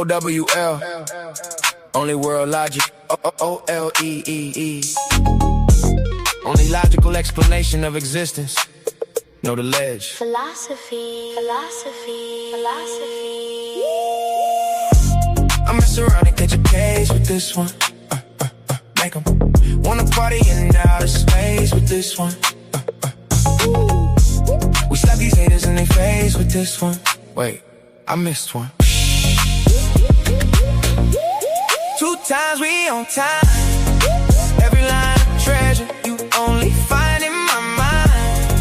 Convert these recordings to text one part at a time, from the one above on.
OWL, only world logic, OLEEE. Only logical explanation of existence. Know the ledge. Philosophy. I mess around and catch a case with this one. Make 'em wanna party in outer space with this one. We slap these haters in their face with this one. Wait, I missed one. 2 times we on time. Every line of treasure you only find in my mind.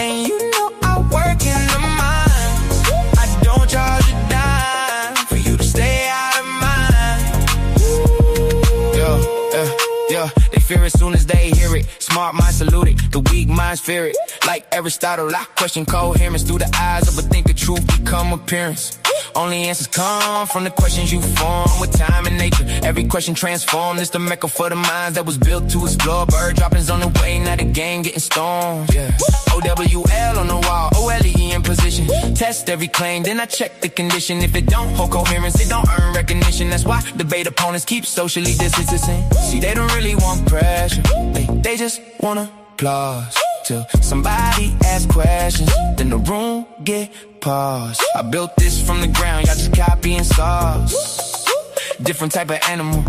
And you know I work in the mines. I don't charge a dime for you to stay out of mine. Yeah, they fear as soon as they hear it. Smart minds salute it, the weak minds fear it. Like Aristotle, I question coherence. Through the eyes of a thinker, truth become appearance. Only answers come from the questions you form with time and nature. Every question transformed. It's the mecca for the minds that was built to explore. Bird droppings on the way, now the game getting stormed. Yeah. OWL on the wall, OLE in position. Test every claim, then I check the condition. If it don't hold coherence, it don't earn recognition. That's why debate opponents keep socially distancing. See, they don't really want pressure. They just want applause. Till somebody asks questions, then the room get paused. I built this from the ground, y'all just copying sauce. Different type of animal,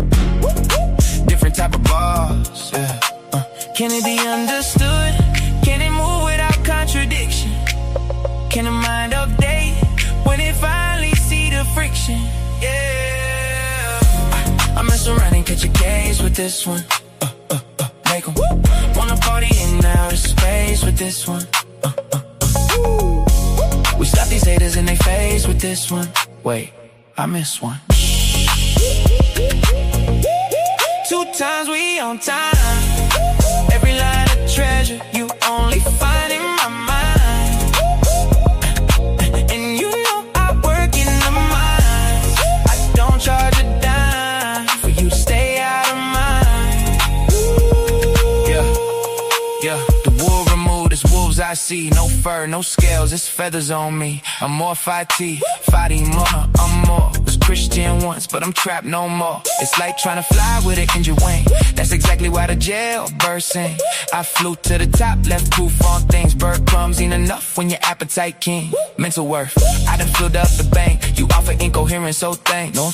different type of boss. Yeah. Can it be understood? Can it move without contradiction? Can the mind update when it finally see the friction? Yeah. I mess around and catch a case with this one. Make 'em wanna party in outer space with this one. We slap these haters in their face with this one. Wait, I missed one. 2 times we on time. Every line of treasure you only find in my mind. And you know I work in the mines. I don't charge a dime for you to stay out of mine. Yeah, the wool removed, it's wolves I see. No fur, no scales, it's feathers on me. I'm more Fati, more, I'm more. Was Christian once, but I'm trapped no more. It's like trying to fly with an injured wing. That's exactly why the jail burst in. I flew to the top, left proof on things. Bird crumbs ain't enough when your appetite king. Mental worth, I done filled up the bank. You offer incoherence, so thanks. No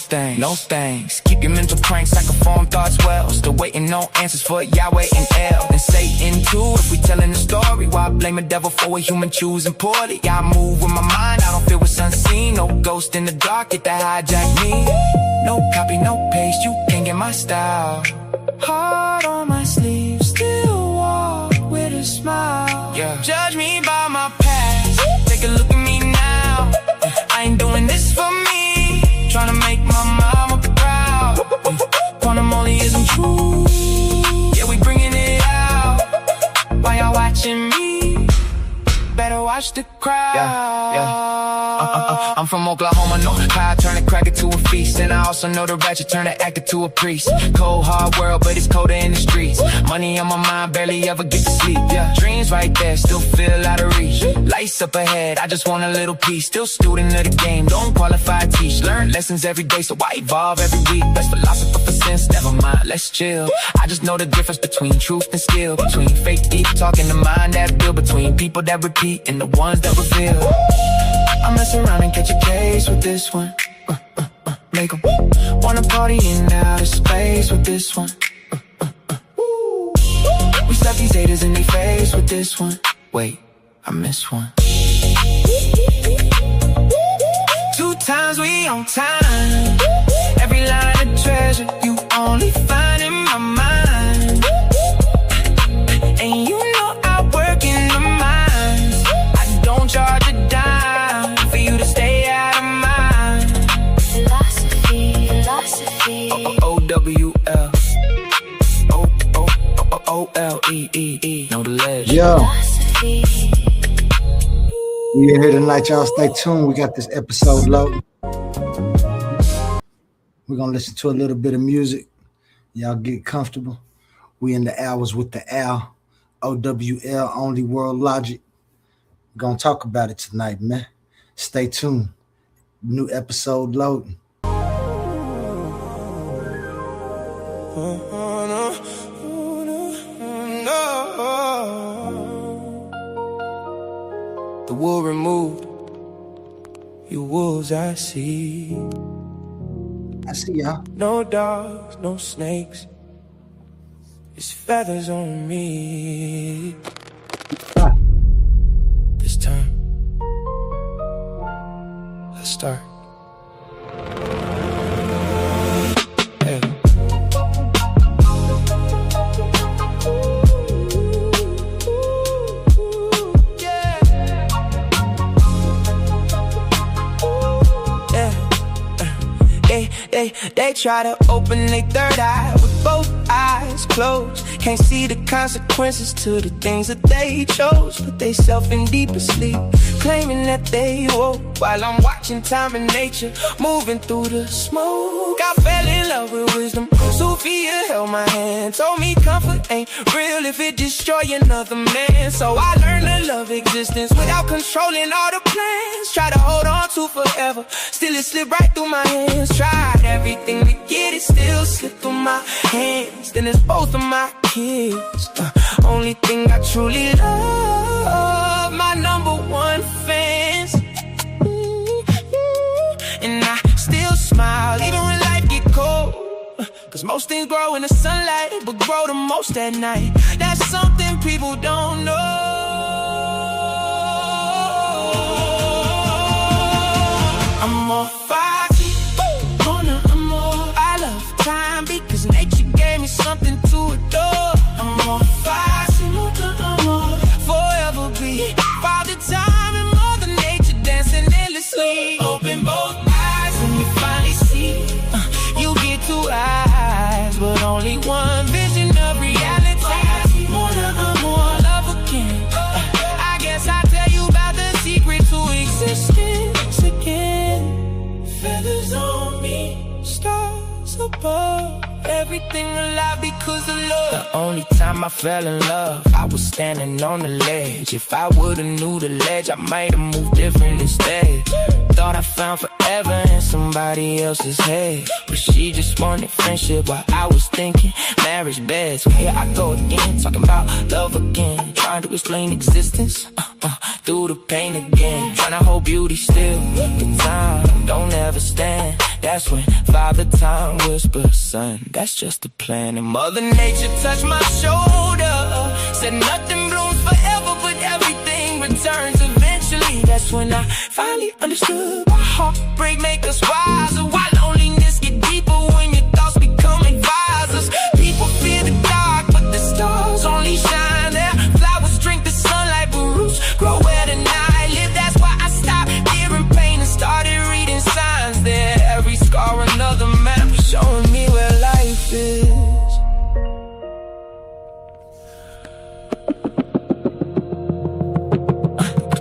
thanks. Keep your mental cranks, I can form thoughts well. Still waiting on answers for Yahweh and El. And Satan too, if we telling the story. Why blame a devil for a human choosing poorly? I move with my mind, I don't feel what's unseen. No ghost in the dark, get to hijack me. No copy, no paste, you can't get my style. Heart on my sleeve, still walk with a smile. Yeah. Judge me by my past, take a look at me now. I ain't doing this for me, trying to make my mama proud. Quantum only isn't true, yeah, we bringing it out. While y'all watching me, better watch the crowd. I'm from Oklahoma, no pie, turn a cracker to a feast. And I also know the ratchet turn an actor to a priest. Cold, hard world, but it's colder in the streets. Money on my mind, barely ever get to sleep. Yeah, dreams right there, still feel out of reach. Lights up ahead, I just want a little piece. Still student of the game, don't qualify, teach. Learn lessons every day, so I evolve every week. Best philosopher for sense, never mind, let's chill. I just know the difference between truth and skill. Between fake deep talk and the mind that build. Between people that repeat and the ones that reveal. I mess around and catch a case with this one. Make 'em wanna party in outer space with this one. We slap these haters in their face with this one. Wait, I missed one. 2 times we on time. Every line of treasure you only find in my mind. And you know I work in the mines. I don't charge a dime for you to stay out of mine. Philosophy. OWL. OLEEE. Know the ledge. Yo. We are here tonight, y'all. Stay tuned. We got this episode loaded. We're gonna listen to a little bit of music. Y'all get comfortable. We in the hours with the Al. OWL, Only World Logic. We're gonna talk about it tonight, man. Stay tuned. New episode loading. The wool removed, you wolves I see. I see y'all. No dogs, no snakes, it's feathers on me. Ah. This time, let's start. Hey. They try to open their third eye with both eyes closed. Can't see the consequences to the things that they chose. Put they self in deeper sleep, claiming that they woke, while I'm watching time and nature moving through the smoke. I fell in love with wisdom. Sophia held my hand, told me comfort ain't real if it destroy another man. So I learned to love existence without controlling all the plans. Try to hold on to forever, still it slipped right through my hands. Tried everything to get it, still slipped through my hands. Then it's both of my kids, only thing I truly love, my number one fans. And I still smile even when life get cold, cause most things grow in the sunlight, but grow the most at night. That's something people don't know. I'm more foggy, I'm more. I love time because nature gave me something to adore. I'm more foggy, I'm more. Forever be Father Time and Mother Nature dancing endlessly. Open both eyes when you finally see. You get two eyes, but only one vision of reality. More love again. I guess I'll tell you about the secret to existence again. Feathers on me, stars above, everything alive because of love. The only time I fell in love, I was standing on the ledge. If I would've knew the ledge, I might've moved different instead. Thought I found forever in somebody else's head, but she just wanted friendship while I was thinking marriage bed. So here I go again, talking about love again, trying to explain existence through the pain again, trying to hold beauty still. The time don't ever stand. That's when Father Time whispers, son, that's just a plan. And Mother Nature touched my shoulder, said nothing blooms forever, but everything returns eventually. That's when I finally understood why heartbreak make us wiser, why loneliness get deeper when your thoughts become advisors. People fear the dark, but the stars only shine there. Flowers drink the sunlight, but roots grow where the night live. That's why I stopped fearing pain and started reading signs there. Every scar another map showing me where life is.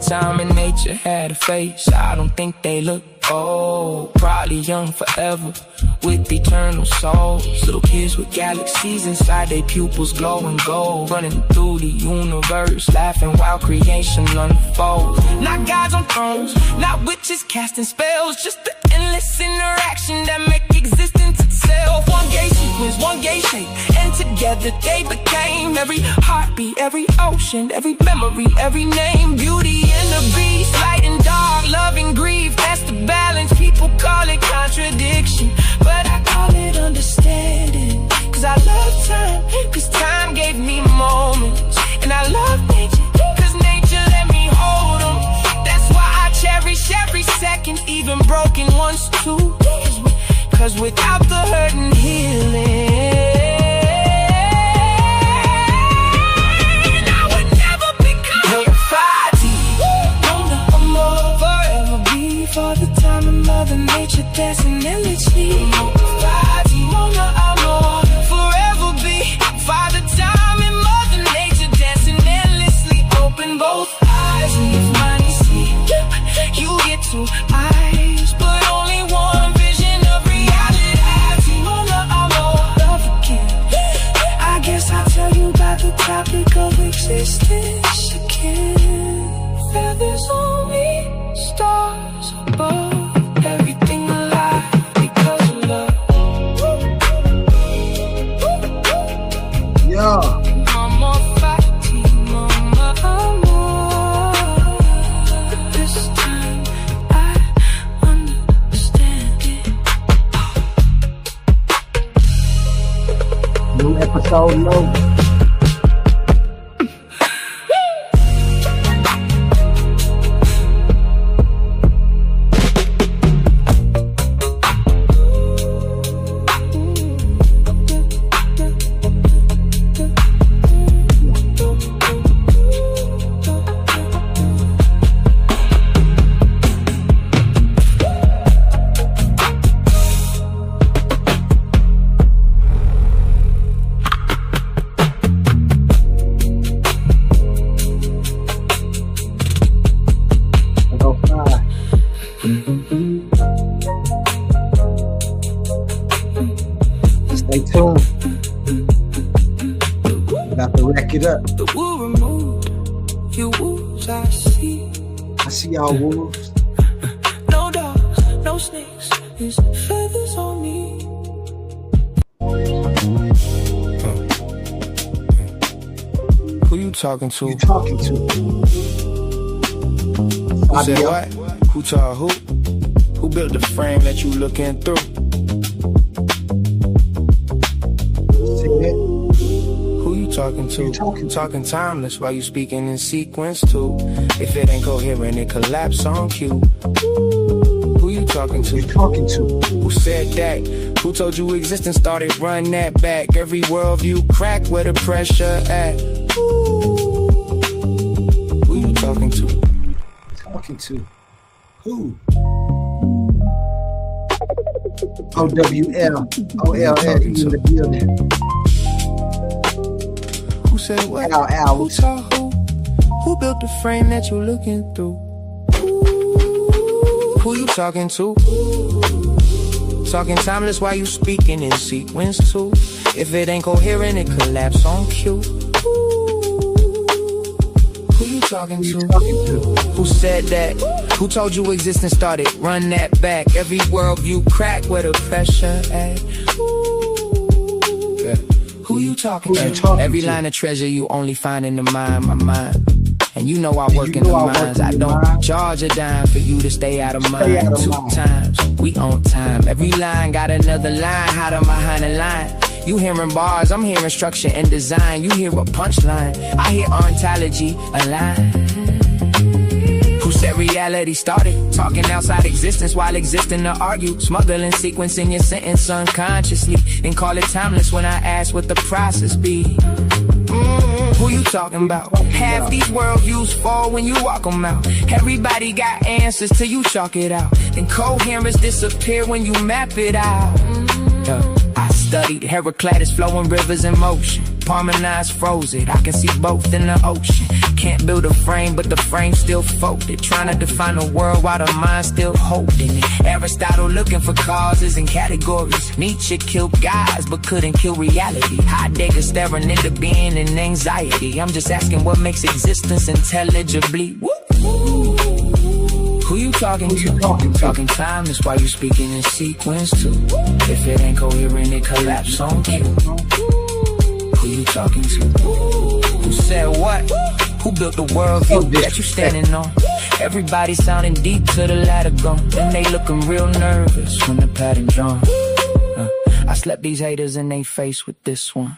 Time and nature had a face, I don't think they look old. Probably young forever, with eternal souls. Little kids with galaxies inside their pupils glowing gold, running through the universe, laughing while creation unfolds. Not gods on thrones, not witches casting spells, just the endless interaction that make existence itself. One gay sequence, one gay shape, and together they became every heartbeat, every ocean, every memory, every name. Beauty and the beast, light and dark, love and grief, that's the balance. People call it contradiction, but I call it understanding. Cause I love time, cause time gave me moments. And I love nature, cause nature let me hold them. That's why I cherish every second, even broken ones too. Cause without the hurt and healing, Father Time and Mother Nature dancing endlessly. Forever be Father Time and Mother Nature dancing endlessly. Open both eyes and you finally see. You get two eyes, but only one vision of reality. Love again. I guess I'll tell you about the topic of existence again. Feathers on me, stars above. episode low. Stay tuned. About to wreck it up. The wool removed, you wolves I see. I see y'all wolves. No dogs, no snakes, there's feathers on me. Who you talking to? You talking to? Who said what? Who told who? Who built the frame that you looking through? Who you talking to? Talking timeless while you speaking in sequence too. If it ain't coherent, it collapse on cue. Who you talking to? Who said that? Who told you existence started? Run that back. Every worldview crack where the pressure at. Who you talking to? Who? OWL, OLL in the building. Who said what? Al. Who told who? Who built the frame that you looking through? Who you talking to? Talking timeless while you speaking in sequence too. If it ain't coherent, it collapse on cue. Who you talking to? Who said that? Who told you existence started? Run that back. Every worldview crack where the pressure at. Yeah. Who you talking to? Every line of treasure you only find in the mind, my mind. And you know I work in the mines. I don't charge a dime for you to stay out of mine. 2 times, we on time. Every line got another line, hiding behind the line. You hearing bars, I'm hearing structure and design. You hear a punchline, I hear ontology, a line. Who said reality started? Talking outside existence while existing to argue. Smuggling sequence in your sentence unconsciously. Then call it timeless when I ask what the process be. Who you talking about? Half these worldviews fall when you walk them out. Everybody got answers till you chalk it out. Then coherence disappear when you map it out. I studied Heraclitus flowing rivers in motion. Parmenid's froze it, I can see both in the ocean. Can't build a frame, but the frame still folded. Trying to define a world while the mind still holding it. Aristotle looking for causes and categories. Nietzsche killed guys, but couldn't kill reality. Heidegger staring into being and anxiety. I'm just asking what makes existence intelligibly. Who you talking to? Talking timeless while you speaking in sequence too. If it ain't coherent, it collapse on cue. Who you talking to? Who said what? Who built the worldview that you standing on? Everybody sounding deep to the ladder gone. Then they looking real nervous when the pattern drawn. I slept these haters in they face with this one.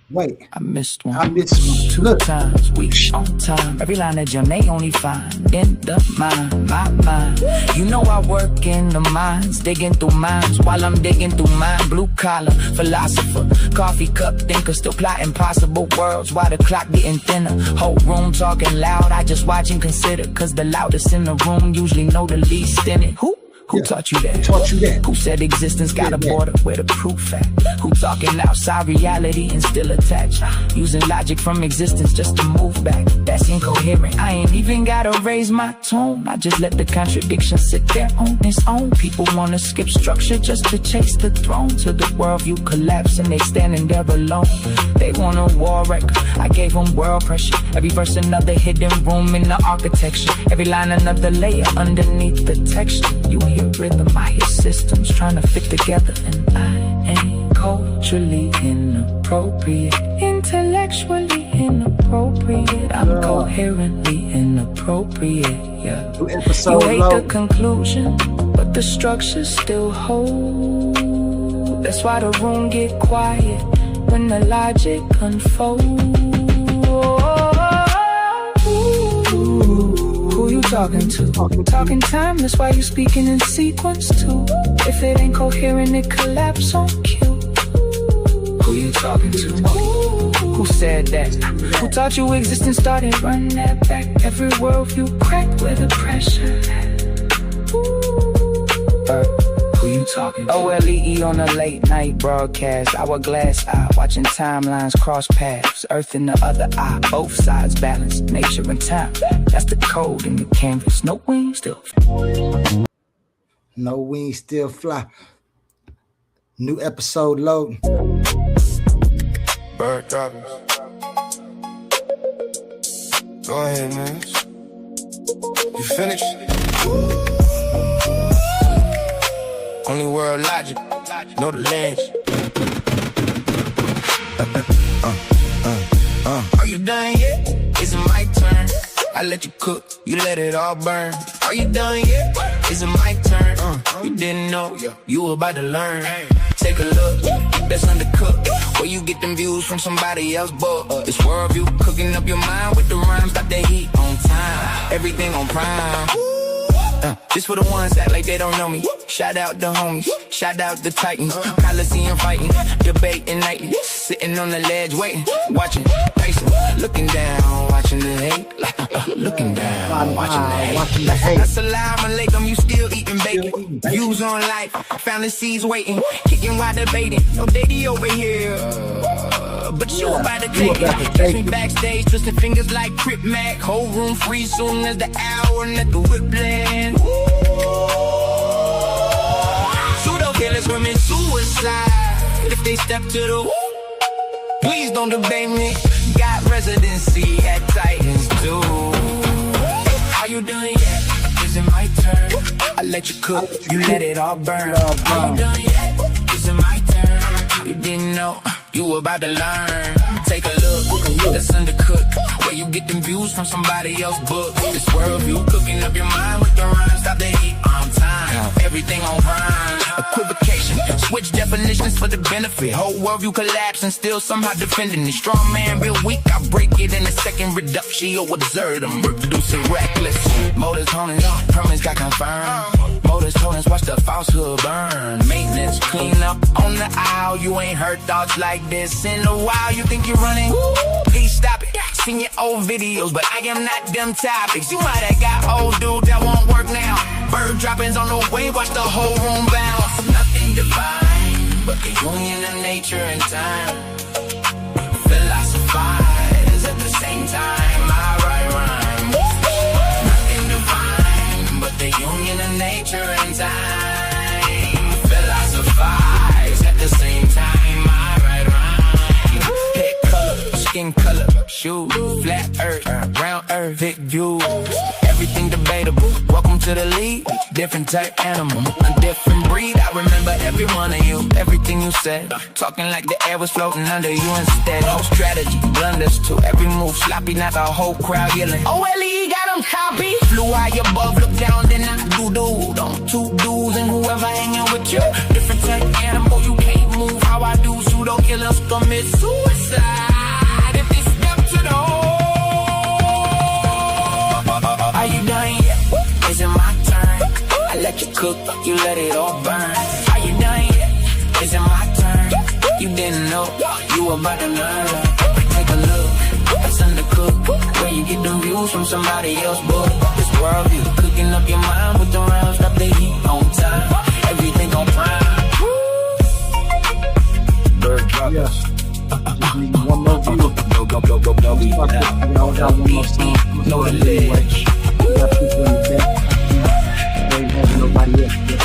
Wait, I missed one. 2 times, we on time. Every line of gem they only find in the mind, my mind. You know I work in the mines, digging through mines while I'm digging through mine. Blue collar, philosopher, coffee cup thinker, still plotting possible worlds while the clock getting thinner. Whole room talking loud, I just watch and consider. Cause the loudest in the room usually know the least in it. Who taught you that? Who said existence got a border where the proof at? Who talking outside reality and still attached? Using logic from existence just to move back. That's incoherent. I ain't even gotta raise my tone. I just let the contradiction sit there on its own. People wanna skip structure just to chase the throne. Till the worldview collapse and they standing there alone. They want a war record. I gave them world pressure. Every verse another hidden room in the architecture. Every line another layer underneath the texture. You hear rhythm, I hear systems trying to fit together. And I ain't culturally inappropriate, intellectually inappropriate. I'm coherently inappropriate, yeah. You hate the conclusion, but the structure still hold. That's why the room get quiet. when the logic unfolds. Who you talking to? Talking time, that's why you speaking in sequence too. If it ain't coherent, it collapse on cue. Who you talking to? Who said that? Who taught you existence started? Run that back. Every worldview cracked where the pressure at. Who you talking to? OLEE on a late night broadcast. Hourglass eye, watching timelines cross paths. Earth in the other eye, both sides balance. Nature and time, that's the code in the canvas. No wings, still. No wings, still fly. New episode loading. Bird droppers. Go ahead, man. You finished? Only world logic, know the ledge. Are you done yet? Is it my turn? I let you cook, you let it all burn. Are you done yet? Is it my turn? You didn't know, you were about to learn. Take a look, that's undercooked. Where you get them views from somebody else, but this worldview cooking up your mind with the rhymes. Stop the heat on time, everything on prime. This for the ones that like they don't know me. Shout out the homies, shout out the titans. Coliseum fighting, debating nightly. Sitting on the ledge waiting, watching, pacing. Looking down, watching the hate. Looking down, watching the hate. Assalamu alaikum, you still eating bacon. Views on life, fantasies waiting. Kicking while debating, no daddy over here. But you about to take it. Catch me backstage, twisting fingers like Crip Mac. Whole room free soon as the hour and let the whip blend. Pseudo killers commit suicide if they step to the. Please don't debate me. Got residency at Titans too. Are you done yet? Is it my turn? I let you cook, you let it all burn. Are you done yet? Is it my turn? You didn't know. You about to learn. Take a look, that's undercooked. Where you get them views from somebody else's book. This worldview cooking up your mind with the rhymes. Stop the heat on time, everything on prime. Equivocation, switch definitions for the benefit. Whole worldview collapse and still somehow defending it. Strong man, real weak, I break it in a second. Reduction, you'll observe them reproducing reckless. Motors, toners, permits got confirmed. Motors, toners, watch the falsehood burn. Maintenance, clean up on the aisle. You ain't heard thoughts like this in a while. You think you're running? Please stop it. Seen your old videos, but I am not them topics. You might have got old dude that won't work now. Bird droppings on the way, watch the whole room bounce. Nothing divine, but the union of nature and time. Philosophize at the same time. I write rhymes. Nothing divine, but the union of nature and time. Philosophize at the same time. I write rhymes. Head color, skin color, shoes, flat earth, round earth, big views. Everything debatable. Welcome to the league. Different type animal, a different breed. I remember every one of you, everything you said. Talking like the air was floating under you instead. No strategy, blunders too. Every move sloppy, not the whole crowd yelling. OLE got them copy. Flew high above, look down, then I do. Don't two dudes and whoever hanging with you. Different type animal, you can't move how I do. Pseudo killers commit suicide if they step to the hole. Are you done yet? Is it my turn? I let you cook, you let it all burn. Are you done yet? Is it my turn? You didn't know, you about to learn. Take a look, it's undercooked. Where you get them views from somebody else's book. This worldview, cooking up your mind with the rounds. Stop the heat on time, everything on prime. Bird droppers. One more view. Go. Know the ledge. Got people in the back. They ain't having nobody else yet.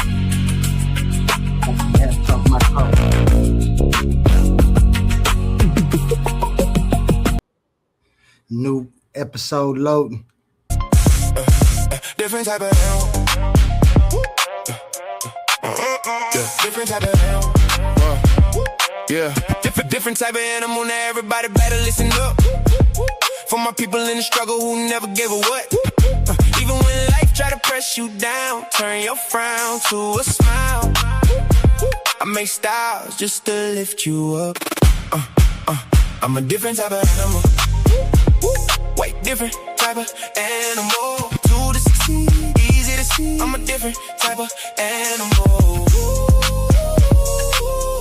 I can have to talk my car. New episode loading. Different type of hell. Different type of hell. Yeah. Different type of animal. Now everybody better listen up. For my people in the struggle who never gave a what. Even when life try to press you down, turn your frown to a smile. I make styles just to lift you up. I'm a different type of animal. Way different type of animal. To the succeed, easy to see. I'm a different type of animal.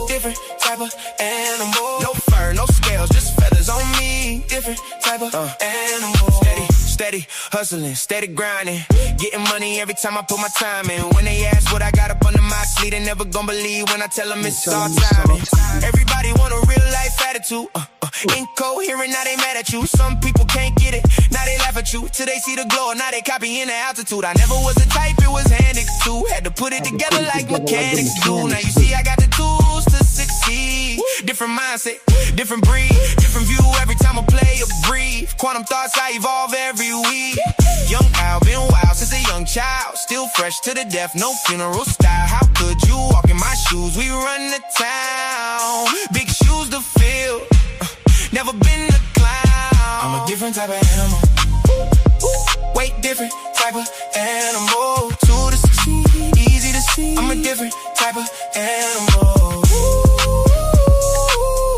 Different type of animal. No fur, no scales, just feathers on me. Different type of animal. Steady hustling, steady grinding. Getting money every time I put my time in. When they ask what I got up under my sleeve, they never gon' believe when I tell them it's all timing. Everybody want a real life attitude. Incoherent, now they mad at you. Some people can't get it, now they laugh at you. Till they see the glow, now they copying the altitude. I never was a type, it was handed to. Had to put it together like mechanics do. Now you see I got the tools to succeed. Different mindset, different breed, different view every time I play or breathe. Quantum thoughts, I evolve every week. Young Al, been wild since a young child. Still fresh to the death, no funeral style. How could you walk in my shoes? We run the town. Big shoes to fill. Never been a clown. I'm a different type of animal. Way different type of animal. To the succeed, easy to see. I'm a different type of animal.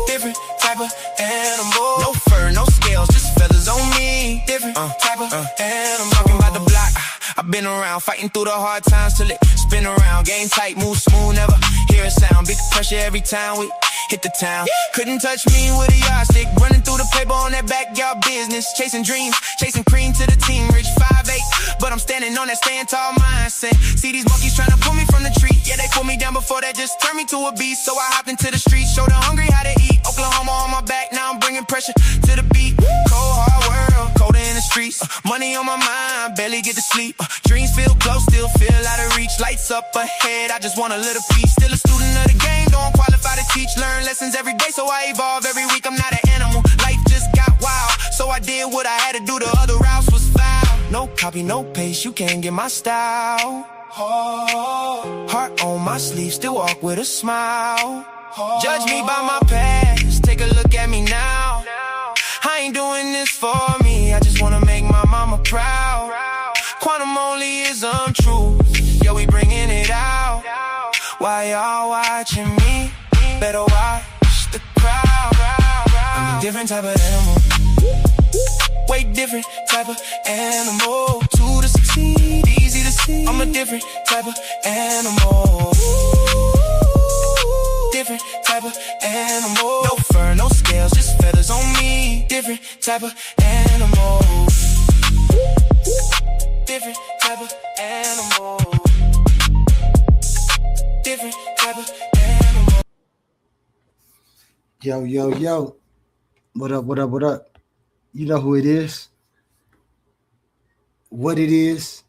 Different type of animal. No fur, no scales, just feathers on me. Different type of animal. Talking about the block, I've been around, fighting through the hard times till it spin around. Game tight, move smooth, never hear a sound. Big pressure every time we hit the town. Couldn't touch me with a yardstick. Running through the paper on that backyard business. Chasing dreams, chasing cream to the team. Rich 5'8", but I'm standing on that stand tall mindset. See these monkeys trying to pull me from the tree. Yeah, they put me down before that just turned me to a beast. So I hopped into the streets, showed the hungry how to eat. Oklahoma on my back, now I'm bringing pressure to the beat. Cold hard world, colder in the streets. Money on my mind, barely get to sleep. Dreams feel close, still feel out of reach. Lights up ahead, I just want a little piece. Still a student of the game, don't qualify to teach. Learn lessons every day, so I evolve every week. I'm not an animal, life just got wild. So I did what I had to do, the other routes was foul. No copy, no paste, you can't get my style. Heart on my sleeve, still walk with a smile. Judge me by my past, take a look at me now. I ain't doing this for me, I just wanna make my mama proud. Quantum only is untrue, yeah, we bringing it out. Why y'all watching me? Better watch the crowd. I'm a different type of animal. Way different type of animal. To the succeed, easy to see. I'm a different type of animal. Different type of animal. No fur, no scales, just feathers on me. Different type of animal. Different type of animal. Different type of animal. Yo, yo, yo. What up, what up, what up? You know who it is, what it is,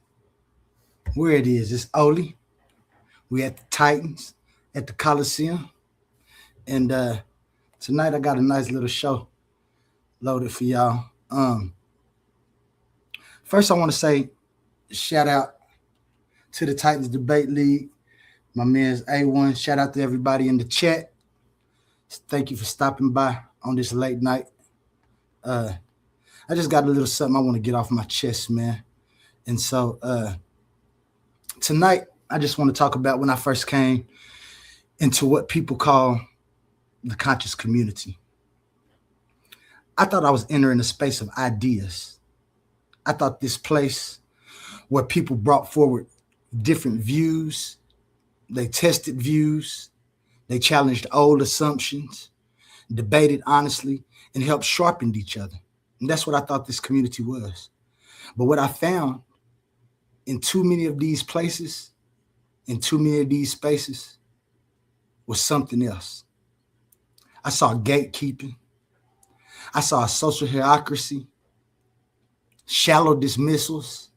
where it is. It's Oli. We at the Titans at the Coliseum. And tonight I got a nice little show loaded for y'all. First I want to say shout out to the Titans Debate League. My man's A1. Shout out to everybody in the chat. Thank you for stopping by on this late night. I just got a little something I want to get off my chest, man. And so tonight, I just want to talk about when I first came into what people call the conscious community. I thought I was entering a space of ideas. I thought this place where people brought forward different views, they tested views, they challenged old assumptions, debated honestly, and helped sharpen each other. And that's what I thought this community was. But what I found in too many of these places, in too many of these spaces, was something else. I saw gatekeeping. I saw a social hierarchy, shallow dismissals,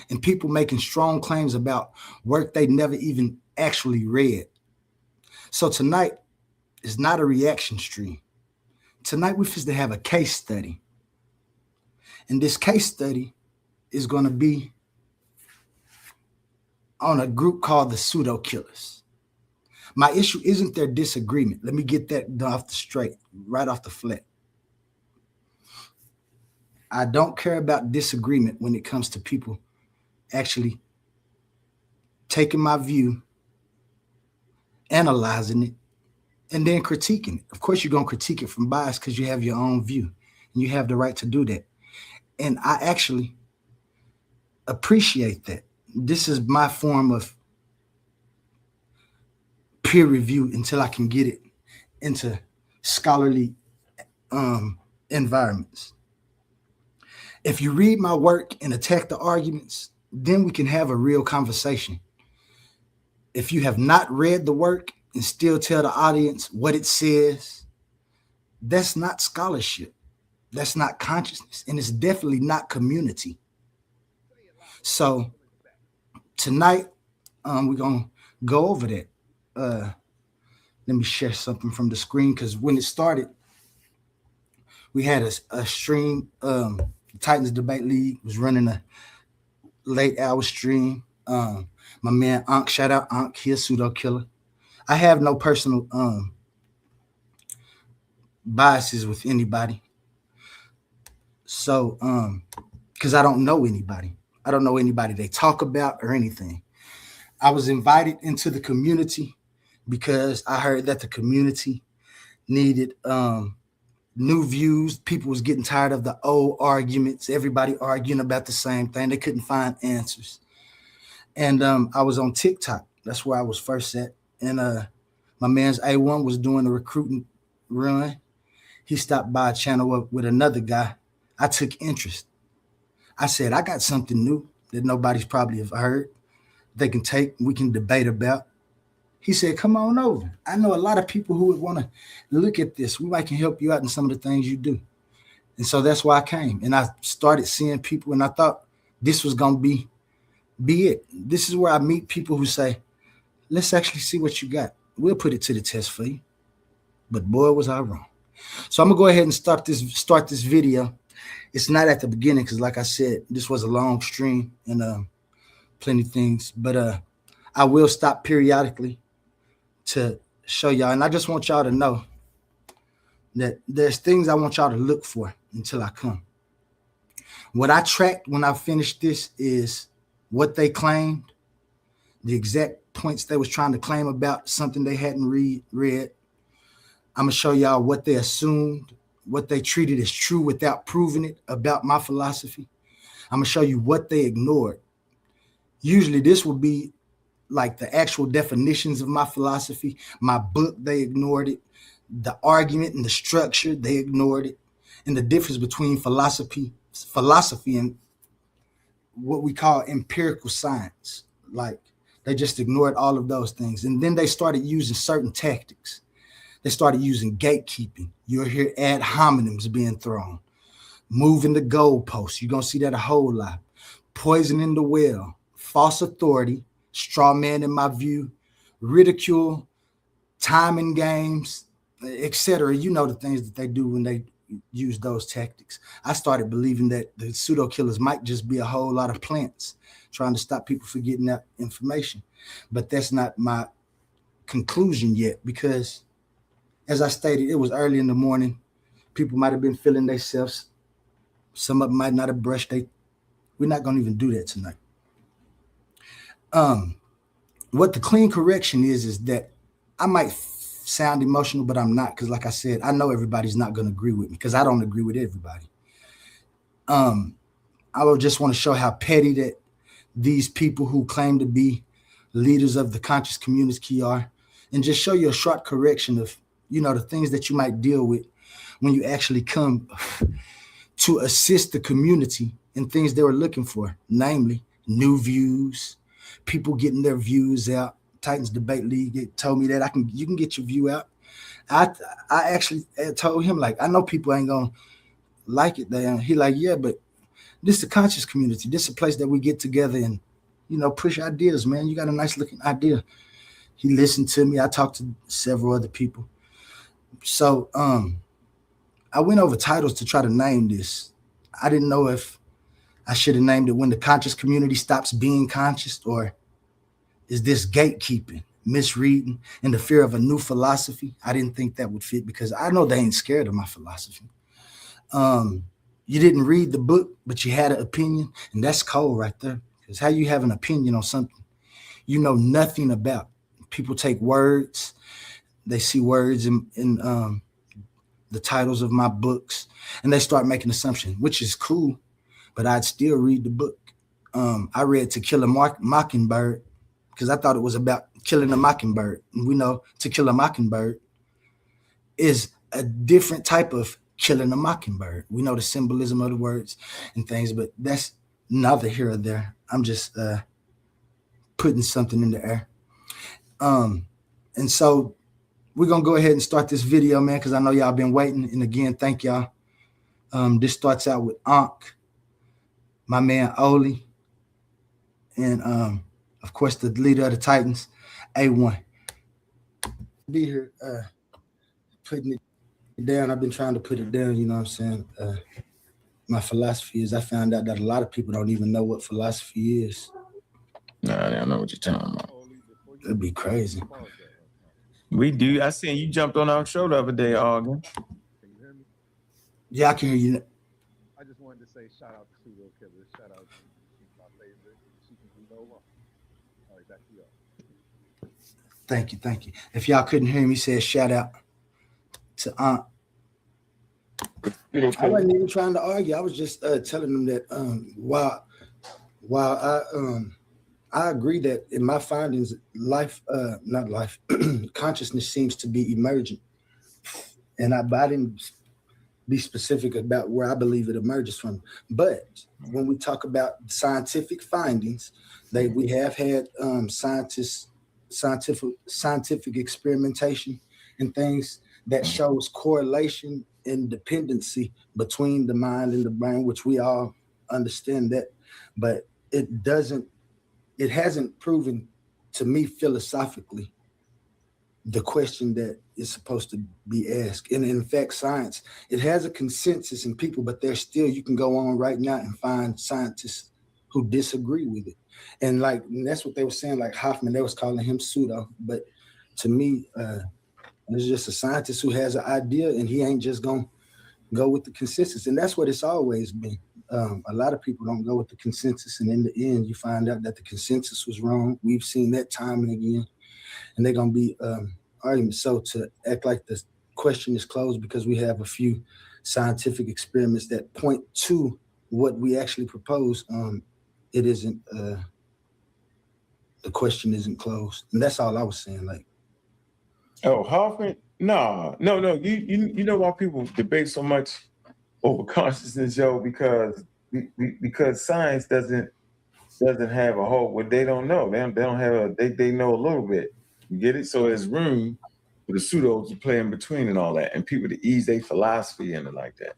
and people making strong claims about work they never even actually read. So tonight is not a reaction stream. Tonight we're supposed to have a case study. And this case study is going to be on a group called the Pseudo Killers. My issue isn't their disagreement. Let me get that done off the straight, right off the flat. I don't care about disagreement when it comes to people actually taking my view, analyzing it, and then critiquing it. Of course, you're going to critique it from bias because you have your own view and you have the right to do that. And I actually appreciate that. This is my form of peer review until I can get it into scholarly environments. If you read my work and attack the arguments, then we can have a real conversation. If you have not read the work and still tell the audience what it says, that's not scholarship. That's not consciousness. And it's definitely not community. So tonight, we're going to go over that. Let me share something from the screen, because when it started, we had a stream. Titans Debate League was running a late hour stream. My man Ankh, shout out Ankh, he a pseudo killer. I have no personal biases with anybody. So, because I don't know anybody. I don't know anybody they talk about or anything. I was invited into the community because I heard that the community needed new views. People was getting tired of the old arguments. Everybody arguing about the same thing. They couldn't find answers. And I was on TikTok. That's where I was first at. And my man's A1 was doing a recruiting run. He stopped by a channel up with another guy. I took interest. I said, I got something new that nobody's probably have heard. They can take, we can debate about. He said, come on over. I know a lot of people who would want to look at this. We might can help you out in some of the things you do. And so that's why I came. And I started seeing people, and I thought this was going to be it. This is where I meet people who say, let's actually see what you got. We'll put it to the test for you. But boy, was I wrong. So I'm going to go ahead and start this video. It's not at the beginning because, like I said, this was a long stream and plenty of things. But I will stop periodically to show y'all. And I just want y'all to know that there's things I want y'all to look for until I come. What I tracked when I finished this is what they claimed, the exact points they was trying to claim about something they hadn't read. I'm going to show y'all what they assumed, what they treated as true without proving it about my philosophy. I'm going to show you what they ignored. Usually this will be like the actual definitions of my philosophy. My book, they ignored it. The argument and the structure, they ignored it. And the difference between philosophy and what we call empirical science. Like, they just ignored all of those things. And then they started using certain tactics. They started using gatekeeping. You'll hear ad hominems being thrown, moving the goalposts. You're going to see that a whole lot. Poisoning the well, false authority, straw man in my view, ridicule, timing games, etc. You know the things that they do when they use those tactics. I started believing that the pseudo killers might just be a whole lot of plants trying to stop people from getting that information. But that's not my conclusion yet, because as I stated, it was early in the morning. People might have been feeling themselves. Some of them might not have brushed. We're not going to even do that tonight. What the clean correction is that I might sound emotional, but I'm not, because like I said, I know everybody's not going to agree with me because I don't agree with everybody. I would just want to show how petty that these people who claim to be leaders of the conscious community are, and just show you a short correction of, you know, the things that you might deal with when you actually come to assist the community in things they were looking for, namely new views, people getting their views out. Titans Debate League told me that you can get your view out. I actually told him, like, I know people ain't gonna like it there. He like, yeah, but this is the conscious community. This is a place that we get together and, you know, push ideas, man. You got a nice looking idea. He listened to me. I talked to several other people. So I went over titles to try to name this. I didn't know if I should have named it When the Conscious Community Stops Being Conscious, or is this gatekeeping, misreading, and the fear of a new philosophy? I didn't think that would fit because I know they ain't scared of my philosophy. You didn't read the book, but you had an opinion, and that's cold right there. Because how you have an opinion on something you know nothing about? People take words, they see words in the titles of my books, and they start making assumptions, which is cool, but I'd still read the book. I read To Kill a Mockingbird because I thought it was about killing a mockingbird. And we know To Kill a Mockingbird is a different type of killing a mockingbird. We know the symbolism of the words and things, but that's neither here or there. I'm just putting something in the air. And so we're going to go ahead and start this video, man, because I know y'all been waiting. And again, thank y'all. This starts out with Ankh, my man Oli, and of course the leader of the Titans, A1. Be here putting it down. I've been trying to put it down, you know what I'm saying? My philosophy is, I found out that a lot of people don't even know what philosophy is. Nah, I don't know what you're talking about. It'd be crazy. We do. I seen you jumped on our show the other day, Augie. Can you hear me? Yeah, I can hear you. I just wanted to say shout out to Pseudo Killer. Shout out to my favorite. She can do no wrong. All right, back to y'all. Thank you. If y'all couldn't hear me, say shout out to Aunt. I wasn't even trying to argue. I was just telling them that while I agree that in my findings, consciousness seems to be emergent. And I didn't be specific about where I believe it emerges from. But when we talk about scientific findings, we have had scientific experimentation and things that shows correlation and dependency between the mind and the brain, which we all understand that, but it hasn't proven to me philosophically the question that is supposed to be asked. And in fact, science, it has a consensus in people, but there's still, you can go on right now and find scientists who disagree with it. And that's what they were saying, like Hoffman, they was calling him pseudo, but to me, there's just a scientist who has an idea and he ain't just gonna go with the consensus. And that's what it's always been. A lot of people don't go with the consensus, and in the end, you find out that the consensus was wrong. We've seen that time and again, and they're going to be arguments. So to act like the question is closed because we have a few scientific experiments that point to what we actually propose, it isn't, the question isn't closed. And that's all I was saying. Oh, Hoffman? No. You know why people debate so much over consciousness, yo? Because science doesn't have a whole. What they don't know, they don't have they know a little bit. You get it? So there's room for the pseudos to play in between and all that, and people to ease their philosophy in it like that.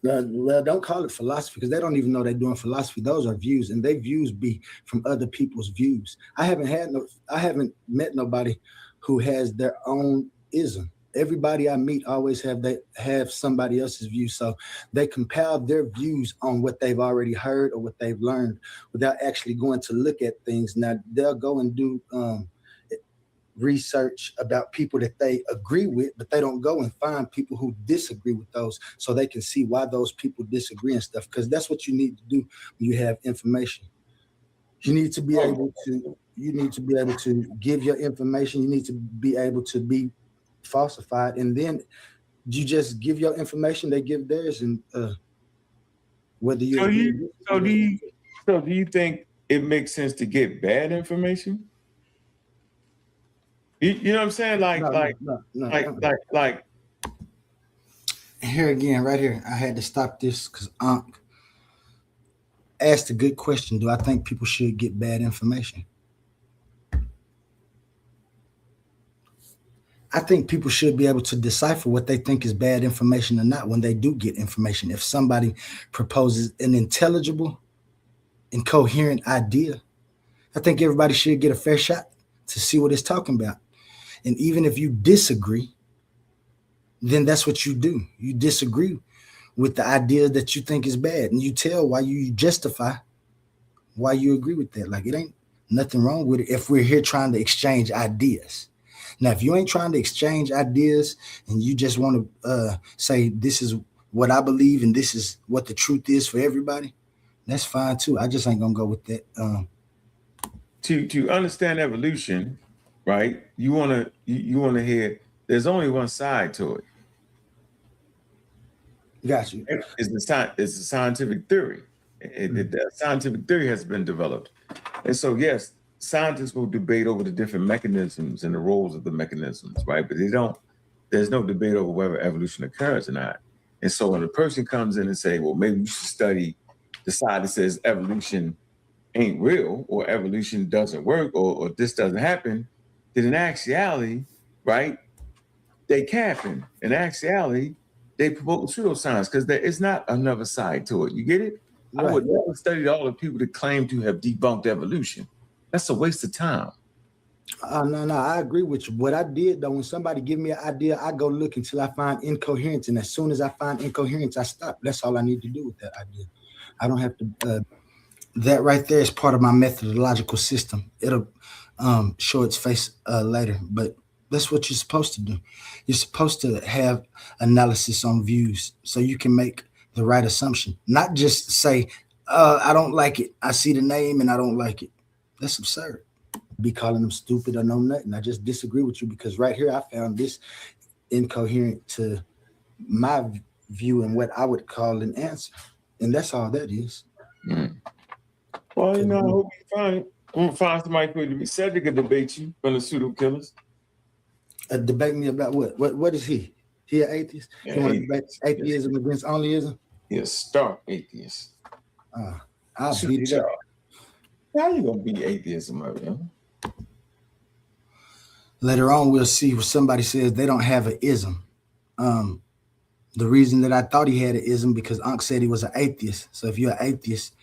Well, don't call it philosophy because they don't even know they're doing philosophy. Those are views, and their views be from other people's views. I haven't met nobody who has their own ism. Everybody I meet always have somebody else's view. So they compile their views on what they've already heard or what they've learned without actually going to look at things. Now they'll go and do research about people that they agree with, but they don't go and find people who disagree with those so they can see why those people disagree and stuff. Because that's what you need to do when you have information. You need to be able to give your information. You need to be able to be falsified, and then you just give your information, they give theirs, and whether you so do you think it makes sense to get bad information? You know what I'm saying? Like here again, right here, I had to stop this because Ankh asked a good question. Do I think people should get bad information? I think people should be able to decipher what they think is bad information or not when they do get information. If somebody proposes an intelligible and coherent idea, I think everybody should get a fair shot to see what it's talking about. And even if you disagree, then that's what you do. You disagree with the idea that you think is bad, and you tell why, you justify why you agree with that. Like, it ain't nothing wrong with it if we're here trying to exchange ideas. Now, if you ain't trying to exchange ideas and you just want to say this is what I believe and this is what the truth is for everybody, that's fine too. I just ain't gonna go with that. To understand evolution, right? You wanna hear there's only one side to it. Got you. It's the scientific theory. The scientific theory has been developed. And so yes, scientists will debate over the different mechanisms and the roles of the mechanisms, right? But there's no debate over whether evolution occurs or not. And so when a person comes in and say, well, maybe you should study the side that says evolution ain't real or evolution doesn't work or this doesn't happen, then in actuality, right, they capping. In actuality, they promote pseudoscience because there is not another side to it. You get it? Right. I would never study all the people that claim to have debunked evolution. That's a waste of time. No, I agree with you. What I did though, when somebody give me an idea, I go look until I find incoherence, and as soon as I find incoherence, I stop. That's all I need to do with that idea. I don't have to. That right there is part of my methodological system. It'll show its face later, but that's what you're supposed to do. You're supposed to have analysis on views so you can make the right assumption, not just say, I don't like it. I see the name and I don't like it. That's absurd. Be calling them stupid or no nothing. I just disagree with you because right here I found this incoherent to my view and what I would call an answer. And that's all that is. Mm. Well, I hope you find somebody who be said to could debate you from the pseudo killers. Debate me about what? What is he? He an atheist? Yeah, you want to debate atheism against onlyism? He's a stark atheist. I'll beat it up. How you gonna beat atheism up, man? Later on, we'll see where somebody says they don't have an ism. The reason that I thought he had an ism because Unc said he was an atheist. So if you're an atheist,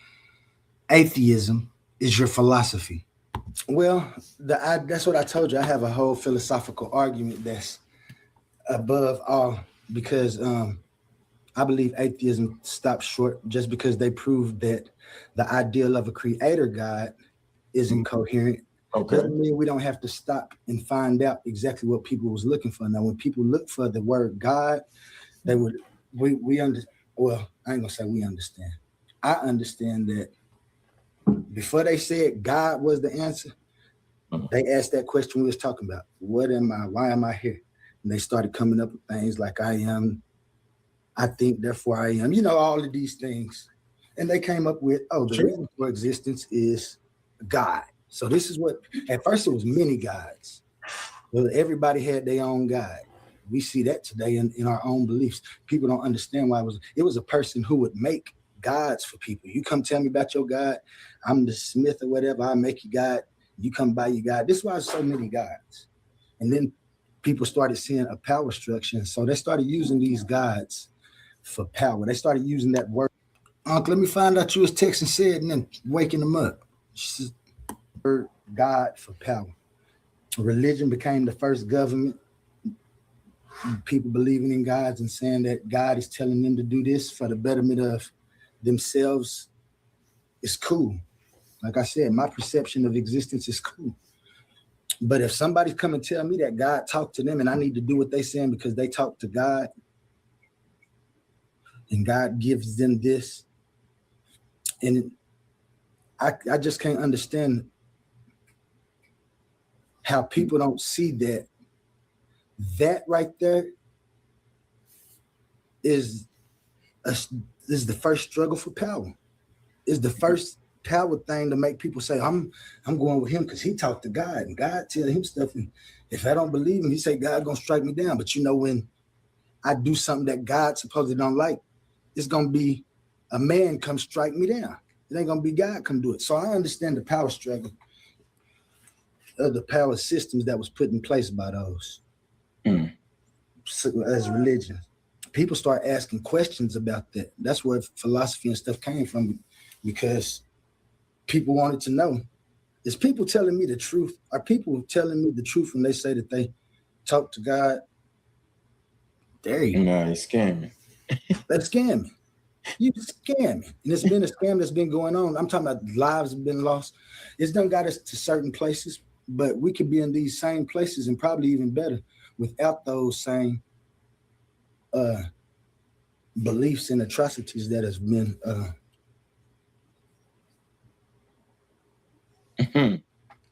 atheism is your philosophy. Well, that's what I told you. I have a whole philosophical argument that's above all because I believe atheism stops short just because they proved that the ideal of a creator God isn't coherent. Okay. Doesn't mean we don't have to stop and find out exactly what people was looking for. Now, when people look for the word God, they would well, I ain't gonna say we understand. I understand that before they said God was the answer, they asked that question we was talking about. What am I? Why am I here? And they started coming up with things like I am, I think, therefore I am, all of these things. And they came up with, the reason for existence is God. So this is what, at first it was many gods. Well, everybody had their own God. We see that today in our own beliefs. People don't understand why it was a person who would make gods for people. You come tell me about your God, I'm the Smith or whatever, I make you God, you come buy your God. This is why there's so many gods. And then people started seeing a power structure. So they started using these gods for power. They started using that word. Uncle, let me find out you was texting said and then waking them up. Word God for power. Religion became the first government. People believing in gods and saying that God is telling them to do this for the betterment of themselves is cool. Like I said, my perception of existence is cool. But if somebody come and tell me that God talked to them and I need to do what they saying because they talk to God and God gives them this, and I just can't understand how people don't see that right there is the first struggle for power. Is the first power thing to make people say, I'm going with him because he talked to God and God tell him stuff. And if I don't believe him, he say God gonna strike me down. But when I do something that God supposedly don't like, it's gonna be a man come strike me down. It ain't gonna be God come do it. So I understand the power struggle of the power systems that was put in place by those as religion. People start asking questions about that. That's where philosophy and stuff came from, because people wanted to know, is people telling me the truth? Are people telling me the truth when they say that they talk to God? There you go. No, he's scamming. That's scamming. You scamming. And it's been a scam that's been going on. I'm talking about lives have been lost. It's done got us to certain places, but we could be in these same places and probably even better without those same beliefs and atrocities that has been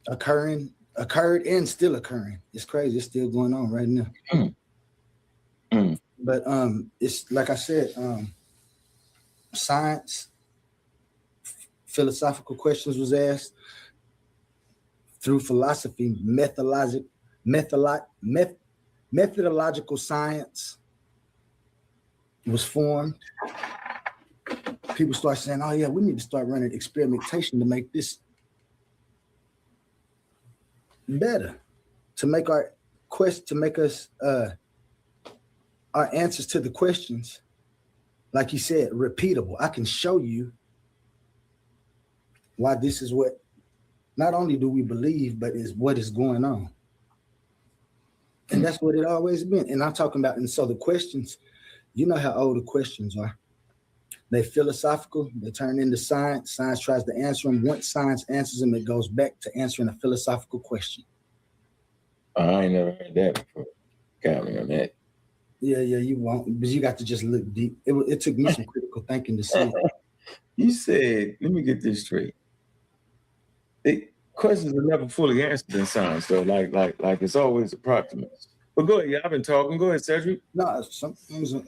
occurring occurred and still occurring. It's crazy. It's still going on right now. But it's like I said, science, philosophical questions was asked through philosophy, methodological science was formed. People start saying, "Oh yeah, we need to start running experimentation to make this better, to make our quest, to make us our answers to the questions, like you said, repeatable. I can show you why this is what not only do we believe, but is what is going on." And that's what it always been. And I'm talking about, and so the questions, you know how old the questions are. They're philosophical, they turn into science. Science tries to answer them. Once science answers them, it goes back to answering a philosophical question. I ain't never heard that before. Got me on that. Yeah, you won't, because you got to just look deep. It took me some critical thinking to see it. You said, let me get this straight. Questions are never fully answered in science, though. Like it's always approximate. But go ahead, I've been talking. Go ahead, Cedric. No, some things. What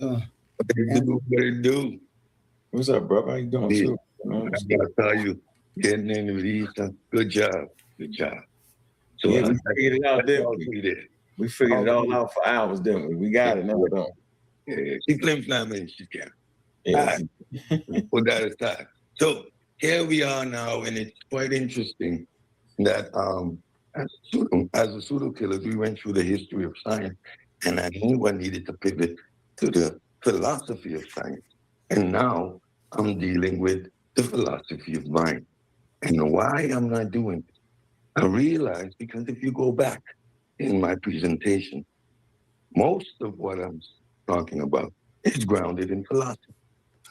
it do? What's up, bro? How you doing? Yeah. Too? I gotta tell you, getting into these, good job. So Yeah, we figured it out, didn't I'll we? see that. We figured it all out for hours, didn't we? We got it now, don't we? Yeah, she claims 9 minutes, she can. Yeah. Put that aside. So here we are now, and it's quite interesting that as a pseudo killer, we went through the history of science, and I knew I needed to pivot to the philosophy of science. And now I'm dealing with the philosophy of mind. And why I'm not doing it, I realized because if you go back in my presentation, most of what I'm talking about is grounded in philosophy.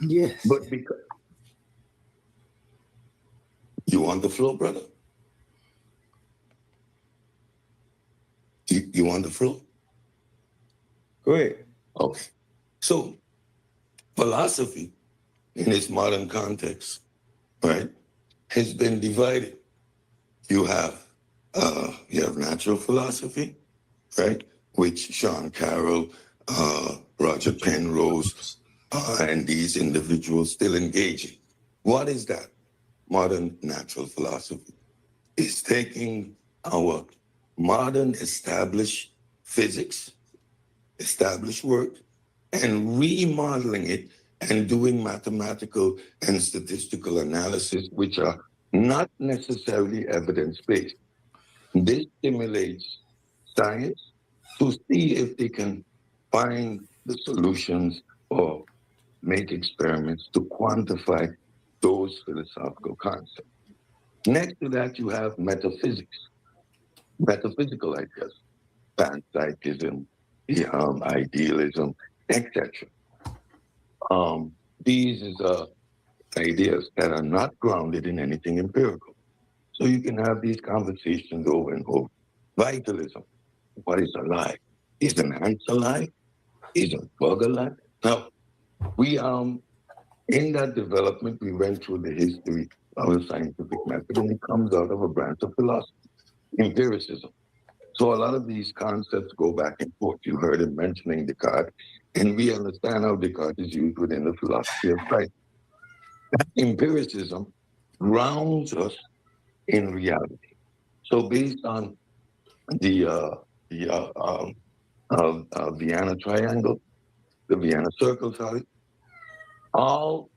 Yes. But because you on the floor, brother? You on the floor? Go ahead. Okay. So philosophy in its modern context, right, has been divided. You have natural philosophy, right, which Sean Carroll, Roger Penrose, and these individuals still engage in. What is that? Modern natural philosophy is taking our modern established physics, established work, and remodeling it and doing mathematical and statistical analysis, which are not necessarily evidence-based. This stimulates science to see if they can find the solutions or make experiments to quantify those philosophical concepts. Next to that, you have metaphysics, metaphysical ideas, panpsychism, idealism, etc. These are ideas that are not grounded in anything empirical. So you can have these conversations over and over. Vitalism, what is alive? Is an ant alive? Is a bug alive? Now, we in that development, we went through the history of the scientific method, and it comes out of a branch of philosophy, empiricism. So a lot of these concepts go back and forth. You heard him mentioning Descartes, and we understand how Descartes is used within the philosophy of science. Empiricism grounds us in reality. So based on the Vienna Triangle, the Vienna Circle, sorry, all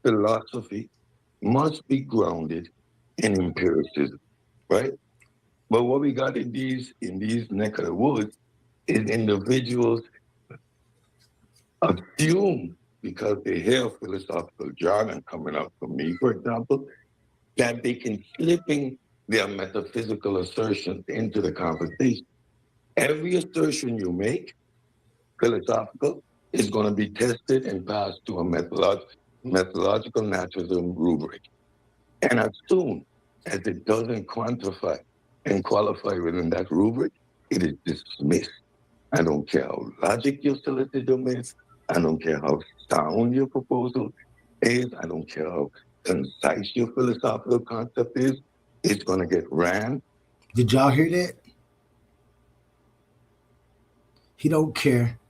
philosophy must be grounded in empiricism, right? But what we got in these neck of the woods is individuals assume, because they hear philosophical jargon coming up from me, for example, that they can slipping their metaphysical assertions into the conversation. Every assertion you make, philosophical, is going to be tested and passed to a methodological naturalism rubric. And as soon as it doesn't quantify and qualify within that rubric, it is dismissed. I don't care how logic your syllogism is. I don't care how sound your proposal is. I don't care how concise your philosophical concept is. It's going to get ran Did y'all hear that? He don't care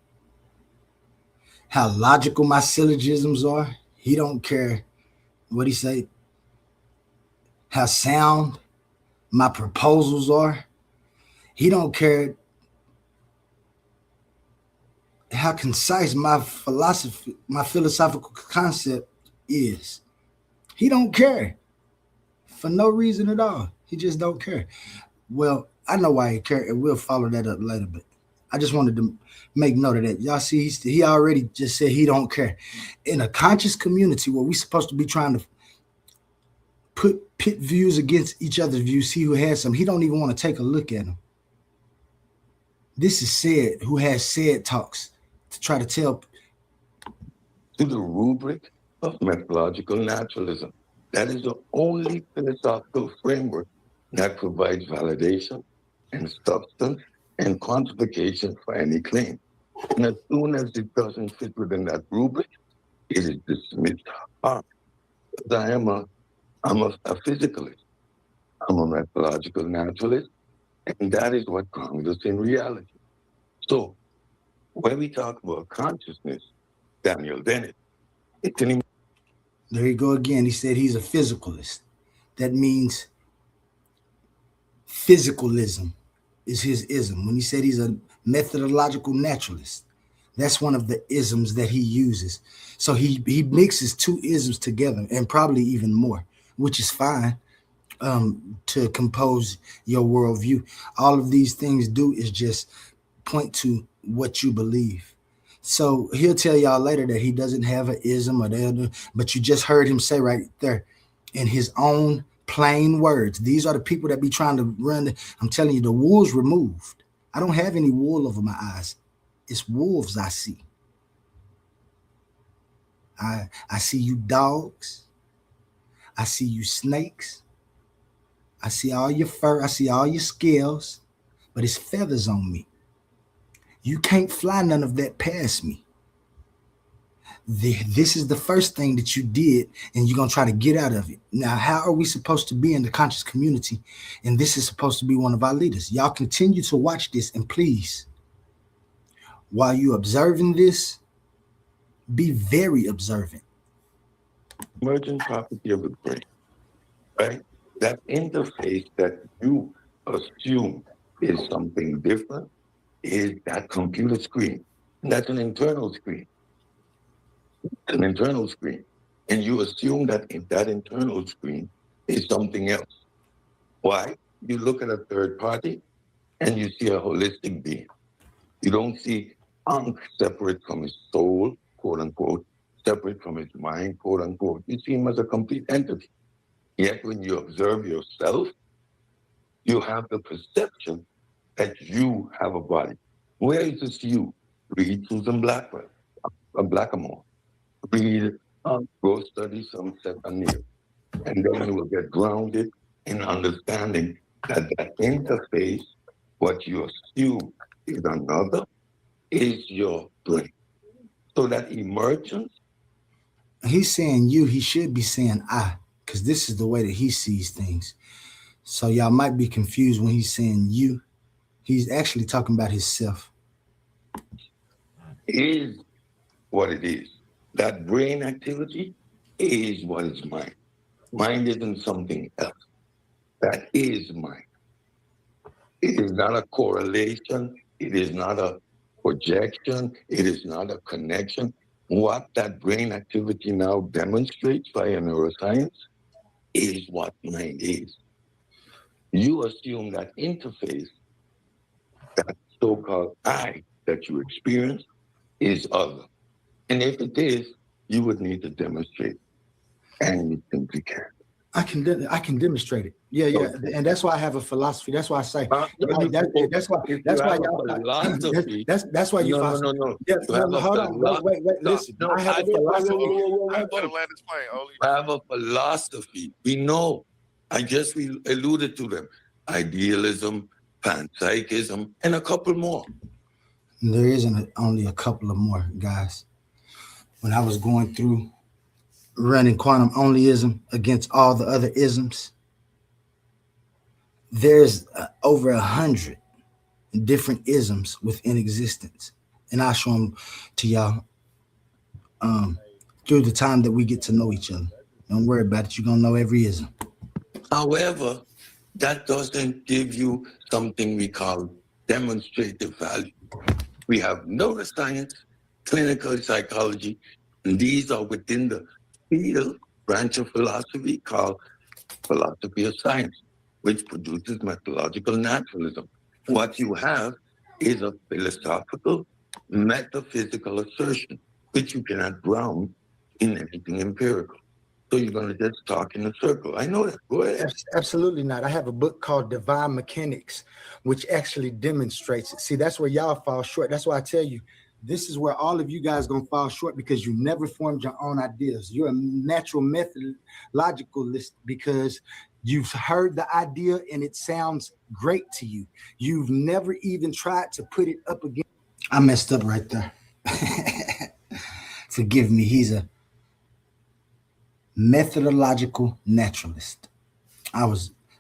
how logical my syllogisms are. He don't care what he say, how sound my proposals are. He don't care how concise my philosophy, my philosophical concept is. He don't care for no reason at all. He just don't care. Well, I know why he care, and we'll follow that up later, but I just wanted to make note of that. Y'all see, he already just said he don't care. In a conscious community where we're supposed to be trying to pit views against each other's views, see who has some, he don't even want to take a look at them. This is said, who has said talks to try to tell. To the rubric of methodological naturalism. That is the only philosophical framework that provides validation and substance and quantification for any claim. And as soon as it doesn't fit within that rubric, it is dismissed. I'm a physicalist. I'm a methodological naturalist, and that is what grounds us in reality. So when we talk about consciousness, Daniel Dennett, it's an There you go again. He said he's a physicalist. That means physicalism is his ism. When he said he's a methodological naturalist, that's one of the isms that he uses. So he mixes two isms together and probably even more, which is fine to compose your worldview. All of these things do is just point to what you believe. So he'll tell y'all later that he doesn't have an ism or the, but you just heard him say right there in his own plain words. These are the people that be trying to run. I'm telling you, the wool's removed. I don't have any wool over my eyes. It's wolves I see. I see you dogs. I see you snakes. I see all your fur. I see all your scales, but it's feathers on me. You can't fly none of that past me. This is the first thing that you did, and you're going to try to get out of it. Now, how are we supposed to be in the conscious community? And this is supposed to be one of our leaders. Y'all continue to watch this, and please, while you're observing this, be very observant. emergent property of the brain, right? That interface that you assume is something different is that computer screen. And that's an internal screen. It's an internal screen. And you assume that in that internal screen is something else. Why? You look at a third party and you see a holistic being. You don't see Ankh separate from his soul, quote unquote, separate from his mind, quote unquote. You see him as a complete entity. Yet when you observe yourself, you have the perception that you have a body. Where is this you? Read Susan Blackwell, Blackamore. Read, go study Sunset Anil. And then you will get grounded in understanding that that interface, what you assume is another, is your brain. So that emergence. He's saying you, he should be saying I, because this is the way that he sees things. So y'all might be confused when he's saying you. He's actually talking about himself. Is what it is. That brain activity is what is mind. Mind isn't something else. That is mind. It is not a correlation. It is not a projection. It is not a connection. What that brain activity now demonstrates via neuroscience is what mind is. You assume that interface, that so-called I that you experience, is other. And if it is, you would need to demonstrate. And you simply can't. I can demonstrate it. Yeah, and that's why I have a philosophy. That's why I say that's why y'all. That's why you. No. Yeah, hold on. Wait. Listen. No, I have a philosophy. I have a philosophy. We know. I guess we alluded to them: idealism, panpsychism, and a couple more. There isn't only a couple of more, guys. When I was going through running quantum onlyism against all the other isms, there's over 100 different isms within existence, and I'll show them to y'all through the time that we get to know each other. Don't worry about it. You're gonna know every ism. However, that doesn't give you something we call demonstrative value. We have neuroscience, clinical psychology, and these are within the field branch of philosophy called philosophy of science, which produces methodological naturalism. What you have is a philosophical, metaphysical assertion, which you cannot ground in anything empirical. So you're going to just talk in a circle. I know that. Go ahead. Absolutely not. I have a book called Divine Mechanics, which actually demonstrates it. See, that's where y'all fall short. That's why I tell you, this is where all of you guys going to fall short, because you never formed your own ideas. You're a natural methodologicalist because you've heard the idea and it sounds great to you. You've never even tried to put it up against. I messed up right there. Forgive me. He's a methodological naturalist.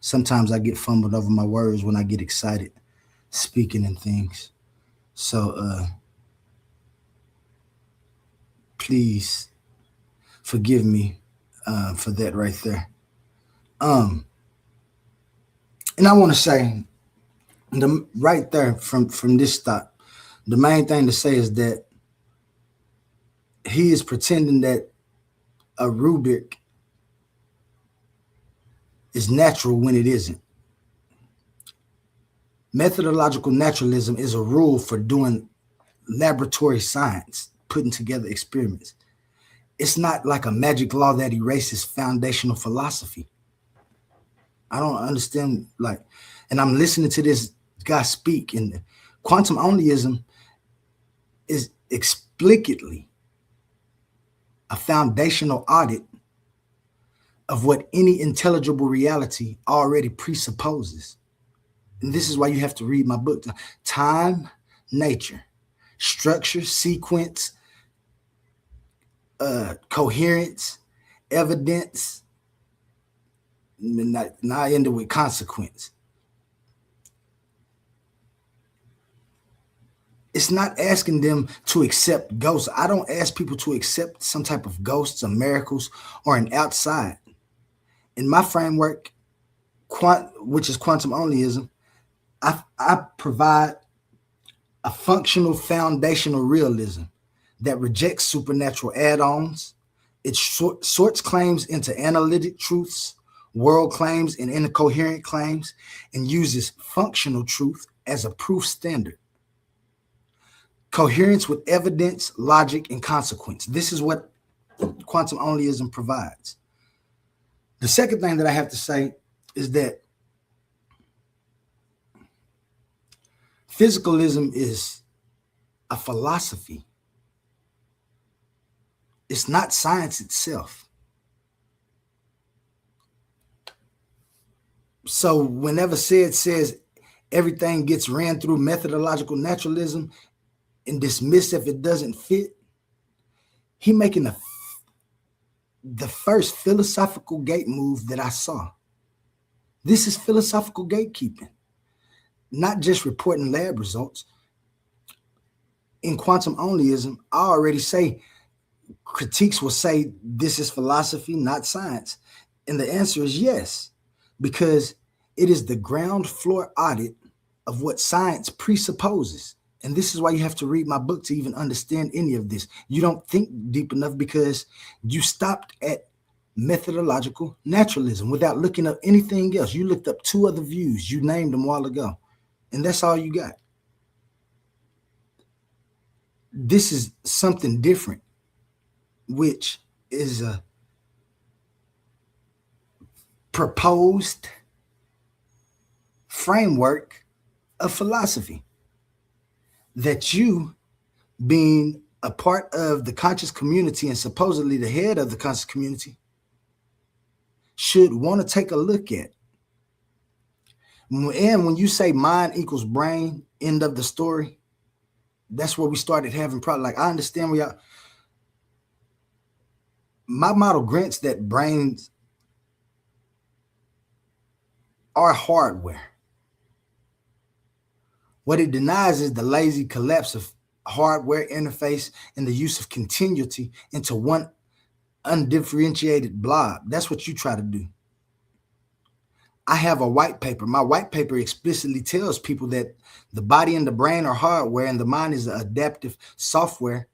Sometimes I get fumbled over my words when I get excited speaking and things. So please forgive me for that right there. And I want to say right there from this thought, the main thing to say is that he is pretending that a Rubik is natural when it isn't. Methodological naturalism is a rule for doing laboratory science, putting together experiments. It's not like a magic law that erases foundational philosophy. I don't understand, and I'm listening to this guy speak, and quantum onlyism is explicitly a foundational audit of what any intelligible reality already presupposes. And this is why you have to read my book. Time, nature, structure, sequence, coherence, evidence. Now I end it with consequence. It's not asking them to accept ghosts. I don't ask people to accept some type of ghosts or miracles or an outside. In my framework, which is quantum onlyism, I provide a functional foundational realism that rejects supernatural add-ons. It sorts claims into analytic truths, world claims, and incoherent claims, and uses functional truth as a proof standard. Coherence with evidence, logic, and consequence. This is what quantum onlyism provides. The second thing that I have to say is that physicalism is a philosophy. It's not science itself. So whenever Sid says everything gets ran through methodological naturalism and dismissed if it doesn't fit, he making the first philosophical gate move that I saw. This is philosophical gatekeeping, not just reporting lab results. In quantum onlyism, I already say critiques will say this is philosophy, not science. And the answer is yes, because it is the ground floor audit of what science presupposes. And this is why you have to read my book to even understand any of this. You don't think deep enough because you stopped at methodological naturalism without looking up anything else. You looked up two other views. You named them a while ago. And that's all you got. This is something different, which is a proposed framework of philosophy that you, being a part of the conscious community and supposedly the head of the conscious community, should want to take a look at. And when you say mind equals brain, end of the story, that's where we started having problems. Like, I understand my model grants that brains are hardware. What it denies is the lazy collapse of hardware interface and the use of continuity into one undifferentiated blob. That's what you try to do. I have a white paper. My white paper explicitly tells people that the body and the brain are hardware and the mind is the adaptive software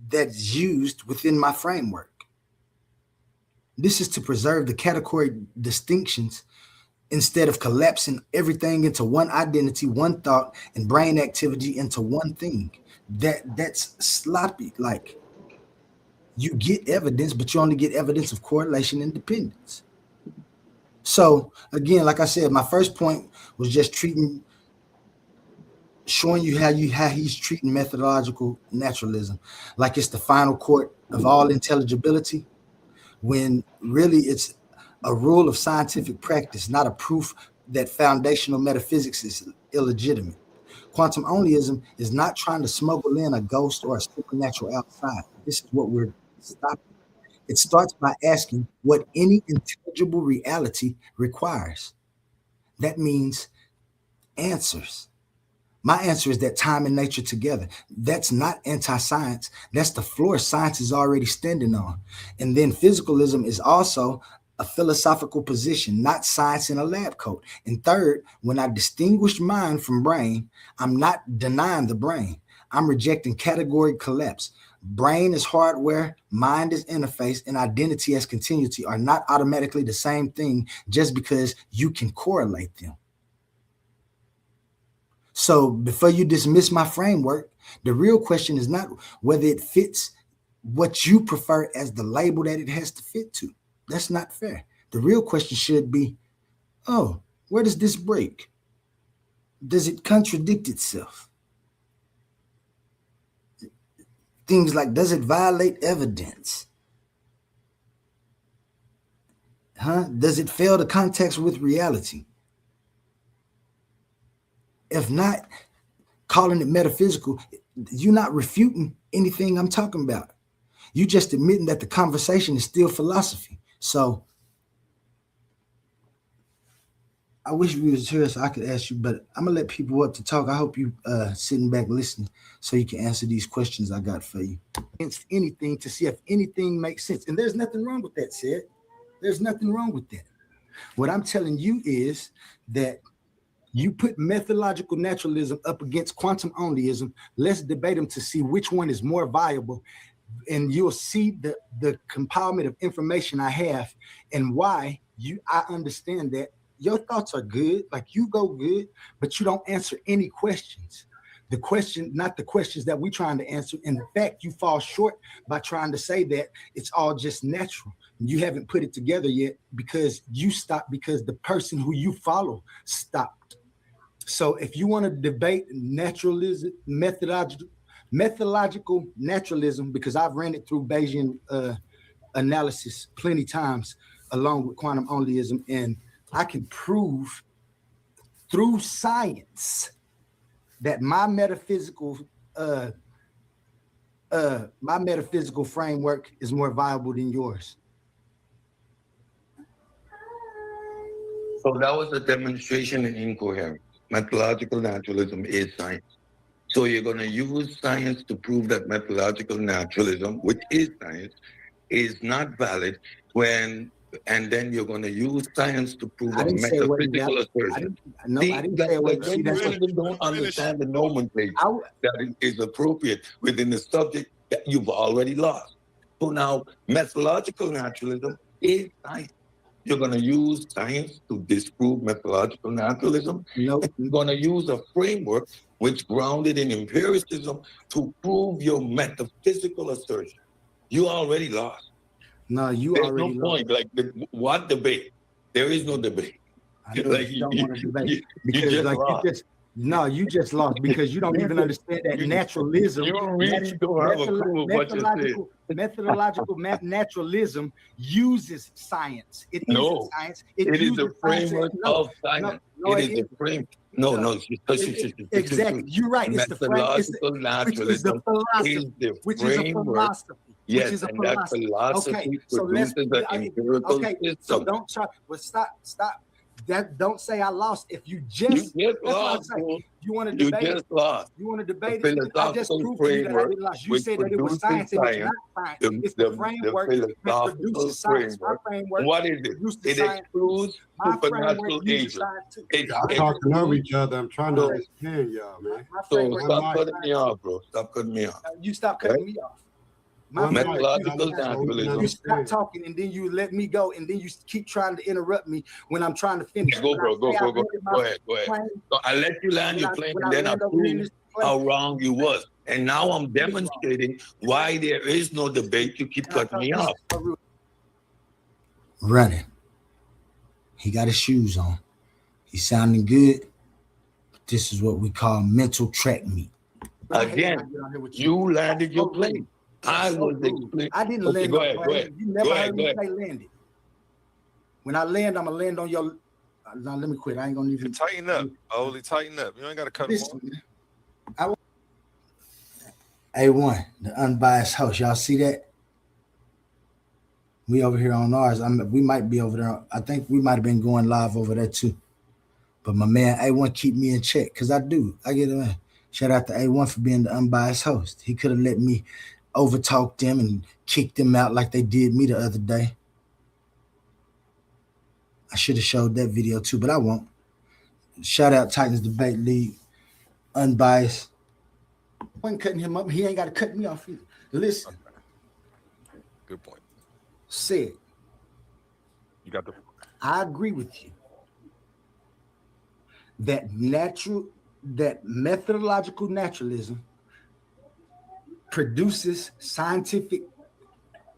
that's used within my framework. This is to preserve the category distinctions instead of collapsing everything into one identity, one thought, and brain activity into one thing. That's sloppy. Like, you get evidence, but you only get evidence of correlation and dependence. So again, like I said, my first point was just showing you how he's treating methodological naturalism like it's the final court of all intelligibility, when really it's a rule of scientific practice, not a proof that foundational metaphysics is illegitimate. Quantum onlyism is not trying to smuggle in a ghost or a supernatural outside. This is what we're stopping. It starts by asking what any intelligible reality requires. That means answers. My answer is that time and nature together. That's not anti-science. That's the floor science is already standing on. And then physicalism is also a philosophical position, not science in a lab coat. And third, when I distinguish mind from brain, I'm not denying the brain. I'm rejecting category collapse. Brain is hardware, mind is interface, and identity as continuity are not automatically the same thing just because you can correlate them. So before you dismiss my framework, the real question is not whether it fits what you prefer as the label that it has to fit to. That's not fair. The real question should be, oh, where does this break? Does it contradict itself? Things like, does it violate evidence? Does it fail to context with reality? If not, calling it metaphysical, you're not refuting anything I'm talking about. You just admitting that the conversation is still philosophy. So I wish we was here so I could ask you, but I'm gonna let people up to talk. I hope you sitting back listening so you can answer these questions I got for you. Against anything to see if anything makes sense. And there's nothing wrong with that, Sid. There's nothing wrong with that. What I'm telling you is that you put methodological naturalism up against quantum onlyism. Let's debate them to see which one is more viable. And you'll see the compilement of information I have and why I understand that your thoughts are good, like you go good, but you don't answer any questions. The question, not the questions that we're trying to answer. In fact, you fall short by trying to say that it's all just natural. You haven't put it together yet because you stopped because the person who you follow stopped. So if you want to debate naturalism, methodological naturalism, because I've ran it through Bayesian analysis plenty times along with quantum onlyism, and I can prove through science that my metaphysical framework is more viable than yours. So that was a demonstration in incoherence. Methodological naturalism is science. So you're going to use science to prove that methodological naturalism, which is science, is not valid and then you're going to use science to prove a metaphysical assertion. I didn't say it wasn't. You really don't understand the nomenclature that is appropriate within the subject that you've already lost. So now, methodological naturalism is science. You're going to use science to disprove methodological naturalism. Nope. You're going to use a framework which grounded in empiricism to prove your metaphysical assertion. You already lost. No, you There's already no point. lost. Like, what debate? There is no debate. I know Like, you don't want to debate because just like lost. you just lost because you don't even understand that naturalism. You really don't have a clue what you're saying. Methodological naturalism uses science. It No, is science. It is uses the framework science. of science. No, it is the frame. No. Exactly. You're right. It's the frame. Methodological naturalism is the Which is a framework. philosophy. Yes, which is a and that philosophy so produces an empirical okay, system. so don't try. Well, stop. that don't say I lost. If you You just just that's what I'm lost, saying. bro. You want to You debate it? just lost. You want to The debate it? I just philosophical proved to you that I framework, didn't lost. You which said that it was produces science and it's science, not science. the, It's the the framework that philosophical produces science. My framework. framework What is it? produces It science. excludes My framework supernatural uses agents. science too. It Y'all talking over excludes. each other. I'm trying to So, understand y'all, man. My so framework stop mic. cutting me off, bro. Stop cutting me off. You stop cutting me off. My One mic, framework Methodological uses science. so we can naturalism. You stop understand. talking and then you let me go and then you keep trying to interrupt me when I'm trying to finish. Go, When I bro. Go, say I go, go. landed my Go ahead. Go ahead. plane, So I let you land your plane, when and I then I land over here in proved this plane, how wrong you was. And now I'm demonstrating why there is no debate. You keep and I cutting thought me this off. is so rude. Running. He got his shoes on. He's sounding good. This is what we call mental track meet. But I hate when I Again, get on here with you landed your So rude. plane. I That's so was rude. explaining. I didn't Okay, land go no ahead, go plane. ahead. You never Go heard ahead, me go ahead. say landed. When I land, I'm gonna land on your. Now let me quit. I ain't gonna even. Tighten up. Only tighten up. You ain't got to cut them off. Listen, A1, the unbiased host. Y'all see that? We over here on ours. We might be over there. I think we might have been going live over there too. But my man A1 keep me in check because I do. I get it. Shout out to A1 for being the unbiased host. He could have let me overtalk them and kick them out like they did me the other day. I should have showed that video too, but I won't. Shout out Titans Debate League, unbiased. I wasn't cutting him up. He ain't got to cut me off either. Listen, Good point. said, You got the. I agree with you that methodological naturalism produces scientific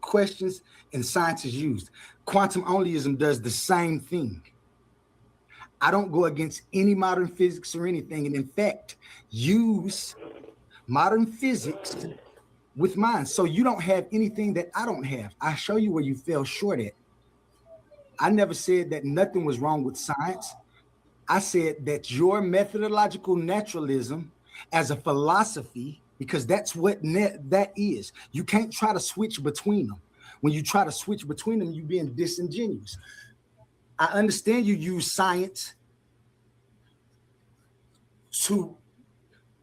questions and science is used. Quantum onlyism does the same thing. I don't go against any modern physics or anything, and in fact, use modern physics with mine. So you don't have anything that I don't have. I show you where you fell short at. I never said that nothing was wrong with science. I said that your methodological naturalism as a philosophy, because that's what that is. You can't try to switch between them. When you try to switch between them, you're being disingenuous. I understand you use science to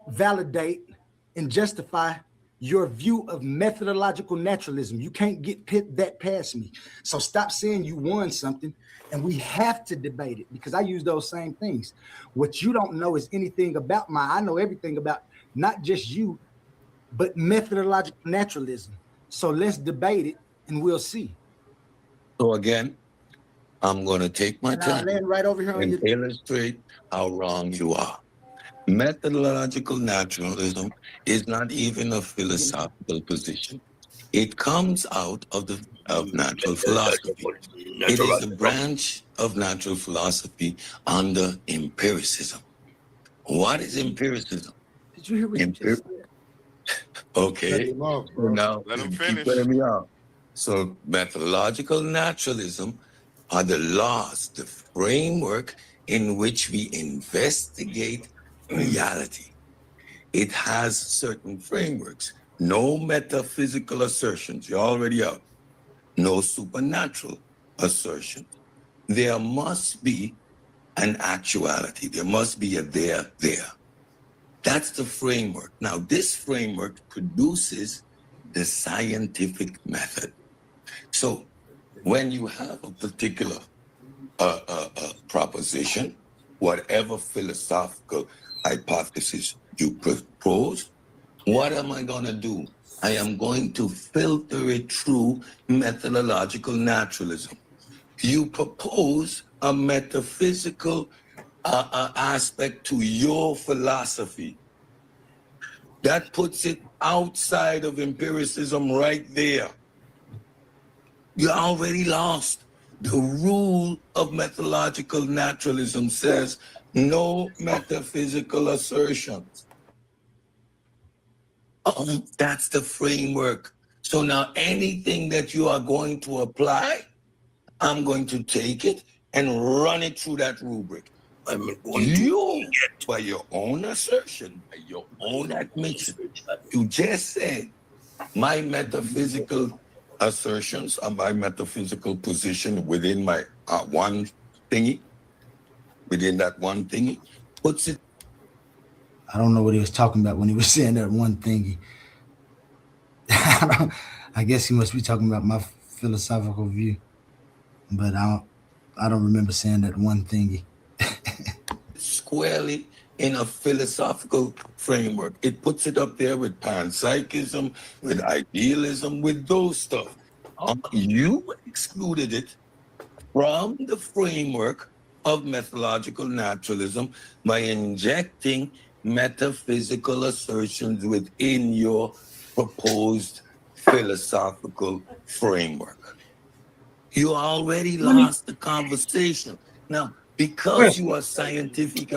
validate and justify your view of methodological naturalism. You can't get that past me. So stop saying you won something, and we have to debate it because I use those same things. What you don't know is anything about I know everything about not just you, but methodological naturalism. So let's debate it and we'll see. So again, I'm going to take my And I'll time land right over here on and your illustrate how wrong you are. Methodological naturalism is not even a philosophical position. It comes out of natural philosophy. It is a branch of natural philosophy under empiricism. What is empiricism? Did you hear what you just said? Okay. Cut him off, So bro. now Let him you finish. keep cutting me off. So methodological naturalism are the laws, the framework in which we investigate reality. It has certain frameworks. No metaphysical assertions. You're already out. No supernatural assertions. There must be an actuality. There must be a there. That's the framework. Now, this framework produces the scientific method. So when you have a particular proposition, whatever philosophical hypothesis you propose, what am I going to do? I am going to filter it through methodological naturalism. You propose a metaphysical aspect to your philosophy. That puts it outside of empiricism right there. You're already lost. The rule of methodological naturalism says no metaphysical assertions. That's the framework. So now anything that you are going to apply, I'm going to take it and run it through that rubric. You, by your own assertion, by your own admission, you just said my metaphysical assertions or my metaphysical position within my one thingy within that one thing, puts it. I don't know what he was talking about when he was saying that one thingy. I guess he must be talking about my philosophical view, but I don't remember saying that one thingy. Squarely in a philosophical framework. It puts it up there with panpsychism, with idealism, with those stuff. You excluded it from the framework of methodological naturalism by injecting metaphysical assertions within your proposed philosophical framework. You already lost the conversation. Now, because you are scientific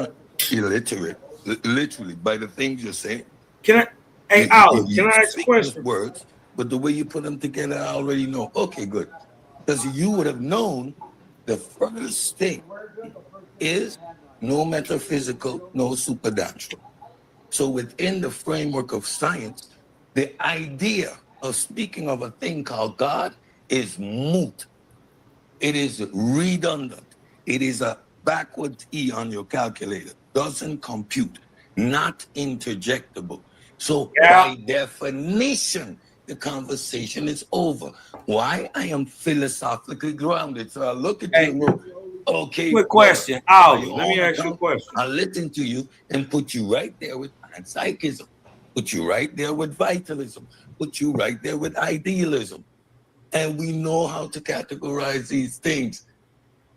illiterate, literally, by the things you're saying. Can I ask a question? Words, but the way you put them together, I already know. Okay, good. Because you would have known the first thing is no metaphysical, no supernatural. So within the framework of science, the idea of speaking of a thing called God is moot. It is redundant. It is a backward E on your calculator. Doesn't compute. Not interjectable. So by definition, the conversation is over. Why? I am philosophically grounded. So I look at you and go, okay. Quick question. Let me ask you a question. I'll listen to you and put you right there with panpsychism. Put you right there with vitalism. Put you right there with idealism. And we know how to categorize these things.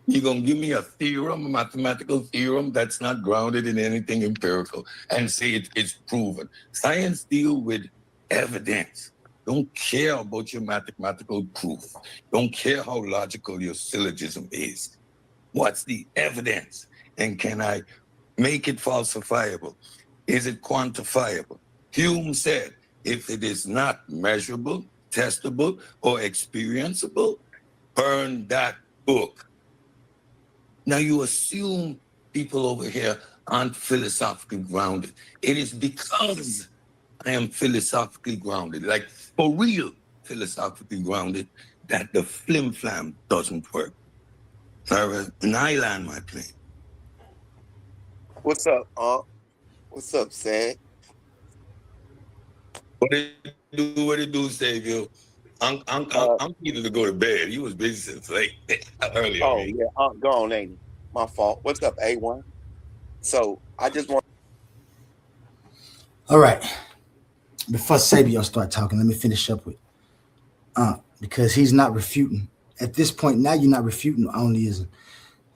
You're going to give me a theorem, a mathematical theorem that's not grounded in anything empirical and say it's proven. Science deals with evidence. Don't care about your mathematical proof. Don't care how logical your syllogism is. What's the evidence? And can I make it falsifiable? Is it quantifiable? Hume said, if it is not measurable, testable, or experienceable, burn that book. Now you assume people over here aren't philosophically grounded. It is because I am philosophically grounded, like for real philosophically grounded, that the flim-flam doesn't work. All right, and I land my plane. What's up, What's up, Sam? What it do, Savior? I'm needed to go to bed. He was busy since late earlier. Oh, yeah, gone, ain't he? My fault. What's up, A1? So I just want. All right. Before Sabio start talking, let me finish up with because he's not refuting. At this point, now you're not refuting onlyism.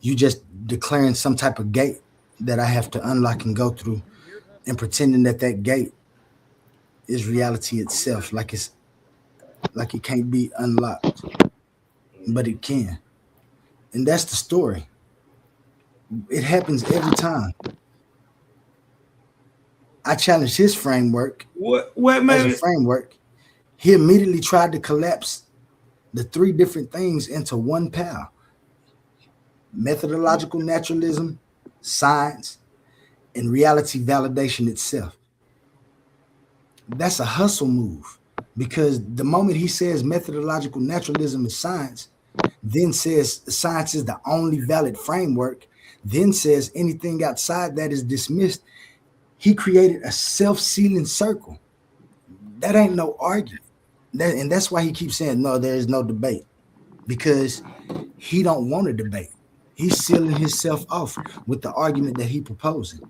You just declaring some type of gate that I have to unlock and go through and pretending that gate is reality itself, like it can't be unlocked, but it can. And that's the story. It happens every time. I challenged his framework. What as a framework? He immediately tried to collapse the three different things into one pile: methodological naturalism, science, and reality validation itself. That's a hustle move, because the moment he says methodological naturalism is science, then says science is the only valid framework, then says anything outside that is dismissed, he created a self-sealing circle. That ain't no argument. And that's why he keeps saying, no, there is no debate, because he don't want to debate. He's sealing himself off with the argument that he proposing.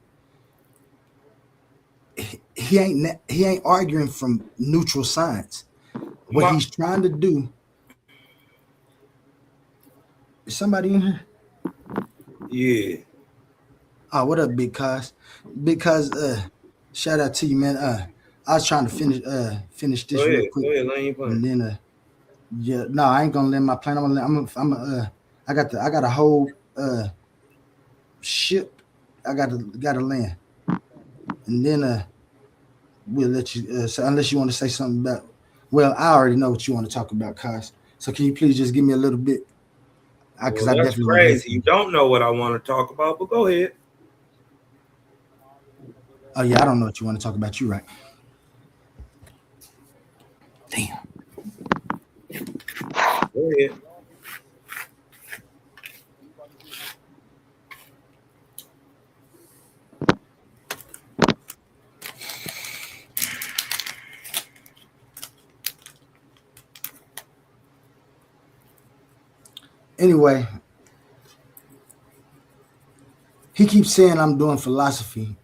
He ain't arguing from neutral science. What he's trying to do. Is somebody in here? Yeah. Oh, what up, Big Cos? Big Cos, shout out to you, man. I was trying to finish this real quick. Go ahead, and then yeah, no, I ain't gonna land my plane. I got a whole ship I gotta land. And then we'll let you so unless you want to say something about, well, I already know what you want to talk about, Cos. So can you please just give me a little bit? Because I definitely crazy. You don't know what I want to talk about, but go ahead. Oh yeah, I don't know what you want to talk about. You right. Damn. Go ahead. Anyway, he keeps saying I'm doing philosophy,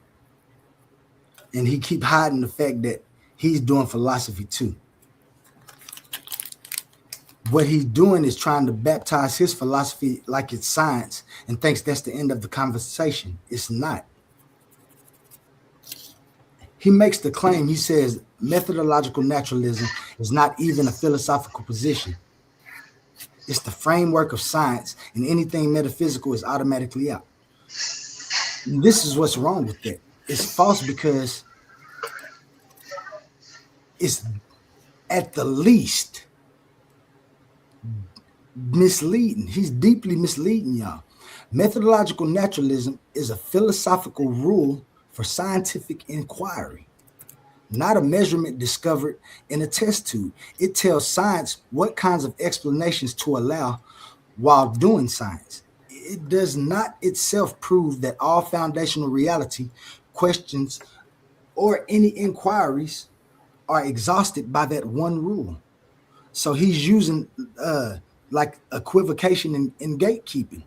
and he keep hiding the fact that he's doing philosophy too. What he's doing is trying to baptize his philosophy like it's science and thinks that's the end of the conversation. It's not. He makes the claim, he says, methodological naturalism is not even a philosophical position. It's the framework of science, and anything metaphysical is automatically out. And this is what's wrong with that. It's false because it's at the least misleading. He's deeply misleading y'all. Methodological naturalism is a philosophical rule for scientific inquiry, not a measurement discovered in a test tube. It tells science what kinds of explanations to allow while doing science. It does not itself prove that all foundational reality questions or any inquiries are exhausted by that one rule. So he's using like equivocation in gatekeeping.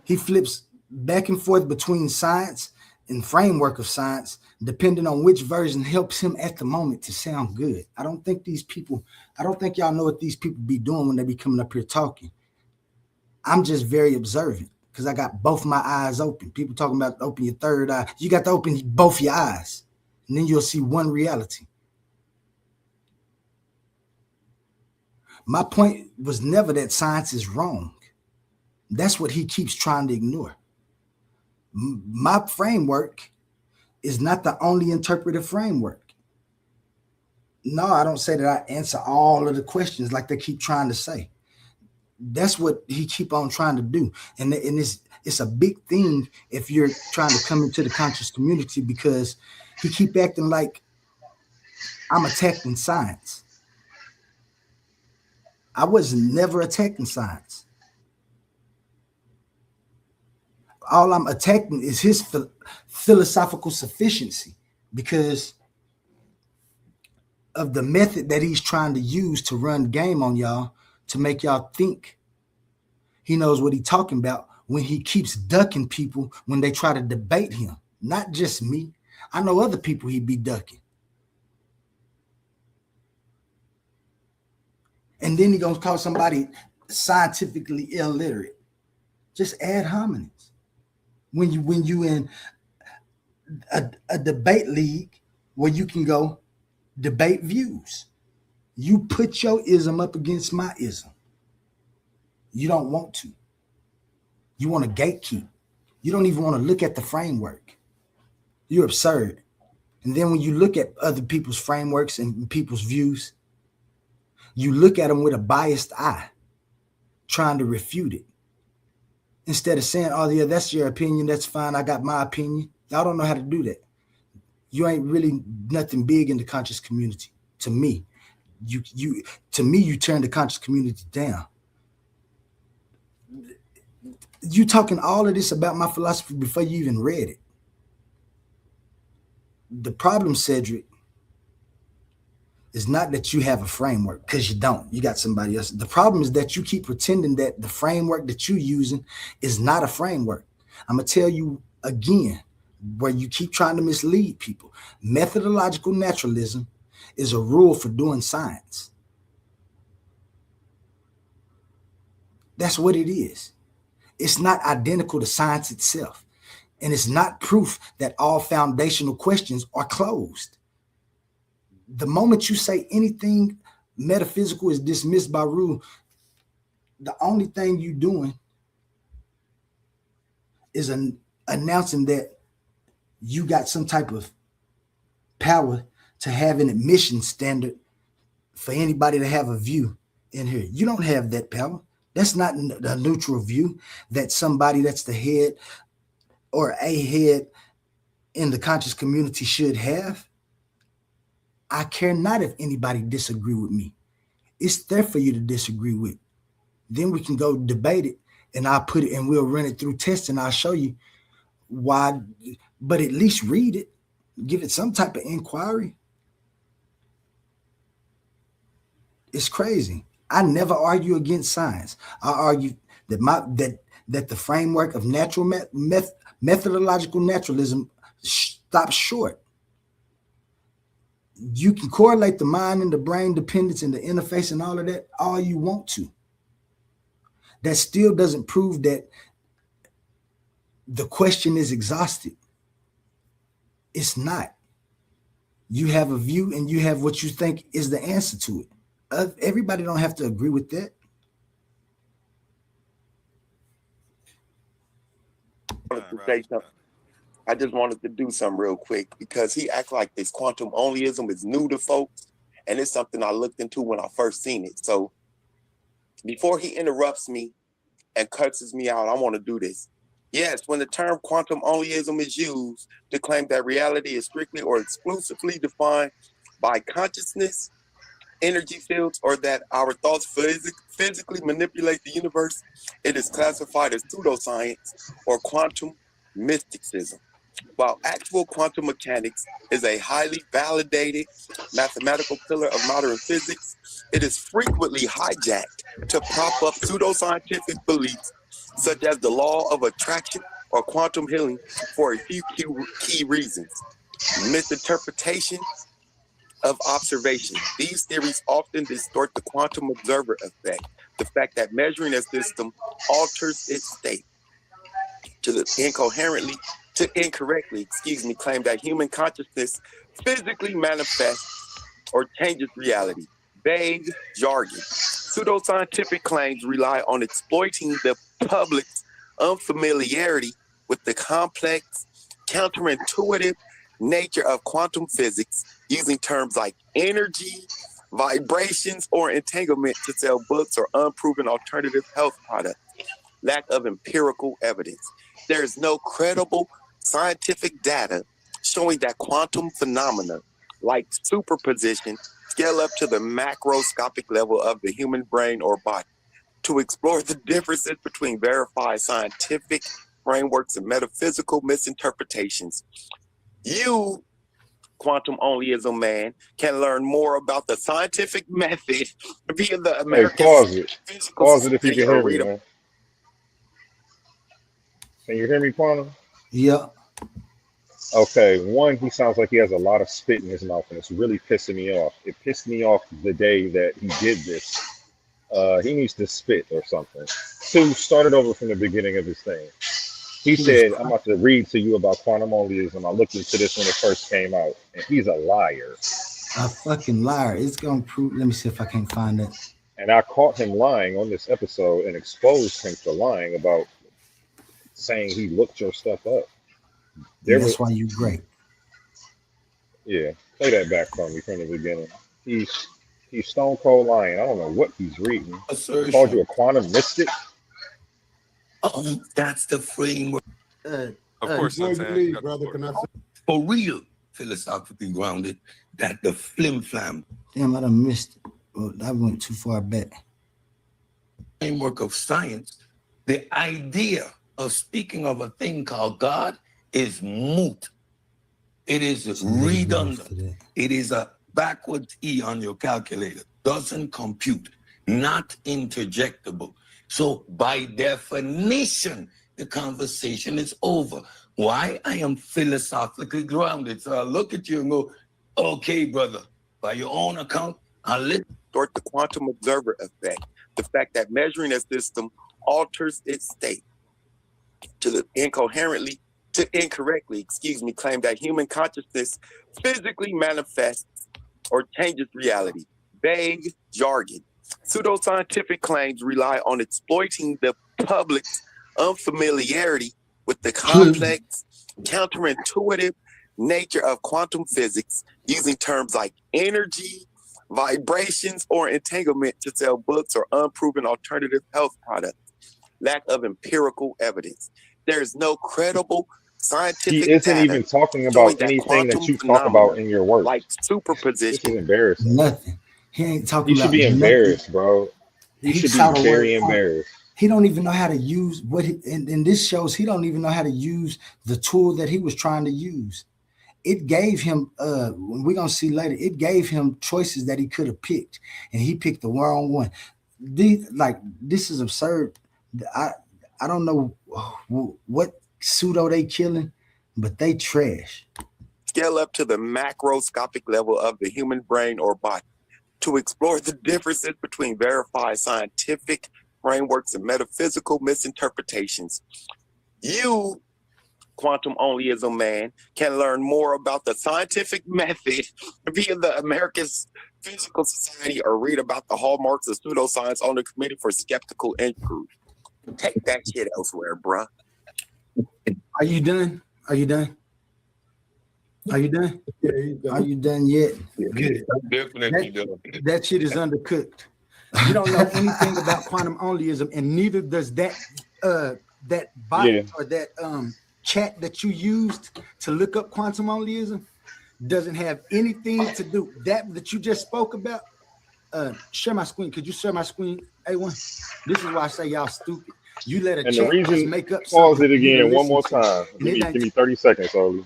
He flips back and forth between science and framework of science, depending on which version helps him at the moment to sound good. I don't think y'all know what these people be doing when they be coming up here talking. I'm just very observant because I got both my eyes open. People talking about open your third eye. You got to open both your eyes, and then you'll see one reality. My point was never that science is wrong. That's what he keeps trying to ignore. My framework is not the only interpretive framework. No, I don't say that I answer all of the questions like they keep trying to say. That's what he keep on trying to do. And it's a big thing if you're trying to come into the conscious community, because he keep acting like I'm attacking science. I was never attacking science. All I'm attacking is his philosophical sufficiency because of the method that he's trying to use to run game on y'all, to make y'all think he knows what he's talking about when he keeps ducking people when they try to debate him. Not just me. I know other people he'd be ducking. And then he gonna call somebody scientifically illiterate. Just ad hominems. When you in a debate league where you can go debate views, you put your ism up against my ism. You don't want to. You want to gatekeep. You don't even want to look at the framework. You're absurd. And then when you look at other people's frameworks and people's views, you look at them with a biased eye, trying to refute it. Instead of saying, oh, yeah, that's your opinion, that's fine, I got my opinion. Y'all don't know how to do that. You ain't really nothing big in the conscious community. To me, you turn the conscious community down. You talking all of this about my philosophy before you even read it. The problem, Cedric, is not that you have a framework, because you don't. You got somebody else. The problem is that you keep pretending that the framework that you're using is not a framework. I'm going to tell you again, where you keep trying to mislead people. Methodological naturalism is a rule for doing science. That's what it is. It's not identical to science itself. And it's not proof that all foundational questions are closed. The moment you say anything metaphysical is dismissed by rule, the only thing you're doing is announcing that you got some type of power to have an admission standard for anybody to have a view in here. You don't have that power. That's not a neutral view that somebody that's the head or a head in the conscious community should have. I care not if anybody disagree with me. It's there for you to disagree with. Then we can go debate it, and I'll put it and we'll run it through tests, and I'll show you why. But at least read it, give it some type of inquiry. It's crazy. I never argue against science. I argue that that the framework of natural methodological naturalism stops short. You can correlate the mind and the brain dependence and the interface and all of that all you want to. That still doesn't prove that the question is exhausted. It's not. You have a view and you have what you think is the answer to it. Everybody don't have to agree with that. I just wanted to do something real quick because he act like this quantum onlyism is new to folks, and it's something I looked into when I first seen it. So before he interrupts me and curses me out, I want to do this. Yes, when the term quantum onlyism is used to claim that reality is strictly or exclusively defined by consciousness, energy fields, or that our thoughts physically manipulate the universe, it is classified as pseudoscience or quantum mysticism. While actual quantum mechanics is a highly validated mathematical pillar of modern physics, it is frequently hijacked to prop up pseudoscientific beliefs such as the law of attraction or quantum healing for a few key reasons. Misinterpretation of observation. These theories often distort the quantum observer effect, the fact that measuring a system alters its state. To incorrectly claim that human consciousness physically manifests or changes reality. Vague jargon. Pseudoscientific claims rely on exploiting the public's unfamiliarity with the complex, counterintuitive nature of quantum physics, using terms like energy, vibrations, or entanglement to sell books or unproven alternative health products. Lack of empirical evidence. There is no credible scientific data showing that quantum phenomena like superposition scale up to the macroscopic level of the human brain or body. To explore the differences between verified scientific frameworks and metaphysical misinterpretations, you, quantum onlyism man, can learn more about the scientific method via the American. Hey, pause it if you can hear me, man. Can you hear me, Quantum? Yeah. Okay, one, he sounds like he has a lot of spit in his mouth, and it's really pissing me off. It pissed me off the day that he did this. He needs to spit or something. Two, started over from the beginning of his thing. He said, I'm about to read to you about quantum onlyism. I looked into this when it first came out, and he's a liar. A fucking liar. It's going to prove. Let me see if I can find it. And I caught him lying on this episode and exposed him for lying about saying he looked your stuff up. That's why you great. Yeah, play that back from me from the beginning. He's stone cold lying. I don't know what he's reading. He called you a quantum mystic. Oh, that's the framework. Of course, For real, philosophically grounded, that the flim flam. Damn, I done missed it. Well, I went too far back. Framework of science, the idea of speaking of a thing called God is moot. It is redundant. It is a backwards E on your calculator. Doesn't compute. Not interjectable. So by definition, the conversation is over. Why? I am philosophically grounded. So I look at you and go, okay, brother, by your own account, I'll let distort the quantum observer effect, the fact that measuring a system alters its state. To incorrectly claim that human consciousness physically manifests or changes reality. Vague jargon. Pseudoscientific claims rely on exploiting the public's unfamiliarity with the complex, counterintuitive nature of quantum physics, using terms like energy, vibrations, or entanglement to sell books or unproven alternative health products. Lack of empirical evidence. There is no credible scientific He isn't even talking about anything that you talk about in your work. Like superposition. This is embarrassing. Nothing. He ain't talking You about should be embarrassed, bro. You should be very embarrassed. He don't even know how to use what he, in this shows, he don't even know how to use the tool that he was trying to use. It gave him, we're going to see later, it gave him choices that he could have picked, and he picked the wrong one. this is absurd. I don't know what pseudo they killing, but they trash. Scale up to the macroscopic level of the human brain or body to explore the differences between verified scientific frameworks and metaphysical misinterpretations. You, quantum onlyism man, can learn more about the scientific method via the American Physical Society or read about the hallmarks of pseudoscience on the Committee for Skeptical Inquiry. Take that shit elsewhere, bruh. Are you done? Are you done? Are you done? Yeah, Are you done yet? Good. Definitely done. That shit is undercooked. You don't know anything about quantum onlyism, and neither does that bot or that chat that you used to look up quantum onlyism doesn't have anything to do that you just spoke about. Share my screen. Could you share my screen, A1? This is why I say y'all stupid. You let a and chat the reason, just make up. pause it again one more time. Give me 30 seconds, Oli.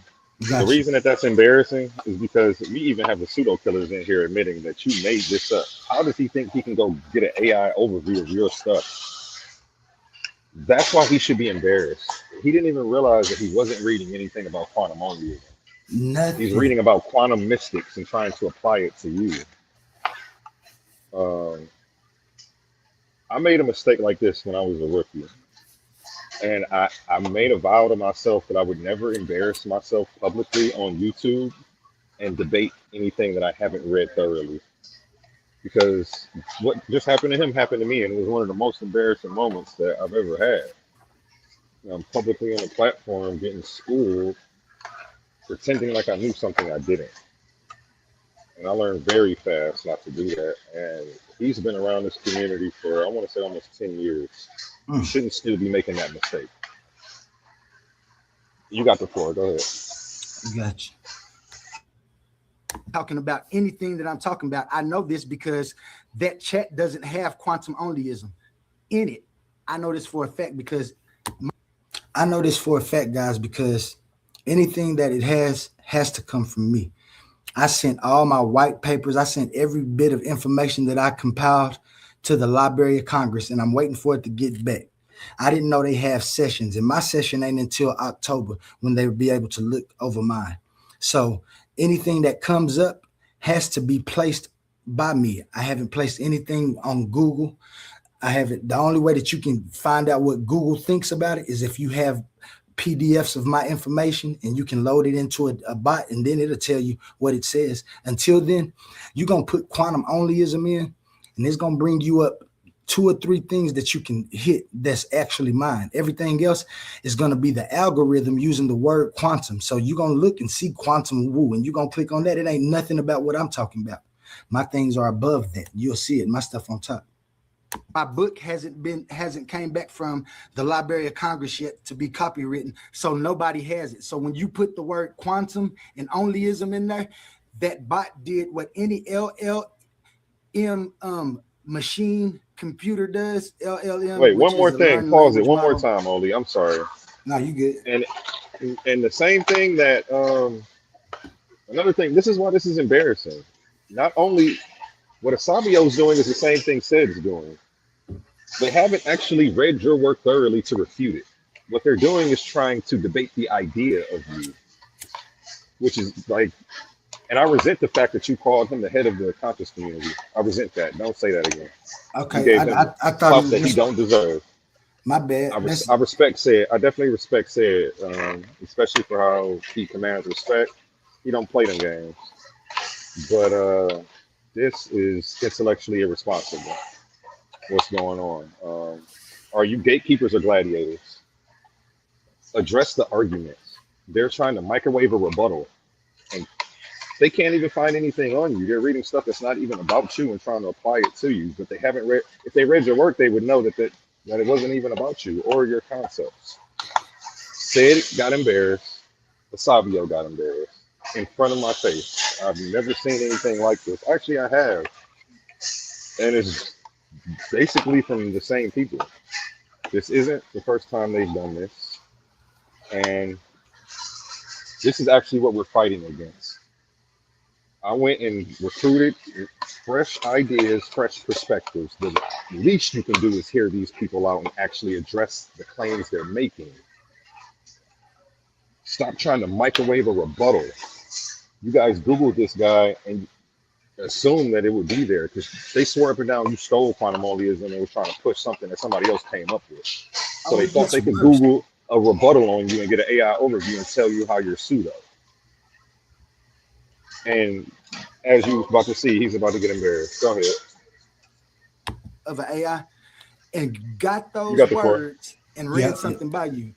Gotcha. The reason that's embarrassing is because we even have the pseudo killers in here admitting that you made this up. How does he think he can go get an AI overview of your stuff? That's why he should be embarrassed. He didn't even realize that he wasn't reading anything about quantum onlyism. Nothing. He's reading about quantum mystics and trying to apply it to you. I made a mistake like this when I was a rookie. And I made a vow to myself that I would never embarrass myself publicly on YouTube and debate anything that I haven't read thoroughly. Because what just happened to him happened to me, and it was one of the most embarrassing moments that I've ever had. I'm publicly on a platform getting schooled, pretending like I knew something I didn't. And I learned very fast not to do that. And he's been around this community for, I want to say, almost 10 years. You shouldn't still be making that mistake. You got the floor. Go ahead. Gotcha. Talking about anything that I'm talking about, I know this because that chat doesn't have quantum onlyism in it. I know this for a fact because guys, because anything that it has to come from me. I sent all my white papers. I sent every bit of information that I compiled to the Library of Congress, and I'm waiting for it to get back. I didn't know they have sessions, and my session ain't until October when they will be able to look over mine. So anything that comes up has to be placed by me. I haven't placed anything on Google. I haven't. The only way that you can find out what Google thinks about it is if you have PDFs of my information and you can load it into a bot, and then it'll tell you what it says. Until then, you're going to put quantum onlyism in, and it's going to bring you up 2 or 3 things that you can hit that's actually mine. Everything else is going to be the algorithm using the word quantum. So you're going to look and see quantum woo, and you're going to click on that. It ain't nothing about what I'm talking about. My things are above that. You'll see it. My stuff on top. My book hasn't came back from the Library of Congress yet to be copywritten, so nobody has it. So when you put the word quantum and onlyism in there, that bot did what any LLM machine computer does. LLM. Wait, one more thing. Pause it one more time, Oli. I'm sorry. No, you good. And the same thing that another thing. This is why this is embarrassing. Not only what Asabio is doing is the same thing Sid is doing. They haven't actually read your work thoroughly to refute it. What they're doing is trying to debate the idea of you, which is like, and I resent the fact that you called him the head of the conscious community. I resent that. Don't say that again. Okay, I thought that he don't deserve. My bad. I respect Sid. I definitely respect Sid, especially for how he commands respect. He don't play them games. But this is intellectually irresponsible. What's going on? Are you gatekeepers or gladiators? Address the arguments. They're trying to microwave a rebuttal, and they can't even find anything on you. They're reading stuff that's not even about you and trying to apply it to you, but they haven't read. If they read your work, they would know that it wasn't even about you or your concepts. Sid got embarrassed. Asabio got embarrassed in front of my face. I've never seen anything like this. Actually, I have. And it's basically from the same people. This isn't the first time they've done this. And this is actually what we're fighting against. I went and recruited fresh ideas, fresh perspectives. The least you can do is hear these people out and actually address the claims they're making. Stop trying to microwave a rebuttal. You guys Googled this guy and assumed that it would be there because they swore up and down you stole quantum onlyism and were trying to push something that somebody else came up with. So they thought they could Google a rebuttal on you and get an AI overview and tell you how you're pseudo. And as you was about to see, he's about to get embarrassed. Go ahead. Of an AI and got those got the words and read something by you.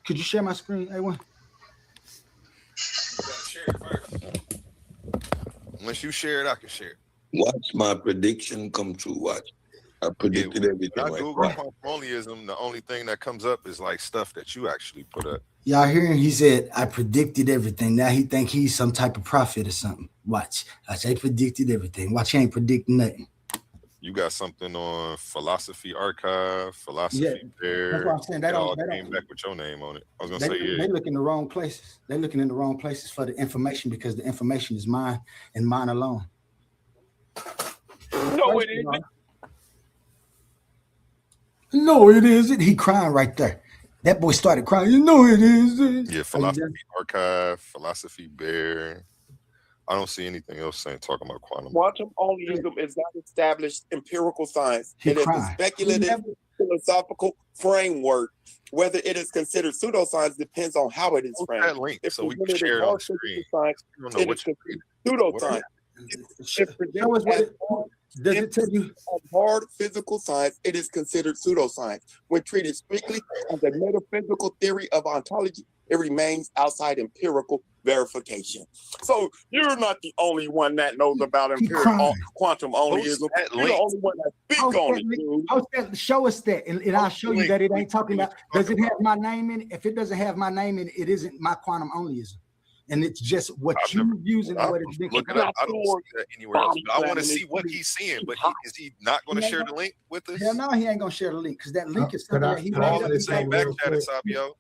Could you share my screen, A1? Once you share it, I can share it. Watch my prediction come true. Watch. I predicted everything. When I like Google that. quantumonyism, the only thing that comes up is like stuff that you actually put up. Y'all hearing? He said, I predicted everything. Now he think he's some type of prophet or something. Watch. I say predicted everything. Watch, he ain't predicting nothing. You got something on Philosophy Archive, Philosophy Bear. That's what I'm saying. They all don't came back with your name on it. I was They, gonna say, they look in the wrong places. They're looking in the wrong places for the information because the information is mine and mine alone. No, it isn't. No, it isn't. He crying right there. That boy started crying. You know it isn't. yeah, Philosophy Archive, Philosophy Bear. I don't see anything else saying talking about quantum. Quantum onlyism is not established empirical science. He It is a cried. speculative philosophical framework. Whether it is considered pseudoscience depends on how it is Post framed. that link If so we can presented share as it on hard the screen. physical science, I don't know it what is you considered pseudoscience. If presented Show us what as it does. It tell you as hard physical science, it is considered pseudoscience. When treated strictly as a metaphysical theory of ontology, it remains outside empirical verification. So you're not the only one that knows about empirical quantum onlyism. that You're the link. only one that speaks Post on that it, link. dude. Post that. Show us that, and I'll Post show the you link. that it ain't talking about. We Does it talking have my name in it? If it doesn't have my name in it, it isn't my quantum onlyism, and it's just what I've you never- using I'm what it's been. looking up. I don't see that anywhere else. But I want to see what he's seeing. But is he not going to share the link with us? Hell no, he ain't gonna share the link because that link is Could something I- that he could made I up. say He Say something back real chat it, quick? Sabio.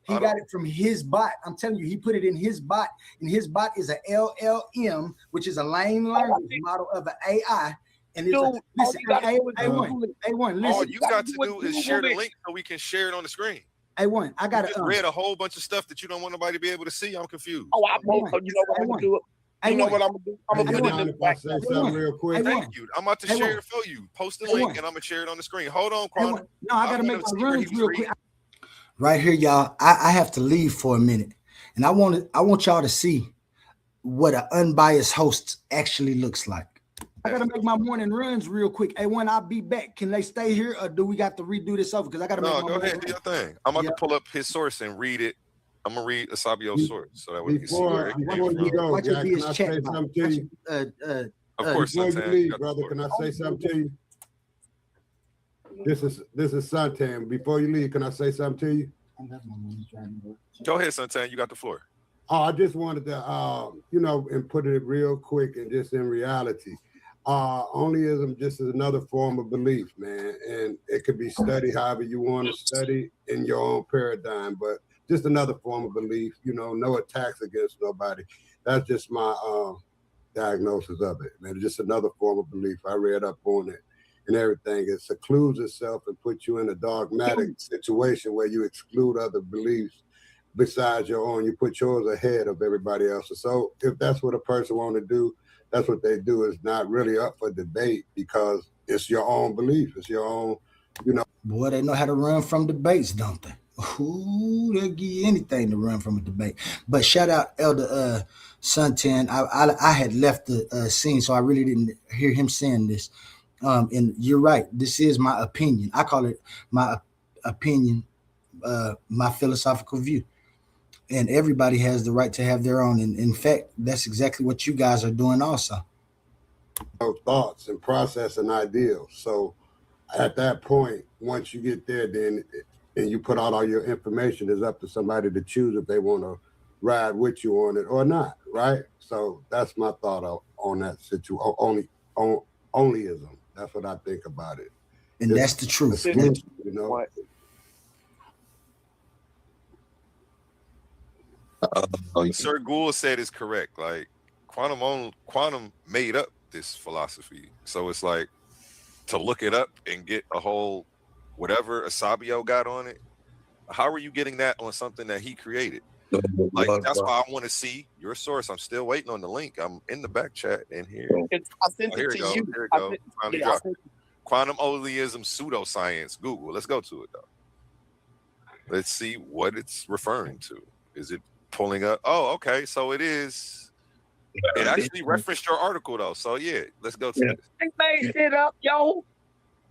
He got it from his bot. I'm telling you, he put it in his bot, and his bot is a LLM, which is a lane language model of an AI. And it's Dude, listen, A1, All listen, you got to do is share the link so we can share it on the screen. A1, I got You just read a whole bunch of stuff that you don't want nobody to be able to see. I'm confused. Oh, you know what I'm gonna do? You know what I'm gonna do? I'm gonna put it in the If I back. say something real quick, Thank you. I'm about to share it for you. Post the link and I'm gonna share it on the screen. Hold on, Quantum. No, I gotta wanna make see my where runs he was real reading. quick. Right here, y'all. I have to leave for a minute, and I want y'all to see what an unbiased host actually looks like. I gotta make my morning runs real quick. Hey, when I'll be back, can they stay here or do we got to redo this over? Because I gotta make No, my go morning ahead, do runs. your thing. I'm about to pull up his source and read it. I'm gonna read Asabio's source so that way you can see where it came Before you from. go, Watch it Jack, be can his I chat say box. something to you? Of course, Before you Suntan, you leave, got the brother, floor. can I say something to you? This is Suntan. Before you leave, can I say something to you? Go ahead, Suntan, you got the floor. Oh, I just wanted to, and put it real quick and just in reality. Onlyism just is another form of belief, man, and it could be studied however you want to study in your own paradigm, but just another form of belief. No attacks against nobody. That's just my diagnosis of it, man. It's just another form of belief. I read up on it and everything. It secludes itself and puts you in a dogmatic situation where you exclude other beliefs besides your own. You put yours ahead of everybody else's. So if that's what a person want to do, that's what they do. It's not really up for debate because it's your own belief. It's your own, Boy, they know how to run from debates, don't they? Ooh, they'll give you anything to run from a debate. But shout out Elder Suntan. I had left the scene, so I really didn't hear him saying this. And you're right. This is my opinion. I call it my opinion, my philosophical view. And everybody has the right to have their own. And in fact, that's exactly what you guys are doing also. thoughts and process and ideals. So at that point, once you get there, then and you put out all your information, it's up to somebody to choose if they want to ride with you on it or not, right? So that's my thought on that situation. Onlyism. That's what I think about it. And that's the truth. Sir Gould said it's correct. Like quantum made up this philosophy. So it's like to look it up and get a whole whatever Asabio got on it. How are you getting that on something that he created? Like that's why I want to see your source. I'm still waiting on the link. I'm in the back chat in here. I sent Here it we to go. you. Here we go. Finally dropped it. Quantum oleism pseudoscience. Google. Let's go to it though. Let's see what it's referring to. Is it pulling up? Oh, okay. So it is. It actually referenced your article though. So yeah, let's go to this. They made it up, yo.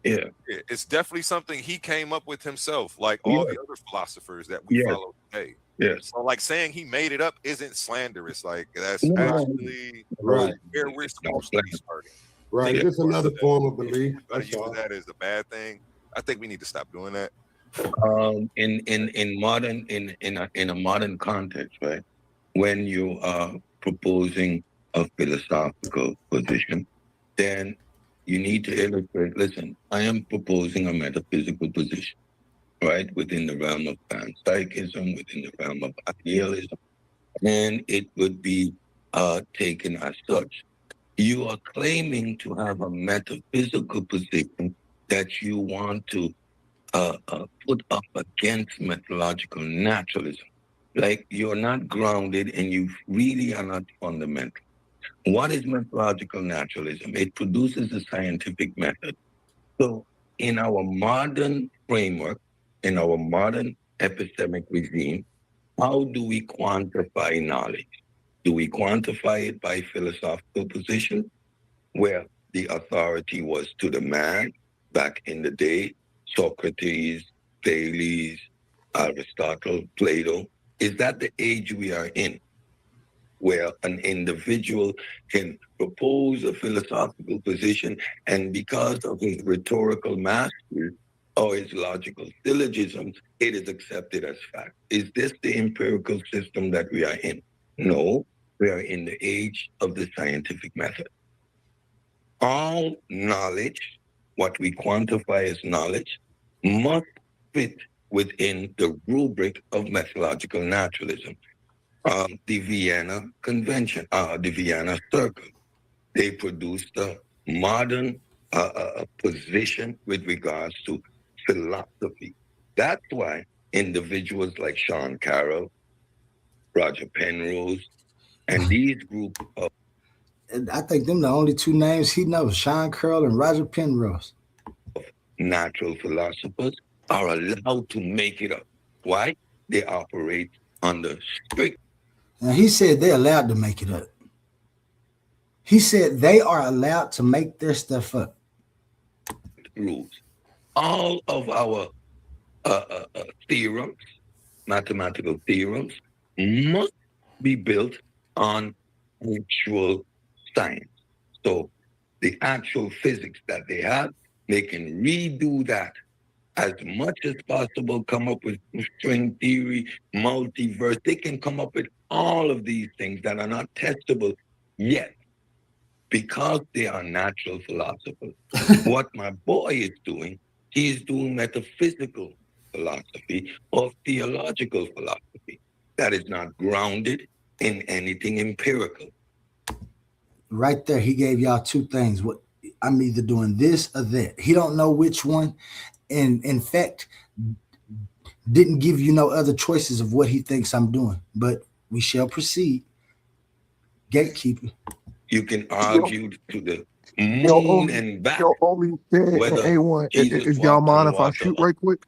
Yeah, it's definitely something he came up with himself, like all the other philosophers that we follow today. Yes. So like saying he made it up isn't slanderous. Like that's Right. actually Right. where we're supposed to be starting. Right. Yeah. Just another form of belief. But That's use all. that as a bad thing. I think we need to stop doing that. In a modern context, right? When you are proposing a philosophical position, then you need to illustrate. Listen, I am proposing a metaphysical position, right, within the realm of panpsychism, within the realm of idealism, and it would be taken as such. You are claiming to have a metaphysical position that you want to put up against methodological naturalism. Like you're not grounded and you really are not fundamental. What is methodological naturalism? It produces a scientific method. So in our modern framework, in our modern epistemic regime, how do we quantify knowledge? Do we quantify it by philosophical position, where the authority was to the man back in the day, Socrates, Thales, Aristotle, Plato? Is that the age we are in, where an individual can propose a philosophical position and because of his rhetorical mastery or his logical syllogisms, it is accepted as fact? Is this the empirical system that we are in? No, we are in the age of the scientific method. All knowledge, what we quantify as knowledge, must fit within the rubric of methodological naturalism. The Vienna Convention, the Vienna Circle, they produced a modern position with regards to philosophy. That's why individuals like Sean Carroll, Roger Penrose, and these group of I think them the only two names he knows, Sean Carroll and Roger Penrose. Natural philosophers are allowed to make it up. Why? They operate under strict. Now he said they're allowed to make it up. He said they are allowed to make their stuff up. Rules. All of our theorems, mathematical theorems, must be built on actual science. So the actual physics that they have, they can redo that as much as possible, come up with string theory, multiverse. They can come up with all of these things that are not testable yet because they are natural philosophers. What my boy is doing, he is doing metaphysical philosophy or theological philosophy that is not grounded in anything empirical. Right there, he gave y'all two things. What I'm either doing this or that. He don't know which one, and in fact, didn't give you no other choices of what he thinks I'm doing. But we shall proceed. Gatekeeper. You can argue to the moon and back. Yo, only said whether A1. Jesus If y'all walked mind on if I water shoot or- right quick?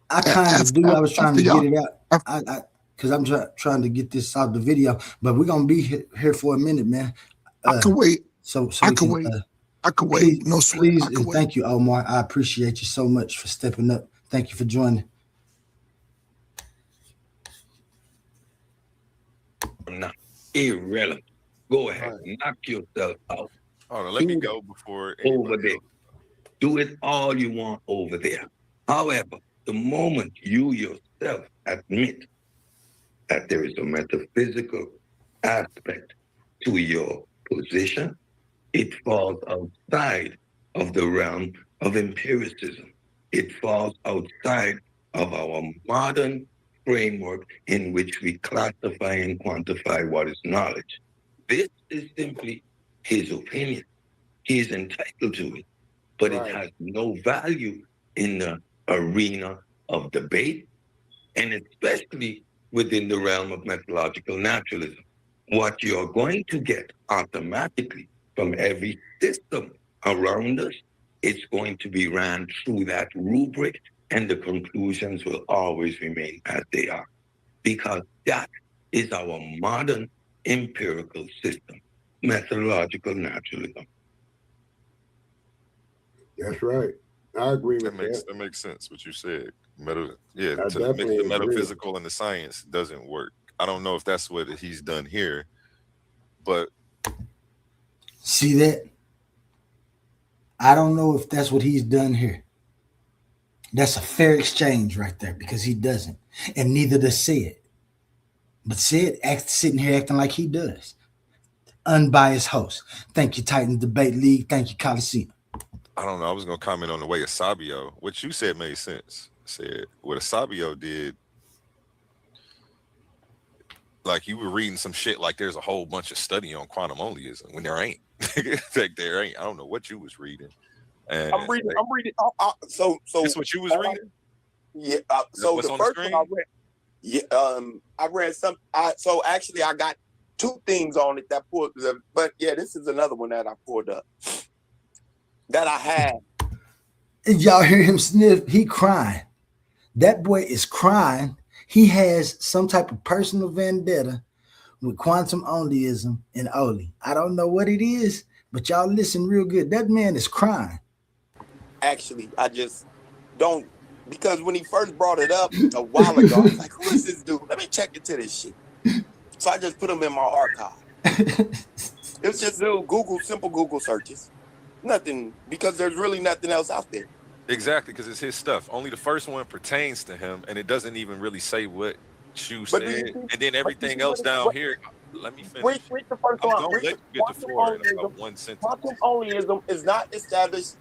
I kind of do. I was trying to After get it out. Because I'm trying to get this out the video. But we're gonna be here for a minute, man. I can wait. So I we can wait. I can wait. No sweat. Please, I can and wait. thank you, Omar. I appreciate you so much for stepping up. Thank you for joining. Not irrelevant. Go ahead, knock yourself out. Hold on, let me Do go before over there. Do it all you want over there. However, the moment you yourself admit that there is a metaphysical aspect to your position, it falls outside of the realm of empiricism. It falls outside of our modern framework in which we classify and quantify what is knowledge. This is simply his opinion. He is entitled to it, but it has no value in the arena of debate, and especially within the realm of methodological naturalism. What you're going to get automatically from every system around us, it's going to be ran through that rubric, and the conclusions will always remain as they are, because that is our modern empirical system, methodological naturalism. That's right. I agree with that. That makes sense what you said. To mix definitely the agree. metaphysical and the science doesn't work. I don't know if that's what he's done here, but see that? I don't know if that's what he's done here. That's a fair exchange right there, because he doesn't, and neither does Sid. But Sid sitting here acting like he does. Unbiased host. Thank you, Titan Debate League. Thank you, Coliseum. I don't know. I was gonna comment on the way Asabio. What you said made sense. Said what Asabio did. Like you were reading some shit like there's a whole bunch of study on quantum onlyism when there ain't. Like there ain't. I don't know what you was reading. And I'm reading. So this what you was reading? Yeah. So the first one I read. Yeah. I read some. So actually, I got two things on it that pulled. But yeah, this is another one that I pulled up. That I had. And y'all hear him sniff? He crying. That boy is crying. He has some type of personal vendetta with quantum onlyism and Oli. I don't know what it is, but y'all listen real good. That man is crying. Actually, I just don't, because when he first brought it up a while ago, I was like, who is this dude? Let me check into this shit. So I just put him in my archive. It's just little simple Google searches. Nothing, because there's really nothing else out there. Exactly, because it's his stuff. Only the first one pertains to him, and it doesn't even really say what you said. And then everything else down here. Let me finish. Read the first one. Don't let you get the floor in about one sentence. Quantum onlyism is not established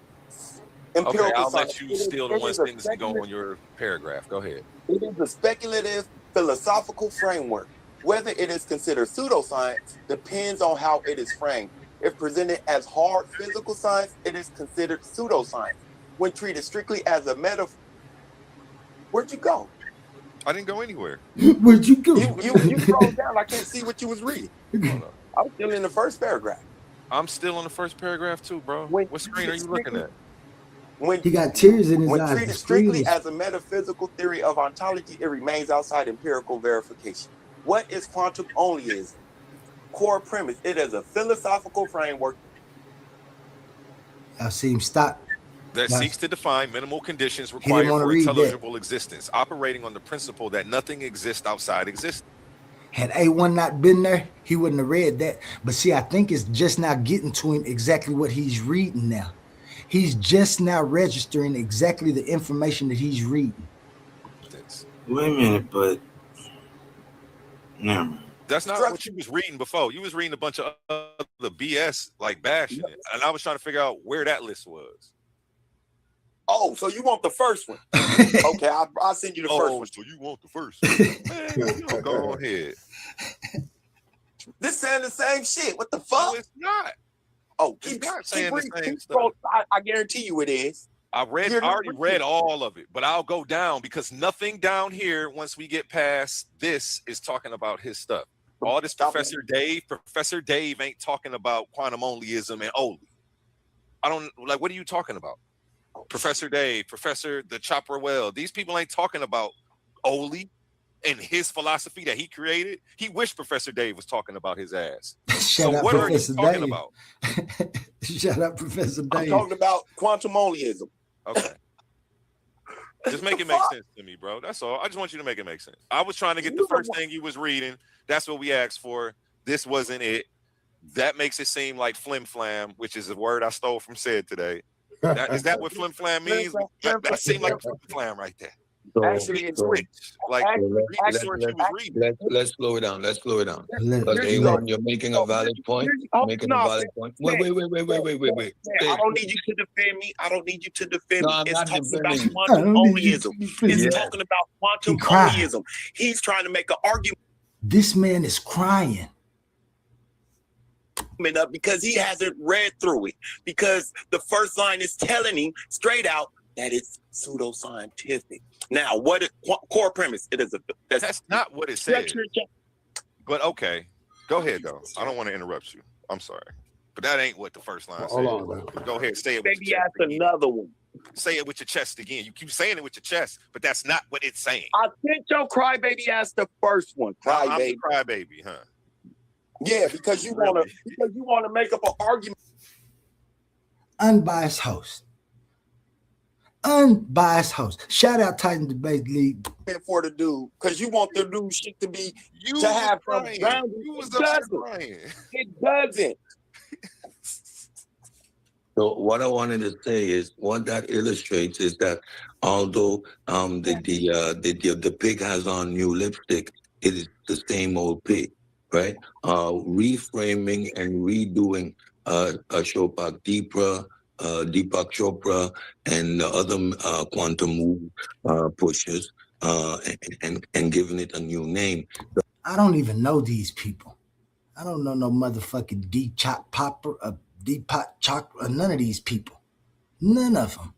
empirical Okay, I'll science. let you steal the one sentence and go on your paragraph. Go ahead. It is a speculative philosophical framework. Whether it is considered pseudoscience depends on how it is framed. If presented as hard physical science, it is considered pseudoscience. When treated strictly as a metaphor, where'd you go? I didn't go anywhere. Where'd you go? You scrolled down. I can't see what you was reading. I was still in the first paragraph. I'm still on the first paragraph too, bro. What screen are you looking at? When he got tears in his when eyes. Treated strictly as a metaphysical theory of ontology, it remains outside empirical verification. What is quantum onlyism? Core premise: it is a philosophical framework. I see him stop. That seeks to define minimal conditions required for intelligible existence, operating on the principle that nothing exists outside existence. Had A1 not been there, he wouldn't have read that. But see, I think it's just now getting to him exactly what he's reading now. He's just now registering exactly the information that he's reading. Wait a minute, but no. That's not what you was reading before. You was reading a bunch of other BS, like bashing it. And I was trying to figure out where that list was. Oh, so you want the first one? Okay, I'll send you the first one. So you want the first one? Man, go ahead. This saying the same shit. What the fuck? No, it's not. Oh, keep saying the same stuff. Bro, I guarantee you it is. I already read all of it, but I'll go down because nothing down here, once we get past this, is talking about his stuff. All this Professor Dave ain't talking about quantum onlyism and Oli. I don't like, what are you talking about? Professor Dave, Professor the Chopper Well. These people ain't talking about Oli and his philosophy that he created. He wished Professor Dave was talking about his ass. Shut up, what Professor are you talking Dave. about? Shut up, Professor Dave. I'm talking about quantum onlyism. Okay. Just make it make sense to me, bro. That's all. I just want you to make it make sense. I was trying to get the first thing you was reading. That's what we asked for. This wasn't it. That makes it seem like flim flam, which is a word I stole from Sid today. Is that what flim flam means? That seemed like flim flam right there. So, Actually, it's so, rich. Like, so read the source you was reading. let's slow it down. Let's slow it down. Let- Because Here you go. A1, you're making a valid point. Making a No, valid point. Wait. man, I don't need you to defend me. I don't need you to defend No, me. I'm It's not talking about defending you. quantum onlyism. It's Yeah. talking about quantum He cried. onlyism. He's trying to make an argument This man is crying. up because he hasn't read through it. Because the first line is telling him straight out that it's pseudoscientific. Now, what is core premise? It is That's not what it said. But okay, go ahead though. I don't want to interrupt you. I'm sorry, but that ain't what the first line said. Hold on. Go ahead, say it. With Maybe your ask chest again. another one. Say it with your chest again. You keep saying it with your chest, but that's not what it's saying. I think your crybaby asked the first one. I'm the Crybaby. crybaby, huh? Yeah, because you wanna make up an argument. Unbiased host. Unbiased host. Shout out Titan Debate League. For the dude, because you want the dude shit to be You to was have some crying. grounding. You was It up there doesn't. crying. It doesn't. So what I wanted to say is what that illustrates is that although the pig has on new lipstick, it is the same old pig, right? Reframing and redoing Chopra Deepak Chopra and the other quantum pushers and giving it a new name. I don't even know these people. I don't know no motherfucking Deepak Chopra, none of these people. None of them.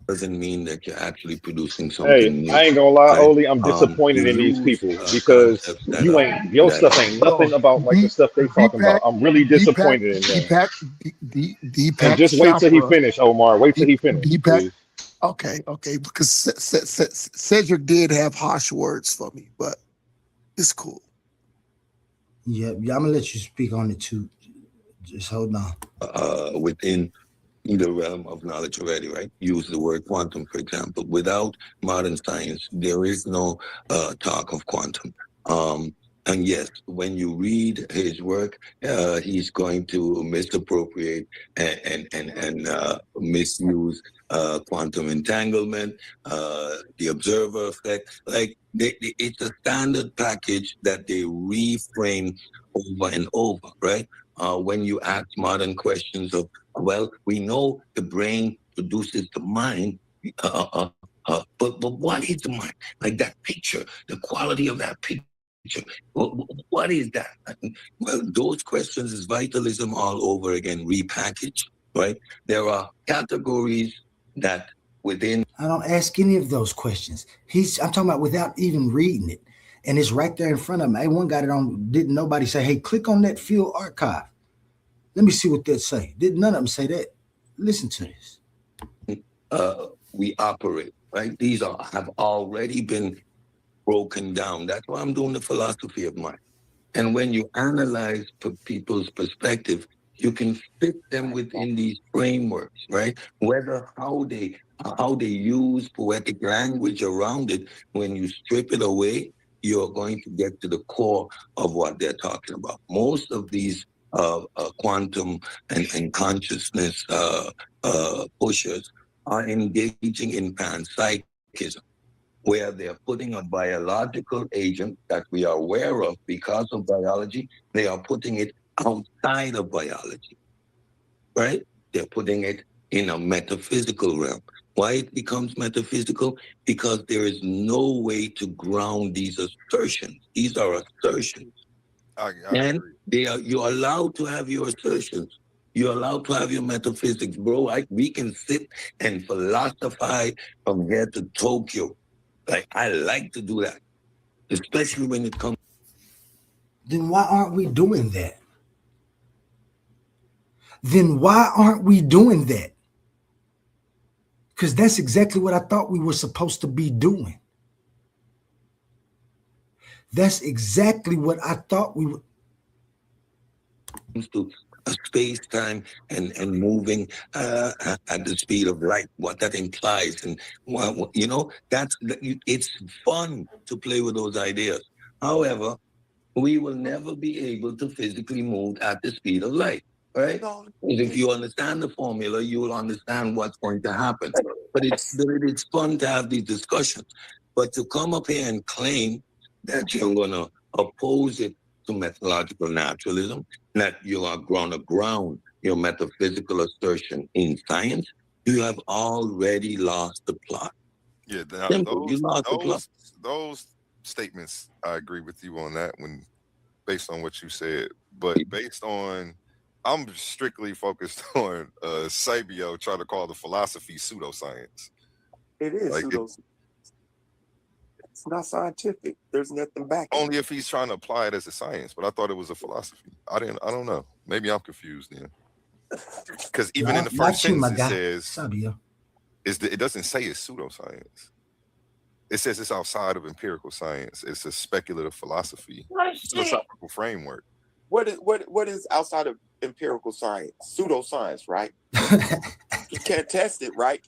Doesn't mean that you're actually producing Hey, something new. I ain't gonna lie, right? Oli, I'm disappointed You in these use, people because concepts that you are ain't your that stuff ain't nothing about like the stuff they talking about. I'm really disappointed in them. Deepak And just wait till he Chopra. finish, Omar. Wait till he finish, Deepak. please. Okay, because Cedric did have harsh words for me, but it's cool. Yeah, I'm gonna let you speak on it too. Just hold on. Within the realm of knowledge already, right? Use the word quantum, for example. Without modern science, there is no talk of quantum. And yes, when you read his work, he's going to misappropriate and misuse quantum entanglement, the observer effect. Like it's a standard package that they reframe over and over, right? When you ask modern questions of, well, we know the brain produces the mind, but what is the mind? Like that picture, the quality of that picture. What is that? Well, those questions is vitalism all over again, repackaged, right? There are categories that within. I don't ask any of those questions. I'm talking about without even reading it. And it's right there in front of me. A1 got it on. Didn't nobody say, hey, click on that field archive. Let me see what that say. Did none of them say that? Listen to this. We operate, right? These have already been broken down. That's why I'm doing the philosophy of mind. And when you analyze people's perspective, you can fit them within these frameworks, right? Whether how they use poetic language around it, when you strip it away, you're going to get to the core of what they're talking about. Most of these quantum and consciousness pushers are engaging in panpsychism, where they're putting a biological agent that we are aware of because of biology, they are putting it outside of biology, right? They're putting it in a metaphysical realm. Why it becomes metaphysical? Because there is no way to ground these assertions. These are assertions. And you're allowed to have your assertions. You're allowed to have your metaphysics, bro. We can sit and philosophize from here to Tokyo. Like, I like to do that, especially when it comes. Then why aren't we doing that? Then why aren't we doing that? Because that's exactly what I thought we were supposed to be doing. That's exactly what I thought we were. To space, time, and moving at the speed of light, what that implies. And, you know, it's fun to play with those ideas. However, we will never be able to physically move at the speed of light, right? If you understand the formula, you will understand what's going to happen. But it's fun to have these discussions. But to come up here and claim that you're going to oppose it to methodological naturalism, that you are going to ground your metaphysical assertion in science, you have already lost the plot. Yeah, now, Simple. You lost the plot. those statements, I agree with you on that one, based on what you said. But based on, I'm strictly focused on Sabio trying to call the philosophy pseudoscience. It is Like pseudoscience. It's not scientific. There's nothing back. Only if he's trying to apply it as a science, but I thought it was a philosophy. I don't know. Maybe I'm confused then. Because even in the first sentence it says it doesn't say it's pseudoscience. It says it's outside of empirical science. It's a speculative philosophy, philosophical framework. What is outside of empirical science? Pseudoscience, right? You can't test it, right?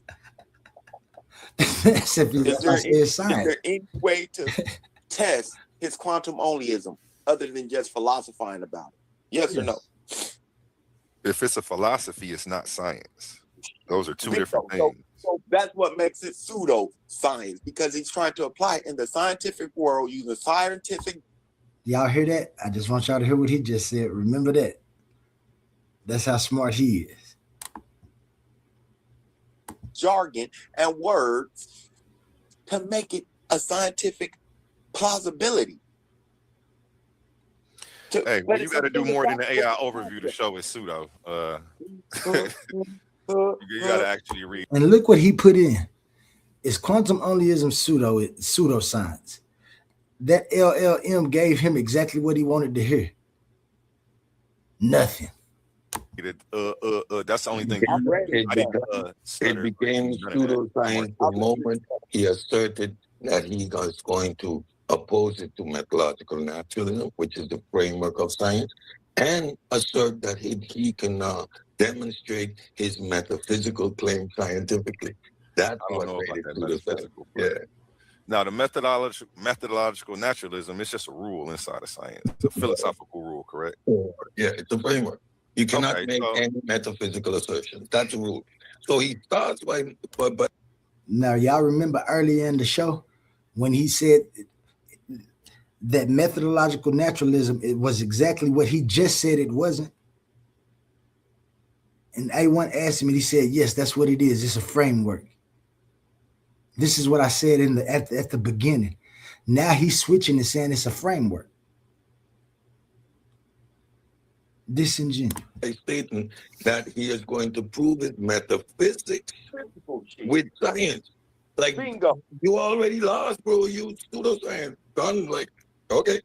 Is there any way to test his quantum onlyism other than just philosophizing about it? Yes or no? If it's a philosophy, it's not science. Those are two different things. So that's what makes it pseudoscience, because he's trying to apply it in the scientific world using scientific. Y'all hear that? I just want y'all to hear what he just said. Remember that. That's how smart he is. Jargon and words to make it a scientific plausibility. Hey, well, you got to do more than the AI overview to show it's pseudo. You got to actually read. And look what he put in. Is quantum onlyism pseudoscience? That LLM gave him exactly what he wanted to hear. Nothing. That's the only thing. It became pseudoscience the moment he asserted that he was going to oppose it to methodological naturalism, which is the framework of science, and assert that he can demonstrate his metaphysical claim scientifically. That's what made it pseudoscience. Yeah. Now, the methodological naturalism is just a rule inside of science. It's a philosophical rule, correct? Yeah, it's a framework. You cannot make any metaphysical assertions. That's a rule. So he starts by, but now y'all remember earlier in the show when he said that methodological naturalism, it was exactly what he just said it wasn't. And A1 asked him, and he said, yes, that's what it is. It's a framework. This is what I said at the beginning. Now he's switching and saying it's a framework. Disingenuous. Stating that he is going to prove his metaphysics with science. Like, bingo. You already lost, bro. You pseudoscience. Done. Like, okay.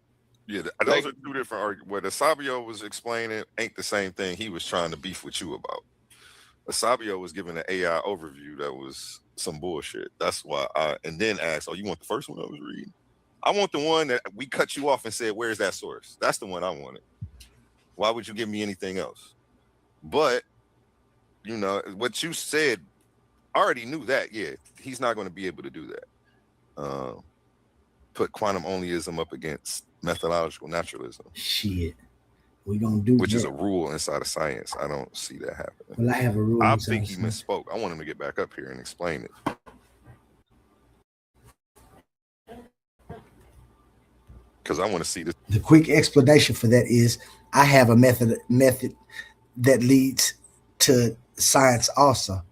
Yeah, those are two different arguments. What Asabio was explaining ain't the same thing he was trying to beef with you about. Asabio was giving an AI overview that was some bullshit. That's why and then asked, oh, you want the first one I was reading? I want the one that we cut you off and said, where's that source? That's the one I wanted. Why would you give me anything else? But, you know, what you said, I already knew that. Yeah, he's not going to be able to do that. Put quantum onlyism up against methodological naturalism. Shit. We're going to do which is a rule inside of science. I don't see that happening. Well, I have a rule. I think he misspoke. I want him to get back up here and explain it. Because I want to see this. The quick explanation for that is I have a method that leads to science also.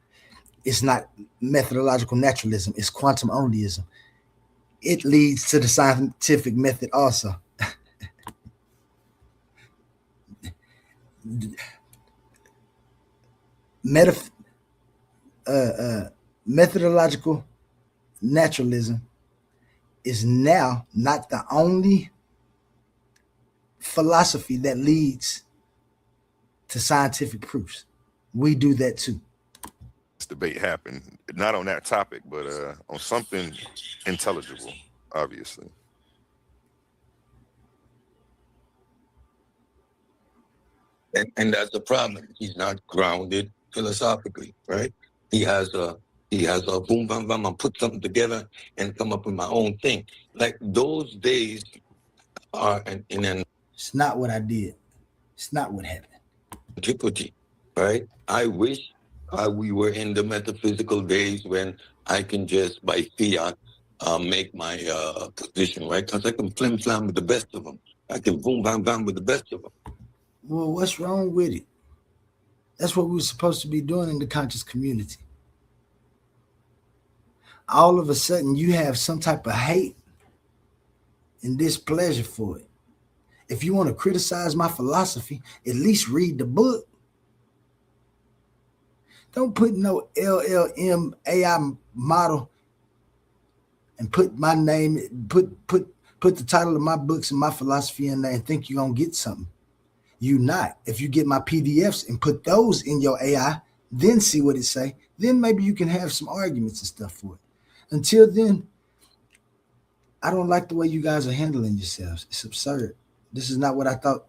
It's not methodological naturalism. It's quantum onlyism. It leads to the scientific method also. Methodological naturalism is now not the only philosophy that leads to scientific proofs. We do that too. This debate happened, not on that topic, but on something intelligible, obviously. And that's the problem. He's not grounded philosophically, right? He has a boom, bam, bam, I put something together and come up with my own thing. Like those days are in an. It's not what I did. It's not what happened. Antiquity, right? I wish we were in the metaphysical days when I can just, by fiat, make my position, right? Because I can flim-flam with the best of them. I can boom-bam-bam with the best of them. Well, what's wrong with it? That's what we were supposed to be doing in the conscious community. All of a sudden, you have some type of hate and displeasure for it. If you want to criticize my philosophy, at least read the book. Don't put no LLM AI model and put my name, put the title of my books and my philosophy in there and think you're going to get something. You not. If you get my PDFs and put those in your AI, then see what it say, then maybe you can have some arguments and stuff for it. Until then, I don't like the way you guys are handling yourselves. It's absurd. This is not what I thought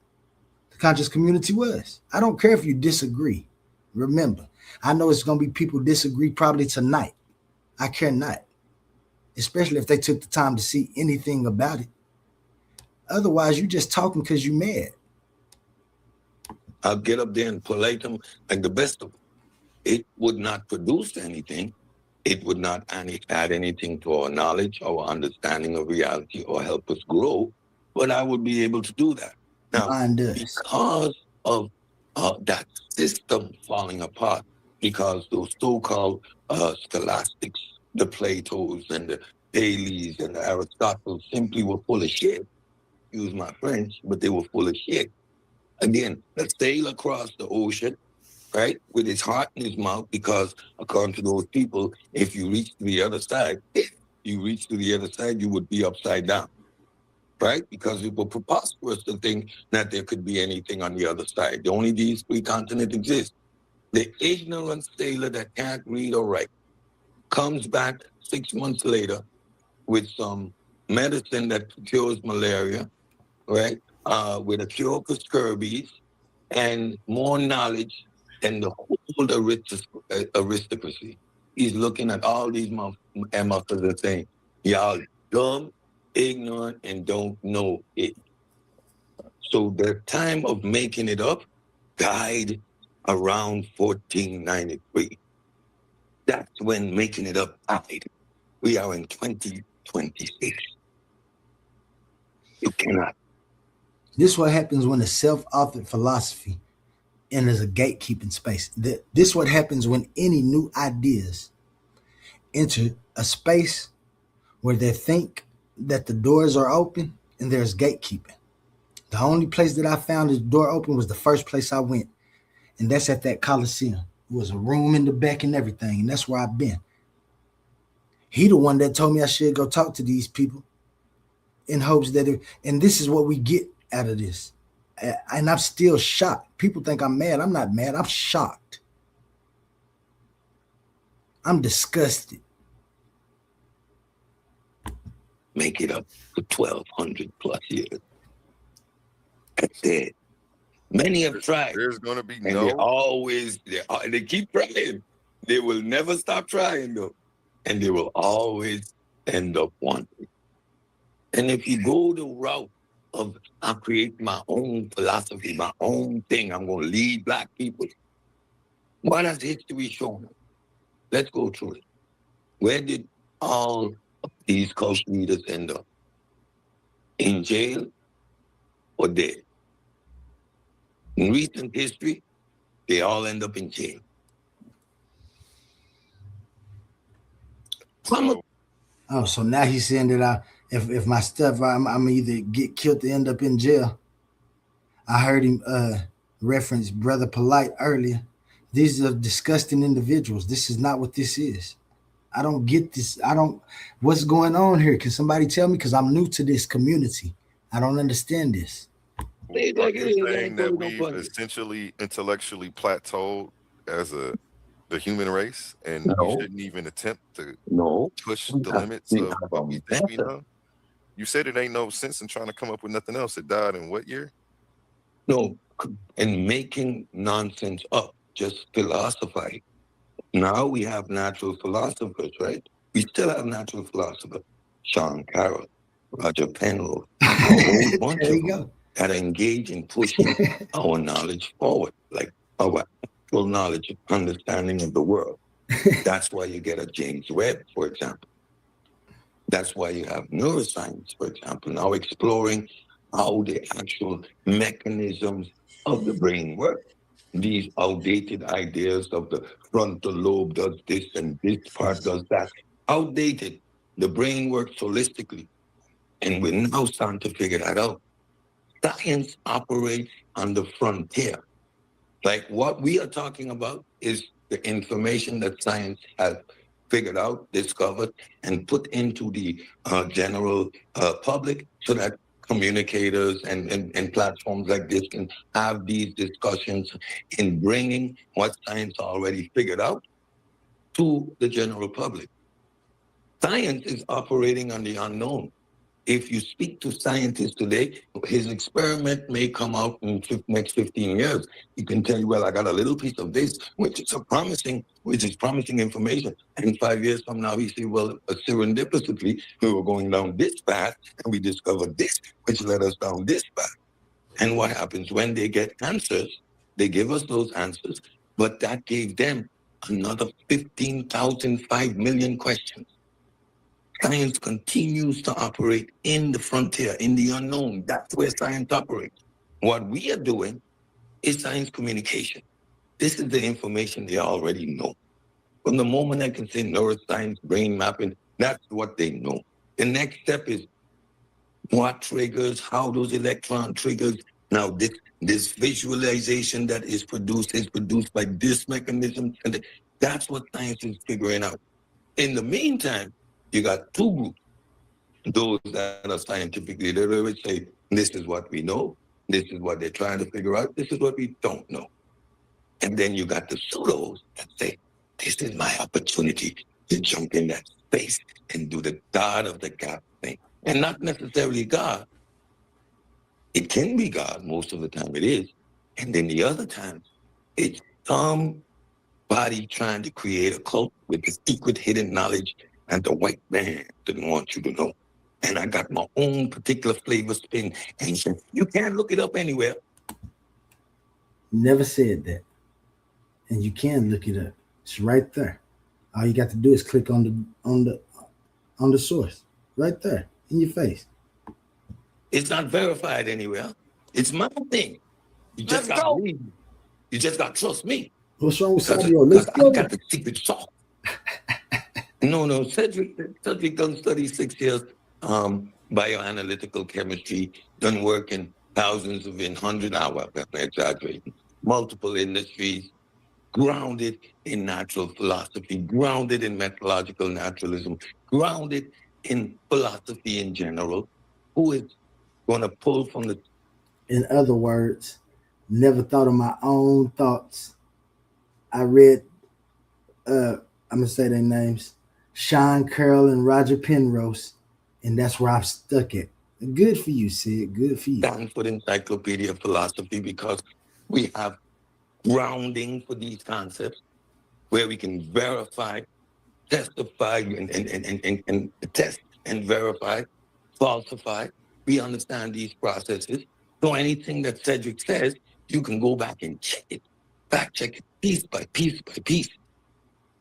the conscious community was. I don't care if you disagree. Remember, I know it's going to be people disagree probably tonight. I care not, especially if they took the time to see anything about it. Otherwise, you're just talking because you're mad. I'll get up there and polite them like the best of them. It would not produce anything. It would not add anything to our knowledge, our understanding of reality, or help us grow. But I would be able to do that. Now, because of that system falling apart, because those so-called scholastics, the Platos and the Thales and the Aristotles simply were full of shit. Use my French, but they were full of shit. Again, let's sail across the ocean, right, with his heart in his mouth, because according to those people, if you reach to the other side, you would be upside down, right? Because it was preposterous to think that there could be anything on the other side. Only these three continents exist. The ignorant sailor that can't read or write comes back 6 months later with some medicine that cures malaria, right? With a cure for scabies and more knowledge than the whole aristocracy. He's looking at all these motherfuckers and saying, y'all dumb, ignorant, and don't know it. So the time of making it up died around 1493. That's when making it up died. We are in 2026. You cannot. This is what happens when a self-authored philosophy enters a gatekeeping space. This is what happens when any new ideas enter a space where they think that the doors are open and there's gatekeeping. The only place that I found the door open was the first place I went, and that's at that Coliseum. It was a room in the back and everything, and that's where I've been. He the one that told me I should go talk to these people in hopes that and this is what we get out of this. And I'm still shocked. People think I'm mad. I'm not mad. I'm shocked. I'm disgusted. Make it up for 1,200 plus years. That's it. Many have tried. There's going to be and they keep trying. They will never stop trying, though. And they will always end up wanting. And if you go the route of I create my own philosophy, my own thing, I'm going to lead Black people. What has history shown us? Let's go through it. Where did all of these cult leaders end up? In jail or dead? In recent history, they all end up in jail. Oh, so now he's saying that if my stuff, I'm either get killed to end up in jail. I heard him reference Brother Polite earlier. These are disgusting individuals. This is not what this is. I don't get this. What's going on here? Can somebody tell me? Because I'm new to this community. I don't understand this. Are you saying that we've essentially intellectually plateaued as the human race, and we shouldn't even attempt to push the limits of what we think we know? You said it ain't no sense in trying to come up with nothing else. It died in what year? No, and making nonsense up, just philosophize. Now we have natural philosophers, right? We still have natural philosophers. Sean Carroll, Roger Penrose, a whole bunch of them that engage in pushing our knowledge forward, like our factual knowledge, understanding of the world. That's why you get a James Webb, for example. That's why you have neuroscience, for example, now exploring how the actual mechanisms of the brain work. These outdated ideas of the frontal lobe does this and this part does that. Outdated. The brain works holistically. And we're now starting to figure that out. Science operates on the frontier. Like what we are talking about is the information that science has figured out, discovered, and put into the general public so that communicators and platforms like this can have these discussions in bringing what science already figured out to the general public. Science is operating on the unknown. If you speak to scientists today, his experiment may come out in the next 15 years. He can tell you, well, I got a little piece of this, which is promising information. And 5 years from now, he say, well, serendipitously, we were going down this path and we discovered this, which led us down this path. And what happens when they get answers? They give us those answers, but that gave them another 5 million questions. Science continues to operate in the frontier, in the unknown. That's where science operates. What we are doing is science communication. This is the information they already know. From the moment I can say neuroscience, brain mapping, that's what they know. The next step is what triggers, how those electron triggers. Now, this visualization that is produced by this mechanism. And that's what science is figuring out. In the meantime, you got two groups, those that are scientifically literate say, this is what we know, this is what they're trying to figure out, this is what we don't know. And then you got the pseudos that say, this is my opportunity to jump in that space and do the God of the gap thing. And not necessarily God. It can be God, most of the time it is. And then the other times, it's somebody trying to create a cult with the secret hidden knowledge and the white man didn't want you to know. And I got my own particular flavor spin. And you can't look it up anywhere. Never said that. And you can look it up. It's right there. All you got to do is click on the source. Right there in your face. It's not verified anywhere. It's my thing. You just got to believe me. You just got to trust me. What's wrong with Sabio? Let's I got the secret sauce. No. Cedric done study 6 years, bioanalytical chemistry, done work in thousands of, in 100 hours, I'm exaggerating, multiple industries, grounded in natural philosophy, grounded in methodological naturalism, grounded in philosophy in general. Who is going to pull from the... In other words, never thought of my own thoughts. I read, I'm going to say their names, Sean Carroll and Roger Penrose, and that's where I'm stuck at. Good for you, Sid. Good for you. Stanford Encyclopedia of Philosophy, because we have grounding for these concepts where we can verify, testify, and test and verify, falsify. We understand these processes. So anything that Cedric says, you can go back and check it, fact check it piece by piece by piece.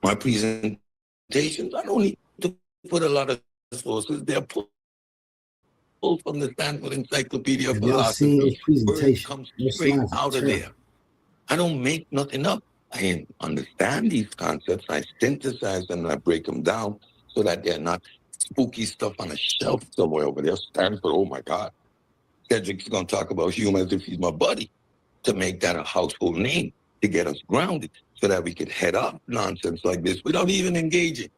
My presentations, I don't need to put a lot of sources. They're pulled from the Stanford Encyclopedia of Philosophy. Where it comes straight out of there. I don't make nothing up. I understand these concepts. I synthesize them and I break them down so that they're not spooky stuff on a shelf somewhere over there. Stanford, oh my God. Cedric's going to talk about Hume as if he's my buddy, to make that a household name, to get us grounded so that we could head up nonsense like this without even engaging.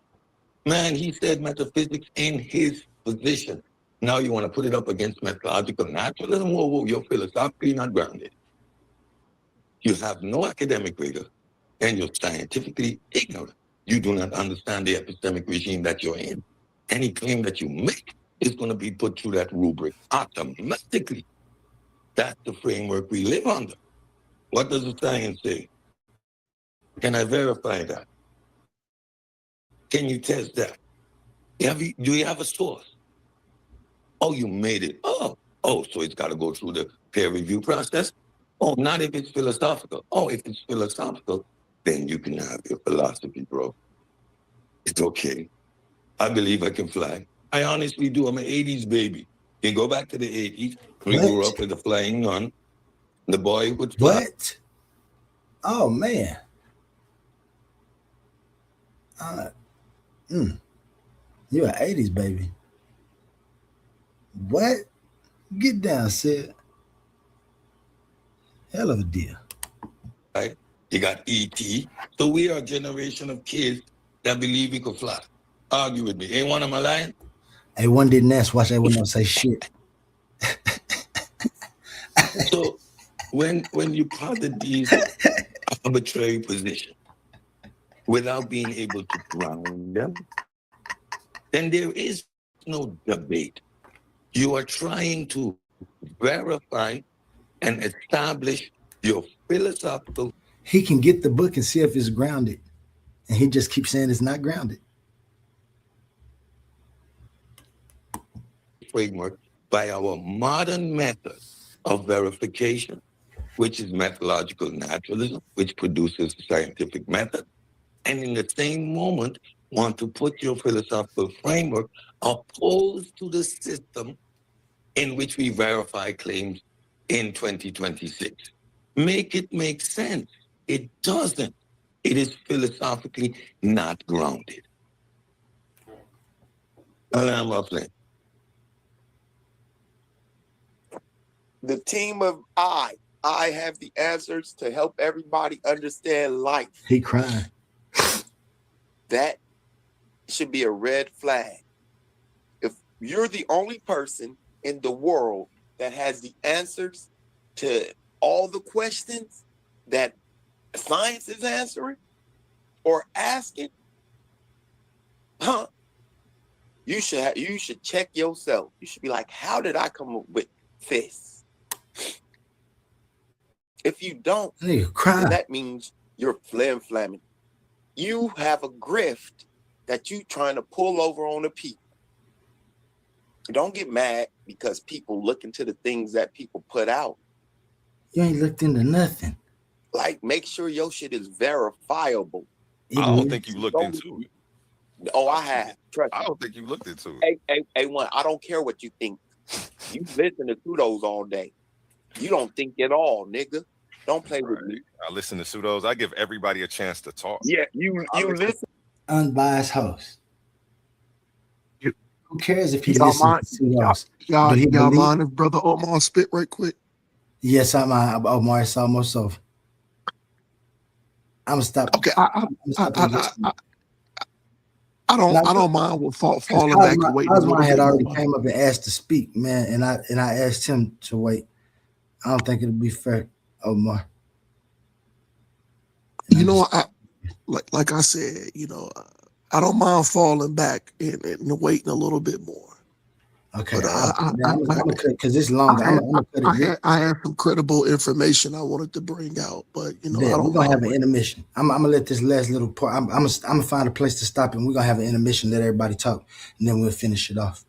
Man, he said metaphysics in his position. Now you want to put it up against methodological naturalism? Whoa, you're philosophically not grounded. You have no academic rigor and you're scientifically ignorant. You do not understand the epistemic regime that you're in. Any claim that you make is going to be put through that rubric automatically. That's the framework we live under. What does the science say? Can I verify that? Can you test that? Do you have a source? Oh, you made it. Oh, so it's got to go through the peer review process? Oh, not if it's philosophical. Oh, if it's philosophical, then you can have your philosophy, bro. It's okay. I believe I can fly. I honestly do. I'm an 80s baby. You go back to the 80s. We grew up with a flying nun. The boy would fly. What? Oh man. You're an 80s baby. What? Get down, Sid. Hell of a deal. Right? You got E.T. So we are a generation of kids that believe we could fly. Argue with me. Ain't one of my lying? Hey, one didn't ask. Watch that one don't say shit. So when you posit these arbitrary positions without being able to ground them, then there is no debate. You are trying to verify and establish your philosophical. He can get the book and see if it's grounded. And he just keeps saying it's not grounded. Framework by our modern method of verification, which is methodological naturalism, which produces a scientific method. And in the same moment, want to put your philosophical framework opposed to the system in which we verify claims in 2026. Make it make sense. It doesn't. It is philosophically not grounded. I'm playing. The team of I have the answers to help everybody understand life. He crying. That should be a red flag. If you're the only person in the world that has the answers to all the questions that science is answering or asking, you should check yourself. You should be like, how did I come up with this? If you don't, then that means you're flamming. You have a grift that you trying to pull over on the people. Don't get mad because people look into the things that people put out. You ain't looked into nothing. Like, make sure your shit is verifiable. I don't think you looked into it. Oh, I have. Trust me. I don't think you looked into it. A1, I don't care what you think. You listen to Pseudos all day. You don't think at all, nigga. Don't play with me. I listen to Pseudos. I give everybody a chance to talk. Yeah, you listen. Unbiased host. Who cares if he Y'all listens to Pseudos? Y'all mind if Brother Omar spit right quick? Yes, I'm Omar. It's almost over. I'm gonna stop. Okay, I don't mind with falling back and waiting. Osman had already came up and asked to speak, man, and I asked him to wait. I don't think it'll be fair, Omar. You know, like I said, you know, I don't mind falling back and waiting a little bit more. Okay, but because it's long. I have some credible information I wanted to bring out, but you know, we're gonna have an intermission. I'm gonna let this last little part. I'm gonna find a place to stop, and we're gonna have an intermission. Let everybody talk, and then we'll finish it off.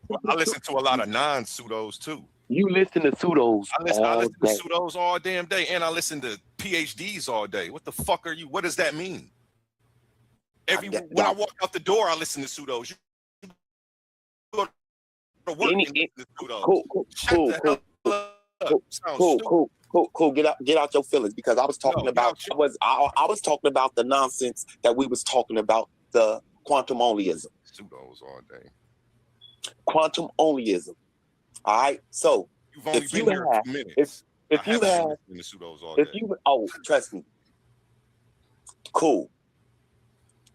Well, I listen to a lot of non-Pseudos too. You listen to Pseudos. I listen to Pseudos all damn day, and I listen to PhDs all day. What the fuck are you? What does that mean? When I walk out the door, I listen to Pseudos. You go to work and listen to Pseudos. Cool. Get out your feelings, because I was talking about I was talking about the nonsense that we was talking about, the quantum onlyism. Pseudos all day. Quantum onlyism. All right. So you've only been here a few minutes. If you have, trust me. Cool.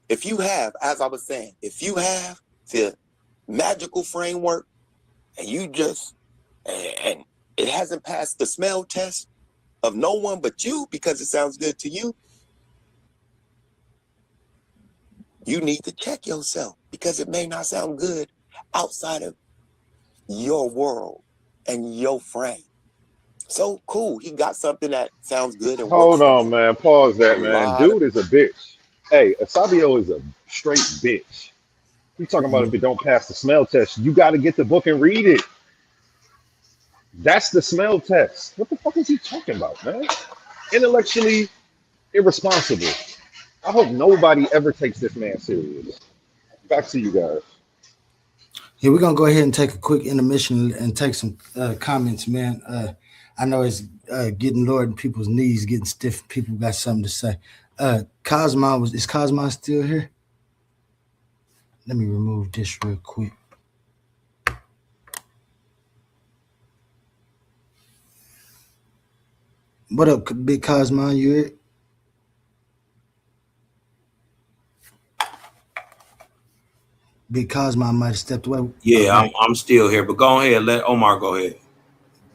If you have, as I was saying, if you have the magical framework and you just, and it hasn't passed the smell test of no one but you because it sounds good to you, you need to check yourself, because it may not sound good outside of your world and your frame. So cool, he got something that sounds good. And hold on, man. Pause that, man. Dude is a bitch. Hey, Asabio is a straight bitch. You talking about if it don't pass the smell test? You got to get the book and read it. That's the smell test. What the fuck is he talking about, man? Intellectually irresponsible. I hope nobody ever takes this man serious. Back to you guys. Yeah, we're gonna go ahead and take a quick intermission and take some comments, man. I know it's getting lower in people's knees, getting stiff. People got something to say. Cosmo is Cosmo still here? Let me remove this real quick. What up, Big Cosmo? You here? Big Cosmo might have stepped away. Yeah, I'm still here, but go ahead. Let Omar go ahead.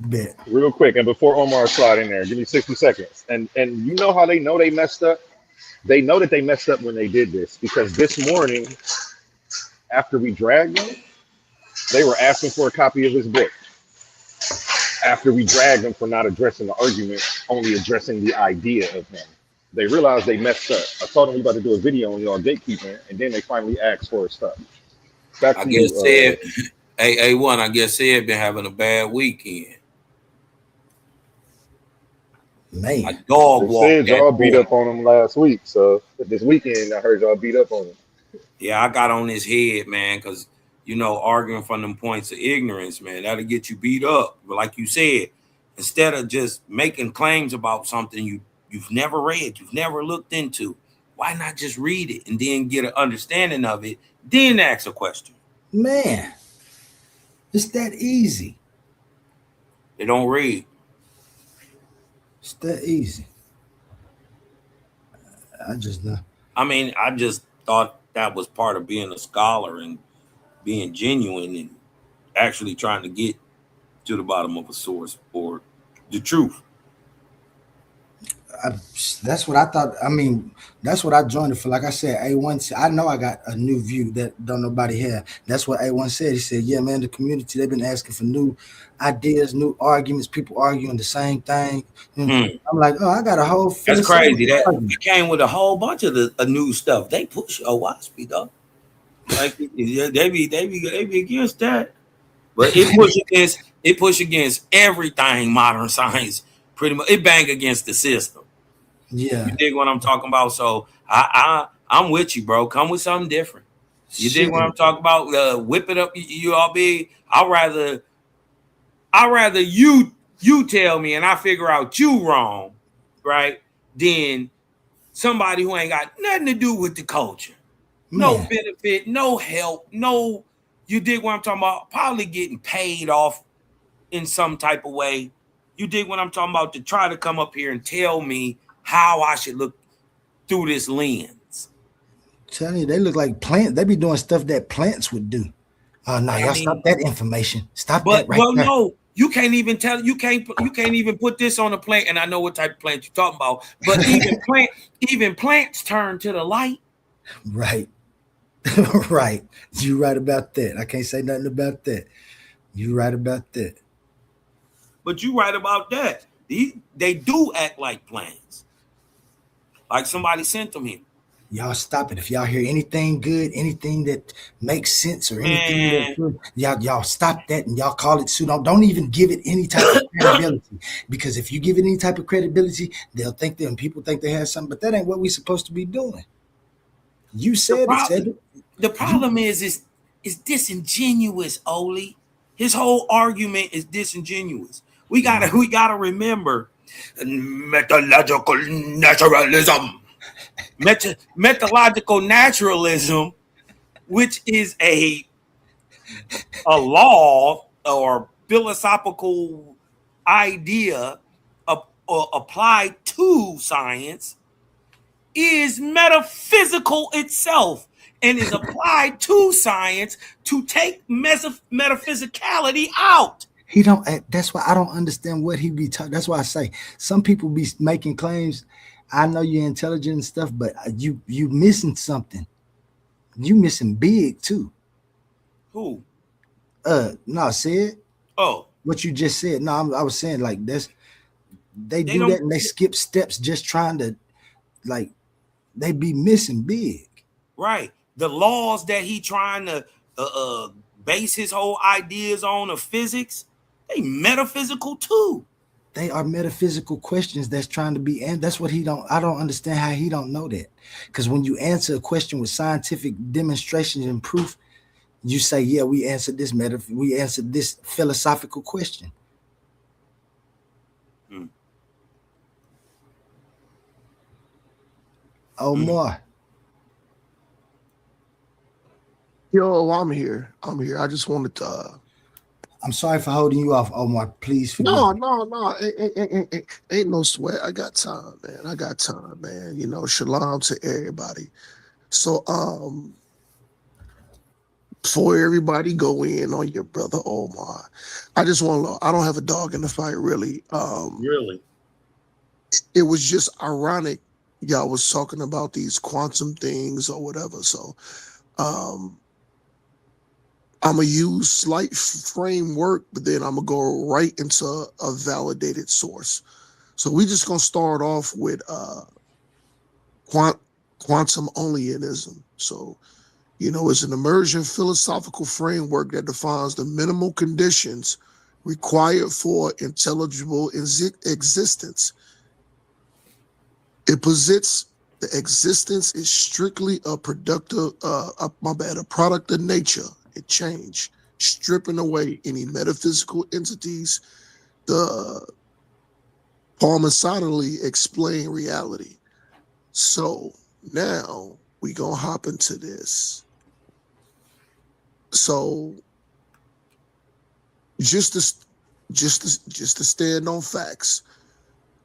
Bet. Real quick, and before Omar slide in there, give me 60 seconds. And you know how they know they messed up? They know that they messed up when they did this, because this morning, after we dragged them, they were asking for a copy of his book. After we dragged them for not addressing the argument, only addressing the idea of him. They realized they messed up. I told them we about to do a video on y'all gatekeeping, and then they finally asked for his stuff. Back to you, said, A1, I guess Ed been having a bad weekend. Man, a dog walk. Said y'all beat up on him last week, so this weekend I heard y'all beat up on him. Yeah, I got on his head, man, because you know, arguing from them points of ignorance, man, that'll get you beat up. But like you said, instead of just making claims about something you've never read, you've never looked into, why not just read it and then get an understanding of it, then ask a question? Man, it's that easy. They don't read. It's that easy. I just know. I mean, I just thought that was part of being a scholar and being genuine and actually trying to get to the bottom of a source or the truth. That's what I thought. I mean, that's what I joined it for. Like I said, A1, I know I got a new view that don't nobody have. That's what A1 said. He said, yeah, man, the community, they've been asking for new ideas, new arguments, people arguing the same thing. I'm like, oh, I got a whole... That's crazy. That came with a whole bunch of the new stuff. They push OWASP, though. Like, they be against that. But it push against everything modern science. Pretty much, it bang against the system. Yeah, you dig what I'm talking about? So I'm with you, bro. Come with something different. You dig what I'm talking about? Whip it up, you all big. I'd rather you tell me and I figure out you wrong, right? Than somebody who ain't got nothing to do with the culture, no benefit, no help, no. You dig what I'm talking about? Probably getting paid off in some type of way. You dig what I'm talking about? To try to come up here and tell me how I should look through this lens. Telling you, they look like plants. They be doing stuff that plants would do. Oh no, y'all stop that information. Stop that right there. No, you can't even tell. You can't even put this on a plant. And I know what type of plant you're talking about. But even plants turn to the light. Right. Right. You right about that. I can't say nothing about that. You right about that. But you right about that. They do act like plants. Like somebody sent them here. Y'all stop it. If y'all hear anything good, anything that makes sense or anything that's good, y'all stop that and y'all call it suit. Don't even give it any type of credibility. Because if you give it any type of credibility, they'll think that people think they have something, but that ain't what we're supposed to be doing. You said it. The problem is disingenuous, Oli. His whole argument is disingenuous. We gotta remember methodological naturalism. Methodological naturalism, which is a law or philosophical idea applied to science, is metaphysical itself and is applied to science to take metaphysicality out. He don't. That's why I don't understand what he be talking. That's why I say some people be making claims. I know you're intelligent and stuff, but you missing something. You missing big too. Who? No, said. Oh, what you just said. No, I was saying like this. They do that and they skip steps just trying to, like, they be missing big. Right. The laws that he trying to base his whole ideas on of physics, They metaphysical too. They are metaphysical questions that's trying to be, and that's what I don't understand how he don't know that. Because when you answer a question with scientific demonstrations and proof, you say, yeah, we answered this philosophical question. Omar. Yo, I'm here. I just wanted to. I'm sorry for holding you off, Omar. Please forgive me. No. Ain't no sweat. I got time, man. You know, shalom to everybody. So, before everybody go in on your brother Omar, I just want to. I don't have a dog in the fight, really. Really? It was just ironic. Y'all was talking about these quantum things or whatever. So, I'm going to use slight framework, but then I'm going to go right into a validated source. So we just going to start off with quantum onlyianism. So, you know, it's an emergent philosophical framework that defines the minimal conditions required for intelligible existence. It posits the existence is strictly a product of nature. It changed, stripping away any metaphysical entities, the parmesanally explain reality. So now we gonna hop into this. So just to stand on facts,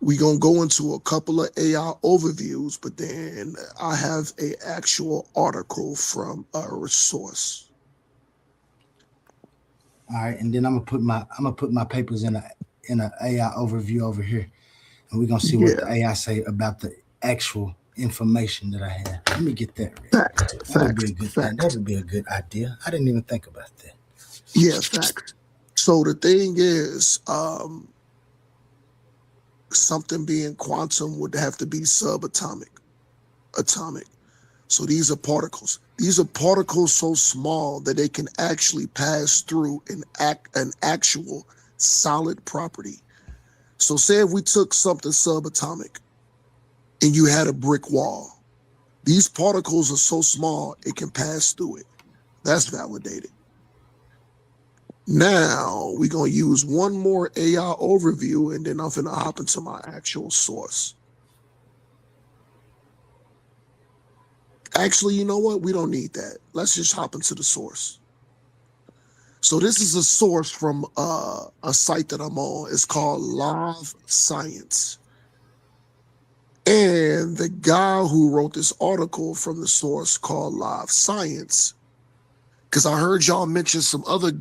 we gonna go into a couple of AI overviews, but then I have a actual article from a resource. All right, and then I'm gonna put my papers in a AI overview over here, and we're gonna see what the AI say about the actual information that I have. Let me get that ready. That would be a good idea. I didn't even think about that. Yeah, facts. So the thing is, something being quantum would have to be subatomic, atomic. So these are particles. These are particles so small that they can actually pass through an actual solid property. So say if we took something subatomic and you had a brick wall, these particles are so small it can pass through it. That's validated. Now we're going to use one more AI overview and then I'm going to hop into my actual source. Actually, you know what? We don't need that. Let's just hop into the source. So this is a source from a site that I'm on. It's called Live Science. And the guy who wrote this article from the source called Live Science, because I heard y'all mention some other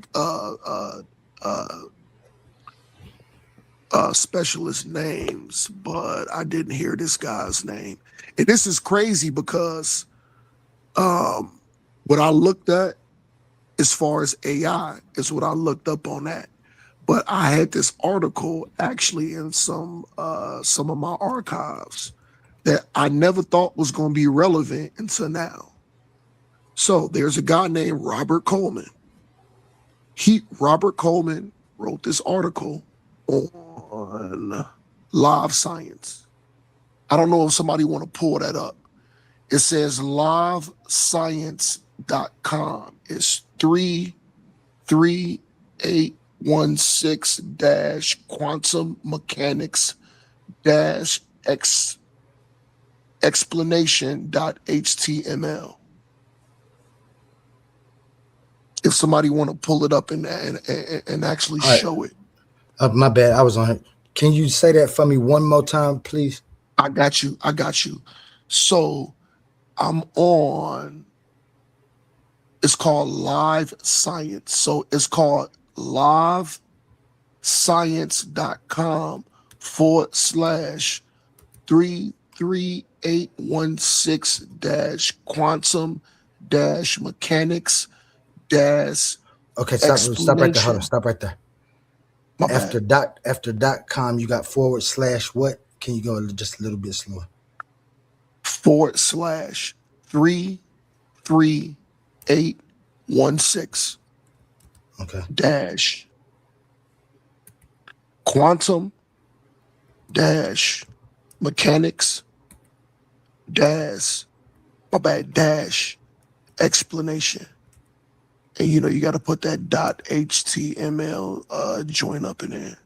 specialist names, but I didn't hear this guy's name. And this is crazy because what I looked at as far as AI is what I looked up on that. But I had this article actually in some of my archives that I never thought was going to be relevant until now. So there's a guy named Robert Coleman. Robert Coleman wrote this article on Live Science. I don't know if somebody want to pull that up. It says livescience.com. It's 33816-quantum mechanics explanation.html. If somebody want to pull it up and actually show it. My bad. I was on it. Can you say that for me one more time, please? I got you. So I'm on, it's called Live Science. So it's called livescience.com/33816-quantum-mechanics Okay, stop right there. Hold on, stop right there. After .com, you got / what? Can you go just a little bit slower? /33816. Okay. quantum dash mechanics dash explanation. And you got to put that .html join up in there.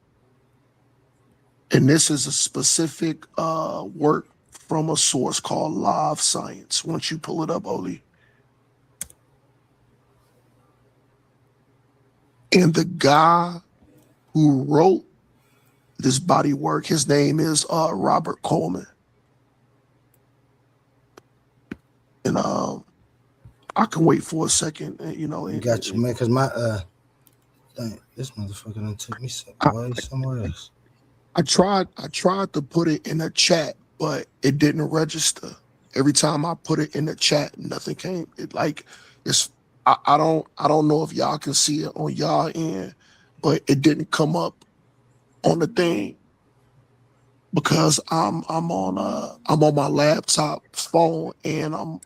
And this is a specific work from a source called Live Science. Once you pull it up, Oli. And the guy who wrote this body work, his name is Robert Coleman. And I can wait for a second, Got you, man, because my this motherfucker done took me somewhere else. I tried to put it in the chat, but it didn't register. Every time I put it in the chat, nothing came. I don't know if y'all can see it on y'all end, but it didn't come up on the thing because I'm on my laptop phone and I'm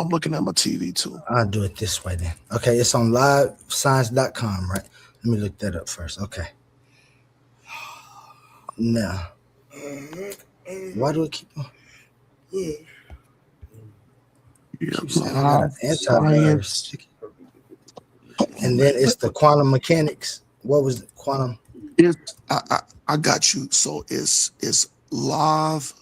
looking at my TV too. I'll do it this way then. Okay, it's on livescience.com, right? Let me look that up first. Okay. Now, why do it keep on? Keep saying I got an antivirus. And then it's the quantum mechanics. What was the quantum? I got you. So it's live.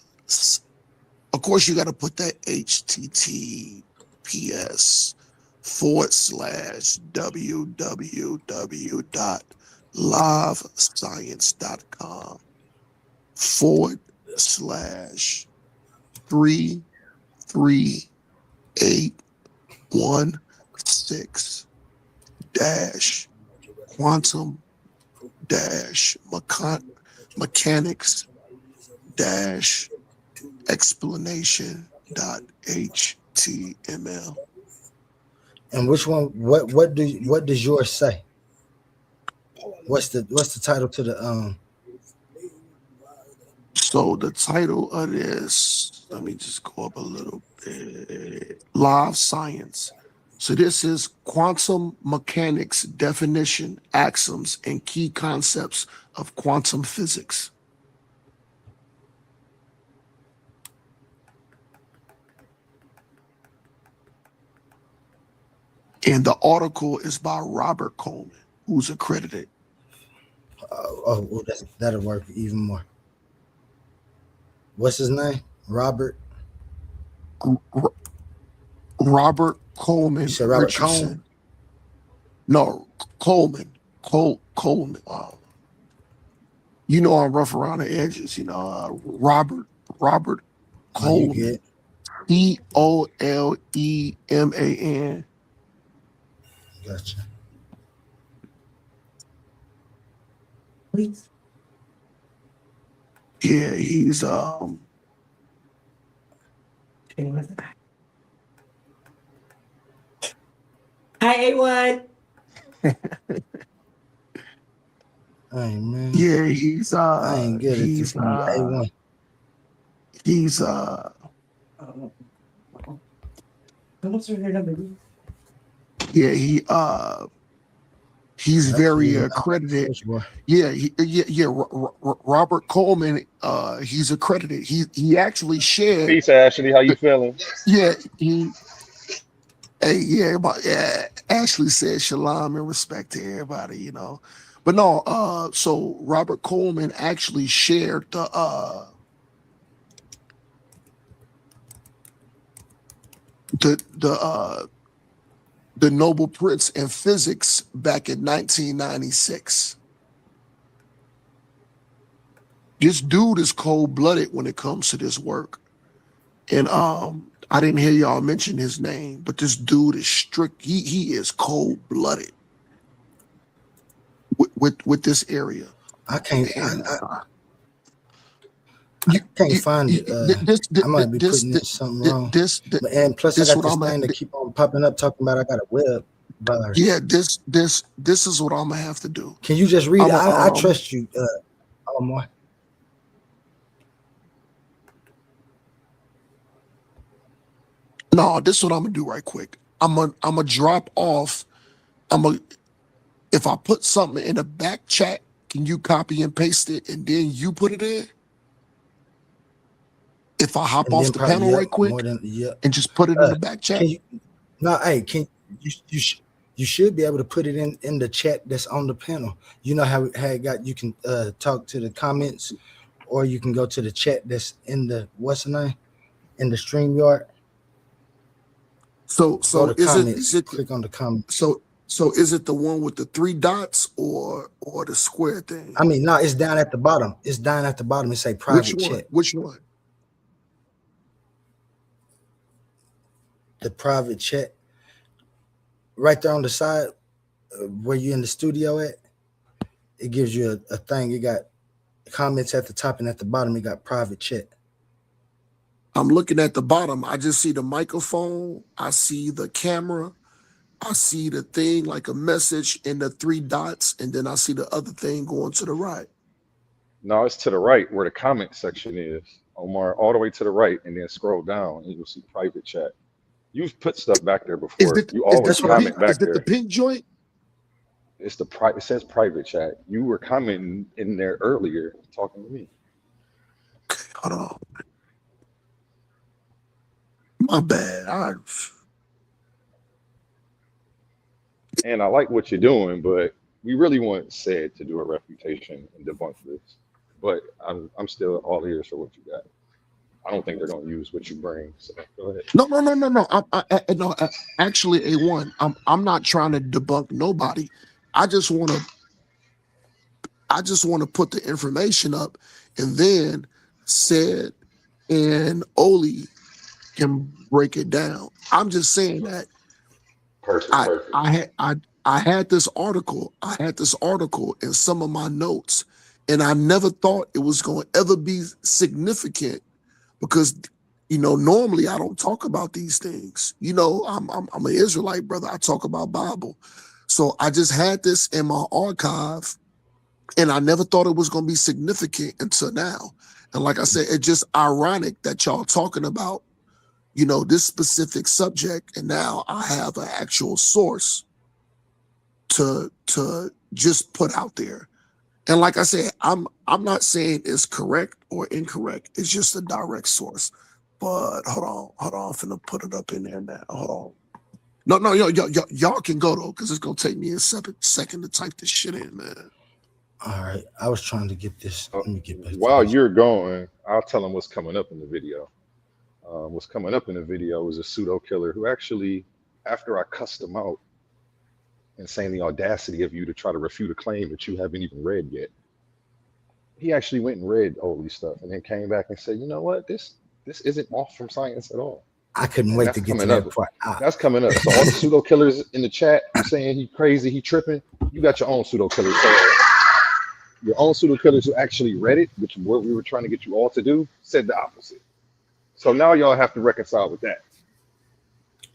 Of course, you got to put that https://www.livescience.com/33816 quantum mechanics explanation.html. And which one? What does yours say? What's the title to the So the title of this, let me just go up a little bit. Live Science. So this is quantum mechanics definition, axioms, and key concepts of quantum physics. And the article is by Robert Coleman, who's accredited. That'll work even more. What's his name? Robert Coleman. You said Robert Richardson. Cohn? No, Coleman. Coleman. I'm rough around the edges. Robert Coleman. Coleman. Gotcha. Please. Yeah, he's Hi, A1. Hey man. Yeah, he's I ain't good at this A1. He's he's very accredited. Robert Coleman, he's accredited. He actually shared. Peace, Ashley. How you feeling? Yeah, Ashley said shalom and respect to everybody, But no, so Robert Coleman actually shared the Nobel Prize in Physics back in 1996. This dude is cold-blooded when it comes to this work. And I didn't hear y'all mention his name, but this dude is strict. He is cold-blooded with this area. I can't find it. I might be putting something wrong. And plus, I got this thing that keep on popping up talking about I got a web virus. Yeah, this is what I'm gonna have to do. Can you just read? I trust you, Omar. No, this is what I'm gonna do right quick. I'm gonna drop off. If I put something in the back chat, can you copy and paste it and then you put it in? If I hop And off then the probably, panel right quick more than, and just put it in the back chat? Can you, no, hey, you should be able to put it in the chat that's on the panel. You know how it got, you can talk to the comments, or you can go to the chat that's in the, what's the name? In the StreamYard. So Go to is comments, it click on the comments. so is it the one with the 3 dots or the square thing? I mean, no, it's down at the bottom. It's down at the bottom. It say Which private one? chat. Which one? The private chat. Right there on the side where you're in the studio at, it gives you a thing. You got comments at the top, and at the bottom, you got private chat. I'm looking at the bottom. I just see the microphone. I see the camera. I see the thing like a message and the 3 dots, and then I see the other thing going to the right. No, it's to the right where the comment section is, Omar, all the way to the right, and then scroll down and you'll see private chat. You've put stuff back there before. You always comment back there. Is it the pink joint? It's the it says private chat. You were commenting in there earlier, talking to me. Hold on. My bad. And I like what you're doing, but we really want Said to do a refutation and debunk this. But I'm still all ears for what you got. I don't think they're going to use what you bring. So go ahead. No. No. Actually, A1, I'm not trying to debunk nobody. I just want to put the information up, and then Said and Oli can break it down. I'm just saying that. Perfect. I had this article. I had this article in some of my notes, and I never thought it was going to ever be significant. Because, normally I don't talk about these things. I'm an Israelite, brother. I talk about Bible. So I just had this in my archive, and I never thought it was going to be significant until now. And like I said, it's just ironic that y'all talking about, this specific subject, and now I have an actual source to just put out there. And like I said, I'm not saying it's correct or incorrect. It's just a direct source. But hold on. I'm finna put it up in there now. Hold on. No, y'all can go though, because it's gonna take me a second to type this shit in, man. All right, I was trying to get this. Let me get back. While you're going, I'll tell them what's coming up in the video. What's coming up in the video is a pseudo killer who actually, after I cussed him out and saying the audacity of you to try to refute a claim that you haven't even read yet, he actually went and read all these stuff and then came back and said, you know what, this isn't off from science at all. I couldn't wait to get to that part. That's coming up. So all the pseudo killers in the chat saying he crazy, he tripping, you got your own pseudo killers. So your own pseudo killers who actually read it, which is what we were trying to get you all to do, said the opposite. So now y'all have to reconcile with that.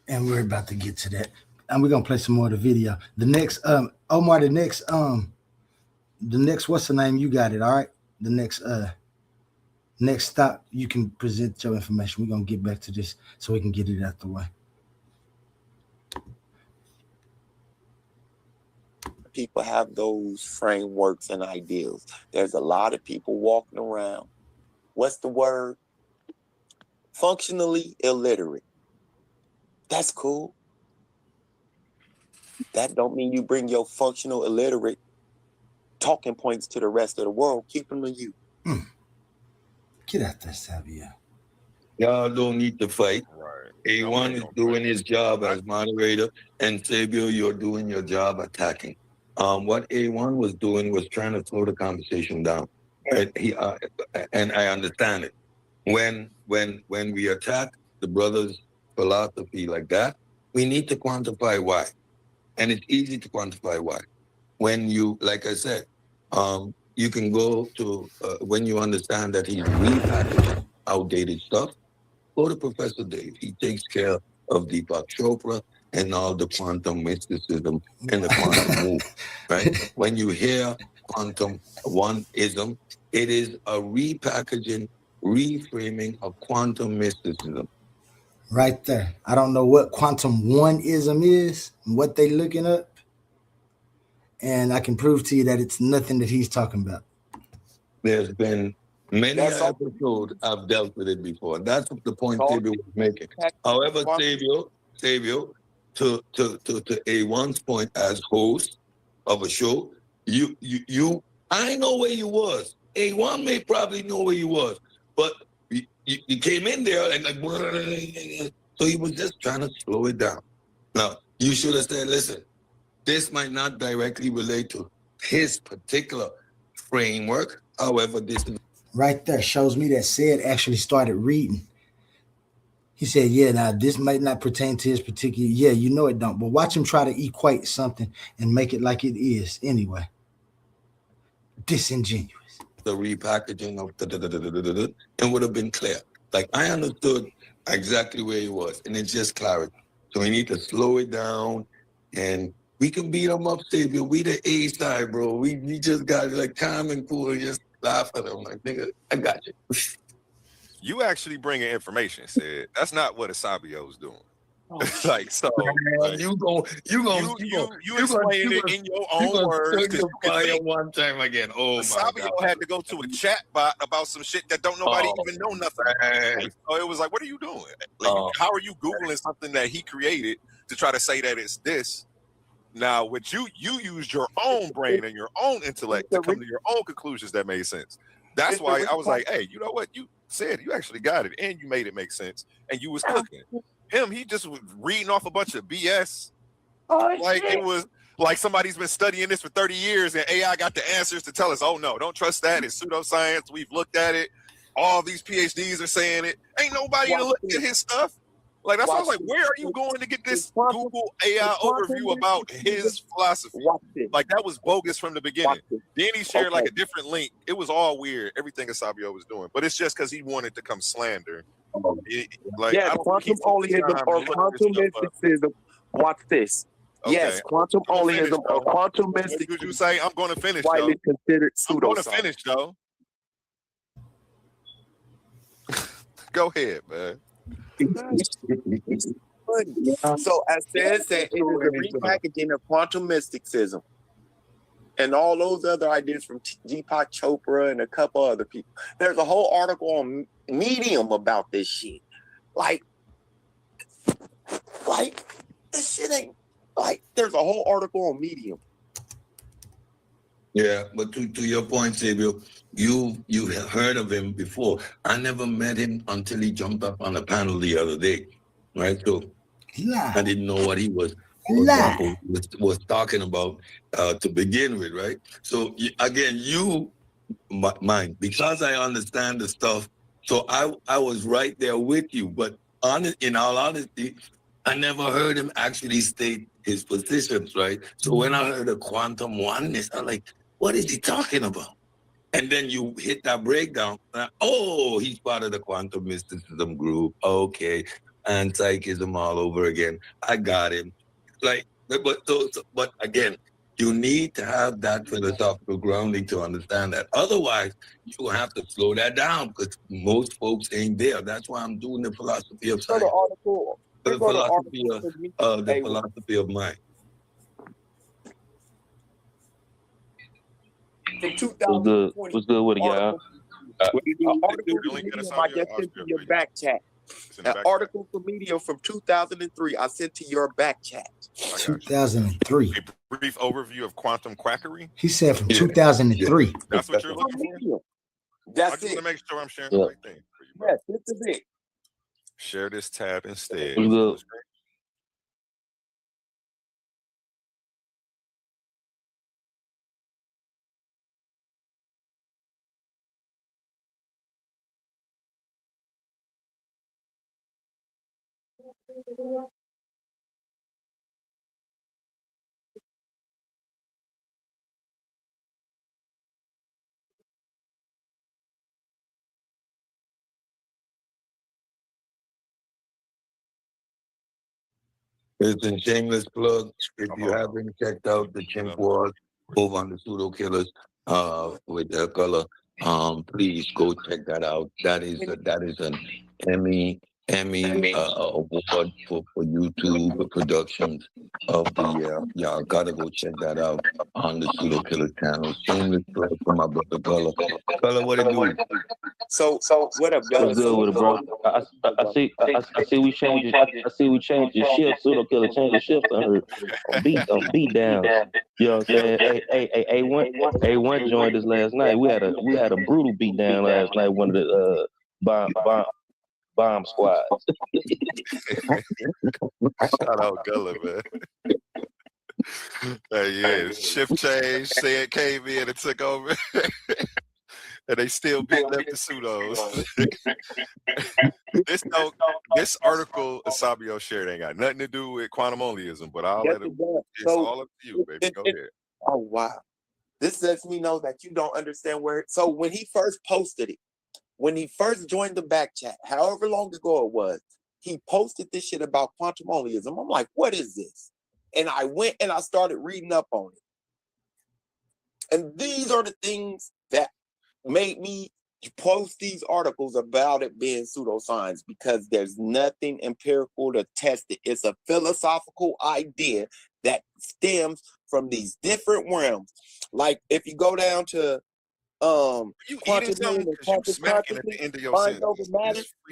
And we're about to get to that. And we're gonna play some more of the video. The next, Omar, the next, what's the name? You got it, all right? The next stop, you can present your information. We're gonna get back to this so we can get it out the way. People have those frameworks and ideals. There's a lot of people walking around. What's the word? Functionally illiterate. That's cool. That don't mean you bring your functional illiterate talking points to the rest of the world. Keep them to you. Get out there, Savia. Y'all don't need to fight. Right. A1 is doing his job as moderator, and Sabio, you're doing your job attacking. What A1 was doing was trying to slow the conversation down. And and I understand it. When we attack the brother's philosophy like that, we need to quantify why. And it's easy to quantify why. When you, like I said, you can go to, when you understand that he's repackaging outdated stuff, go to Professor Dave. He takes care of Deepak Chopra and all the quantum mysticism and the quantum move, right? When you hear quantum one-ism, it is a repackaging, reframing of quantum mysticism. Right there. I don't know what quantum one-ism is and what they looking up. and I can prove to you that it's nothing that he's talking about. There's been many That's all- episodes I've dealt with it before. And that's the point Sabio was making. However, Sabio, to A1's point as host of a show, I know where you was. A1 may probably know where you was, but you came in there and like, so he was just trying to slow it down. Now, you should have said, listen, this might not directly relate to his particular framework. However, this is right there shows me that Sid actually started reading. He said, yeah, now this might not pertain to his particular, yeah, you know it don't, but watch him try to equate something and make it like it is anyway. Disingenuous. the repackaging of and would have been clear. Like I understood exactly where he was, and it's just clarity. So we need to slow it down, and we can beat them up, Sabio. We the A side, bro. We just got it like calm and cool and just laugh at them. Like, nigga, I got you. You actually bringing information, Sid. That's not what Asabio's doing. Like, so like, you explain it in your own words. One time again. Oh Asabio had to go to a chat bot about some shit that don't nobody even know nothing about. So it was like, what are you doing? Like, how are you Googling something that he created to try to say that it's this? Now, what you used your own brain and your own intellect to come to your own conclusions that made sense. That's why I was like, hey, you know what? You said you actually got it and you made it make sense and you was cooking. Him, he just was reading off a bunch of BS. Like it was like somebody's been studying this for 30 years and AI got the answers to tell us, oh no, don't trust that. It's pseudoscience. We've looked at it. All these PhDs are saying it. Ain't nobody to look at his stuff. Like that's why I was like, where are you going to get this Google AI overview about his philosophy? Like that was bogus from the beginning. Then he shared like a different link. It was all weird. Everything Asabio was doing, but it's just because he wanted to come slander. Quantum onlyism or quantum mysticism. Watch this. Okay. Yes, quantum onlyism or quantum mysticism. What did you say? I'm going to finish. Widely considered I'm going to pseudoscience. finish though. Go ahead, man. So as Stan said, it is a repackaging of quantum mysticism and all those other ideas from Deepak Chopra and a couple other people. There's a whole article on Medium about this shit. Like this shit ain't like there's a whole article on Medium. Yeah, but to your point, Sabio, you have heard of him before. I never met him until he jumped up on the panel the other day, right? So I didn't know what he was talking about to begin with, right? So again, mine, because I understand the stuff. So I was right there with you, but in all honesty, I never heard him actually state his positions, right? So when I heard the quantum oneness, I'm like, what is he talking about? And then you hit that breakdown. He's part of the quantum mysticism group. Okay. And psychism all over again. I got him. Like, but again, you need to have that philosophical grounding to understand that. Otherwise, you have to slow that down because most folks ain't there. That's why I'm doing the philosophy of science. The philosophy of mind. From 2020. What's good with it, y'all? I just sent to your back chat. An article from Medium from 2003. I sent to your back chat. 2003. A brief overview of quantum quackery. He said from 2003. That's what you're looking for? That's I just want to make sure I'm sharing Yeah. the right thing for you, bro. Yes, this is it. Share this tab instead. What's good? It's a shameless plug. If you haven't checked out the Chimp Wars over on the Pseudo Killers with their color, please go check that out. That is an Emmy Emmy award for YouTube productions of the year. Y'all gotta go check that out on the Pseudo Killer channel. Shameless plug for my brother Gullah. Gullah, what it do? So what up, What's good with it, bro? I see we changed it. I see we changed the shift. Pseudo Killer changed the shift on her beat down. You know what I'm saying? A1 joined us last night. We had a brutal beat down last night. One of the bomb squads. Shout out Gullah, man. Yeah, shift change, said came in and took over. And they still beating up the pseudos. This article Asabio shared ain't got nothing to do with quantum onlyism, but I'll let him. It's all up to you, baby. Go ahead. Oh wow. This lets me know that you don't understand where. So when he first posted it, when he first joined the back chat, however long ago it was, he posted this shit about quantum onlyism. I'm like, what is this? And I went and I started reading up on it. And these are the things that made me post these articles about it being pseudoscience, because there's nothing empirical to test it. It's a philosophical idea that stems from these different realms. Like if you go down to quantum mind over matter,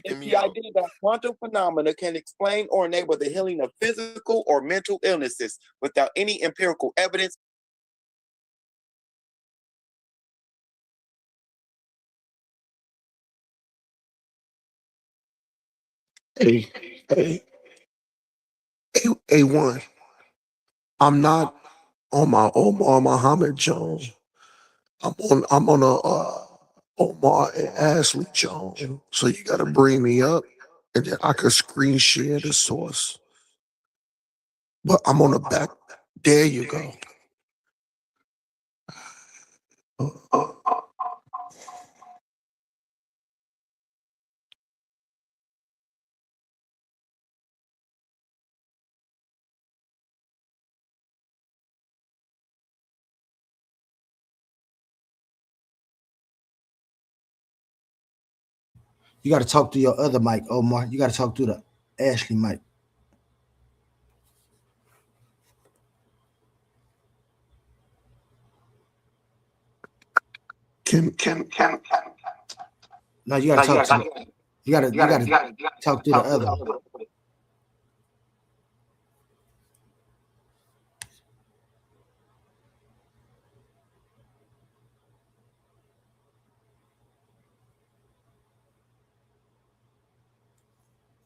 it's the idea that quantum phenomena can explain or enable the healing of physical or mental illnesses without any empirical evidence. A1. I'm not on my Omar Muhammad Jones. I'm on a Omar and Ashley Jones. So you gotta bring me up, and then I could screen share the source. But I'm on the back. There you go. You got to talk to your other mic, Omar. You got to talk to the Ashley mic. No, you got to talk to. You got to talk to the other one.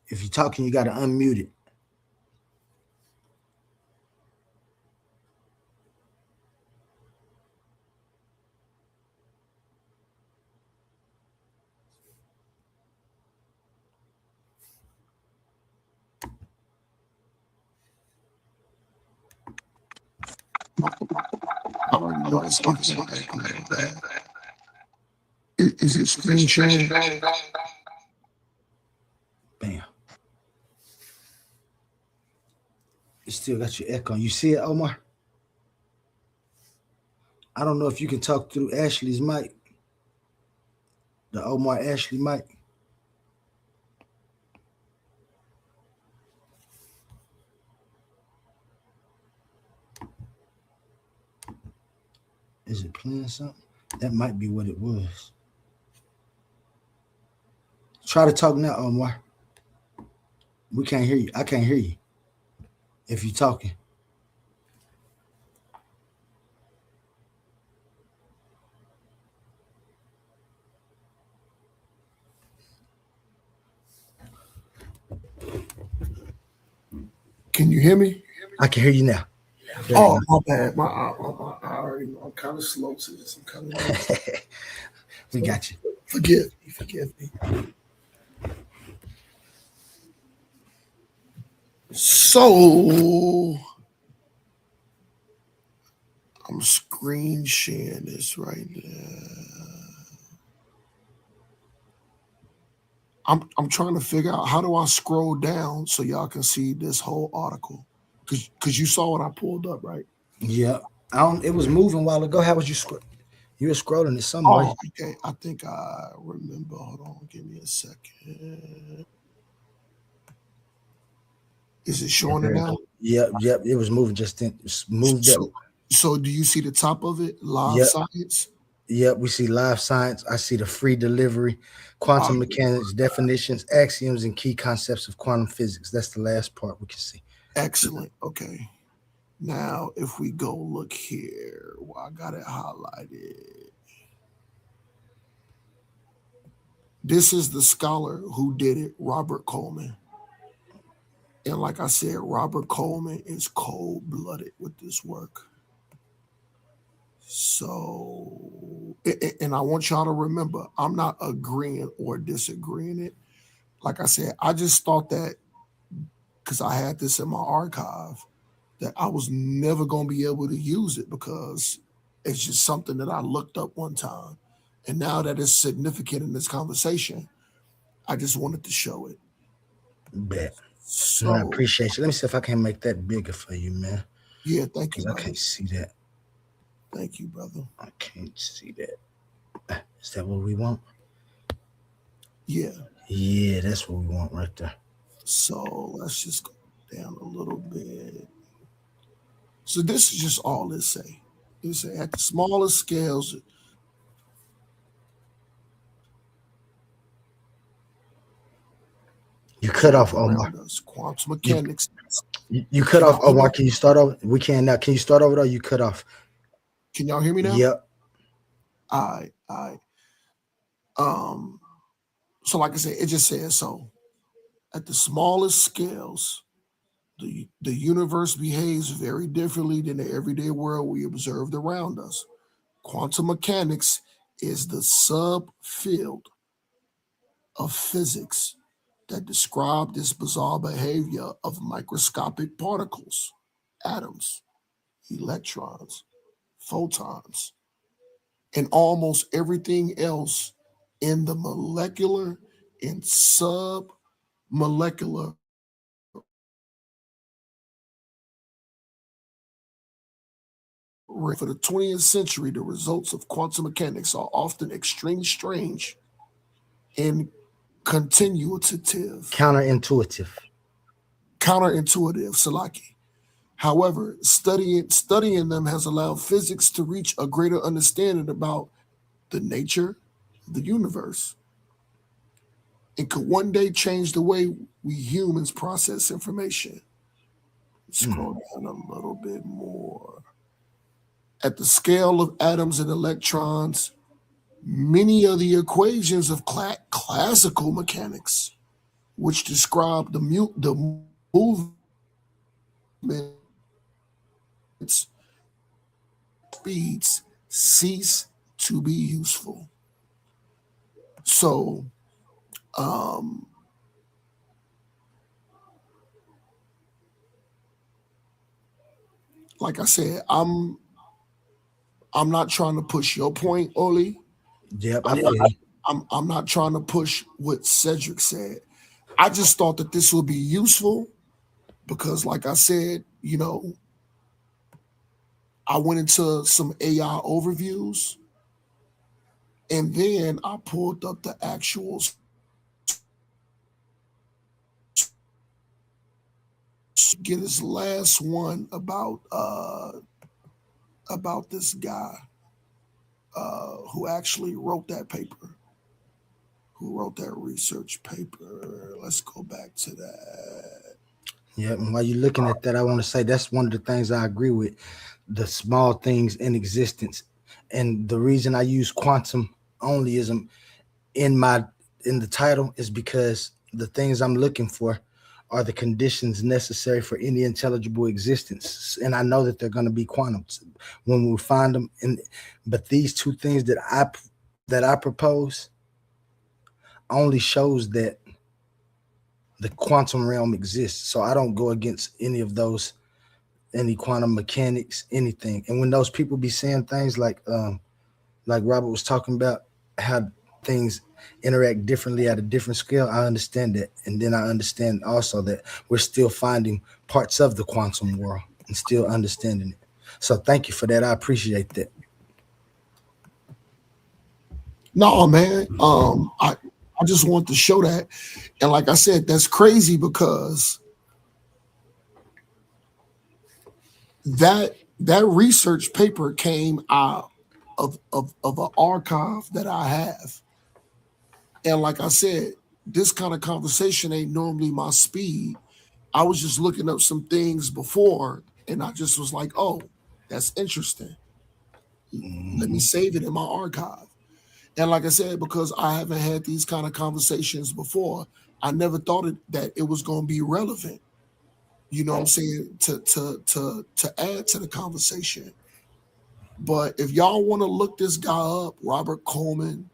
If you're talking, you got to unmute it. Is it screen sharing? Bam. You still got your echo. You see it, Omar? I don't know if you can talk through Ashley's mic. The Omar Ashley mic. Is it playing something? That might be what it was. Try to talk now, Omar. We can't hear you. I can't hear you if you're talking. Can you hear me? I can hear you now. Oh, my bad. I already know I'm kind of slow to this. I'm kind of We got you. Forgive me. So I'm screen sharing this right now. I'm trying to figure out, how do I scroll down so y'all can see this whole article? Because you saw what I pulled up, right? Yeah. It was moving a while ago. How was you scrolling? You were scrolling it somewhere. Oh, okay. I think I remember. Hold on. Give me a second. Is it showing it now? Yep. It was moving just then. It's moved up. So do you see the top of it? Live Yep. science? Yep, we see live science. I see the free delivery, quantum mechanics, definitions, axioms, and key concepts of quantum physics. That's the last part we can see. Excellent. Okay. Now, if we go look here, well, I got it highlighted. This is the scholar who did it, Robert Coleman. And like I said, Robert Coleman is cold-blooded with this work. So, and I want y'all to remember, I'm not agreeing or disagreeing it. Like I said, I just thought that because I had this in my archive, that I was never going to be able to use it because it's just something that I looked up one time. And now that it's significant in this conversation, I just wanted to show it. Bet. So, I appreciate you. Let me see if I can make that bigger for you, man. Yeah, thank you. I can't see that. Thank you, brother. I can't see that. Is that what we want? Yeah. Yeah, that's what we want right there. So let's just go down a little bit. So this is just all it say. It say at the smallest scales. You cut off Omar. Quantum mechanics. You cut off Omar. Can you start over? We can now. Can you start over though? You cut off. Can y'all hear me now? Yep. All right. So like I said, it just says so. At the smallest scales, the universe behaves very differently than the everyday world we observed around us. Quantum mechanics is the subfield of physics that describe this bizarre behavior of microscopic particles, atoms, electrons, photons, and almost everything else in the molecular and submolecular for the 20th century. The results of quantum mechanics are often extremely strange and counterintuitive, Salaki. However, studying them has allowed physics to reach a greater understanding about the nature of the universe. It could one day change the way we humans process information. Scroll down a little bit more. At the scale of atoms and electrons, many of the equations of classical mechanics, which describe the movement speeds, cease to be useful. So, like I said, I'm not trying to push your point, Oli. Yep, I'm not trying to push what Cedric said. I just thought that this would be useful because, like I said, you know, I went into some AI overviews and then I pulled up the actual get his last one about this guy who actually wrote that paper, who wrote that research paper. Let's go back to that. Yeah, and while you're looking at that, I want to say that's one of the things I agree with, the small things in existence. And the reason I use quantum onlyism in the title is because the things I'm looking for are the conditions necessary for any intelligible existence. And I know that they're going to be quantums when we find them. But these two things that I propose only shows that the quantum realm exists. So I don't go against any of those, any quantum mechanics, anything. And when those people be saying things like Robert was talking about, how things interact differently at a different scale, I understand that. And then I understand also that we're still finding parts of the quantum world and still understanding it. So thank you for that. I appreciate that. No, man. I just want to show that. And like I said, that's crazy because that research paper came out of an archive that I have. And like I said, this kind of conversation ain't normally my speed. I was just looking up some things before, and I just was like, oh, that's interesting. Let me save it in my archive. And like I said, because I haven't had these kind of conversations before, I never thought that it was going to be relevant. You know what I'm saying? To add to the conversation. But if y'all want to look this guy up, Robert Coleman,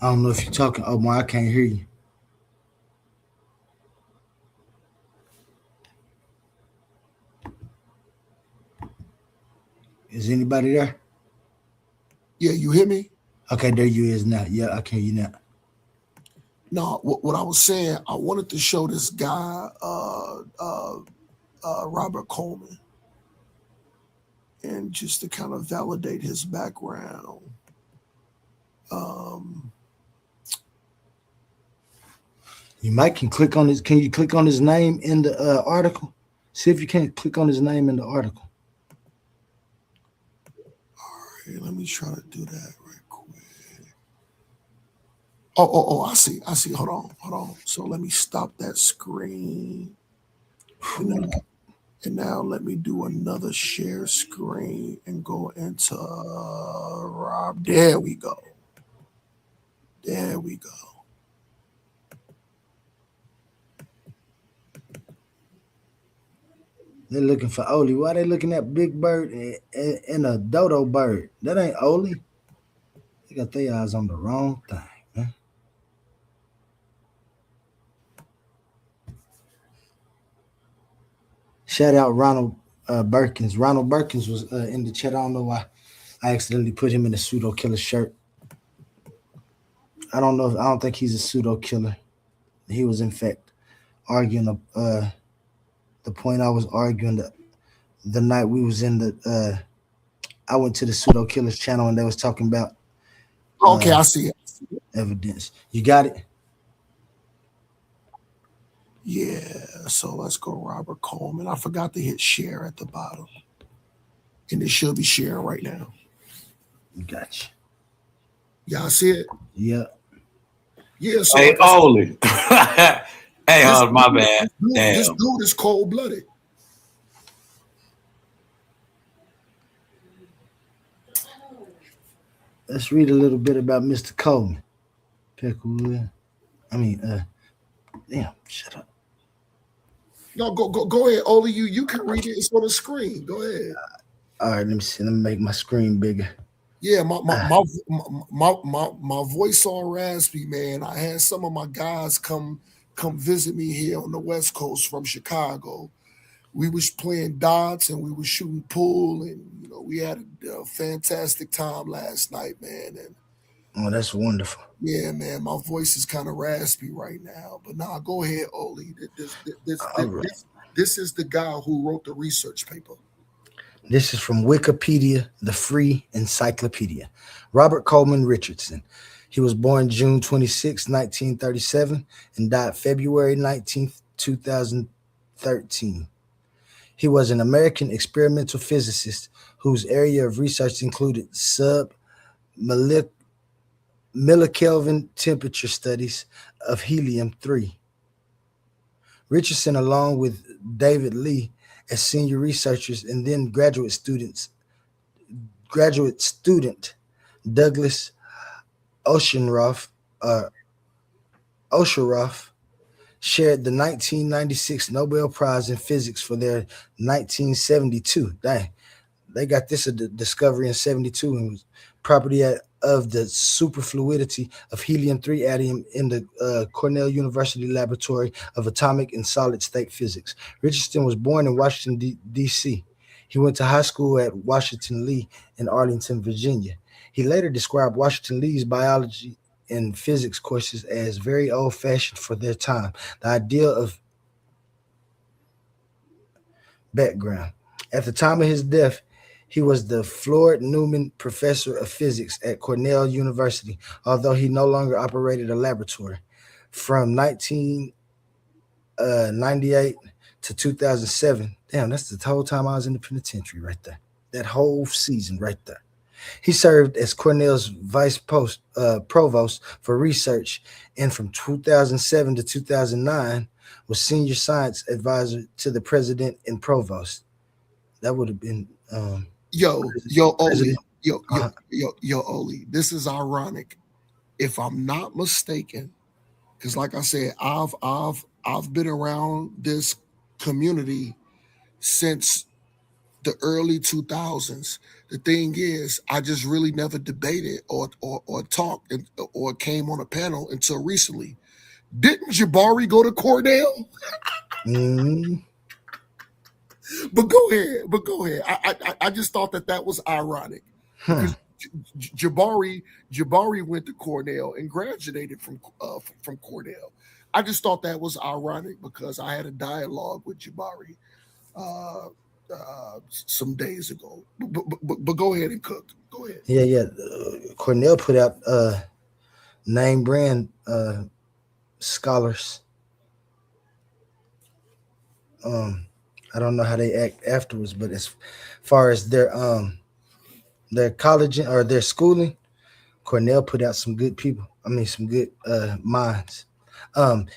I don't know if you're talking. Oh, my, I can't hear you. Is anybody there? Yeah, you hear me? Okay, there you is now. Yeah, I can hear you now. No, what I was saying, I wanted to show this guy, Robert Coleman, and just to kind of validate his background. You might can click on his. Can you click on his name in the article? See if you can click on his name in the article. All right, let me try to do that right quick. Oh, I see. Hold on. So let me stop that screen. And now let me do another share screen and go into Rob. There we go. They're looking for Oli. Why they looking at Big Bird and a dodo bird? That ain't Oli. They got their eyes on the wrong thing, man. Shout out Ronald Burkins. Ronald Burkins was in the chat. I don't know why I accidentally put him in a pseudo killer shirt. I don't know. I don't think he's a pseudo killer. He was in fact arguing the point I was arguing the night we was in the I went to the Pseudo Killers channel and they was talking about okay, I see it. Evidence. You got it? Yeah, so let's go Robert Coleman. I forgot to hit share at the bottom. And it should be sharing right now. Gotcha. Y'all see it? Yeah. Yeah, so hey, Oli. Hey, my bad. This dude is cold-blooded. Let's read a little bit about Mr. Coleman. Peckwood. Damn, shut up. No, go ahead, Oli. You can read it. It's on the screen. Go ahead. All right, let me see. Let me make my screen bigger. Yeah, my voice all raspy, man. I had some of my guys come visit me here on the West Coast from Chicago. We was playing darts and we was shooting pool, and we had a fantastic time last night, man. And oh, that's wonderful. Yeah, man, my voice is kind of raspy right now, but nah, go ahead, Oli. This is the guy who wrote the research paper. This is from Wikipedia, the free encyclopedia. Robert Coleman Richardson. He was born June 26, 1937, and died February 19, 2013. He was an American experimental physicist whose area of research included sub-millikelvin temperature studies of helium-3. Richardson, along with David Lee, as senior researchers, and then graduate student Douglas Oshoroff shared the 1996 Nobel Prize in Physics for their 1972. Dang, they got this at the discovery in 72 and was property of the superfluidity of helium-3 atom in the Cornell University Laboratory of Atomic and Solid State Physics. Richardson was born in Washington, D.C. He went to high school at Washington Lee in Arlington, Virginia. He later described Washington Lee's biology and physics courses as very old-fashioned for their time. The idea of background. At the time of his death, he was the Floyd Newman Professor of Physics at Cornell University, although he no longer operated a laboratory. From 1998 to 2007, damn, that's the whole time I was in the penitentiary right there. That whole season right there. He served as Cornell's provost for research, and from 2007 to 2009 was senior science advisor to the president and provost. That would have been Oli, Oli. This is ironic, if I'm not mistaken, because like I said, I've been around this community since the early 2000s. The thing is, I just really never debated or talked or came on a panel until recently. Didn't Jabari go to Cornell? But go ahead. I just thought that was ironic. Because Jabari went to Cornell and graduated from Cornell. I just thought that was ironic because I had a dialogue with Jabari some days ago. But go ahead and cook. Go ahead. Yeah. Cornell put out name brand scholars. I don't know how they act afterwards, but as far as their college or their schooling, Cornell put out some good people. I mean, some good minds.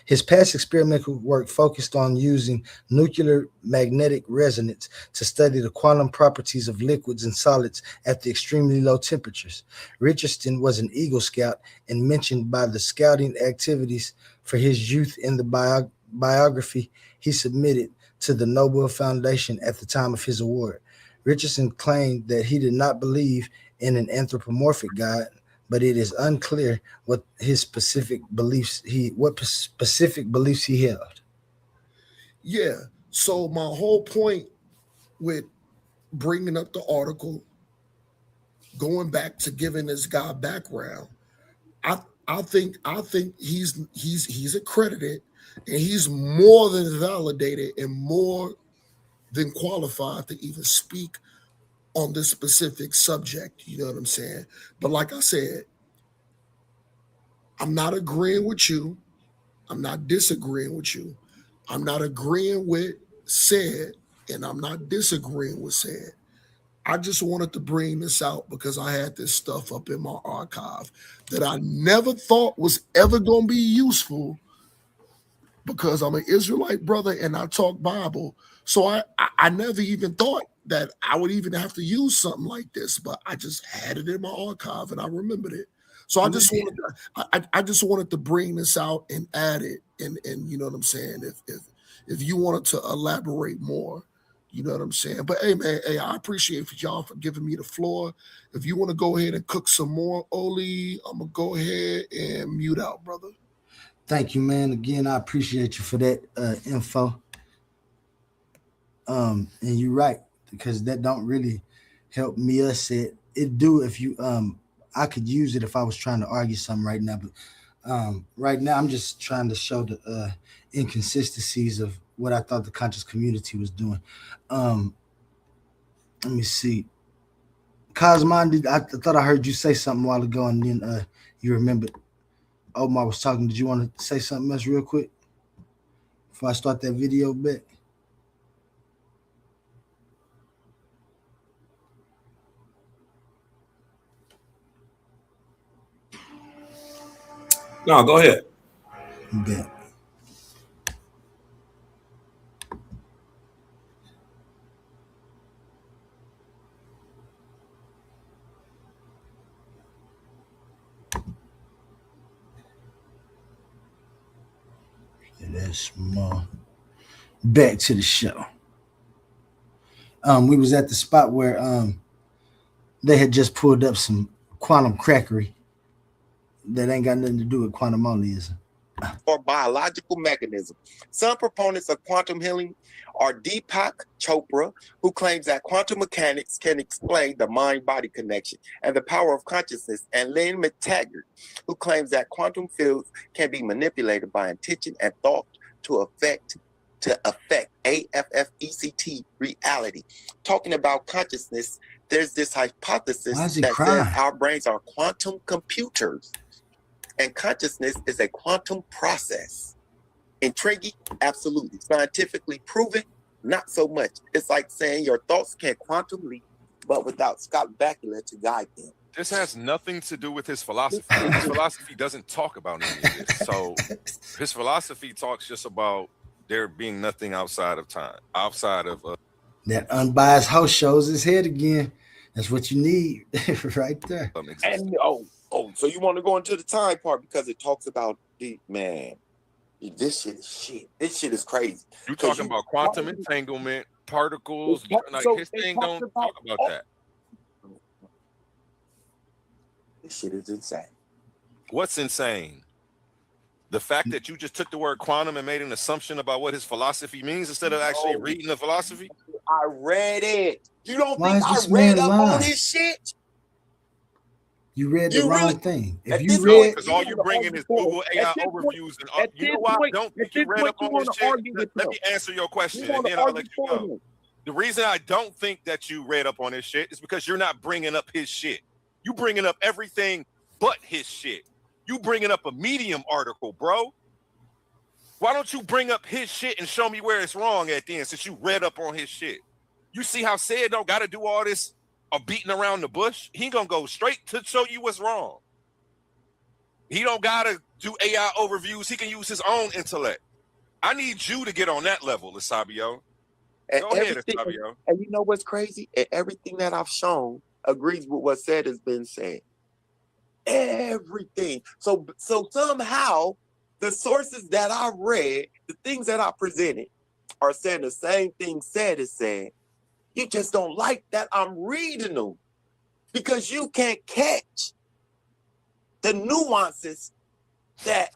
His past experimental work focused on using nuclear magnetic resonance to study the quantum properties of liquids and solids at the extremely low temperatures. Richardson was an Eagle Scout and mentioned by the scouting activities for his youth in the biography he submitted to the Nobel Foundation at the time of his award. Richardson claimed that he did not believe in an anthropomorphic God, but it is unclear what specific beliefs he held. Yeah. So my whole point with bringing up the article, going back to giving this guy background, I think he's accredited, and he's more than validated and more than qualified to even speak on this specific subject. You know what I'm saying? But like I said, I'm not agreeing with you. I'm not disagreeing with you. I'm not agreeing with said, and I'm not disagreeing with said. I just wanted to bring this out because I had this stuff up in my archive that I never thought was ever going to be useful, because I'm an Israelite brother and I talk Bible. So I never even thought that I would even have to use something like this, but I just had it in my archive and I remembered it. So I just wanted to bring this out and add it, and you know what I'm saying. If you wanted to elaborate more, you know what I'm saying. But hey, man, I appreciate y'all for giving me the floor. If you want to go ahead and cook some more, Oli, I'm gonna go ahead and mute out, brother. Thank you, man. Again, I appreciate you for that info. And you're right, because that don't really help me. It do if you I could use it if I was trying to argue something right now, but right now I'm just trying to show the inconsistencies of what I thought the conscious community was doing. Let me see. Cosmon, I thought I heard you say something a while ago, and then you remembered Omar was talking. Did you want to say something else real quick before I start that video back? No, go ahead. Bet. That's small. Back to the show. We was at the spot where they had just pulled up some quantum crackery that ain't got nothing to do with quantum onlyism. Or biological mechanism. Some proponents of quantum healing are Deepak Chopra, who claims that quantum mechanics can explain the mind-body connection and the power of consciousness, and Lynn McTaggart, who claims that quantum fields can be manipulated by intention and thought to affect to affect AFFECT reality. Talking about consciousness, there's this hypothesis Why is he that crying? says our brains are quantum computers and consciousness is a quantum process. Intriguing? Absolutely. Scientifically proven? Not so much. It's like saying your thoughts can quantum leap, but without Scott Bakula to guide them. This has nothing to do with his philosophy. His philosophy doesn't talk about any of this. So his philosophy talks just about there being nothing outside of time, outside of That unbiased host shows his head again. That's what you need right there. And so you want to go into the time part because it talks about the man. This shit is shit. This shit is crazy. You talking about quantum entanglement, particles, like his thing don't talk about that. This shit is insane. What's insane? The fact that you just took the word quantum and made an assumption about what his philosophy means instead of actually reading the philosophy? I read it. You don't Why think is I this read man up lying? on his shit? You read the wrong thing. If you No, read, because all you're bringing is Google AI overviews, and you know why I don't think you read up on this shit? Let me answer your question, and then I'll let you go. The reason I don't think that you read up on his shit is because you're not bringing up his shit. You bringing up everything but his shit. You bringing up a Medium article, bro. Why don't you bring up his shit and show me where it's wrong at the end since you read up on his shit? You see how Said don't got to do all this beating around the bush? He gonna go straight to show you what's wrong. He don't got to do AI overviews. He can use his own intellect. I need you to get on that level, Asabio. Go ahead, Asabio. And you know what's crazy? And everything that I've shown agrees with what Said has been saying. Everything. So somehow the sources that I read, the things that I presented, are saying the same thing Said is saying. You just don't like that I'm reading them because you can't catch the nuances that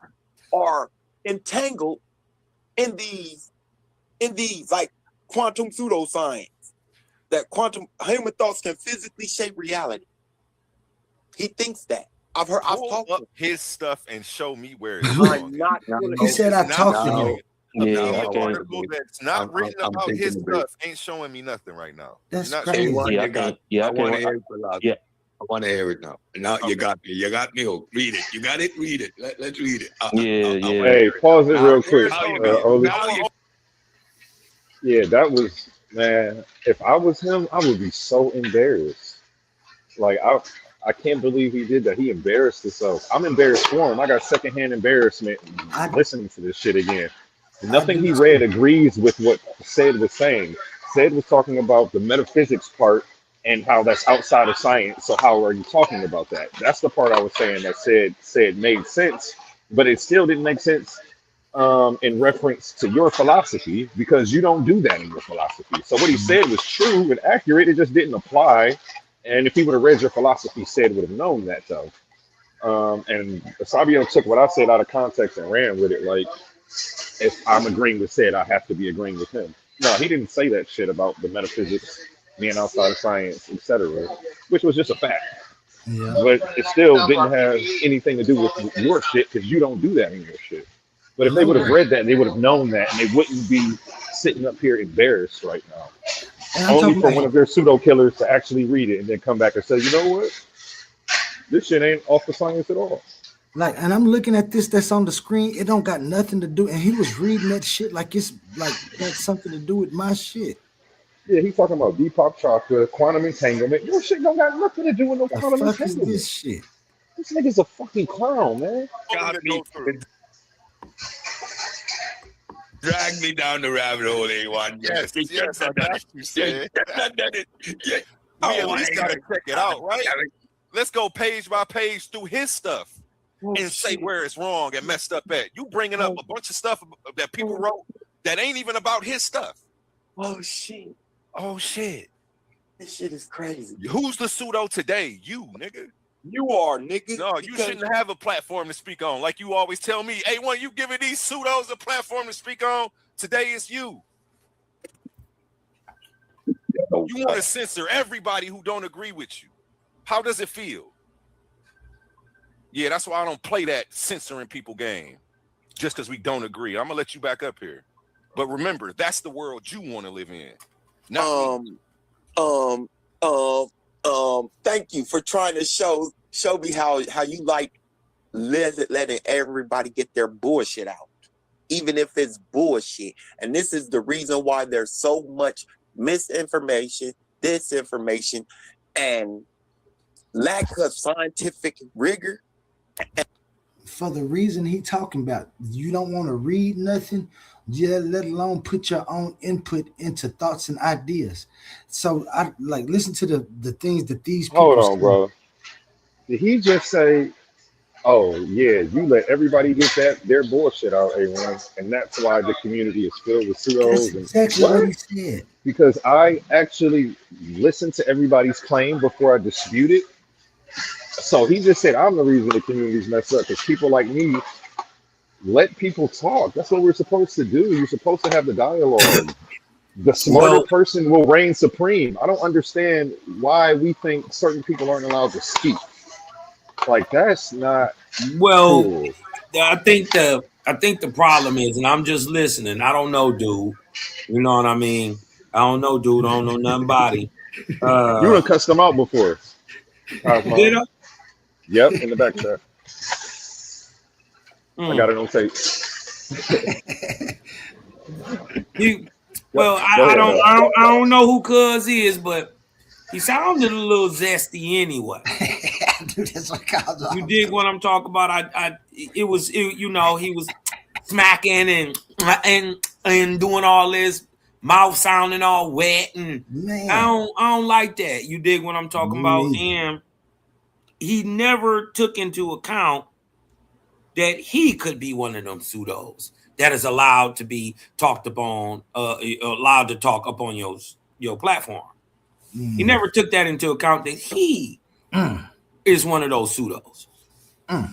are entangled in these like quantum pseudoscience, that quantum human thoughts can physically shape reality. He thinks that. I've talked up to him. his stuff and show me where it's wrong. he said I talked to him. Yeah, article that's not written about his stuff ain't showing me nothing right now. That's not crazy. showing me I want to hear it. I want to hear it now. Now you got me. You got me hooked. Read it. You got it. Read it. Let's read it. Hey, pause it real quick. Yeah, that was, man. If I was him, I would be so embarrassed. Like I can't believe he did that. He embarrassed himself. I'm embarrassed for him. I got secondhand embarrassment listening to this shit again. Nothing he read agrees with what Said was saying. Said was talking about the metaphysics part and how that's outside of science. So how are you talking about that? That's the part I was saying that said made sense, but it still didn't make sense in reference to your philosophy because you don't do that in your philosophy. So what he said was true and accurate. It just didn't apply. And if he would have read your philosophy, Said would have known that though. And Sabio took what I said out of context and ran with it. Like, if I'm agreeing with Said, I have to be agreeing with him. No, he didn't say that shit about the metaphysics being outside of science, etc., which was just a fact. Yeah. But it still didn't have anything to do with your shit because you don't do that in your shit. But if they would have read that, they would have known that, and they wouldn't be sitting up here embarrassed right now. Only for one of their pseudo killers to actually read it and then come back and say, you know what? This shit ain't off the science at all. Like, and I'm looking at this that's on the screen. It don't got nothing to do. And he was reading that shit like it's like that's something to do with my shit. Yeah, he's talking about Deepak Chopra, quantum entanglement. Your shit don't got nothing to do with no The quantum fuck is entanglement. this shit? This nigga's a fucking clown, man. Drag me down the rabbit hole, A1. Yes, I got you, Said. We at least gotta check it out, right? Let's go page by page through his stuff and say where it's wrong and messed up at. You bringing up a bunch of stuff that people wrote that ain't even about his stuff. Oh shit. Oh shit. This shit is crazy. Who's the pseudo today? You, nigga. You are, nigga. No, you shouldn't have a platform to speak on. Like you always tell me, A1, you giving these pseudos a platform to speak on. Today it's you. You want to censor everybody who don't agree with you. How does it feel? Yeah, that's why I don't play that censoring people game. Just because we don't agree. I'm gonna let you back up here. But remember, that's the world you want to live in. Not Thank you for trying to show me how you like letting everybody get their bullshit out, even if it's bullshit. And this is the reason why there's so much misinformation, disinformation, and lack of scientific rigor. For the reason he talking about, you don't want to read nothing, let alone put your own input into thoughts and ideas. So I like listen to the things that these people Hold on, say. bro. Did he just say, "Oh yeah, you let everybody get their bullshit out, A1, and that's why the community is filled with That's pseudos"? exactly what he said. Because I actually listened to everybody's claim before I dispute it. So he just said, "I'm the reason the community's messed up because people like me let people talk." That's what we're supposed to do. You're supposed to have the dialogue. The smarter person will reign supreme. I don't understand why we think certain people aren't allowed to speak. Like, that's not cool. I think the problem is, and I'm just listening. I don't know, dude. You know what I mean? I don't know, dude. I don't know nothing about him. You done cussed them out before. Did I? Yep, in the back there. I got it on tape. I don't know who Cuz is, but he sounded a little zesty anyway. Dude, that's what you dig what I'm talking about? He was smacking and doing all this, mouth sounding all wet, and I don't like that. You dig what I'm talking about? And he never took into account that he could be one of them pseudos that is allowed to be talked upon, allowed to talk up on your platform. He never took that into account that he is one of those pseudos. I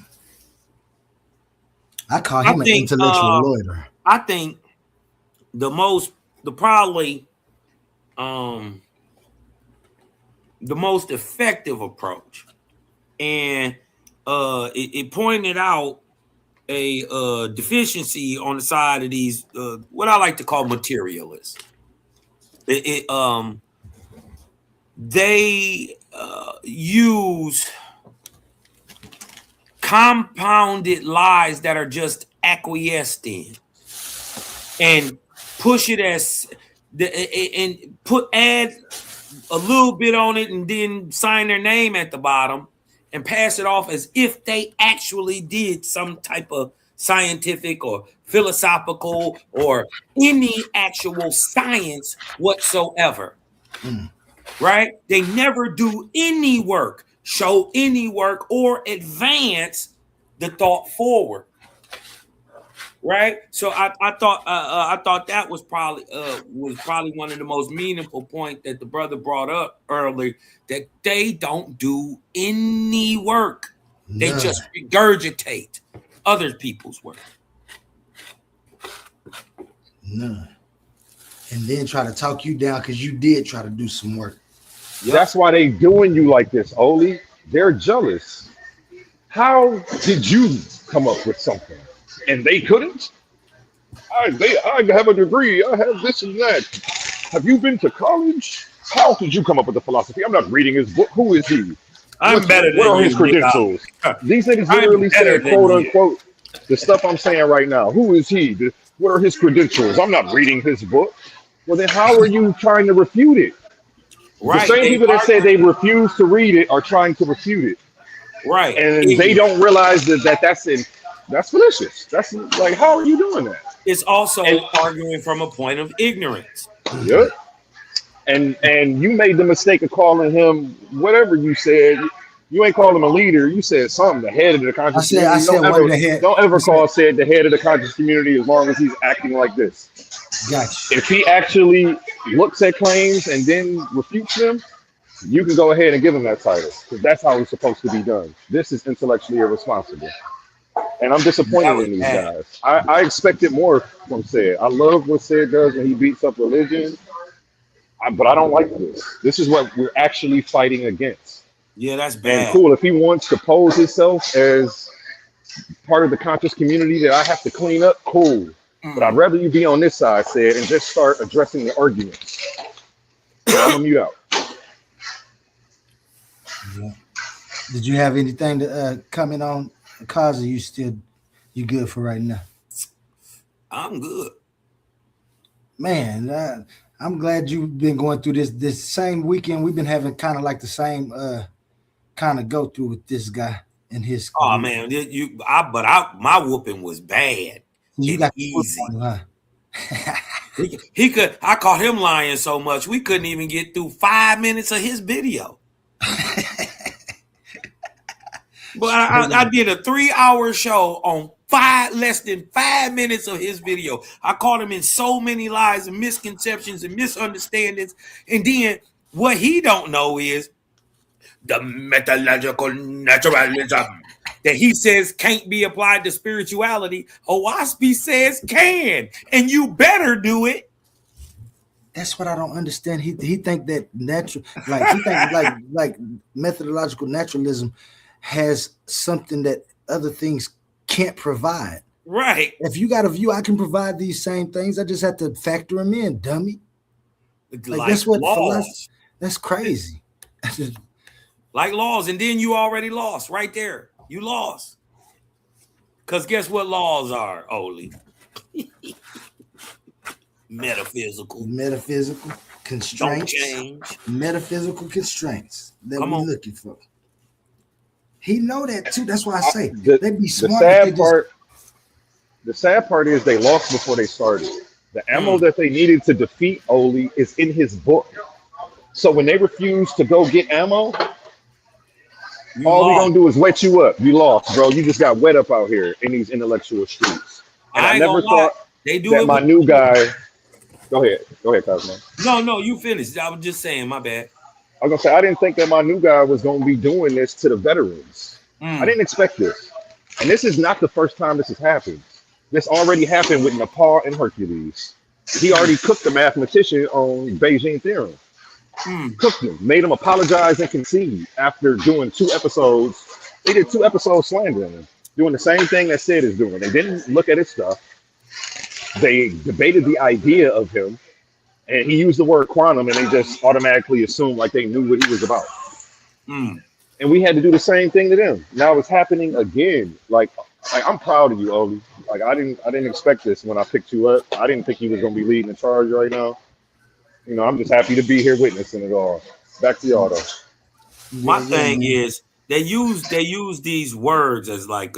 call him an intellectual loiter. I think the most effective approach, and it pointed out a deficiency on the side of these what I like to call materialists. They use compounded lies that are just acquiesced in, and push it as and add a little bit on it, and then sign their name at the bottom and pass it off as if they actually did some type of scientific or philosophical or any actual science whatsoever. Right? They never do any work, show any work, or advance the thought forward. Right? So I thought that was probably one of the most meaningful points that the brother brought up earlier, that they don't do any work. They just regurgitate other people's work. None. And then try to talk you down because you did try to do some work. That's why they doing you like this, Oli. They're jealous. How did you come up with something and they couldn't? I have a degree. I have this and that. Have you been to college? How did you come up with the philosophy? I'm not reading his book. Who is he? I'm better than you. What are his credentials? These niggas literally said, quote unquote, the stuff I'm saying right now. Who is he? What are his credentials? I'm not reading his book. Well, then how are you trying to refute it? Right. The same people that say they refuse to read it are trying to refute it. Right. And they don't realize that's malicious. That's like, how are you doing that? It's also arguing from a point of ignorance. Yep. And you made the mistake of calling him whatever you said. You ain't called him a leader. You said something, the head of the conscious community. Don't ever call Said the head of the conscious community as long as he's acting like this. Gotcha. If he actually looks at claims and then refutes them, you can go ahead and give him that title, because that's how it's supposed to be done. This is intellectually irresponsible. And I'm disappointed in these guys. I expected more from Said. I love what Said does when he beats up religion, but I don't like this. This is what we're actually fighting against. Yeah, that's bad. And cool, if he wants to pose himself as part of the conscious community that I have to clean up, cool. But I'd rather you be on this side, said, and just start addressing the arguments. So I'm gonna mute out. Yeah. Did you have anything to comment on, Cause, or you good for right now? I'm good. Man, I'm glad you've been going through this same weekend. We've been having kind of like the same kind of go through with this guy and his. Oh man, my whooping was bad. You got easy. Huh? He could. I caught him lying so much we couldn't even get through 5 minutes of his video. But I did a 3-hour show on less than 5 minutes of his video. I caught him in so many lies and misconceptions and misunderstandings. And then what he don't know is the methodological naturalism that he says can't be applied to spirituality. Owaspi says can, and you better do it. That's what I don't understand. He think that like methodological naturalism has something that other things can't provide. Right. If you got a view, I can provide these same things. I just have to factor them in, dummy. Like that's what philosophy. That's crazy. Like laws, and then you already lost right there. You lost. Because guess what laws are, Oli? Metaphysical constraints. Don't change. Metaphysical constraints that we're looking for. He know that too. That's why I say they be smart. The sad part is they lost before they started. The ammo that they needed to defeat Oli is in his book. So when they refuse to go get ammo, all we gonna do is wet you up. You lost, bro. You just got wet up out here in these intellectual streets. And I never thought that my new guy. Go ahead, Cosmo. No, you finished. I was just saying, my bad. I was gonna say I didn't think that my new guy was gonna be doing this to the veterans. I didn't expect this, and this is not the first time this has happened. This already happened with Nepal and Hercules. He already cooked the mathematician on Beijing theorem. Cooked him, made him apologize and concede after doing 2 episodes. They did 2 episodes slandering him, doing the same thing that Sid is doing. They didn't look at his stuff. They debated the idea of him, and he used the word quantum, and they just automatically assumed like they knew what he was about. And we had to do the same thing to them. Now it's happening again. Like I'm proud of you, Oli. Like I didn't expect this when I picked you up. I didn't think you was gonna be leading the charge right now. You know, I'm just happy to be here witnessing it all. Back to y'all though. My thing is they use these words as like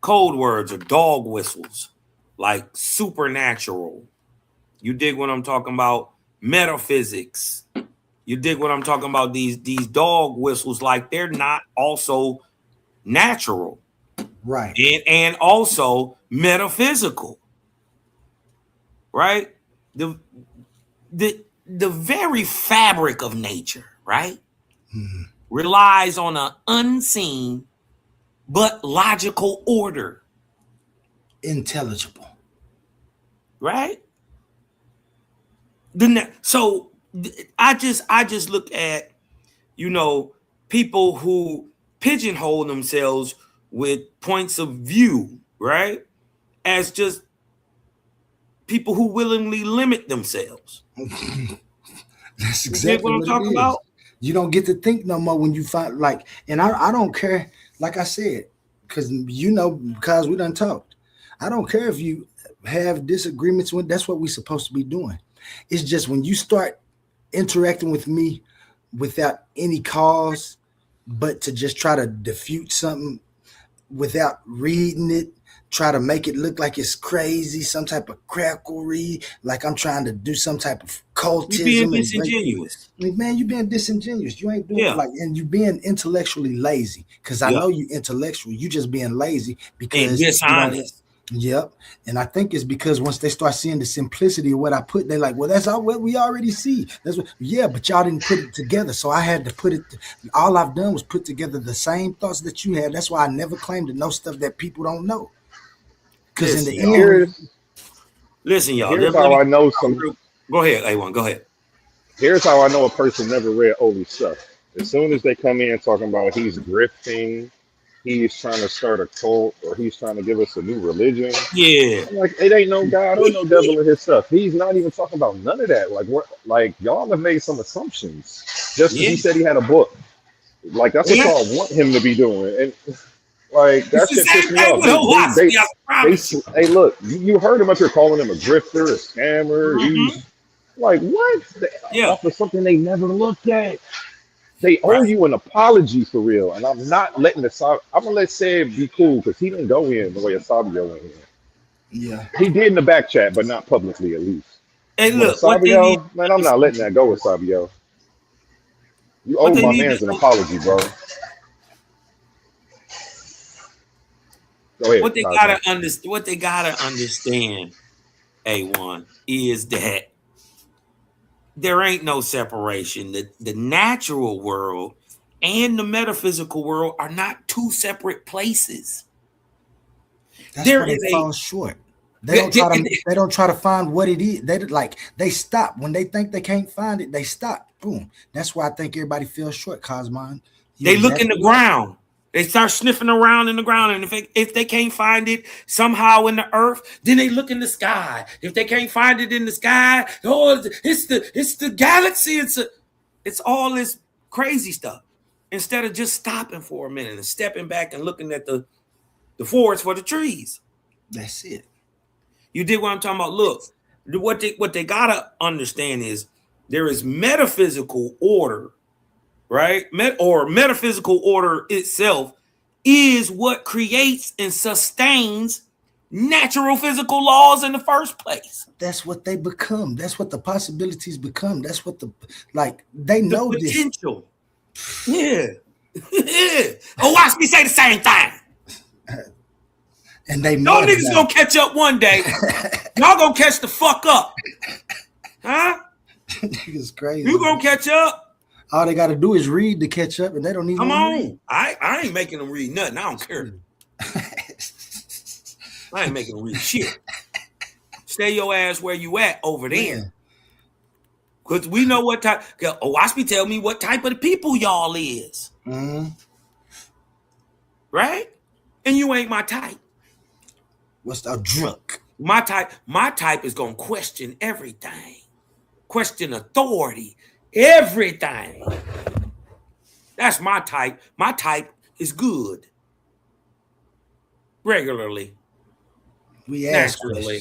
code words or dog whistles, like supernatural. You dig what I'm talking about? Metaphysics. You dig what I'm talking about? These dog whistles, like they're not also natural, right? And also metaphysical, right? The very fabric of nature, right, relies on an unseen but logical order, intelligible, right? So I just look at, you know, people who pigeonhole themselves with points of view, right, as just people who willingly limit themselves. That's exactly what I'm talking about. You don't get to think no more when you find and I don't care, like I said, because because we done talked. I don't care if you have disagreements with. That's what we're supposed to be doing. It's just when you start interacting with me without any cause, but to just try to defute something without reading it, try to make it look like it's crazy, some type of cracklery, like I'm trying to do some type of cultism. You being disingenuous. Man, you being disingenuous. You ain't doing and you being intellectually lazy. Because I know you intellectual. You just being lazy because and dishonest. Yep. And I think it's because once they start seeing the simplicity of what I put, they're like, well, that's all what we already see. That's what, but y'all didn't put it together. So I had to put it. All I've done was put together the same thoughts that you had. That's why I never claim to know stuff that people don't know. Because in the end, listen, y'all. Here's how I know Go ahead, A1. Go ahead. Here's how I know a person never read Oli's stuff. As soon as they come in talking about he's grifting, he's trying to start a cult or he's trying to give us a new religion. Yeah. I'm like, it ain't no God or no devil in his stuff. He's not even talking about none of that. Like, what? Like, y'all have made some assumptions just because he said he had a book. Like, that's what y'all want him to be doing. And like, that shit pissed me off. Hey, look, you heard him up here calling him a grifter, a scammer. He's like, what? Off of something they never looked at. They owe you an apology for real, and I'm not letting I'm gonna let Seb be cool because he didn't go in the way Asabio went in. Yeah, he did in the back chat, but not publicly at least. Hey, look, Asabio, man, I'm not letting that go, Asabio. You owe my man's an apology, bro. Go ahead. What they gotta understand, A1, is that there ain't no separation. The natural world and the metaphysical world are not two separate places. That's where they fall short. They don't try to find what it is. They stop when they think they can't find it. They stop. Boom. That's why I think everybody feels short, Cosmon. They look in the ground. They start sniffing around in the ground, and if they can't find it somehow in the earth, then they look in the sky. If they can't find it in the sky, it's the galaxy. It's all this crazy stuff. Instead of just stopping for a minute and stepping back and looking at the forest for the trees. That's it. You dig what I'm talking about? Look, what they gotta understand is there is metaphysical order. Right? Metaphysical order itself is what creates and sustains natural physical laws in the first place. That's what they become. That's what the possibilities become. That's what they know the potential. Yeah. Yeah. Oh, watch me say the same thing. And they know niggas gonna catch up one day. Y'all gonna catch the fuck up. Huh? Niggas crazy. You gonna catch up? All they got to do is read to catch up, and they don't even come on. Read. I ain't making them read nothing. I don't care. I ain't making them read shit. Stay your ass where you at over there, because we know what type. Watch me tell me what type of people y'all is, right? And you ain't my type. What's the drunk? My type is gonna question everything, question authority. Everything. That's my type. My type is good. Regularly. We ask naturally.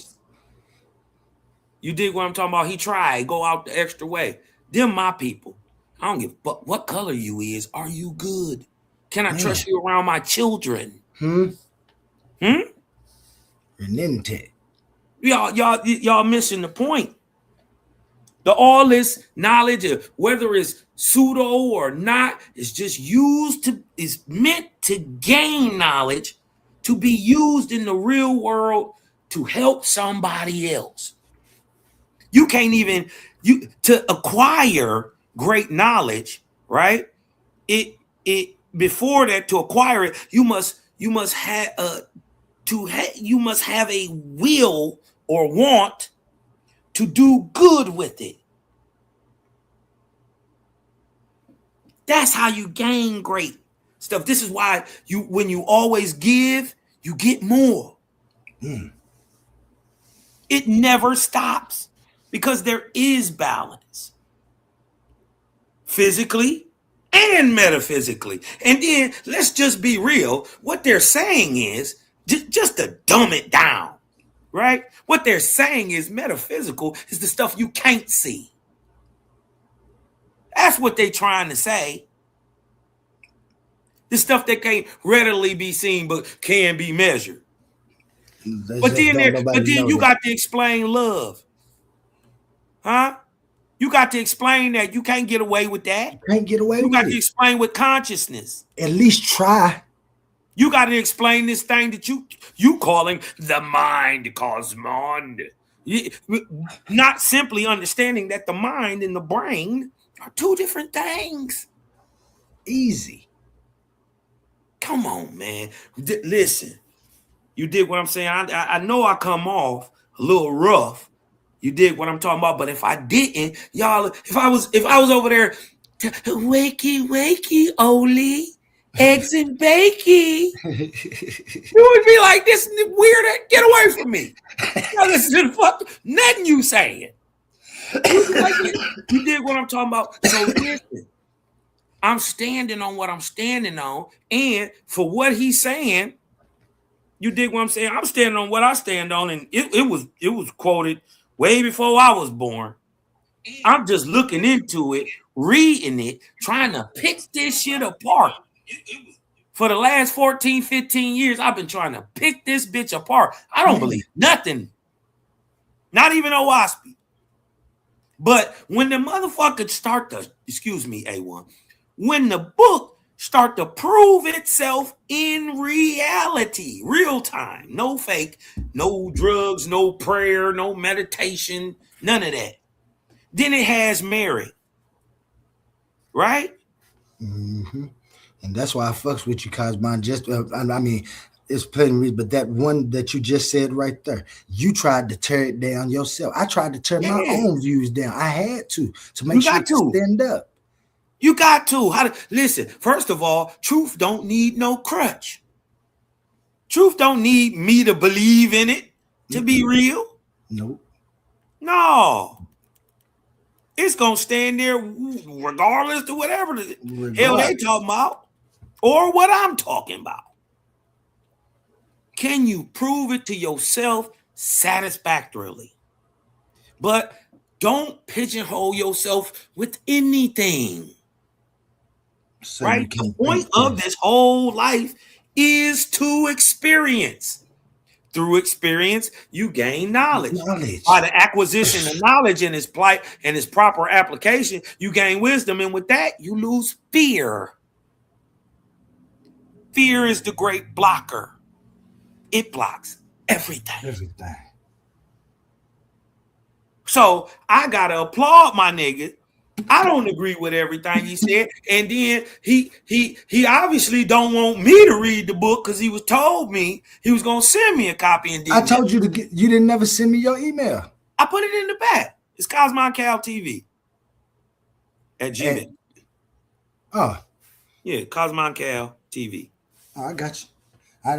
You dig what I'm talking about? He tried. Go out the extra way. Them my people. I don't give a fuck what color you is. Are you good? Can I trust you around my children? Renente. Y'all missing the point. All this knowledge, whether it's pseudo or not, is just is meant to gain knowledge, to be used in the real world to help somebody else. You can't even to acquire great knowledge, right? Before that, to acquire it, you must have a will or want to do good with it. That's how you gain great stuff. This is why when you always give, you get more. It never stops because there is balance. Physically and metaphysically. And then let's just be real. What they're saying is, just to dumb it down, right? What they're saying is metaphysical is the stuff you can't see. That's what they're trying to say. The stuff that can't readily be seen but can be measured. But then you got to explain love. Huh? You got to explain that you can't get away with that. You can't get away with it. You got to explain with consciousness. At least try. You got to explain this thing that you calling the mind, Cosmon. Not simply understanding that the mind and the brain are two different things. Easy. Come on, man. Listen, you dig what I'm saying? I know I come off a little rough. You dig what I'm talking about? But if I didn't, y'all, if I was over there, wakey, wakey, Oli, eggs and bacon. You would be like, this weird, get away from me. Now listen to the fuck, nothing you saying. You dig what I'm talking about? So listen, I'm standing on what I'm standing on, and for what he's saying, you dig what I'm saying? I'm standing on what I stand on, and it was quoted way before I was born. I'm just looking into it, reading it, trying to pick this shit apart. For the last 14, 15 years, I've been trying to pick this bitch apart. I don't believe nothing. Not even OWASP. But when the motherfuckers start to, excuse me, A1, when the book start to prove itself in reality, real time, no fake, no drugs, no prayer, no meditation, none of that, then it has merit. Right? Mm-hmm. And that's why I fucks with you, Cosmon. Just, I mean, it's plenty of reasons, but that one that you just said right there, you tried to tear it down yourself. I tried to tear my own views down. I had to make sure to stand up. You got to. Listen, first of all, truth don't need no crutch. Truth don't need me to believe in it to be real. Nope. No. It's going to stand there regardless to whatever the hell they talking about or what I'm talking about. Can you prove it to yourself satisfactorily? But don't pigeonhole yourself with anything. So right? The point of this whole life is to experience. Through experience, you gain knowledge. By the acquisition of knowledge and its plight and its proper application, you gain wisdom. And with that, you lose fear. Fear is the great blocker. It blocks everything. So I got to applaud my nigga. I don't agree with everything he said. And then he obviously don't want me to read the book because he was told me he was going to send me a copy. And I told you you didn't never send me your email. I put it in the back. It's Cosmon Cal TV at Gmail. Oh. Yeah, Cosmon Cal TV. Oh, I got you. I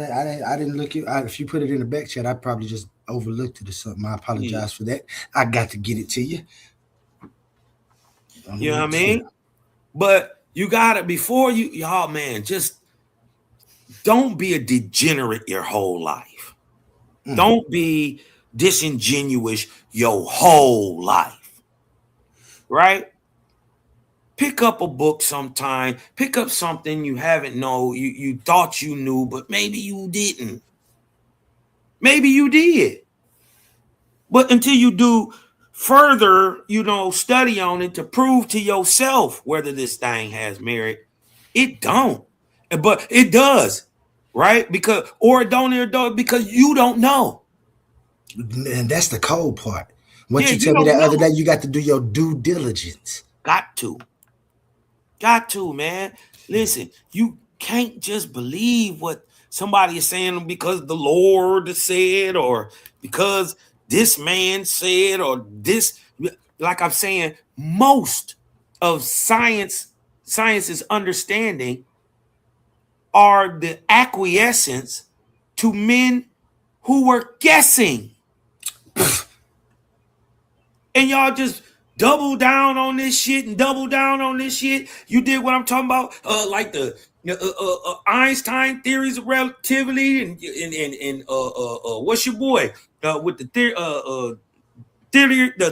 didn't look it. If you put it in the back chat, I probably just overlooked it or something. I apologize for that. I got to get it to you. You know what I mean? But you got it before y'all, man, just don't be a degenerate your whole life. Don't be disingenuous your whole life. Right? Pick up a book sometime. Pick up something you haven't known. You thought you knew, but maybe you didn't. Maybe you did. But until you do further, study on it to prove to yourself whether this thing has merit, it don't. But it does, right? Because it don't because you don't know. And that's the cold part. Once you tell me that other day, you got to do your due diligence. Got to, man. Listen, you can't just believe what somebody is saying because the Lord said or because this man said or this. Like I'm saying, most of science's understanding are the acquiescence to men who were guessing. And y'all just double down on this shit and double down on this shit. You did what I'm talking about, like the Einstein theories of relativity and what's your boy with the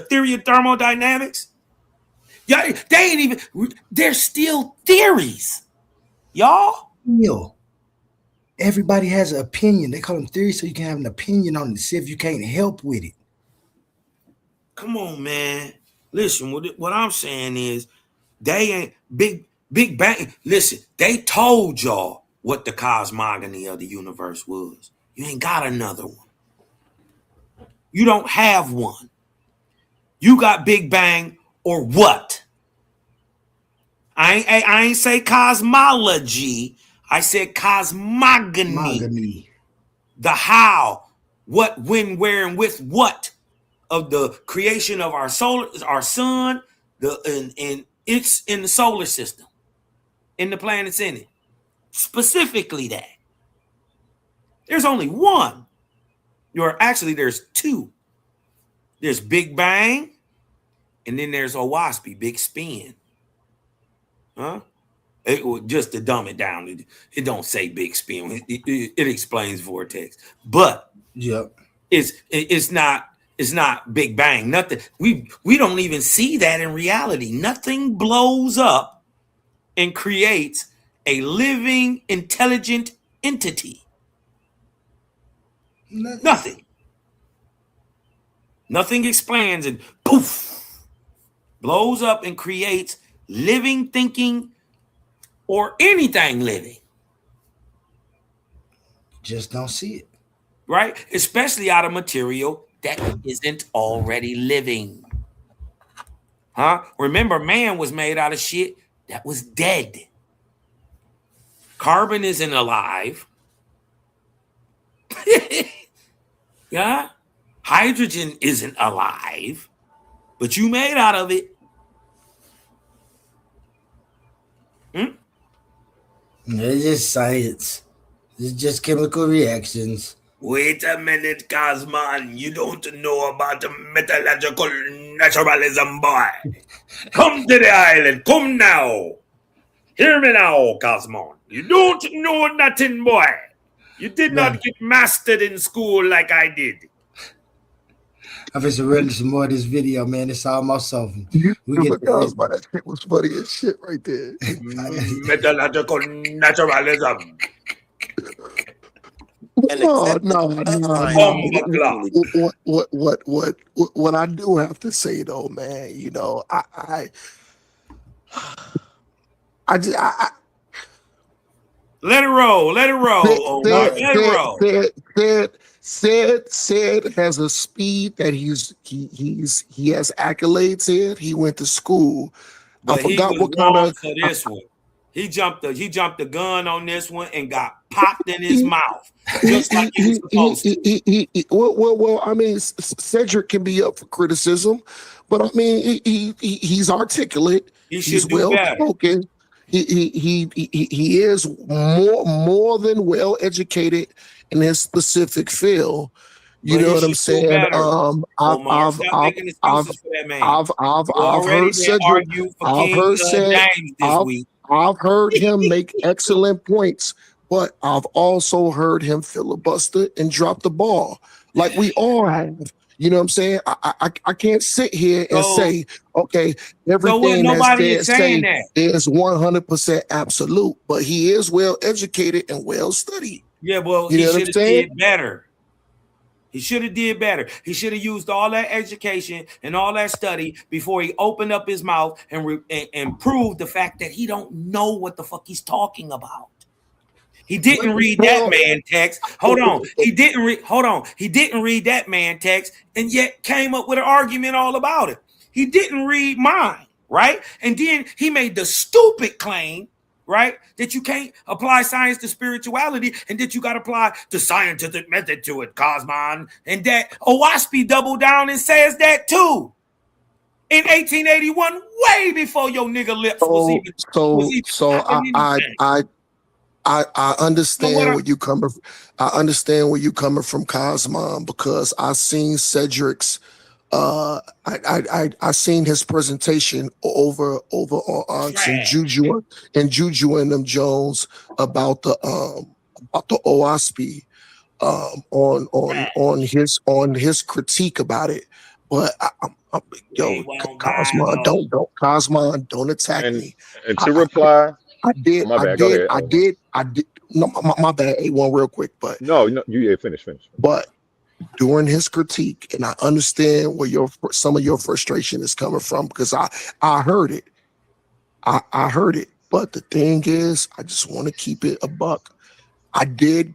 theory of thermodynamics. Yeah, they ain't even. They're still theories, y'all. Everybody has an opinion. They call them theories, so you can have an opinion on it. See if you can't help with it. Come on, man. Listen, what I'm saying is, they ain't Big Bang. Listen, they told y'all what the cosmogony of the universe was. You ain't got another one. You don't have one. You got Big Bang or what? I ain't say cosmology. I said cosmogony. The how, what, when, where, and with what of the creation of our sun, and it's in the solar system, in the planets in it. specifically that. There's only one. There's two. There's Big Bang, and then there's Owaspy, Big Spin. Huh? Just to dumb it down, it don't say Big Spin. It explains vortex, but it's not Big Bang. Nothing. We don't even see that in reality. Nothing blows up and creates a living, intelligent entity. Nothing. Nothing expands and poof, blows up and creates living, thinking, or anything living. Just don't see it. Right? Especially out of material that isn't already living. Huh? Remember, man was made out of shit that was dead. Carbon isn't alive. Yeah? Hydrogen isn't alive, but you made out of it. It's just science. It's just chemical reactions. Wait a minute, Cosman. You don't know about the metallurgical naturalism, boy. Come to the island. Come now. Hear me now, Cosman. You don't know nothing, boy. You did not get mastered in school like I did. I'm just running some more of this video, man. It's almost over. That shit was funny as shit right there. Metallurgical naturalism. No. What I do have to say though, man, you know, I let it roll. Let it roll. Said has a speed that he has accolades in. He went to school. But I forgot what kind of this one. He jumped the gun on this one and got popped in his mouth. Just like he was supposed to. Well, I mean, Cedric can be up for criticism, but I mean, he's articulate. He's well spoken. He is more than well educated in his specific field. You know what I'm saying? I've heard him make excellent points, but I've also heard him filibuster and drop the ball, like we all have. You know what I'm saying? I can't sit here and say, okay, everything that's there is 100% absolute, but he is well educated and well studied. Yeah, well, he should have did better. He should have did better. He should have used all that education and all that study before he opened up his mouth and proved the fact that he don't know what the fuck he's talking about. He didn't read that man text. Hold on. He didn't read that man text and yet came up with an argument all about it. He didn't read mine, right? And then he made the stupid claim, right, that you can't apply science to spirituality and that you got to apply the scientific method to it, Cosman. And that Owaspy doubled down and says that too. In 1881, way before your nigga lips was even. I understand where you coming. I understand where you coming from, Cosmon, because I seen Cedric's. I seen his presentation over on Unks and Juju and them Jones about the Owaspy on his critique about it. But Cosmon, don't attack me. And to reply. I did. No, my bad. A1 real quick, but you finish. But during his critique, and I understand where some of your frustration is coming from because I heard it. I heard it. But the thing is, I just want to keep it a buck. I did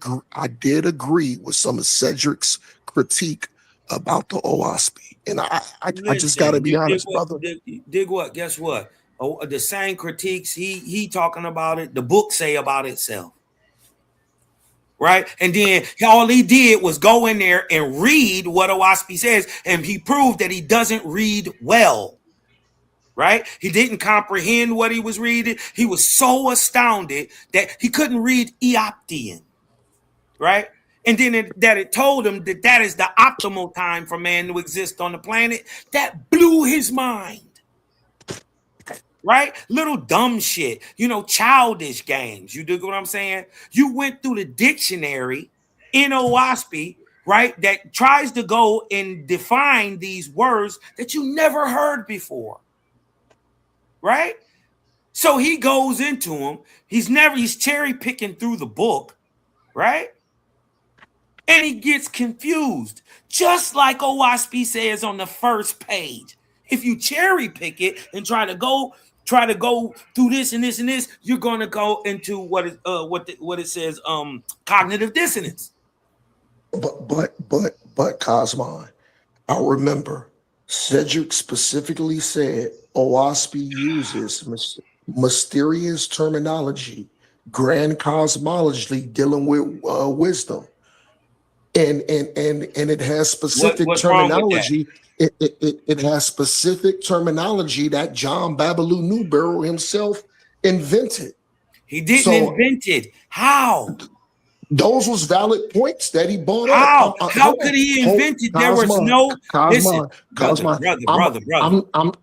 agree with some of Cedric's critique about the Owaspy, and I just got to be honest, brother. Dig what? Guess what? The same critiques he talking about it, the book say about itself. Right? And then all he did was go in there and read what Owaspy says, and he proved that he doesn't read well. right? He didn't comprehend what he was reading. He was so astounded that he couldn't read Eoptian, right? And then it told him that is the optimal time for man to exist on the planet. That blew his mind, right? Little dumb shit, childish games. You dig what I'm saying? You went through the dictionary in OWASP, right? That tries to go and define these words that you never heard before. Right? So he goes into him. He's cherry picking through the book, right? And he gets confused. Just like OWASP says on the first page. If you cherry pick it and try to go through this and this and this, you're gonna go into what it says, cognitive dissonance. But Cosmon, I remember Cedric specifically said OWASP uses mysterious terminology, grand cosmology dealing with wisdom, and it has specific terminology. It has specific terminology that John Babaloo Newbarrow himself invented. He didn't invent it. How? Those was valid points that he brought up. How could he invent it? There was no. Listen, brother.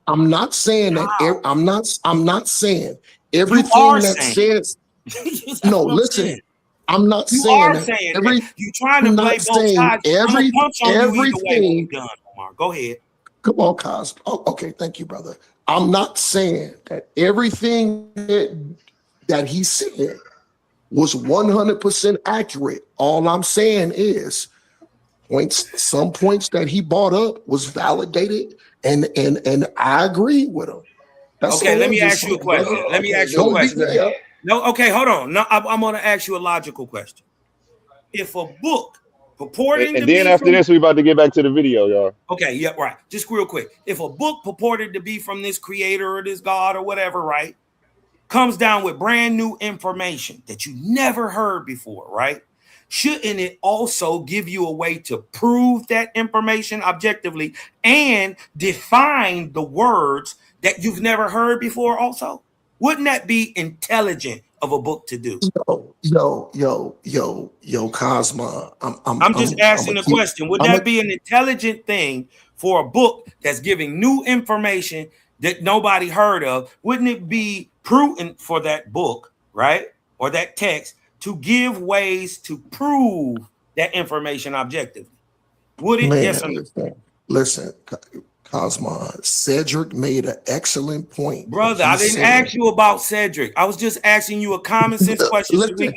I'm not saying that. I'm not saying everything that says. No, listen. I'm not saying that. You trying to play both sides. Everything. Go ahead. Come on, Cos. Oh, okay, thank you, brother. I'm not saying that everything that he said was 100% accurate. All I'm saying is some points that he brought up was validated, and I agree with him. Okay, let me ask you a question. No, okay, hold on. No, I'm going to ask you a logical question. If a book purporting and then after this, we about to get back to the video, y'all. Okay, yeah, right. Just real quick. If a book purported to be from this creator or this God or whatever, right, comes down with brand new information that you never heard before, right? Shouldn't it also give you a way to prove that information objectively and define the words that you've never heard before also? Wouldn't that be intelligent of a book to do? Yo, Cosmo. I'm just asking a question. Would that be an intelligent thing for a book that's giving new information that nobody heard of? Wouldn't it be prudent for that book, right, or that text to give ways to prove that information objectively? Would it? Yes or no? Listen, Cosmo, Cedric made an excellent point. Brother, I didn't ask you about Cedric. I was just asking you a common sense question. Listen.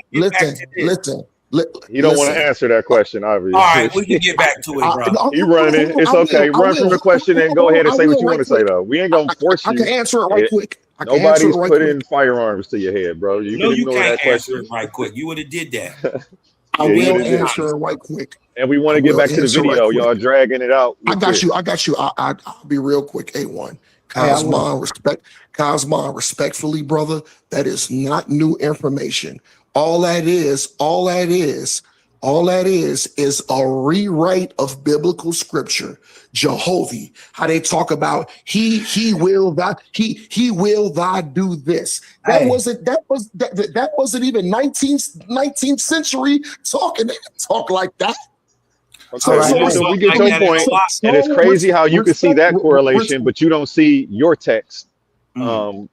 You don't want to answer that question, obviously. All right, we can get back to it, bro. You running it. It's okay. Run from the question and go ahead and say what you want to say, though. We ain't going to force you. I can answer it right quick. Nobody's putting firearms to your head, bro. You can't answer it right quick. You would have did that. I will answer it right quick. And we want to get back to the video. Y'all dragging it out. I got you. I'll be real quick. A1. Cosmo, respectfully, brother, that is not new information. All that is a rewrite of biblical scripture. Jehovah, how they talk about he will thy do this. That wasn't even 19th century talking. They didn't talk like that. Okay, so we get your point, and it's crazy how you can see that correlation, but you don't see your text. You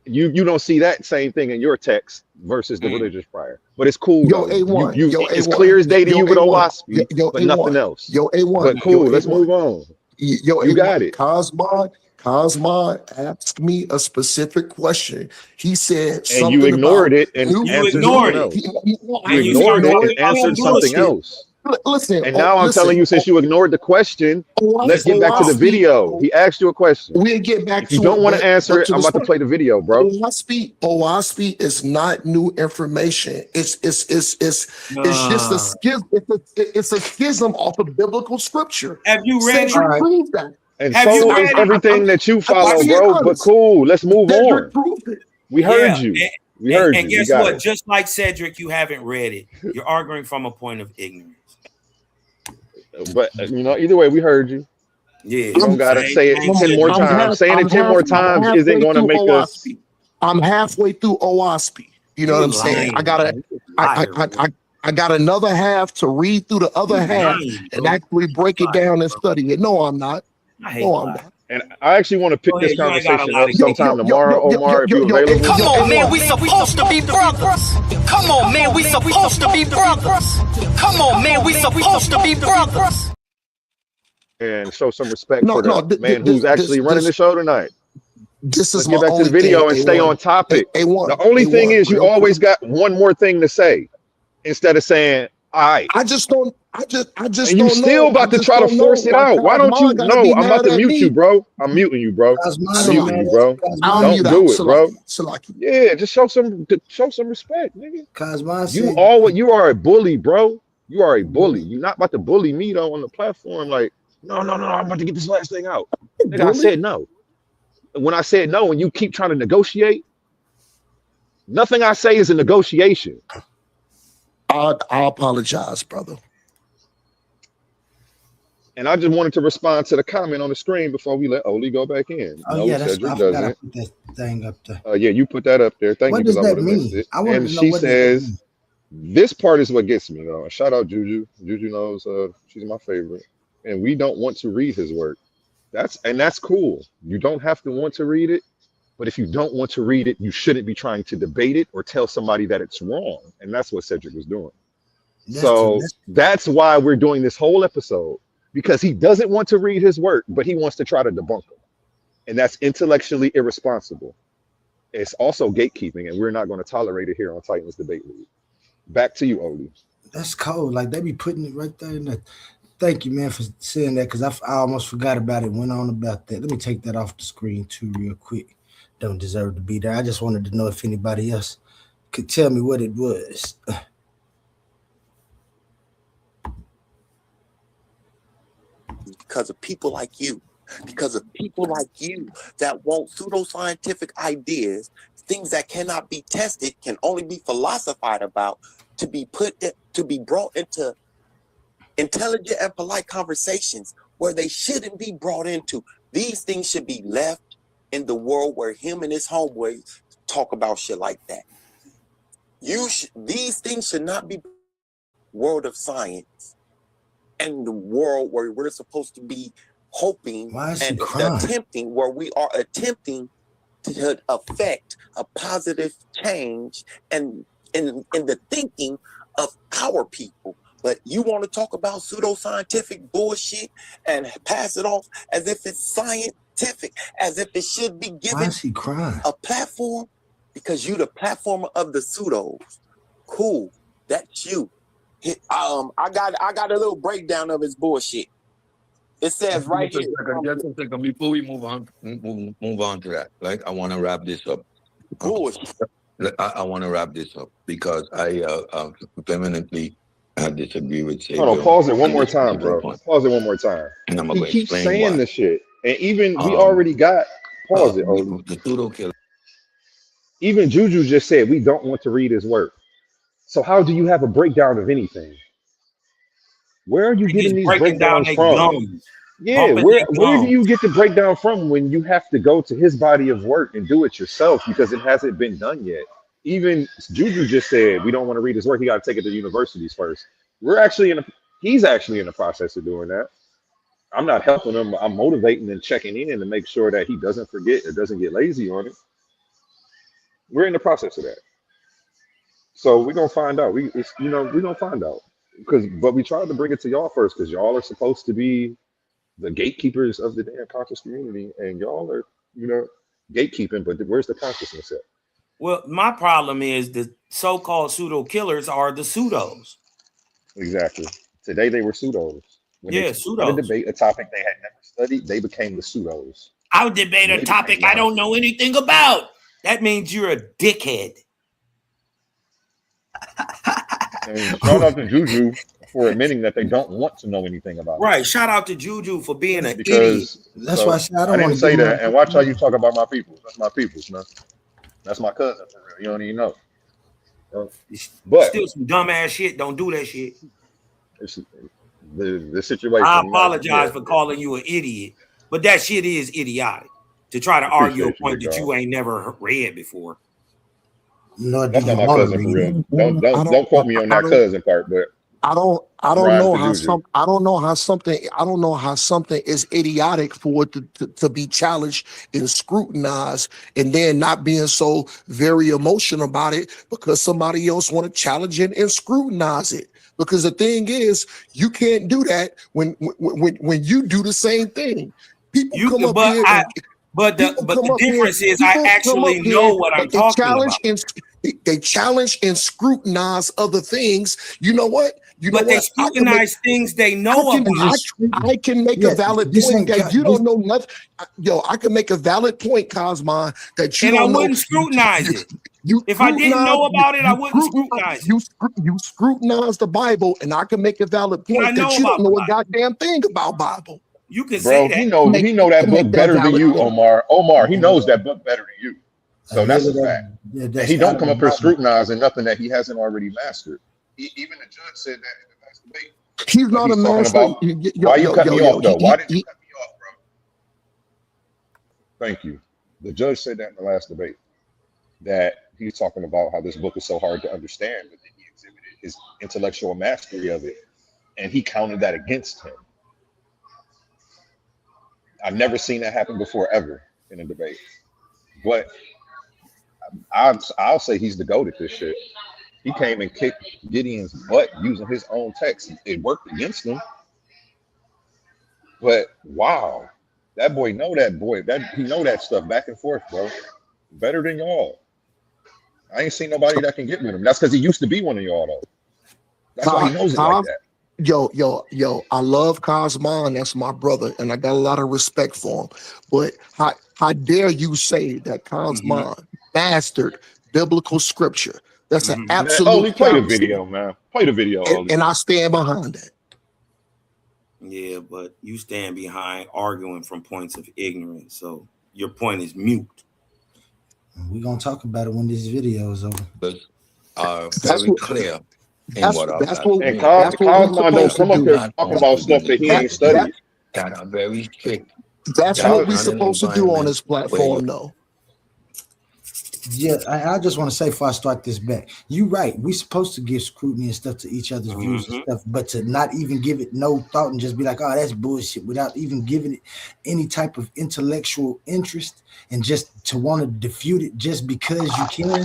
don't see that same thing in your text versus the religious prior. But it's cool. It's clear as day to you with OWASP, but nothing else. But cool, let's move on. You got it. Cosmo asked me a specific question. He said something and you ignored it and answered something else. You ignored it and answered something else. Listen, and now I'm telling you, since you ignored the question, let's get back to the video. He asked you a question. We'll get back to it. If you don't want to answer it, I'm about to play the video, bro. OWASP is not new information. It's just a schism. It's a schism off of biblical scripture. Have you read that? And so is everything that you follow, bro. But cool, let's move on. We heard you. We heard you. And guess what? Just like Cedric, you haven't read it. You're arguing from a point of ignorance. But either way, we heard you. Yeah, You don't gotta say it 10 more times. Saying it 10 more times isn't going to make us. I'm halfway through OWASP. You know what I'm saying? I got another half to read through the other half and actually break it down and study it. No, I'm not. No, I'm not. And I actually want to pick this conversation up sometime tomorrow, Omar, if you're available. Come on, man, we supposed to be brothers. Come on, man, we supposed to be brothers. Come on, man, we supposed to be brothers. And show some respect for the man who's actually running the show tonight. Let's get back to the video and stay on topic. The only thing is you always got one more thing to say instead of saying, all right. I just and you still about to try to force it out. Why don't you? No, I'm about to mute you, bro. I'm muting you, bro. I'm muting you, bro. Don't do it, bro. Yeah, just show some respect, nigga. You are a bully, bro. You are a bully. You're not about to bully me though on the platform. Like, no, I'm about to get this last thing out. Nigga, I said no. When I said no, and you keep trying to negotiate, nothing I say is a negotiation. I apologize, brother. And I just wanted to respond to the comment on the screen before we let Oli go back in. Oh, yeah, that's I forgot I put that thing up there. Yeah, you put that up there. Thank you, because I would have missed it. And she says, this part is what gets me, though. Shout out Juju. Juju knows she's my favorite. And we don't want to read his work. That's cool. You don't have to want to read it. But if you don't want to read it, you shouldn't be trying to debate it or tell somebody that it's wrong. And that's what Cedric was doing. That's why we're doing this whole episode, because he doesn't want to read his work, but he wants to try to debunk them. And that's intellectually irresponsible. It's also gatekeeping, and we're not going to tolerate it here on Titans Debate League. Back to you, Oli. That's cold. Like, they be putting it right there in the... Thank you, man, for saying that, because I almost forgot about it, went on about that. Let me take that off the screen, too, real quick. Don't deserve to be there. I just wanted to know if anybody else could tell me what it was. Because of people like you. Because of people like you that want pseudoscientific ideas, things that cannot be tested, can only be philosophized about, to be brought into intelligent and polite conversations where they shouldn't be brought into. These things should be left in the world where him and his homeboys talk about shit like that. These things should not be world of science and the world where we're supposed to be hoping and attempting, where we are attempting to affect a positive change and in the thinking of our people. But you want to talk about pseudoscientific bullshit and pass it off as if it's scientific, as if it should be given a platform, because you the platformer of the pseudos. Cool, that's you. I got a little breakdown of his bullshit. It says right here. Just a second before we move on to that. Like, I want to wrap this up. Bullshit. I want to wrap this up because I vehemently disagree with Savior. Hold on, pause it one more time, bro. Pause it one more time. And I'm he going to keeps explain saying why. this shit. And even we already got, pause it, Oli. The pseudo killer. Even Juju just said we don't want to read his work. So how do you have a breakdown of anything? Where are you getting these breakdowns from? Yeah, where do you get the breakdown from when you have to go to his body of work and do it yourself because it hasn't been done yet? Even Juju just said we don't want to read his work. He got to take it to universities first. He's actually in the process of doing that. I'm not helping him. I'm motivating and checking in to make sure that he doesn't forget or doesn't get lazy on it. We're in the process of that. So we're gonna find out. We're gonna find out. But we tried to bring it to y'all first because y'all are supposed to be the gatekeepers of the damn conscious community, and y'all are, gatekeeping, but where's the consciousness at? Well, my problem is the so-called pseudo killers are the pseudos. Exactly. Today they were pseudos. When they pseudos. To debate a topic they had never studied, they became the pseudos. I would debate a topic I don't know anything about. That means you're a dickhead. And shout out to Juju for admitting that they don't want to know anything about it. Right. Shout out to Juju for being an idiot. That's why I said I didn't say that. And watch how you talk about my people. That's my people, man. That's my cousin for real. You don't even know. But still some dumbass shit. Don't do that shit. the situation. I apologize for calling you an idiot, but that shit is idiotic to try to argue a point that you ain't never read before. No, that's not my cousin for real. Don't quote me on that cousin part, but I don't know how something is idiotic for it to be challenged and scrutinized, and then not being so very emotional about it because somebody else want to challenge it and scrutinize it. Because the thing is, you can't do that when you do the same thing. People come up here. But the difference is I actually know what I'm talking about. They challenge and scrutinize other things. You know what? They scrutinize things they know about. I can make a valid point that you don't know nothing. Yo, I can make a valid point, Cosmon, that you don't know. And I wouldn't scrutinize it. If I didn't know about it, I wouldn't scrutinize it. You scrutinize the Bible, and I can make a valid point that you don't know a goddamn thing about Bible. You can say that. He know that book better than you, Omar. He knows that book better than you. So that's a fact. And he don't come up here scrutinizing nothing that he hasn't already mastered. Even the judge said that in the last debate. He's not a master. Why you cut me off, though? Why did you cut me off, bro? Thank you. The judge said that in the last debate, that he's talking about how this book is so hard to understand, but then he exhibited his intellectual mastery of it, and he counted that against him. I've never seen that happen before, ever, in a debate. But I'll say he's the GOAT at this shit. He came and kicked Gideon's butt using his own text. It worked against him. But wow, that boy know he know that stuff back and forth, bro. Better than y'all. I ain't seen nobody that can get with him. That's because he used to be one of y'all, though. That's why he knows it like that. Yo, I love Cosmon. That's my brother, and I got a lot of respect for him. But how dare you say that Cosmon mastered biblical scripture? That's an absolute. Only play the video, man. Play the video, and I stand behind that. Yeah, but you stand behind arguing from points of ignorance, so your point is mute. We're gonna talk about it when this video is over. But very clear. And Cosmon don't come up here talking about stuff that he ain't studied. That are very strict. That's what we're supposed to do on this platform, though. Yeah, I just want to say before I start this back, you're right. We're supposed to give scrutiny and stuff to each other's views and stuff, but to not even give it no thought and just be like, oh, that's bullshit, without even giving it any type of intellectual interest, and just to want to defute it just because you can,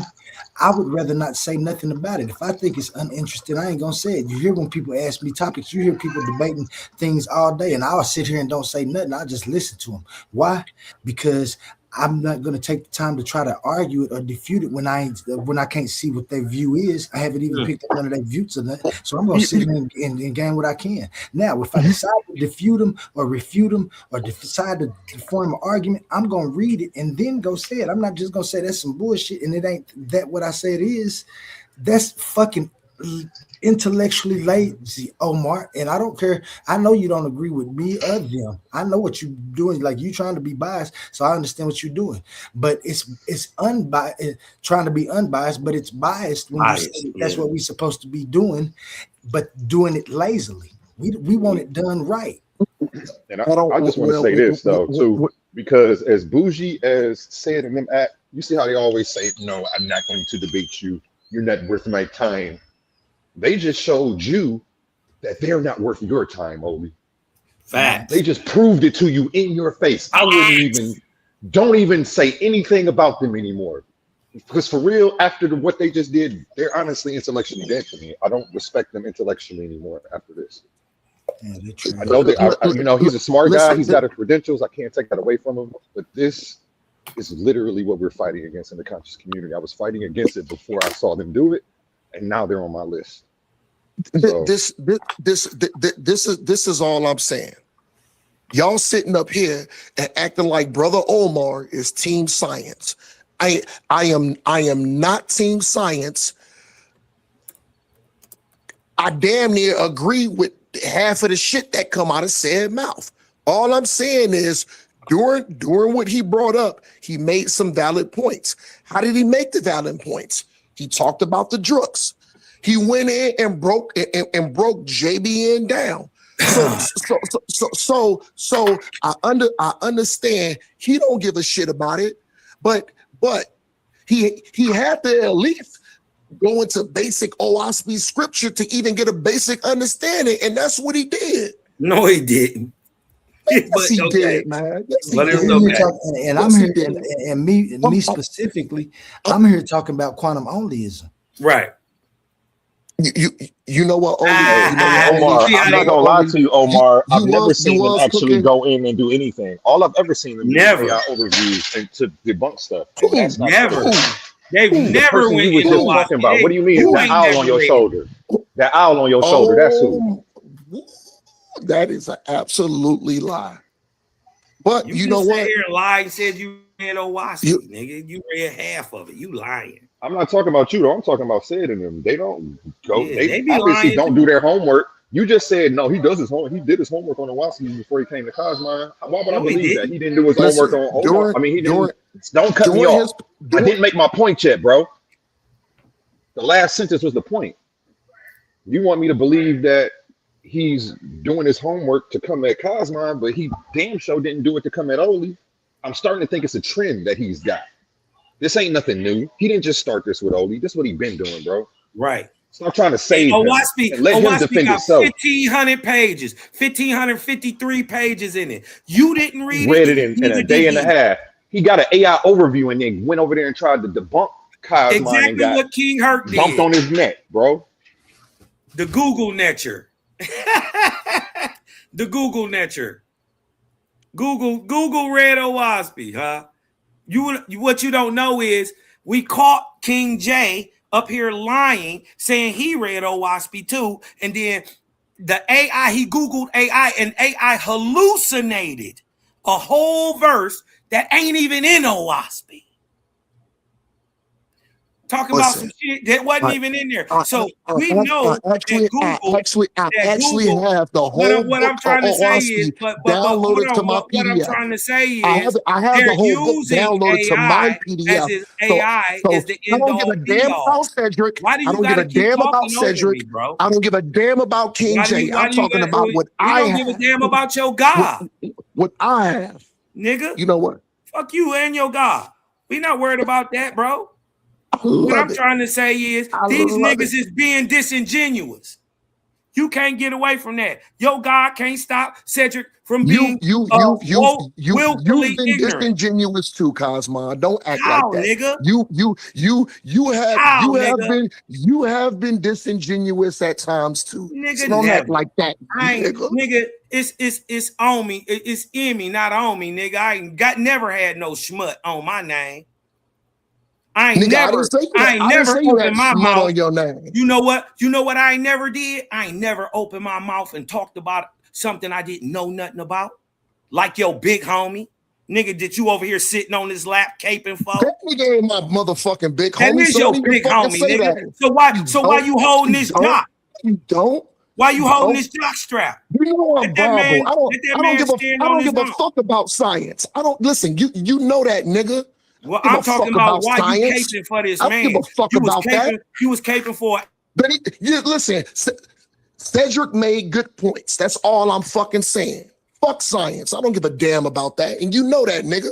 I would rather not say nothing about it. If I think it's uninteresting, I ain't gonna say it. You hear when people ask me topics, you hear people debating things all day, and I'll sit here and don't say nothing. I just listen to them. Why? Because I'm not going to take the time to try to argue it or defute it when I can't see what their view is. I haven't even picked up one of their views or nothing. So I'm going to sit here and gain what I can. Now, if I decide to defute them or refute them or decide to form an argument, I'm going to read it and then go say it. I'm not just going to say that's some bullshit and it ain't that what I say it is. That's fucking intellectually lazy, Omar, and I don't care. I know you don't agree with me or them. I know what you're doing. Like, you trying to be biased, so I understand what you're doing. But it's unbiased, trying to be unbiased, but it's biased when you say that's what we're supposed to be doing, but doing it lazily. We want it done right. And I just want to say this though too, because as bougie as said in them act, you see how they always say, "No, I'm not going to debate you. You're not worth my time." They just showed you that they're not worth your time, Obi. Fact. They just proved it to you in your face. Don't even say anything about them anymore. Because for real, after what they just did, they're honestly intellectually dead to me. I don't respect them intellectually anymore after this. Yeah, I know he's a smart guy. He's got his credentials. I can't take that away from him. But this is literally what we're fighting against in the conscious community. I was fighting against it before I saw them do it, and now they're on my list. So. This is all I'm saying. Y'all sitting up here and acting like Brother Omar is Team Science. I am not Team Science. I damn near agree with half of the shit that come out of said mouth. All I'm saying is during what he brought up, he made some valid points. How did he make the valid points? He talked about the drugs. He went in and broke JBN down. So I understand he don't give a shit about it, but he had to at least go into basic OSB scripture to even get a basic understanding, and that's what he did. No, he didn't. Yes, he did, man. Yes, he But it did. was okay. And I'm here, and me specifically, I'm here talking about quantum onlyism. Right. You know what, Omar, I'm not gonna lie to you, Omar. I've never seen them actually go in and do anything. All I've ever seen them do is overviews and to debunk stuff. That's not Never. true. They've The never person went you was into just talking OSB. about. What do you mean? That owl on your shoulder. That owl on your shoulder. That's who. That is an absolutely lie. But you know just what? sat here and lied and said you read OSB, nigga. You read half of it. You lying. I'm not talking about you though. I'm talking about Sid and them. They don't go. Yeah, they they be obviously lying don't too. do their homework. You just said no. He does his homework. He did his homework on Owaski before he came to Cosmine. Why would I No, he believe that didn't. he didn't do his Listen, homework on during- Omar? I mean, he during- didn't. Don't cut me during off. I didn't make my point yet, bro. The last sentence was the point. You want me to believe that he's doing his homework to come at Cosmine, but he damn sure didn't do it to come at Oli. I'm starting to think it's a trend that he's got. This ain't nothing new. He didn't just start this with Oli. This is what he been doing, bro. Right. Stop trying to save him. Owaski And let him defend got himself. 1,500 pages, 1,553 pages in it. You didn't read Read it. it in neither a day did and a he. half. He got an AI overview and then went over there and tried to debunk Cosmine and Exactly got what King Herc bumped did. on his neck, bro. The Google Netcher. The Google Netcher. Google read Owaski, huh? What you don't know is we caught King J up here lying, saying he read Owaski too, and then the AI, he Googled AI, and AI hallucinated a whole verse that ain't even in Owaski. Talking about some shit that wasn't even in there. So we know I actually have the whole what I'm book trying to of say Owaski is, but downloaded to my what I'm PDF. trying to say I is, have the they're whole book using downloaded to my AI PDF. as is AI So is the I end don't all give a be damn all. about Cedric. Why do I you don't give gotta a keep damn about talking over Cedric. me, bro? I don't give a damn about King J. I'm talking about what I don't have. give a damn about your God, What I have. nigga. You know what? Fuck you and your God. We not worried about that, bro. What I'm trying to say is these niggas is being disingenuous. You can't get away from that. Your God can't stop Cedric from being You've willfully been ignorant. disingenuous too, Cosma. Don't act How, like that. nigga? You have been disingenuous at times too. Nigga, So don't act like that. Nigga, it's on me. It's in me, not on me, nigga. I ain't never had no schmut on my name. I ain't never opened my mouth on your name. You know what? You know what I ain't never did? I ain't never opened my mouth and talked about something I didn't know nothing about. Like your big homie. Nigga, did you over here sitting on his lap caping for? That nigga ain't my motherfucking big That homie. is your big homie, nigga. So why you holding this jock? You don't. Why you holding this jock strap? You know I'm Bible. I don't give a fuck about science. I don't listen. You know that, nigga. Well, I'm talking about why you caping for this man. I don't give a fuck about that. He was caping for. But listen, Cedric made good points. That's all I'm fucking saying. Fuck science. I don't give a damn about that. And you know that, nigga.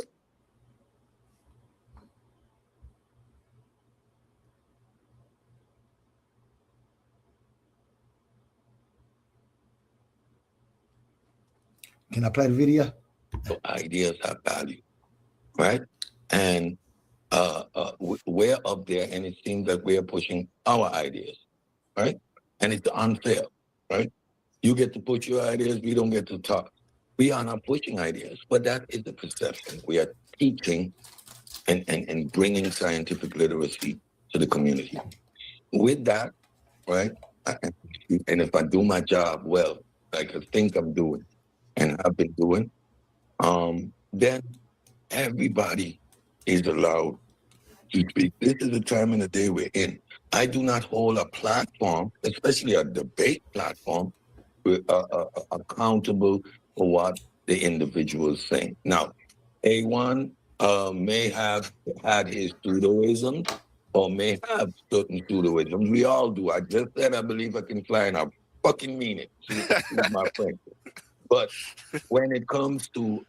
Can I play the video? So ideas have value, right? And we're up there, and it seems that we're pushing our ideas, right? And it's unfair, right? You get to put your ideas, we don't get to talk. We are not pushing ideas, but that is the perception. We are teaching and bringing scientific literacy to the community. With that, right? And if I do my job well, like I think I'm doing, and I've been doing, then everybody is allowed to speak. This is the time in the day we're in. I do not hold a platform, especially a debate platform, accountable for what the individual is saying. Now, A1 may have had his pseudoisms or may have certain pseudoisms. We all do. I just said I believe I can fly, and I fucking mean it. She's my friend. But when it comes to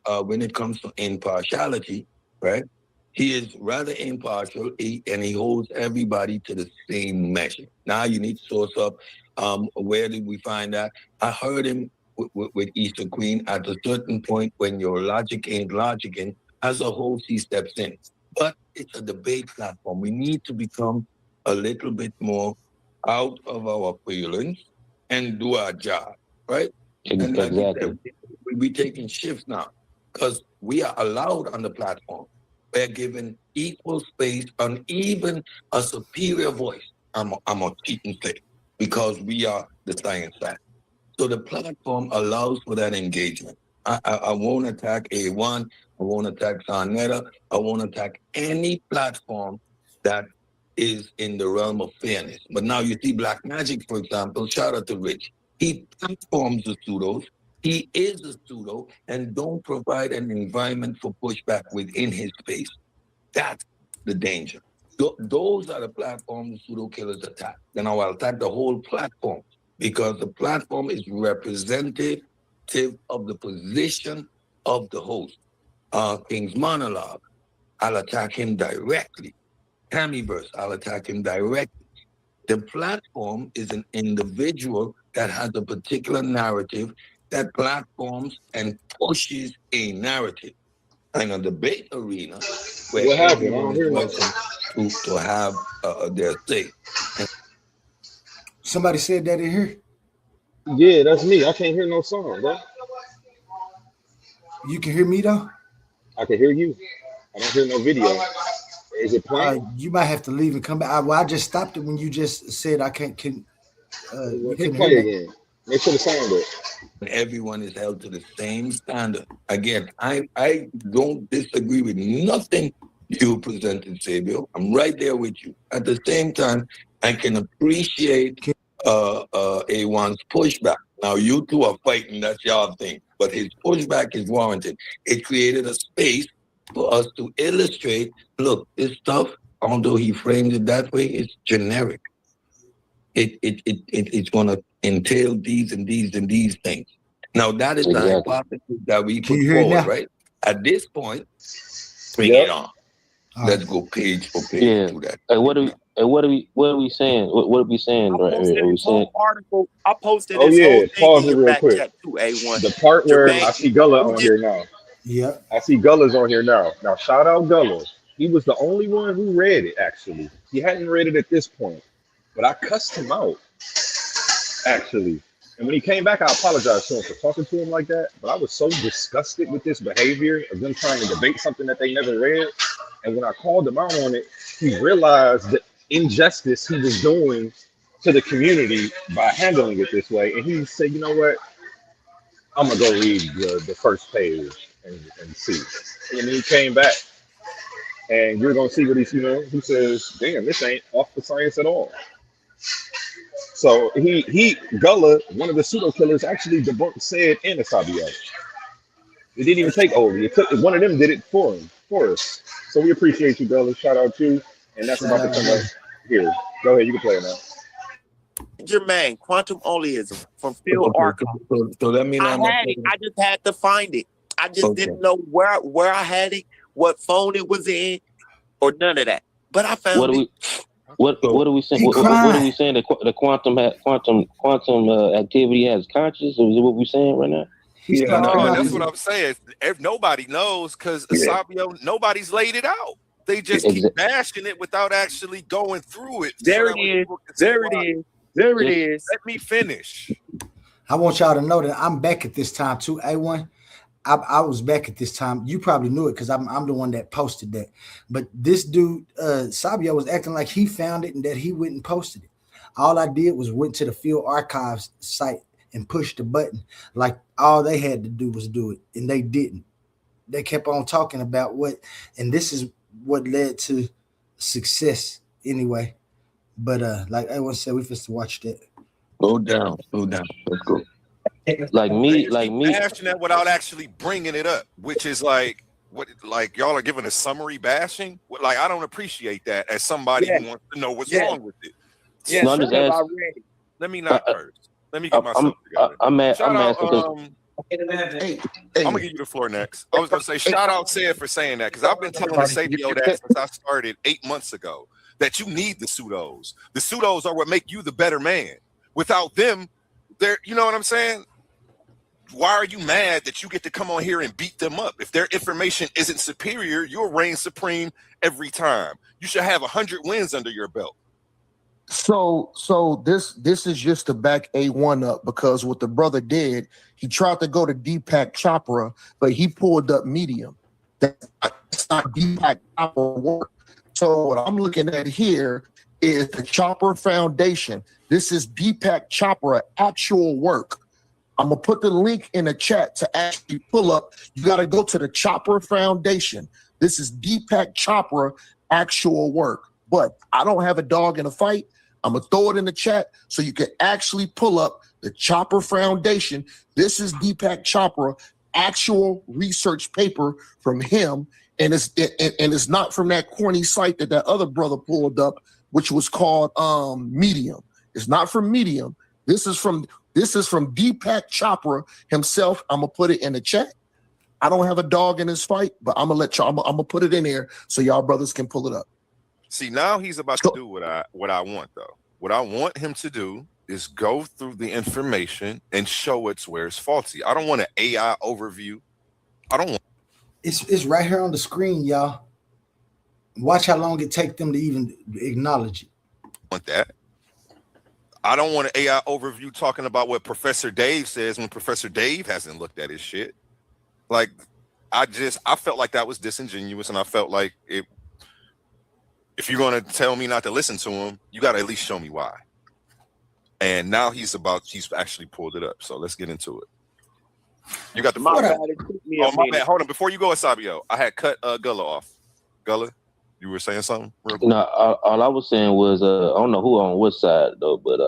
impartiality, right? He is rather impartial, and he holds everybody to the same measure. Now you need to source up. Where did we find that? I heard him with Easter Queen at a certain point when your logic ain't logicking. As a host, he steps in. But it's a debate platform. We need to become a little bit more out of our feelings and do our job, right? And like you said, we're taking shifts now because we are allowed on the platform. We're given equal space and even a superior voice. I'm a cheat and say because we are the science side. So the platform allows for that engagement. I won't attack A1. I won't attack Sonetta. I won't attack any platform that is in the realm of fairness. But now you see Black Magic, for example, shout out to Rich. He platforms the pseudos. He is a pseudo and don't provide an environment for pushback within his space. That's the danger. Those are the platforms the pseudo killers attack. Then I will attack the whole platform because the platform is representative of the position of the host. King's Monologue, I'll attack him directly. Tammyverse, I'll attack him directly. The platform is an individual that has a particular narrative that platforms and pushes a narrative. In a debate arena, where everyone is welcome to have their say. Somebody said that in here? Yeah, that's me. I can't hear no song, bro. You can hear me though? I can hear you. I don't hear no video. Is it playing? You might have to leave and come back. I just stopped it when you just said I can't. You can play again. Make sure the sound good. Everyone is held to the same standard. Again, I don't disagree with nothing you presented, Sabio. I'm right there with you. At the same time, I can appreciate A1's pushback. Now, you two are fighting, that's your thing. But his pushback is warranted. It created a space for us to illustrate, look, this stuff, although he framed it that way, it's generic. It's going to entail these and these and these things. Now, that is the hypothesis that we put forward, right? At this point, bring it on. Let's go page for page through that. Hey, what are we saying? What are we saying right here? Are we saying article? I posted this whole thing pause in it your real back quick. chat too, A1. The part where Jermaine, I see Gullah on here now. Yeah. I see Gullah's on here now. Now, shout out Gullah. He was the only one who read it, actually. He hadn't read it at this point. But I cussed him out, actually. And when he came back, I apologized to him for talking to him like that. But I was so disgusted with this behavior of them trying to debate something that they never read. And when I called him out on it, he realized the injustice he was doing to the community by handling it this way. And he said, you know what? I'm going to go read the first page and see. And then he came back. And you're going to see what he says, damn, this ain't off the science at all. So Gullah, one of the pseudo killers, actually debunked said and Asabio. It didn't even take over. It took one of them did it for us. So we appreciate you, Gullah. Shout out to you. And that's about to come up here. Go ahead, you can play it now. Jermaine, quantum onlyism from Phil Archive. So that means I just had to find it. I just didn't know where I had it, what phone it was in, or none of that. But I found it. What are we saying? What are we saying? The quantum activity has conscious? Is what we saying right now? No, that's what I'm saying. Nobody knows because Asabio, nobody's laid it out. They just keep bashing it without actually going through it. There it is. There it is. Let me finish. I want y'all to know that I'm back at this time too. A1. I was back at this time. You probably knew it because I'm the one that posted that. But this dude, Sabio, was acting like he found it and that he went and posted it. All I did was went to the Field Archives site and pushed the button. Like all they had to do was do it, and they didn't. They kept on talking about and this is what led to success anyway. But like everyone said, we supposed to watch that. Go down. Let's go. Like me bashing that without actually bringing it up, which is like y'all are giving a summary bashing. Like I don't appreciate that as somebody who wants to know what's wrong with it. Yeah, Let me not first. Let me get myself together. I'm Shout out, asking Hey, I'm gonna give you the floor next. I was gonna say shout out Sid for saying that, because I've been telling the Sabio that since I started 8 months ago, that you need the pseudos. The pseudos are what make you the better man. Without them, they're, you know what I'm saying? Why are you mad that you get to come on here and beat them up? If their information isn't superior, you'll reign supreme every time. You should have 100 wins under your belt. So this is just to back A1 up, because what the brother did, he tried to go to Deepak Chopra, but he pulled up Medium. That's not Deepak Chopra work. So what I'm looking at here is the Chopra Foundation. This is Deepak Chopra actual work. I'm gonna put the link in the chat to actually pull up. You got to go to the Chopra Foundation. This is Deepak Chopra actual work. But I don't have a dog in a fight. I'm gonna throw it in the chat so you can actually pull up the Chopra Foundation. This is Deepak Chopra actual research paper from him, and it's not from that corny site that other brother pulled up, which was called Medium. It's not from Medium. This is from Deepak Chopra himself. I'm gonna put it in the chat. I don't have a dog in this fight, but I'm gonna let y'all. I'm gonna put it in there so y'all brothers can pull it up. See, now he's about to do what I want, though. What I want him to do is go through the information and show it's where it's faulty. I don't want an AI overview. I don't want. It's right here on the screen, y'all. Watch how long it takes them to even acknowledge it. Want that. I don't want an AI overview talking about what Professor Dave says when Professor Dave hasn't looked at his shit. Like, I felt like that was disingenuous, and I felt like it. If you're going to tell me not to listen to him, you got to at least show me why. And now he's actually pulled it up. So let's get into it. You got the my bad. my bad. Hold on. Before you go, Asabio, I had cut Gullah off. Gullah, you were saying something? No, all I was saying was, I don't know who on what side though, but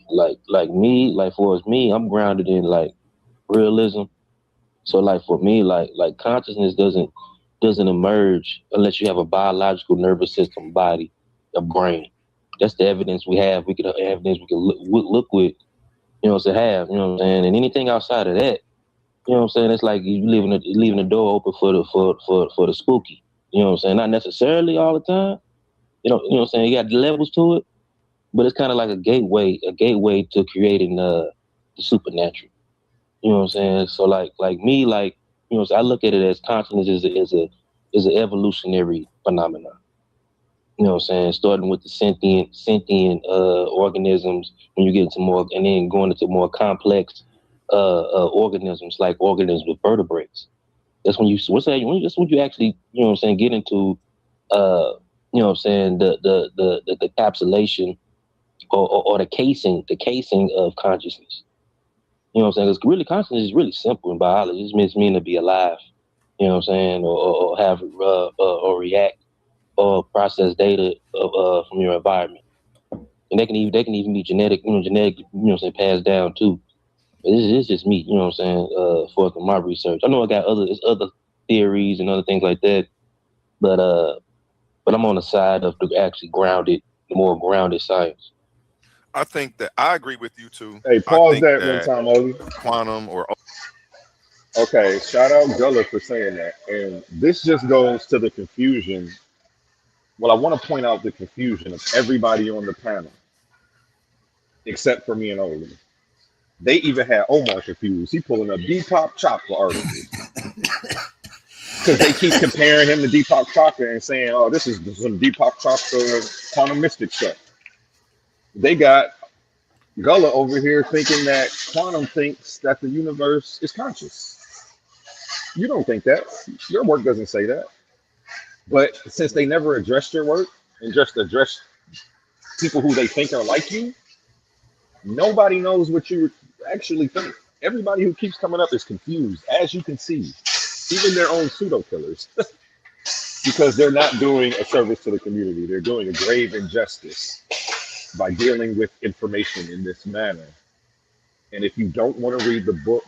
like me, like for me, I'm grounded in like realism. So like for me, like consciousness doesn't emerge unless you have a biological nervous system, body, a brain. That's the evidence we have. We can evidence we can look with, you know, to have, you know what I'm saying? And anything outside of that, you know what I'm saying? It's like you leaving the door open for the spooky. You know what I'm saying? Not necessarily all the time. You know what I'm saying? You got levels to it, but it's kind of like a gateway to creating the supernatural. You know what I'm saying? So like me, like, you know, so I look at it as consciousness is an evolutionary phenomenon. You know what I'm saying? Starting with the sentient organisms, when you get into more, and then going into more complex organisms, like organisms with vertebrates. That's when you actually, you know what I'm saying, get into you know what I'm saying, the encapsulation or the casing of consciousness. You know what I'm saying? Because really, consciousness is really simple in biology. It just means to be alive. You know what I'm saying? Or have or react or process data from your environment. And they can even be genetic, you know what I'm saying, passed down too. But it's just me, you know what I'm saying, for my research. I know I got other theories and other things like that, but I'm on the side of the actually more grounded science. I think that I agree with you too. Hey, pause that one time, Oli. Quantum or okay, shout out Gullah for saying that. And this just goes to the confusion. Well, I want to point out the confusion of everybody on the panel, except for me and Oli. They even had Omar confused. He pulling up Deepak Chopra articles because they keep comparing him to Deepak Chopra and saying, "Oh, this is some Deepak Chopra quantum mystic stuff." They got Gullah over here thinking that quantum thinks that the universe is conscious. You don't think that. Your work doesn't say that. But since they never addressed your work and just addressed people who they think are like you, nobody knows what you actually think. Everybody who keeps coming up is confused, as you can see. Even their own pseudo killers. Because they're not doing a service to the community. They're doing a grave injustice by dealing with information in this manner. And if you don't want to read the book,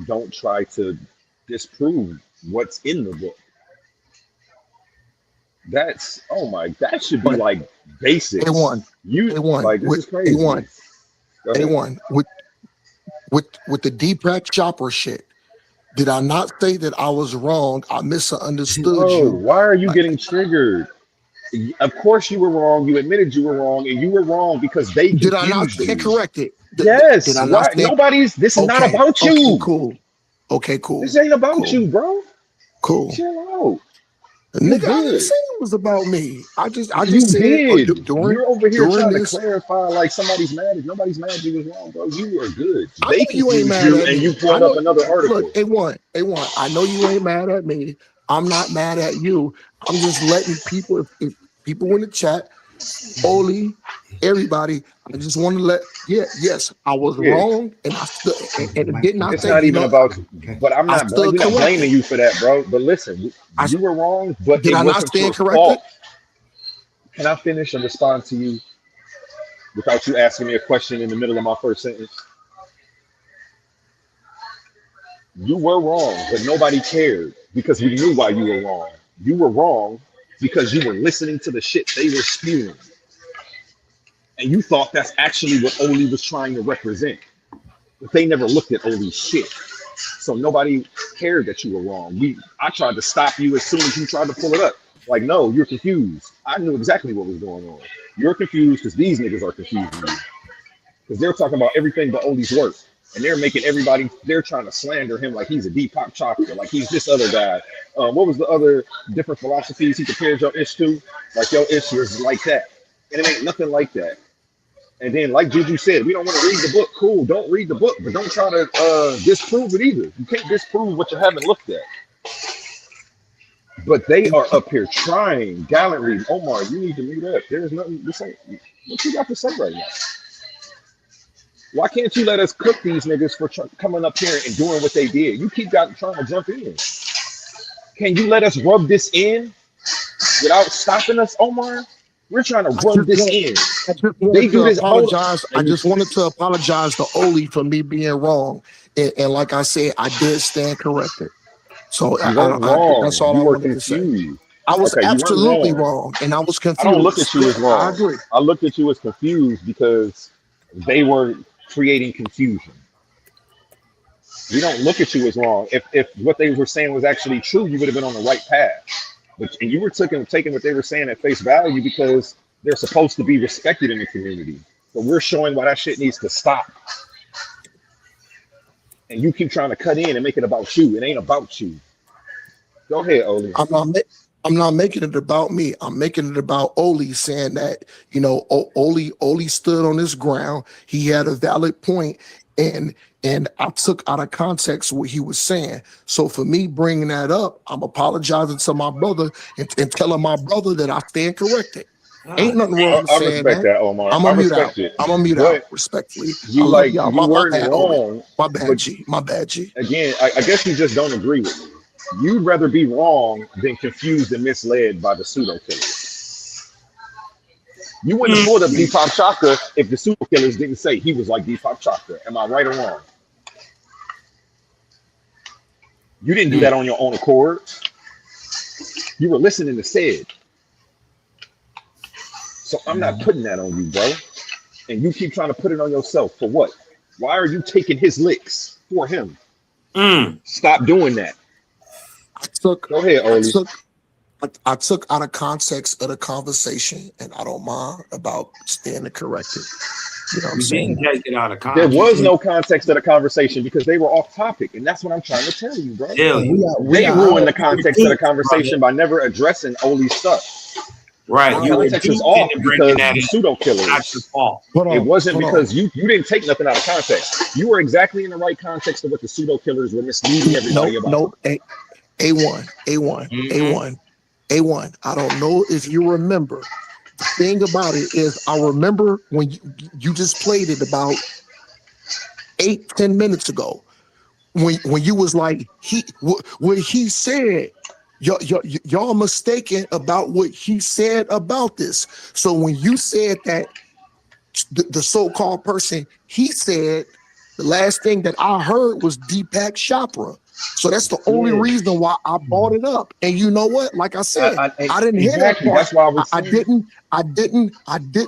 don't try to disprove what's in the book. That should be like basic. A1. Like, this is crazy. A1. with the Deepak Chopra shit. Did I not say that I was wrong? I misunderstood Bro, you. why are you getting triggered? Of course you were wrong. You admitted you were wrong, and you were wrong because they confused Did I not stand you. corrected? Yes. Did I Why? not stand? Nobody's. This is not Okay, about you. okay, cool. Okay, cool. This ain't about Cool. you, bro. Cool. Chill out. You Nigga, I didn't good. say it was about me. I just You said did. during You're over here during trying this. to clarify like somebody's mad. If nobody's mad, you was wrong, bro. You are good. I They know you ain't confused mad you, at and me. you I pulled up know. another article. Look, A1. I know you ain't mad at me. I'm not mad at you. I'm just letting people, if people in the chat, Oli, everybody. I just want to yes, I was Yeah. wrong, and I stood, and did not It's say, not you even know, about you. But I'm I not. stood We're not blaming corrected. you for that, bro. But listen, I you were wrong, but did it I not wasn't stand your corrected? fault. Can I finish and respond to you without you asking me a question in the middle of my first sentence? You were wrong, but nobody cared because we knew why you were wrong. You were wrong because you were listening to the shit they were spewing. And you thought that's actually what Oli was trying to represent. But they never looked at Oli's shit. So nobody cared that you were wrong. I tried to stop you as soon as you tried to pull it up. Like, no, you're confused. I knew exactly what was going on. You're confused because these niggas are confusing you. Because they're talking about everything but Oli's work. And they're making everybody, they're trying to slander him like he's a Deepak Chopra, like he's this other guy. What was the other different philosophies he compared your ish to? Like your ish was like that. And it ain't nothing like that. And then, like Juju said, we don't want to read the book. Cool, don't read the book, but don't try to disprove it either. You can't disprove what you haven't looked at. But they are up here trying gallantly. Omar, you need to meet up. There's nothing to say. What you got to say right now? Why can't you let us cook these niggas for coming up here and doing what they did? You keep trying to jump in. Can you let us rub this in without stopping us, Omar? We're trying to rub this in. I just wanted to apologize. I just wanted to apologize to Oli for me being wrong. And like I said, I did stand corrected. So You weren't wrong. that's all You I were wanted to say. confused. I was Okay, you weren't absolutely wrong. wrong, and I was confused. I don't look at you as Yeah, wrong. I agree. I looked at you as confused because they were creating confusion. We don't look at you as wrong. If what they were saying was actually true, you would have been on the right path. And you were taking what they were saying at face value because they're supposed to be respected in the community. But we're showing why that shit needs to stop. And you keep trying to cut in and make it about you. It ain't about you. Go ahead, Oli. I'm not making it about me. I'm making it about Oli, saying that, you know, Oli stood on his ground. He had a valid point, and I took out of context what he was saying. So for me bringing that up, I'm apologizing to my brother and telling my brother that I stand corrected. Ain't nothing wrong with I saying respect that, Omar. I'm I gonna mute respect out. it. I'm gonna mute But out respectfully. you I love like y'all. you My weren't bad, Oli. wrong. My bad, but G. My bad, G. again, I guess you just don't agree with me. You'd rather be wrong than confused and misled by the pseudo killers. You wouldn't have pulled up Deepak Chopra if the pseudo killers didn't say he was like Deepak Chopra. Am I right or wrong? You didn't do that on your own accord. You were listening to said. So I'm not putting that on you, bro. And you keep trying to put it on yourself for what? Why are you taking his licks for him? Stop doing that. Go ahead, Oli. I took out of context of the conversation, and I don't mind about standing corrected. You know what I'm You saying? didn't take it out of There context. was no context of the conversation because they were off topic, and that's what I'm trying to tell you, bro. They ruined the context of the conversation by never addressing Oli's stuff. Right, The you context is accused off him of bringing because that the in. pseudo killers. Not your fault. It wasn't hold because you didn't take nothing out of context. You were exactly in the right context of what the pseudo killers were misleading everybody about. Nope. A1. I don't know if you remember. The thing about it is, I remember when you just played it about 8-10 minutes ago, when you was like what he said. Y'all mistaken about what he said about this. So when you said that the so-called person, he said the last thing that I heard was Deepak Chopra. So that's the only reason why I brought it up. And you know what? Like I said, I didn't hear that part. That's why I didn't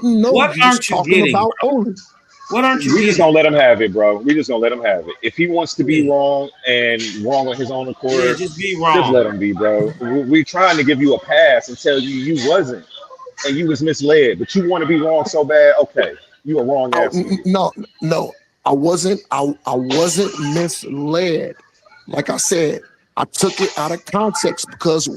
know What you was aren't you talking getting, about bro? Oli. What aren't you We just getting? gonna let him have it, bro. We just gonna let him have it. If he wants to be wrong and wrong on his own accord, Yeah, just be just wrong. let him be, bro. We trying to give you a pass and tell you wasn't, and you was misled, but you want to be wrong so bad. Okay, you a wrong ass nigga. No, I wasn't. I wasn't misled. Like I said, I took it out of context because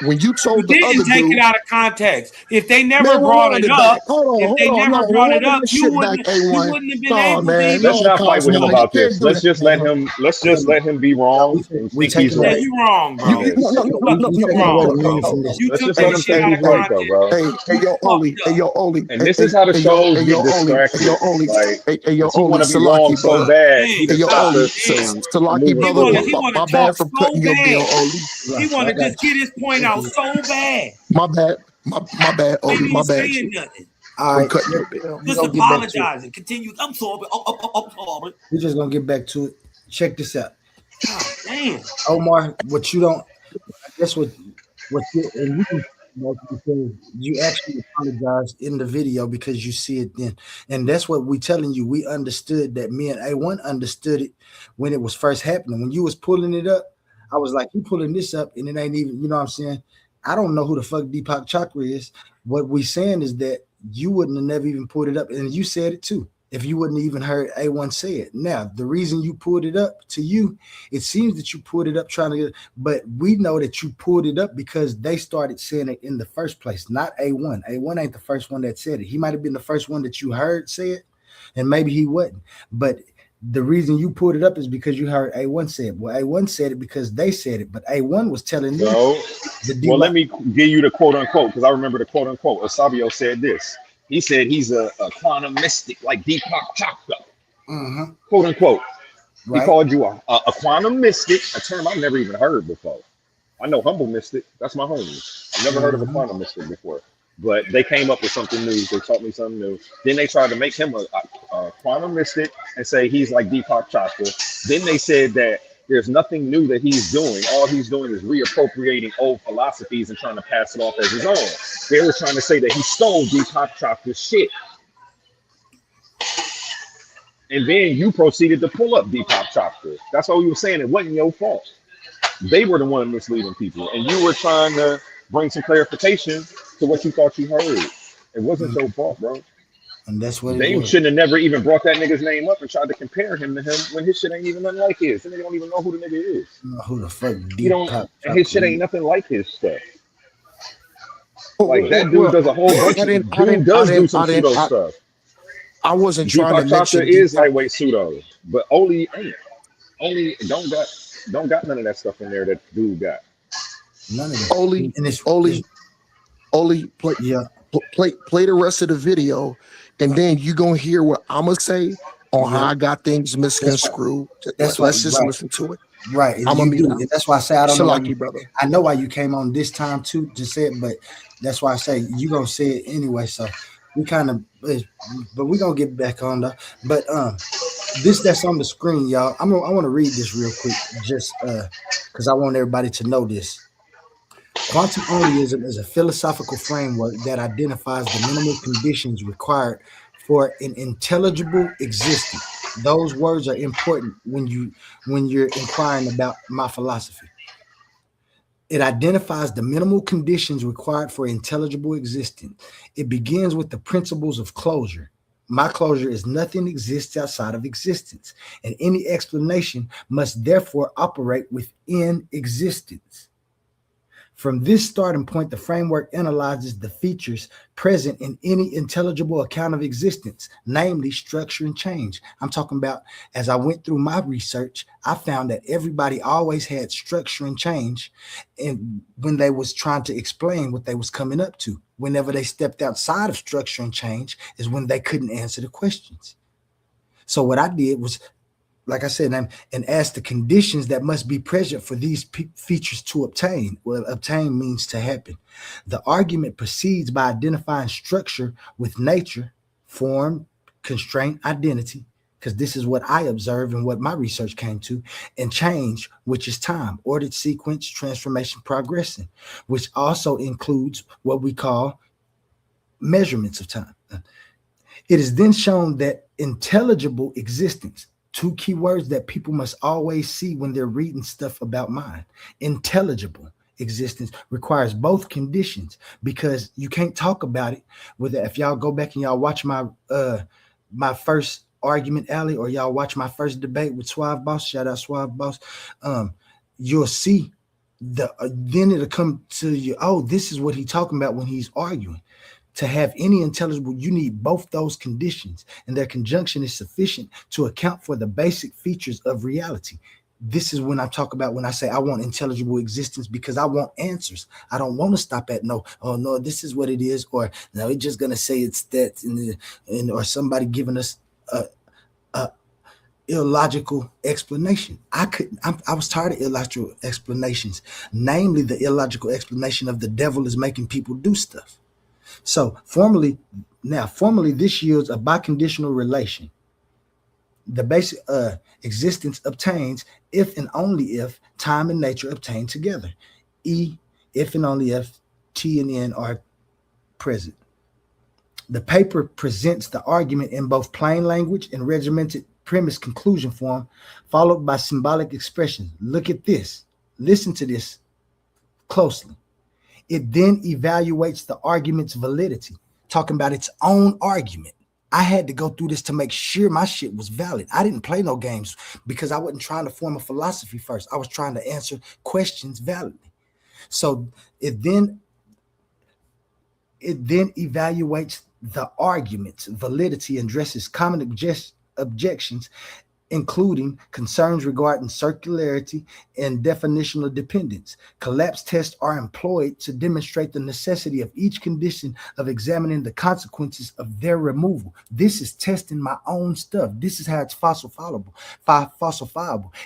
when you told the Didn't other take dude, it out of context. If they never man, brought rewind it it up, back. Hold if on, they hold on. never No, brought it rewind up, this you shit wouldn't back, you A1. wouldn't have been Nah, able to man. even. Let's No, not fight with him Cosmo, you about can't this. do Let's that, just let man. him. Let's just let him be wrong and We think he's taking Yeah, away. right. you wrong, bro. No, You taking wrong, away the bro. meaning from this. You Let's took just let that him shit think out he's of right, though, context. bro. Hey, yo, Oli. Hey, yo, Oli. And this is how the shows Hey, get yo, Oli. Hey, distracted. yo, Oli. Like, Hey, yo, cause he Oli. want to be wrong Salaki, so brother. bad, he Damn, done stopped us Salaki, from moving He brother. wanna forward. My talk bad for so cutting your bill, bad. Oli. He wanna just get his point out so bad. My bad. My bad, Ain't Oli. My even bad. saying nothing. All For right, cutting your bill. Just gonna get back to it. apologizing. Continue. I'm sorry. I'm sorry. We're just gonna get back to it. Check this out, God damn. Omar. What you don't, I guess what you and you can because you actually apologized in the video because you see it then, and that's what we telling you. We understood that. Me and A1 understood it when it was first happening. When you was pulling it up, I was like, you pulling this up, and it ain't even. You know what I'm saying? I don't know who the fuck Deepak Chakra is. What we saying is that you wouldn't have never even pulled it up, and you said it too. If you wouldn't even heard A1 say it. Now, the reason you pulled it up to you, it seems that you pulled it up trying to get, but we know that you pulled it up because they started saying it in the first place, not A1. A1 ain't the first one that said it. He might have been the first one that you heard say it, and maybe he wasn't. But the reason you pulled it up is because you heard A1 say it. Well, A1 said it because they said it, but A1 was telling you. So, well, let me give you the quote unquote, because I remember the quote unquote. Asabio said this. He said he's a quantum mystic like Deepak Chakra, quote unquote. Right. He called you a quantum mystic, a term I've never even heard before. I know humble mystic, that's my homie. I've never heard of a quantum mystic before, but they came up with something new. They taught me something new. Then they tried to make him a quantum mystic and say he's like Deepak Chakra. Then they said that there's nothing new that he's doing. All he's doing is reappropriating old philosophies and trying to pass it off as his own. They were trying to say that he stole Deepak Chakra's shit. And then you proceeded to pull up Deepak Chakra. That's all you were saying. It wasn't your fault. They were the one misleading people. And you were trying to bring some clarification to what you thought you heard. It wasn't your fault, bro. And that's what They it was. shouldn't have never even brought that nigga's name up and tried to compare him to him when his shit ain't even nothing like his. And they don't even know who the nigga is. Who the fuck You don't, and his shit ain't nothing like his stuff. Like that dude Well, does a whole bunch of dude does do some pseudo stuff. I wasn't trying to Deepak Chakra mention is lightweight pseudo, but Oli ain't. Oli don't got none of that stuff in there that dude got. None of that. Oli, play the rest of the video, and then you gonna hear what I'm gonna say on how I got things misconstrued. Let's just listen to it. Right. And I'm you gonna do. be And that's why I say I don't know. Salaki, brother. I know why you came on this time too to say it, but that's why I say you gonna say it anyway. So we kind of, but we gonna get back on though. But this that's on the screen, y'all. I want to read this real quick, just because I want everybody to know this. Quantum onlyism is a philosophical framework that identifies the minimal conditions required for an intelligible existence. Those words are important when you're inquiring about my philosophy. It identifies the minimal conditions required for intelligible existence. It begins with the principles of closure. My closure is nothing exists outside of existence, and any explanation must therefore operate within existence. From this starting point, the framework analyzes the features present in any intelligible account of existence, namely structure and change. I'm talking about, as I went through my research, I found that everybody always had structure and change, and when they was trying to explain what they was coming up to. Whenever they stepped outside of structure and change is when they couldn't answer the questions. So what I did was, like I said, and ask the conditions that must be present for these features to obtain. Well, obtain means to happen. The argument proceeds by identifying structure with nature, form, constraint, identity, because this is what I observed and what my research came to, and change, which is time, ordered sequence, transformation, progressing, which also includes what we call measurements of time. It is then shown that intelligible existence, two key words that people must always see when they're reading stuff about mind. Intelligible existence requires both conditions, because you can't talk about it with it. If y'all go back and y'all watch my my first argument alley, or y'all watch my first debate with Suave Boss, shout out Suave Boss, you'll see then it'll come to you, oh, this is what he's talking about when he's arguing. To have any intelligible, you need both those conditions, and their conjunction is sufficient to account for the basic features of reality. This is when I talk about when I say I want intelligible existence, because I want answers. I don't want to stop at no, oh no, this is what it is, or no, it's just gonna say it's that, and or somebody giving us a illogical explanation. I was tired of illogical explanations, namely the illogical explanation of the devil is making people do stuff. So formally, this yields a biconditional relation. The basic existence obtains if and only if time and nature obtain together. E, if and only if T and N are present. The paper presents the argument in both plain language and regimented premise conclusion form, followed by symbolic expression. Look at this. Listen to this closely. It then evaluates the argument's validity, talking about its own argument. I had to go through this to make sure my shit was valid. I didn't play no games because I wasn't trying to form a philosophy first. I was trying to answer questions validly. So it then evaluates the argument's validity and addresses common objections, including concerns regarding circularity and definitional dependence. Collapse tests are employed to demonstrate the necessity of each condition of examining the consequences of their removal. This is testing my own stuff. This is how it's falsifiable.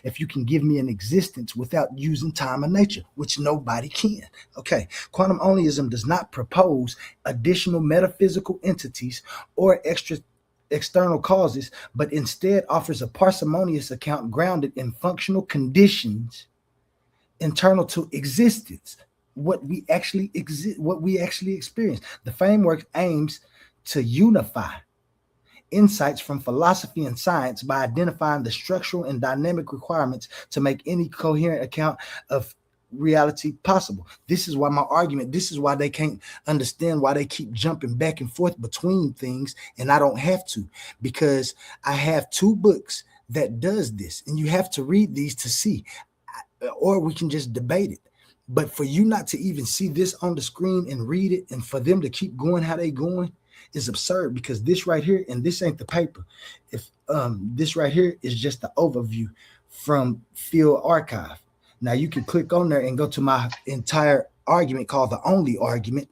If you can give me an existence without using time and nature, which nobody can. Okay, quantum onlyism does not propose additional metaphysical entities or external causes, but instead offers a parsimonious account grounded in functional conditions internal to existence, what we actually experience. The framework aims to unify insights from philosophy and science by identifying the structural and dynamic requirements to make any coherent account of reality possible. This is why my argument, this is why they can't understand why they keep jumping back and forth between things, and I don't have to, because I have 2 books that does this, and you have to read these to see, or we can just debate it. But for you not to even see this on the screen and read it, and for them to keep going how they going, is absurd, because this right here, and this ain't the paper. If this right here is just the overview from Field Archive. Now you can click on there and go to my entire argument called The Only Argument,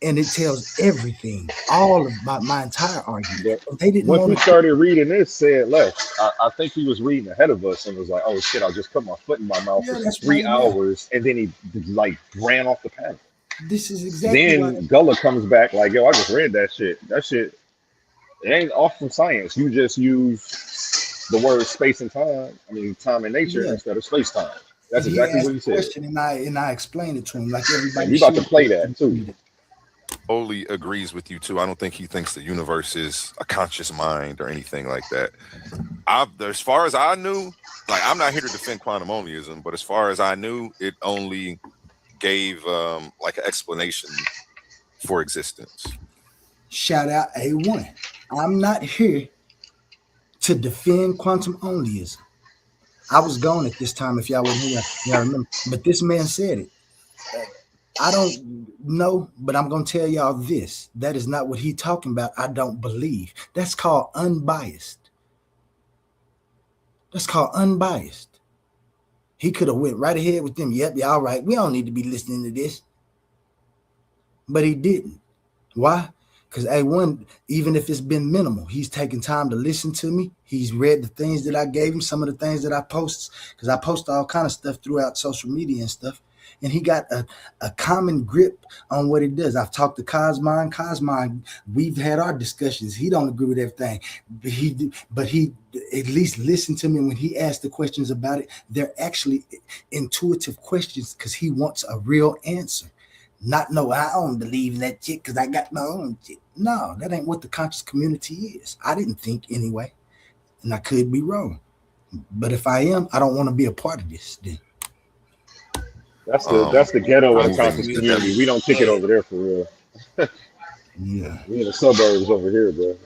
and it tells everything, all of my entire argument. They didn't. Once we started reading this, said less. I think he was reading ahead of us and was like, "Oh shit, I'll just put my foot in my mouth for 3 hours," and then he like ran off the panel. This is exactly. Then Gullah comes back like, "Yo, I just read that shit. That shit, it ain't off from science. You just use the word space and time. I mean, time and nature instead of space time." That's exactly what he said. And I explained it to him like everybody. You about to play that too. Totally agrees with you too. I don't think he thinks the universe is a conscious mind or anything like that. As far as I knew, like, I'm not here to defend quantum onlyism, but as far as I knew, it only gave like an explanation for existence. Shout out A1. I'm not here to defend quantum onlyism. I was gone at this time, if y'all were here, y'all remember. But this man said it. I don't know, but I'm going to tell y'all this. That is not what he's talking about. I don't believe. That's called unbiased. That's called unbiased. He could have went right ahead with them. Yep, yeah, all right. We don't need to be listening to this. But he didn't. Why? Because A1, even if it's been minimal, he's taken time to listen to me. He's read the things that I gave him, some of the things that I post, because I post all kind of stuff throughout social media and stuff. And he got a common grip on what he does. I've talked to Cosmine. We've had our discussions. He don't agree with everything, but he at least listened to me when he asked the questions about it. They're actually intuitive questions because he wants a real answer. Not know I don't believe in that shit because I got my own shit. No, that ain't what the conscious community is. I didn't think anyway, and I could be wrong. But if I am, I don't want to be a part of this. Then that's the ghetto of the conscious community. We don't kick it over there for real. Yeah, we in the suburbs over here, bro.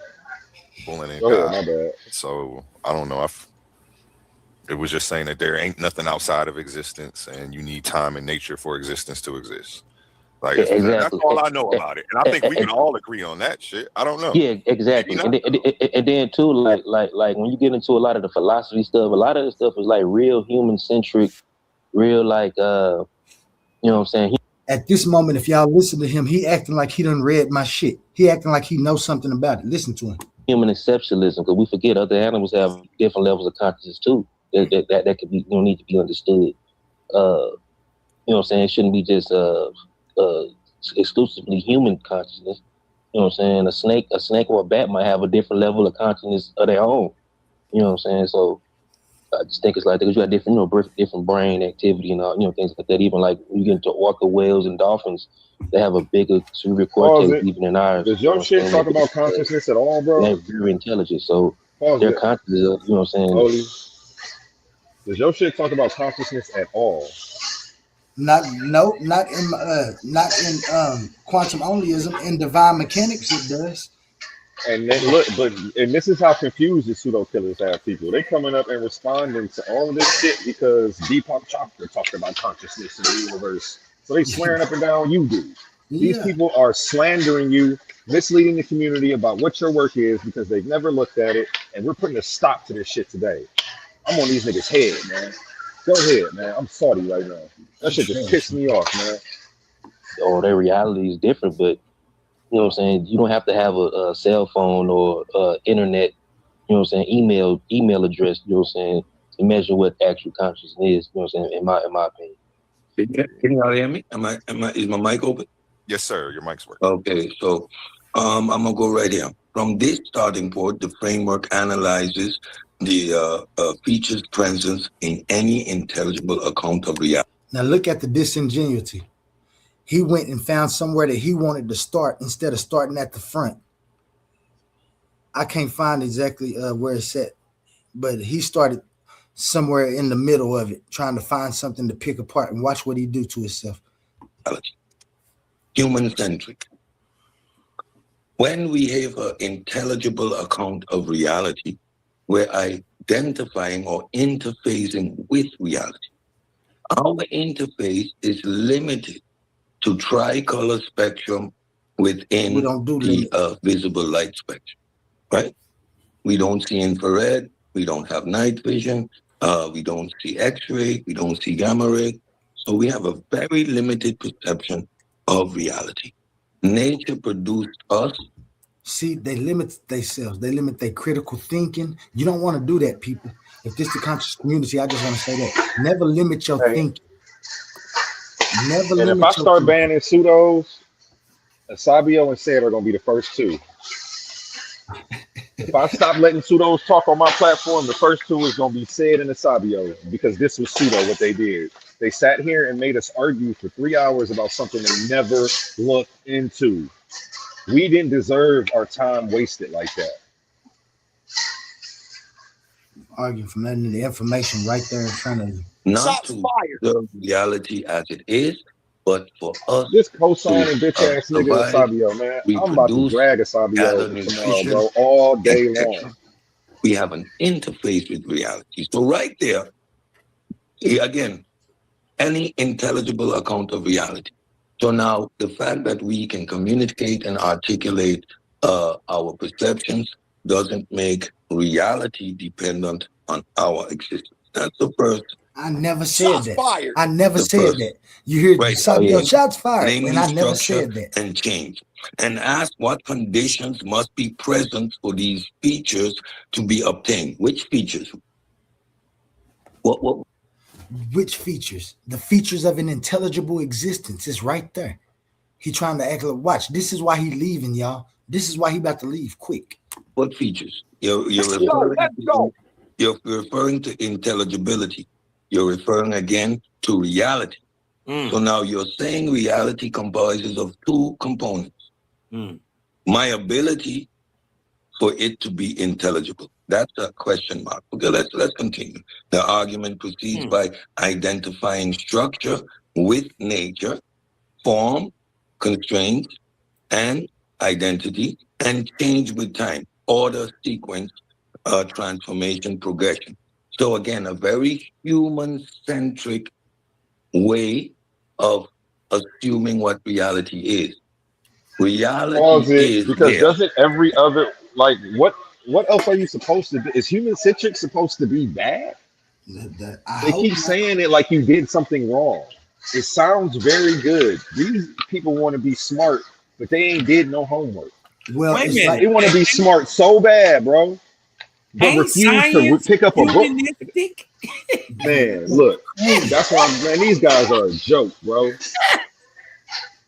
Bullying and Go ahead, my bad. So I don't know if it was just saying that there ain't nothing outside of existence, and you need time and nature for existence to exist. Like that's all I know about it, and I think we can all agree on that shit. I don't know. Yeah, exactly. And then too, like when you get into a lot of the philosophy stuff, a lot of the stuff is like real human centric, real like you know what I'm saying. At this moment, if y'all listen to him, he acting like he done read my shit. He acting like he knows something about it. Listen to him. Human exceptionalism, because we forget other animals have different levels of consciousness too. That could be need to be understood. You know what I'm saying? It shouldn't be just exclusively human consciousness. You know what I'm saying? A snake or a bat might have a different level of consciousness of their own. You know what I'm saying? So I just think it's like that because you got different, different brain activity and all, things like that. Even like when you get into orca whales and dolphins, they have a bigger cerebral cortex even than ours. Does your shit talk about consciousness at all, bro? They're very intelligent, so their consciousness, you know what I'm saying? Holy. Does your shit talk about consciousness at all? Not in quantum onlyism. In divine mechanics, it does. And then look, and this is how confused the pseudo killers have people. They coming up and responding to all of this shit because Deepak Chopra talked about consciousness in the universe. So they swearing up and down you do. These people are slandering you, misleading the community about what your work is because they've never looked at it, and we're putting a stop to this shit today. I'm on these niggas' head, man. Go ahead, man. I'm salty right now. That shit just pissed me off, man. Oh, their reality is different, but you know what I'm saying? You don't have to have a cell phone or internet, you know what I'm saying, email address, you know what I'm saying, to measure what actual consciousness is, you know what I'm saying, in my opinion. Can you all hear me? Is my mic open? Yes, sir. Your mic's working. Okay, so I'm gonna go right here. From this starting point, the framework analyzes the features presence in any intelligible account of reality. Now look at the disingenuity. He went and found somewhere that he wanted to start instead of starting at the front. I can't find exactly where it's at, but he started somewhere in the middle of it, trying to find something to pick apart, and watch what he do to himself. Human-centric. When we have an intelligible account of reality, we're identifying or interfacing with reality. Our interface is limited to tricolor spectrum within the visible light spectrum, right? We don't see infrared, we don't have night vision, we don't see X-ray, we don't see gamma ray. So we have a very limited perception of reality. Nature produced us. See, they limit themselves. They limit their critical thinking. You don't want to do that, people. If this is the conscious community, I just want to say that. Never limit your thinking. Never limit your if I start banning pseudos, Sabio and Said are going to be the first two. If I stop letting pseudos talk on my platform, the first two is going to be Said and Sabio, because this was pseudo what they did. They sat here and made us argue for 3 hours about something they never looked into. We didn't deserve our time wasted like that. Arguing from letting the information right there in front of you. Not to observe reality as it is, but for us. This cosigning bitch ass nigga Sabio, man. I'm about to drag a Sabio tomorrow, bro, all day long. We have an interface with reality. So right there, again, any intelligible account of reality. So now the fact that we can communicate and articulate our perceptions doesn't make reality dependent on our existence. That's the first. I never said that. Fired. I never said that. You hear Sabio, shots fired, and I never said that. And change. And ask what conditions must be present for these features to be obtained. Which features? What? Which features? The features of an intelligible existence is right there. He trying to act like, watch, this is why he leaving, y'all. This is why he about to leave quick. What features? You're referring to intelligibility. You're referring again to reality. So now you're saying reality comprises of two components. My ability for it to be intelligible. That's a question mark. Okay, let's continue. The argument proceeds by identifying structure with nature, form, constraints, and identity, and change with time, order, sequence, transformation, progression. So again, a very human-centric way of assuming what reality is. Reality is because there. doesn't every other, like, what else are you supposed to do? Is human-centric supposed to be bad? They keep saying it like you did something wrong. It sounds very good. These people want to be smart, but they ain't did no homework. Well, Wait a it's minute. like They want to be smart so bad, bro, but Ain't refuse to science pick up a book. humanistic? Man, look, that's why man, these guys are a joke, bro.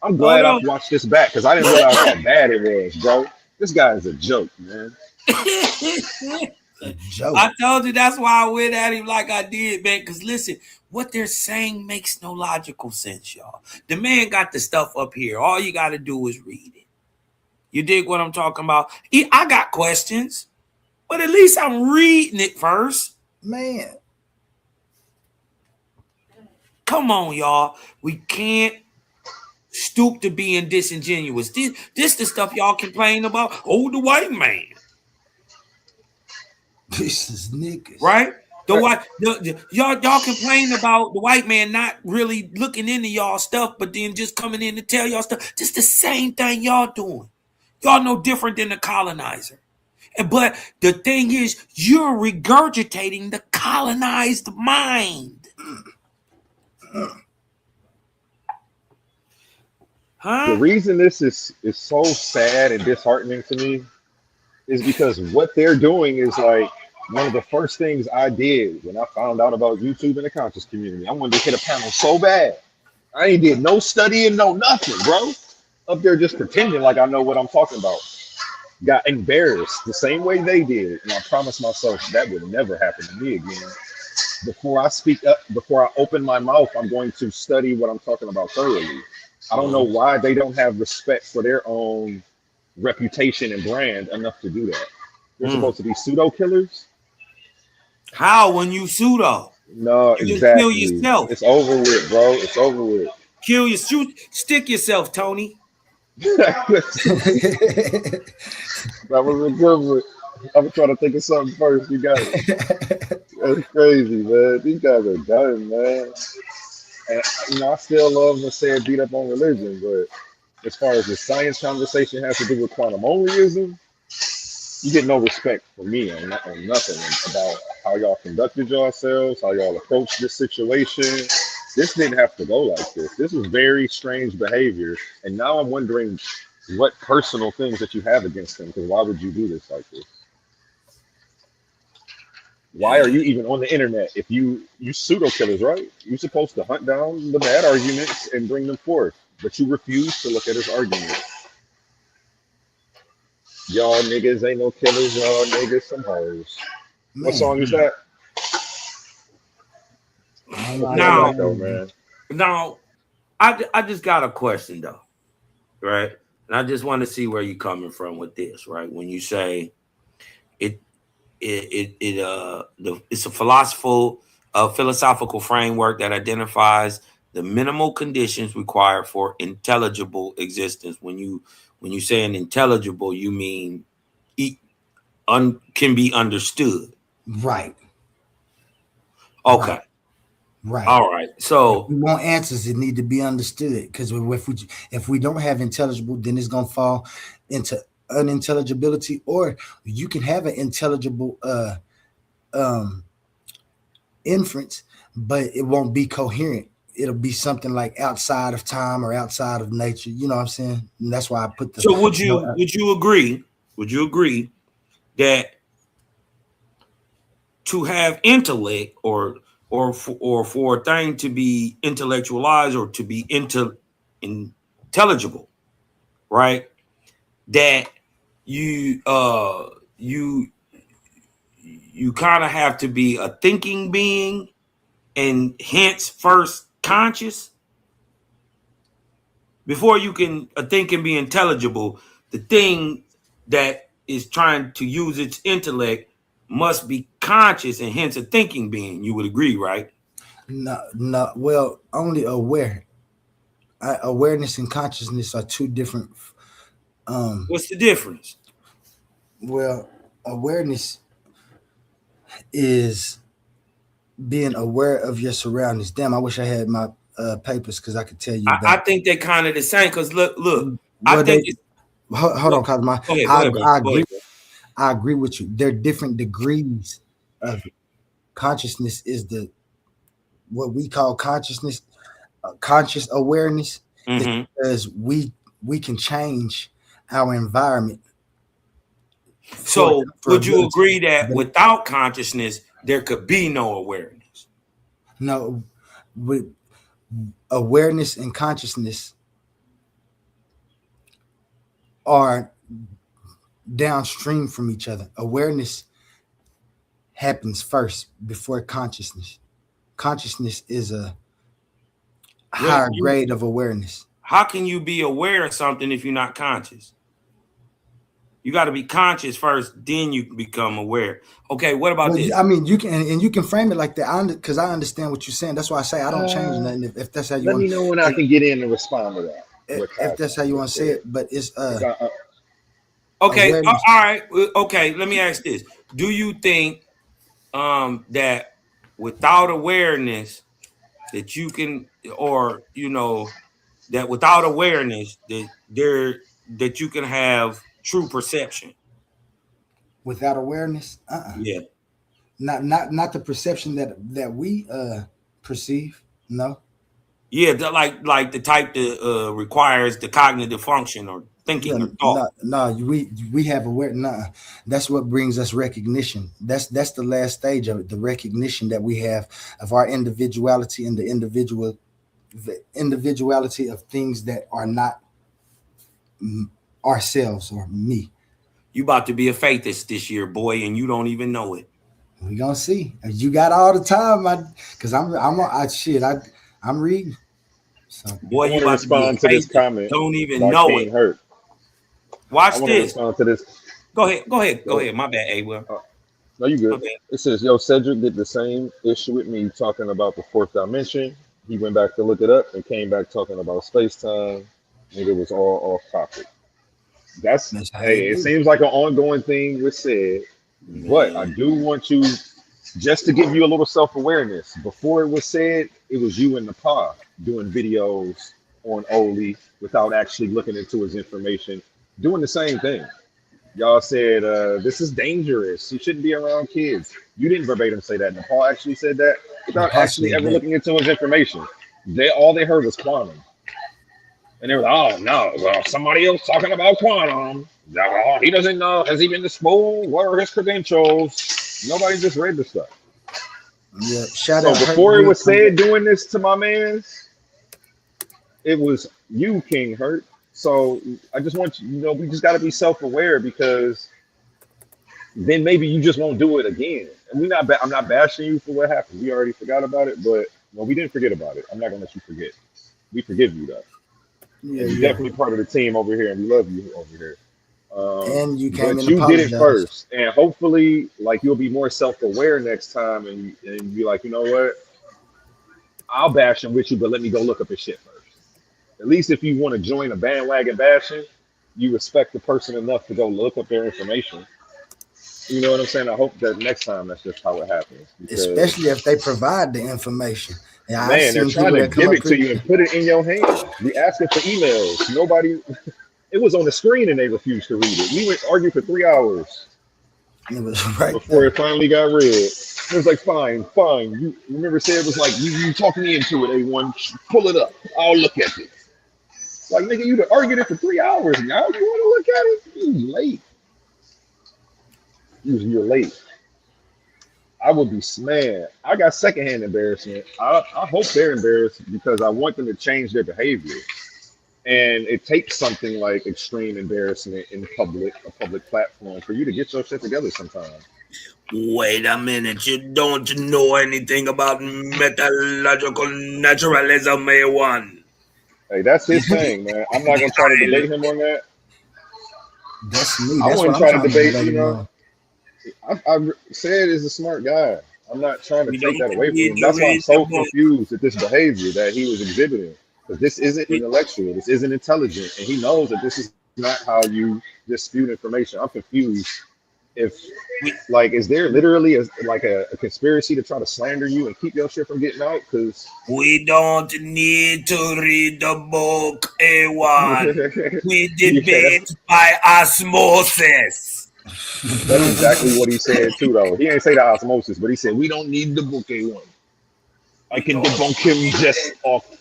I'm glad I watched this back because I didn't realize how bad it was, bro. This guy is a joke, man. joke. I told you that's why I went at him like I did, man. Because listen, what they're saying makes no logical sense, y'all. The man got the stuff up here. All you got to do is read it. You dig what I'm talking about? I got questions, but at least I'm reading it first. Man. Come on, y'all. We can't stoop to being disingenuous. This the stuff y'all complain about. Oh, the white man. This is niggas. Right? Y'all complain about the white man not really looking into y'all stuff, but then just coming in to tell y'all stuff. Just the same thing y'all doing. Y'all no different than the colonizer. But the thing is, you're regurgitating the colonized mind. The reason this is so sad and disheartening to me is because what they're doing is like one of the first things I did when I found out about YouTube and the conscious community. I wanted to hit a panel so bad. I ain't did no studying, no nothing, bro. Up there just pretending like I know what I'm talking about. Got embarrassed the same way they did. And I promised myself that would never happen to me again. Before I speak up, before I open my mouth, I'm going to study what I'm talking about thoroughly. I don't know why they don't have respect for their own reputation and brand enough to do that. They're supposed to be pseudo killers. How when you pseudo? No, you exactly. Kill yourself. It's over with, bro. It's over with. Kill your stick yourself, Tony. That was a good one. I'm trying to think of something first. You got it. That's crazy, man. These guys are done, man. And I still love to say beat up on religion, but as far as the science conversation has to do with quantum onlyism, you get no respect from me on nothing about how y'all conducted yourselves, how y'all approached this situation. This didn't have to go like this. This was very strange behavior. And now I'm wondering what personal things that you have against them, because why would you do this like this? Why are you even on the internet if you pseudo killers, right? You're supposed to hunt down the bad arguments and bring them forth, but you refuse to look at his argument. Y'all niggas ain't no killers, y'all niggas some hoes. What song is that? Now, I just got a question though, right? And I just want to see where you're coming from with this, right? When you say it's a philosophical framework that identifies the minimal conditions required for intelligible existence. When you say an intelligible, you mean can be understood. Right. Okay. Right. All right. So if we want answers, it need to be understood. Because if we don't have intelligible, then it's gonna fall into unintelligibility, or you can have an intelligible inference, but it won't be coherent. It'll be something like outside of time or outside of nature. You know what I'm saying? And that's why I put the. So would you agree? Would you agree that to have intellect or for a thing to be intellectualized or to be intelligible, right? That you kind of have to be a thinking being and hence first conscious before a thing can be intelligible, the thing that is trying to use its intellect must be conscious and hence a thinking being. You would agree, right? No. Well, only aware. Awareness and consciousness are two different. What's the difference? Well, awareness is being aware of your surroundings. Damn, I wish I had my papers because I could tell you. I think they're kind of the same. Because look, Well, I think. Hold on, Cosmo. Go ahead, I agree. I agree with you. There are different degrees of it. Consciousness is what we call consciousness, conscious awareness, because we can change our environment. So, would you agree that without consciousness, there could be no awareness? No, with awareness and consciousness are downstream from each other. Awareness happens first before consciousness. Consciousness is a higher grade of awareness. How can you be aware of something if you're not conscious? You got to be conscious first, then you become aware. Okay, what about this? I mean, you can frame it like that because I understand what you're saying. That's why I say I don't change nothing. If that's how you let me know when I can get in and respond to that. If that's how you want to say it, but it's okay, all right. Okay, let me ask this: do you think that without awareness that you can, or that without awareness that you can have true perception? Without awareness, yeah, not the perception that we perceive. No. Yeah, like the type that requires the cognitive function or thinking or thought. No, we have awareness. That's what brings us recognition. That's the last stage of it, the recognition that we have of our individuality and the individuality of things that are not ourselves or me. You about to be a faithist this year, boy, and you don't even know it. We're gonna see. You got all the time, because I'm reading. So, boy, you want to respond to this comment. Don't even know it. Hurt. Watch this. Respond to this. Go ahead. My bad, A-Will. No, you good. It says, Cedric did the same issue with me talking about the fourth dimension. He went back to look it up and came back talking about space-time, and it was all off topic. It seems like an ongoing thing was said, but I do want you just to give you a little self-awareness. Before it was said, it was you in the pod doing videos on Oli without actually looking into his information, doing the same thing. Y'all said, this is dangerous. You shouldn't be around kids. You didn't verbatim say that. Nepal actually said that without actually ever looking into his information. All they heard was quantum. And they were like, oh, no, well, somebody else talking about quantum. Oh, he doesn't know. Has he been to school? What are his credentials? Nobody just read the stuff. Yeah, so before it was said doing this to my man, it was you, King Hurt. So I just want you, we just got to be self-aware, because then maybe you just won't do it again. And I'm not bashing you for what happened. We already forgot about it, but we didn't forget about it. I'm not gonna let you forget. We forgive you though. Yeah, you're definitely part of the team over here, and we love you over here. And you came in. You did it first, and hopefully, you'll be more self-aware next time, and be like, you know what? I'll bash him with you, but let me go look up his shit first. At least if you want to join a bandwagon bashing, you respect the person enough to go look up their information. You know what I'm saying? I hope that next time that's just how it happens. Especially if they provide the information. Yeah, man, they're trying to give it to you and put it in your hand. We asking for emails. Nobody, it was on the screen and they refused to read it. We went argue for 3 hours. It was right before it finally got read. It was like, fine. You remember said it was like, you talking me into it, A1. Pull it up. I'll look at it. Like, nigga, you argued it for 3 hours. Now you want to look at it? You late. You're late. I would be mad. I got secondhand embarrassment. I hope they're embarrassed because I want them to change their behavior. And it takes something like extreme embarrassment in public, a public platform, for you to get your shit together sometimes. Wait a minute. You don't know anything about metallurgical naturalism, A1. Hey, that's his thing, man. I'm not gonna try to debate him on that. That's me. I That's wouldn't what try I'm to trying debate. let You him know, I said is a smart guy. I'm not trying to You know, take that you away from need him. to That's why I'm read the so book. confused at this behavior that he was exhibiting. Because this isn't intellectual. This isn't intelligent, and he knows that this is not how you dispute information. I'm confused. If like, is there literally a conspiracy to try to slander you and keep your shit from getting out? Because We don't need to read the book, A1. We debate by osmosis. That's exactly what he said too, though. He ain't say the osmosis, but he said we don't need the book A1. I can debunk him just off.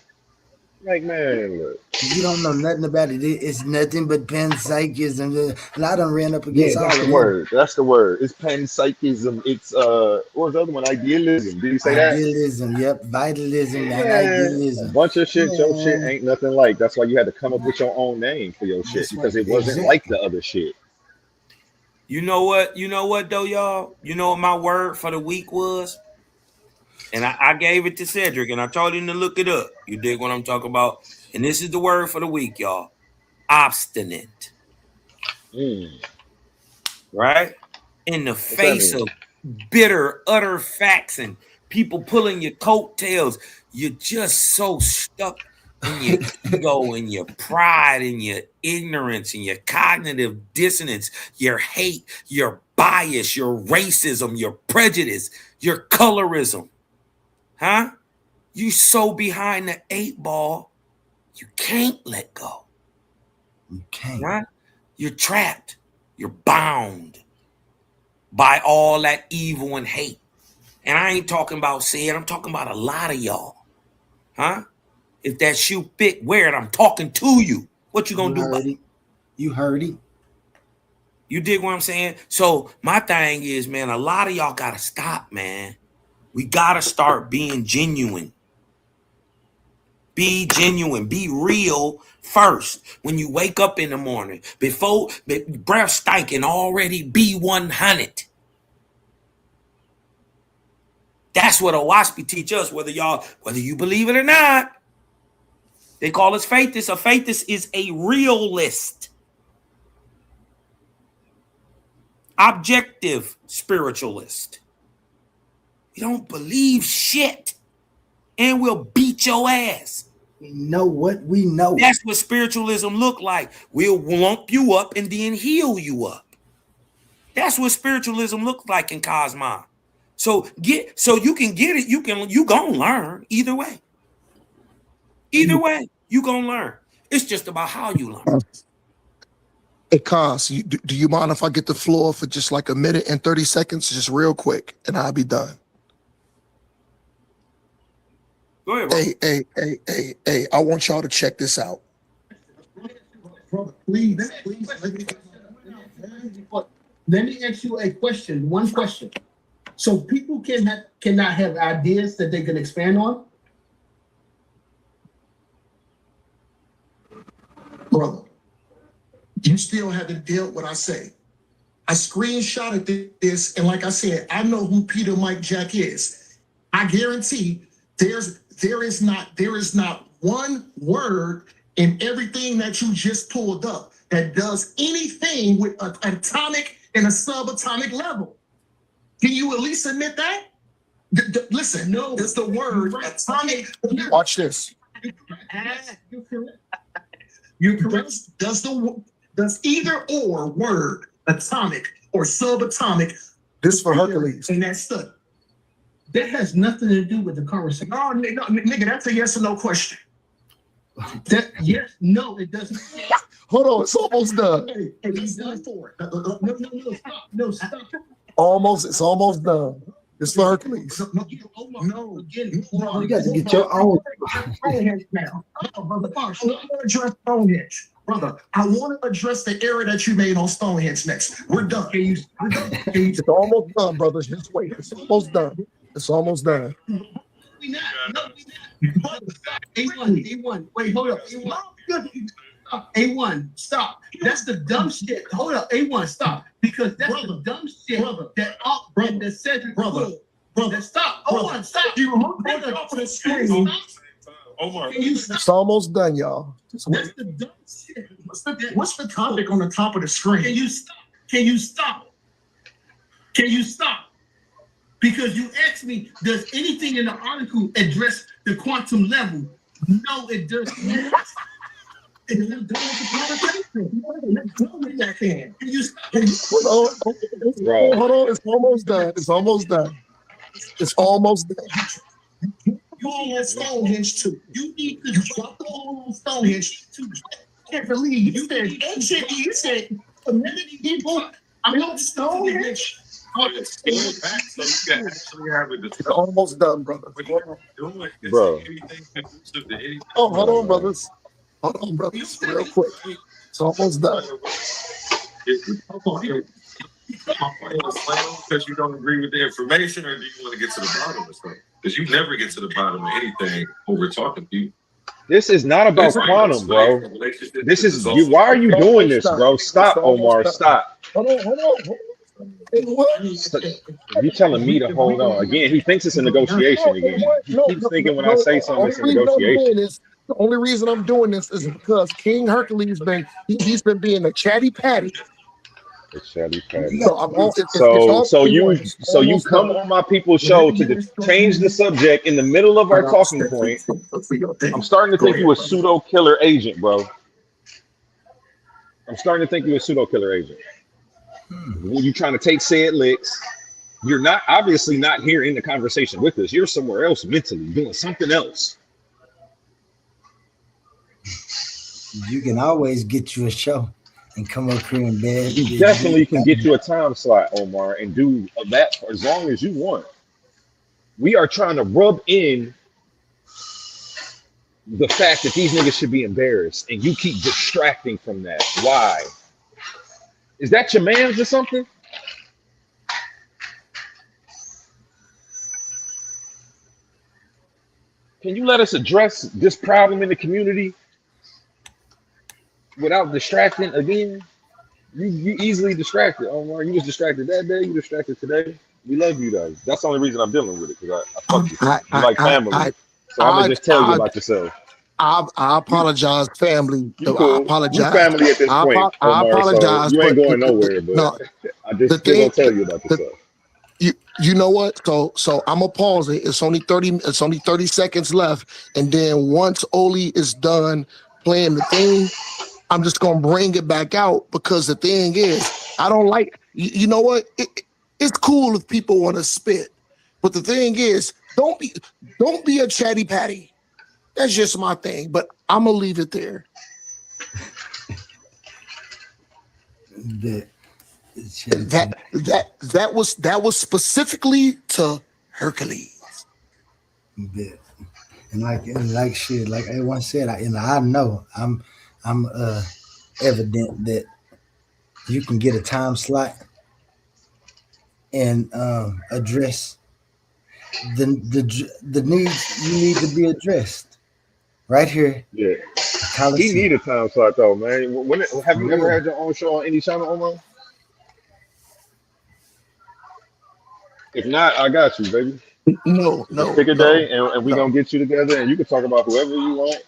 Like, man, look. You don't know nothing about it. It's nothing but panpsychism. And I done ran up Yeah, against all that's of the them. word. That's the word. It's panpsychism. It's what was the other one? Idealism. Did you say that? Idealism, yep. Vitalism and Man, idealism. a bunch of shit. Your shit Man. ain't nothing like. That's why you had to come up with your own name for your shit, because it wasn't like the other shit. You know what? You know what though, y'all? You know what my word for the week was? And I gave it to Cedric and I told him to look it up. You dig what I'm talking about? And this is the word for the week, y'all. Obstinate. Right? In the face of bitter, utter facts and people pulling your coattails, you're just so stuck in your ego and your pride and your ignorance and your cognitive dissonance, your hate, your bias, your racism, your prejudice, your colorism. Huh? You so behind the 8 ball, you can't let go. You can't. Right? You're trapped. You're bound by all that evil and hate. And I ain't talking about Sid. I'm talking about a lot of y'all. Huh? If that shoe fit, wear it. I'm talking to you. What you gonna do about it? You heard it. You dig what I'm saying? So my thing is, man, a lot of y'all gotta stop, man. We gotta start being genuine. Be genuine. Be real first. When you wake up in the morning, before breath stinking, already be 100. That's what Owaspy teach us, whether you believe it or not. They call us faithists. A faithist is a realist. Objective spiritualist. We don't believe shit. And we'll beat your ass. We know what we know. That's what spiritualism look like. We'll lump you up and then heal you up. That's what spiritualism looks like in Cosmon. So you can get it. You gonna learn either way. Either way, you gonna learn. It's just about how you learn. Hey, Cos, do you mind if I get the floor for just like a minute and 30 seconds, just real quick, and I'll be done? Go ahead, bro. Hey, I want y'all to check this out. Please, let me ask you a question, one question. So people cannot have ideas that they can expand on? Brother, you still have to deal with what I say. I screenshotted this, and like I said, I know who Peter Mike Jack is. I guarantee there is not one word in everything that you just pulled up that does anything with an atomic and a subatomic level. Can you at least admit that? Listen, no, it's the word atomic. Watch this. You're correct. Does either or word atomic or subatomic? This for Hercules. In that study. That has nothing to do with the conversation. No, nigga, that's a yes or no question. Yes, no, it doesn't. Hold on, it's almost done. Hey, he's done for it. No, stop. It's almost done. It's for Hercules. No, again, You got to get your own. now. Brother, I want to address Stonehenge. Brother, I want to address the error that you made on Stonehenge next. We're done. It's almost done, brothers. Just wait. It's almost done. It's almost done. We not. A1. Wait, hold up. A1, stop. That's the dumb shit. Hold up, A1, stop. Because that's the dumb shit that Cedric brother. Stop. Hold on, stop. You off of the screen. Omar. It's almost done, y'all. What's the dumb shit? What's the topic on the top of the screen? Can you stop? Can you stop? Can you stop? Because you asked me, does anything in the article address the quantum level? No, it does not. And I'm done with the conversation. Let's go with that then. Can you stop? Hold on. It's almost done. It's almost done. It's almost done. You on Stonehenge too. You need to drop the whole Stonehenge to can't believe you said ancient. You said community people. I'm not Stonehenge. It's almost done, brother. Bro. Oh, hold on, brothers. Hold on, brothers. Real quick. It's almost done. Because you don't agree with the information, or do you want to get to the bottom of stuff? Because you never get to the bottom of anything over talking to you. This is not about quantum, bro. This is you. Why are you doing this, bro? Stop, Omar. Stop. Hold on. Hey, what? You telling me to hold on again? He thinks it's a negotiation again. He keeps thinking when I say something, it's a negotiation. The only reason I'm doing this is because King Hercules he's been being a chatty patty. So you come on my people's show to change the subject in the middle of our talking point. I'm starting to think you a pseudo killer agent, bro. I'm starting to think you a pseudo killer agent. You trying to take said licks. You're not obviously not here in the conversation with us. You're somewhere else mentally doing something else. You can always get you a show and come up here in bed. You definitely can get you a time slot, Omar, and do that for as long as you want. We are trying to rub in the fact that these niggas should be embarrassed, and you keep distracting from that. Why? Is that your man's or something? Can you let us address this problem in the community without distracting again? You easily distracted, Omar. You was distracted that day. You distracted today. We love you though. That's the only reason I'm dealing with it, because I fuck you. You like family. So I'm gonna just tell you about yourself. I apologize, family. Cool. I apologize. You family at this point, Omar, I apologize. So you ain't going nowhere, but no, I just still gonna tell you about yourself. You know what? So I'm gonna pause it. It's only 30 seconds left, and then once Oli is done playing the thing, I'm just gonna bring it back out, because the thing is, I don't like. You know what? It's cool if people want to spit, but the thing is, don't be a chatty patty. That's just my thing, but I'm gonna leave it there. That was specifically to Hercules. And like shit, like everyone said, I know I'm evident that you can get a time slot and address the needs you need to be addressed right here. Yeah, he need a time slot though, man. Have you ever had your own show on any channel, Omar? If not, I got you, baby. No. Pick a day, and we gonna get you together, and you can talk about whoever you want.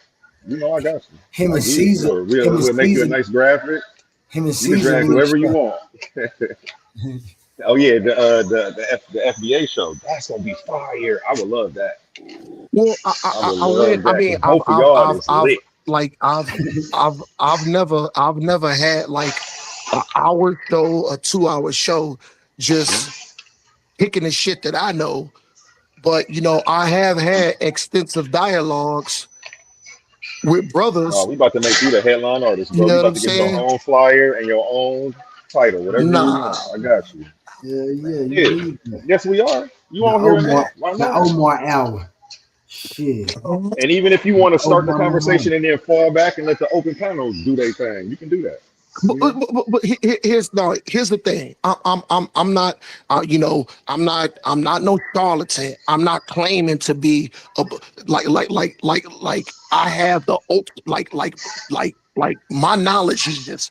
You know, I got you. Him and Caesar. We'll make you a nice graphic. Him and Caesar. You can drag whoever you want. Oh yeah, the FBA show. That's gonna be fire. I would love that. Well, I've never had like an hour show, a 2-hour show, just picking the shit that I know. But you know, I have had extensive dialogues with brothers. Oh, we about to make you the headline artist, bro. You know you about what to I'm get your own flyer and your own title, whatever you want. I got you. Yeah. Yes, we are. You on here now? Why The not? Omar hour. Shit. And even if you want to start the conversation and then fall back and let the open panel do their thing, you can do that. But here's the thing. I'm not I'm not no charlatan. I'm not claiming to be like I have the like my knowledge is just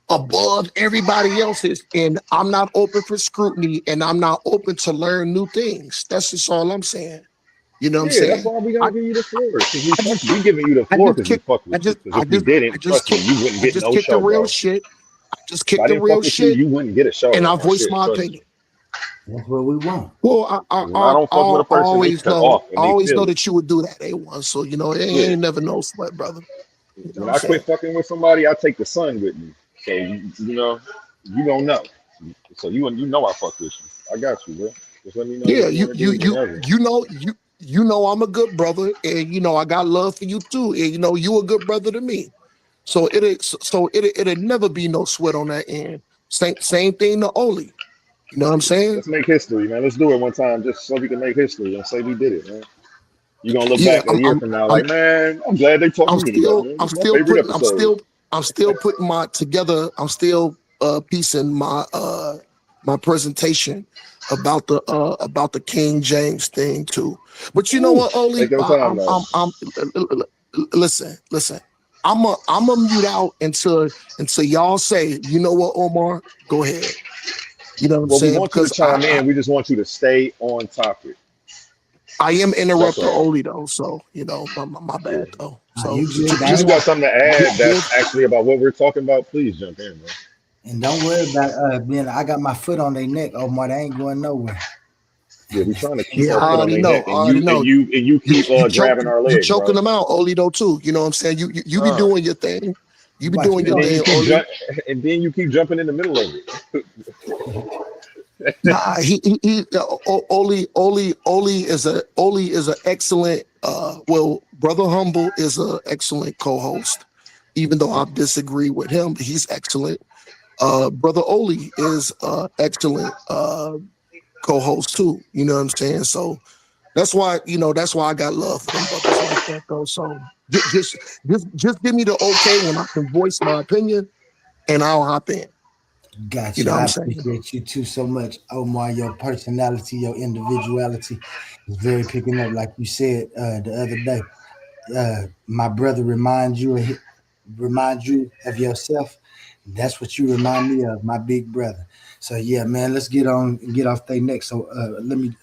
above everybody else's, and I'm not open for scrutiny, and I'm not open to learn new things. That's just all I'm saying. You know what I'm Yeah, saying? that's why we gotta give you the floor. We giving you the floor because we fuck with you. Because if we didn't, trust me, you wouldn't get no kicked show, the real bro. shit. I just If kicked I the didn't real fuck with you, shit, you wouldn't get a show. and I on my voiced shit, my trust me. opinion. That's what we want. Well, When I don't fuck with a person, they always cut know, off and they always feel know it. that you would do that, A1. So you know, it Yeah. ain't never no sweat, brother. You know When what I I'm quit saying? fucking with somebody, I take the sun with me. So you know, you don't know. So you know I fuck with you. I got you, bro. Just let me know Yeah, what you want to do whenever. you know I'm a good brother, and you know I got love for you too, and you know you a good brother to me. So it'll never be no sweat on that end. Same thing to Oli. You know what I'm saying? Let's make history, man. Let's do it one time just so we can make history and say we did it, man. You're gonna look Yeah, back a year from now like, man, I'm glad they talked to me today, man. This is my favorite episode. I'm still putting my together. I'm still piecing my my presentation about the King James thing too. But you know what, Oli? Take your time, though. Listen. I'm a mute out until y'all say, you know what, Omar, go ahead. You know what I'm Well, we saying? want you to Because chime in. We just want you to stay on topic. I am interrupting all. Oli though, so you know my bad though. So you good, If you got something to add that's actually about what we're talking about, please jump in, man. And don't worry about being. I got my foot on their neck, Omar. They ain't going nowhere. Yeah, we're trying to keep Yeah, our I foot on already their know. neck, I already know. and you keep grabbing our You legs, choking bro. them out, Oli though too. You know what I'm saying? You be doing your thing. You be doing your thing, Oli. And then you keep jumping in the middle of it. Nah, Oli is an excellent. Well, Brother Humble is an excellent co-host. Even though I disagree with him, he's excellent. Brother Oli is excellent co-host too. You know what I'm saying? So that's why I got love for them brothers like that though. So just give me the okay when I can voice my opinion, and I'll hop in. Gotcha. You know what I I'm saying? appreciate you too so much, Omar. Your personality, your individuality is very picking up, like you said the other day. My brother remind you of yourself. That's what you remind me of, my big brother. So yeah, man, let's get off their neck. So let me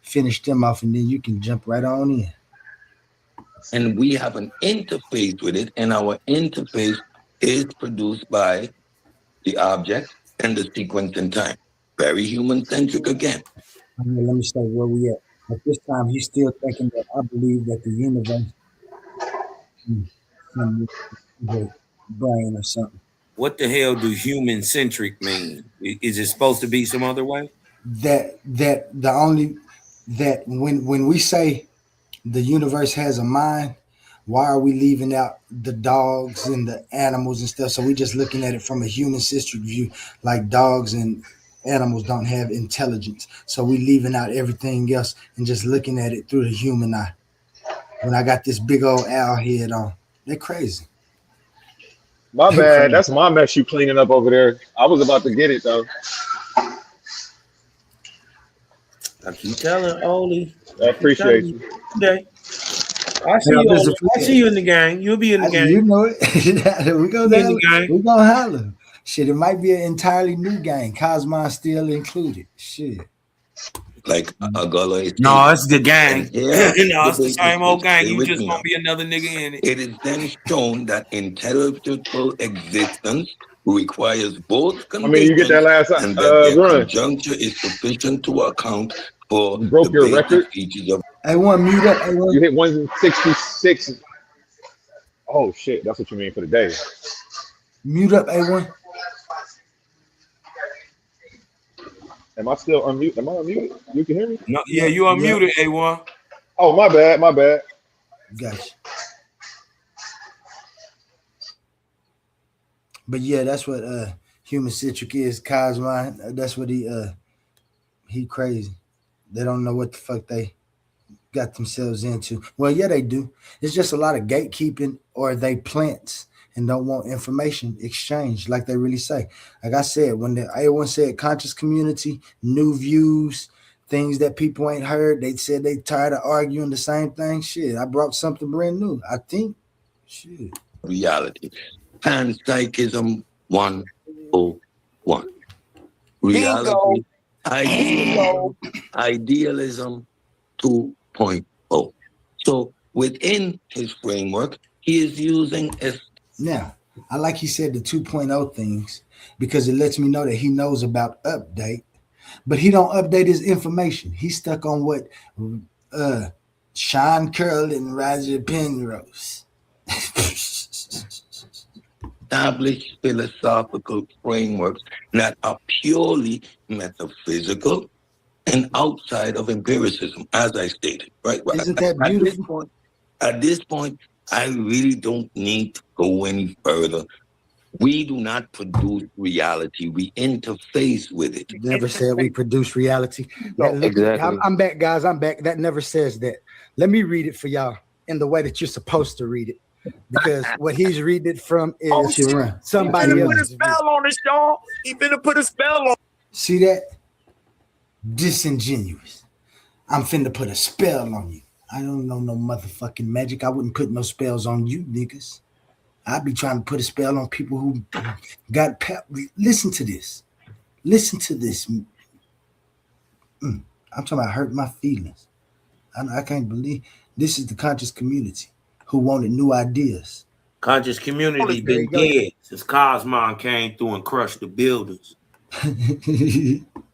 finish them off, and then you can jump right on in. And we have an interface with it, and our interface is produced by the object and the sequence in time. Very human-centric again. Let me say where we at. At this time, he's still thinking that I believe that the universe the brain or something. What the hell do human centric mean? Is it supposed to be some other way? That when we say the universe has a mind, why are we leaving out the dogs and the animals and stuff? So we just looking at it from a human centric view, like dogs and animals don't have intelligence. So we leaving out everything else and just looking at it through the human eye. When I got this big old owl head on, they're crazy. My bad. That's my mess you cleaning up over there. I was about to get it though. I keep telling Oli. I appreciate you. Today. I see you in the gang. You'll be in the gang. You know it. we gonna holler. Shit, it might be an entirely new gang. Cosmon still included. Shit. Like Agala. No, it's the gang. Yeah, no, it's the same old gang. You just gonna be another nigga in it. It is then shown that intelligible existence requires both conditions, you get that last and that their run. conjuncture is sufficient to account for you broke your record. Features of A1, mute up. A1. You hit 166. Oh shit, that's what you mean for the day. Mute up, A1. Am I still unmuted? Am I unmuted? You can hear me? No, yeah, you unmuted, A1. Oh, my bad. Gotcha. But yeah, that's what human centric is. Cosmon, that's what he crazy. They don't know what the fuck they got themselves into. Well, yeah, they do. It's just a lot of gatekeeping, or they plants and don't want information exchanged like they really say. Like I said, when everyone said conscious community, new views, things that people ain't heard, they said they tired of arguing the same thing. Shit, I brought something brand new. I think, shit. Reality. Panpsychism 101. Reality. Idealism 2.0. Oh, so within his framework, he is using a Now, I like he said the 2.0 things because it lets me know that he knows about update, but he don't update his information. He's stuck on what Sean Curl and Roger Penrose. established philosophical frameworks that are purely metaphysical and outside of empiricism, as I stated. Right? Isn't that beautiful? At this point, I really don't need to go any further. We do not produce reality. We interface with it. Never said we produce reality. Exactly. I'm back, guys. I'm back. That never says that. Let me read it for y'all in the way that you're supposed to read it. Because what he's reading it from is somebody He finna put a else's. spell on us, y'all. He finna put a spell on. See that? Disingenuous. I'm finna put a spell on you. I don't know no motherfucking magic. I wouldn't put no spells on you niggas. I'd be trying to put a spell on people who got. Listen to this. Listen to this. I'm talking about hurt my feelings. I can't believe this is the conscious community who wanted new ideas. Conscious community been dead since Cosmon came through and crushed the buildings.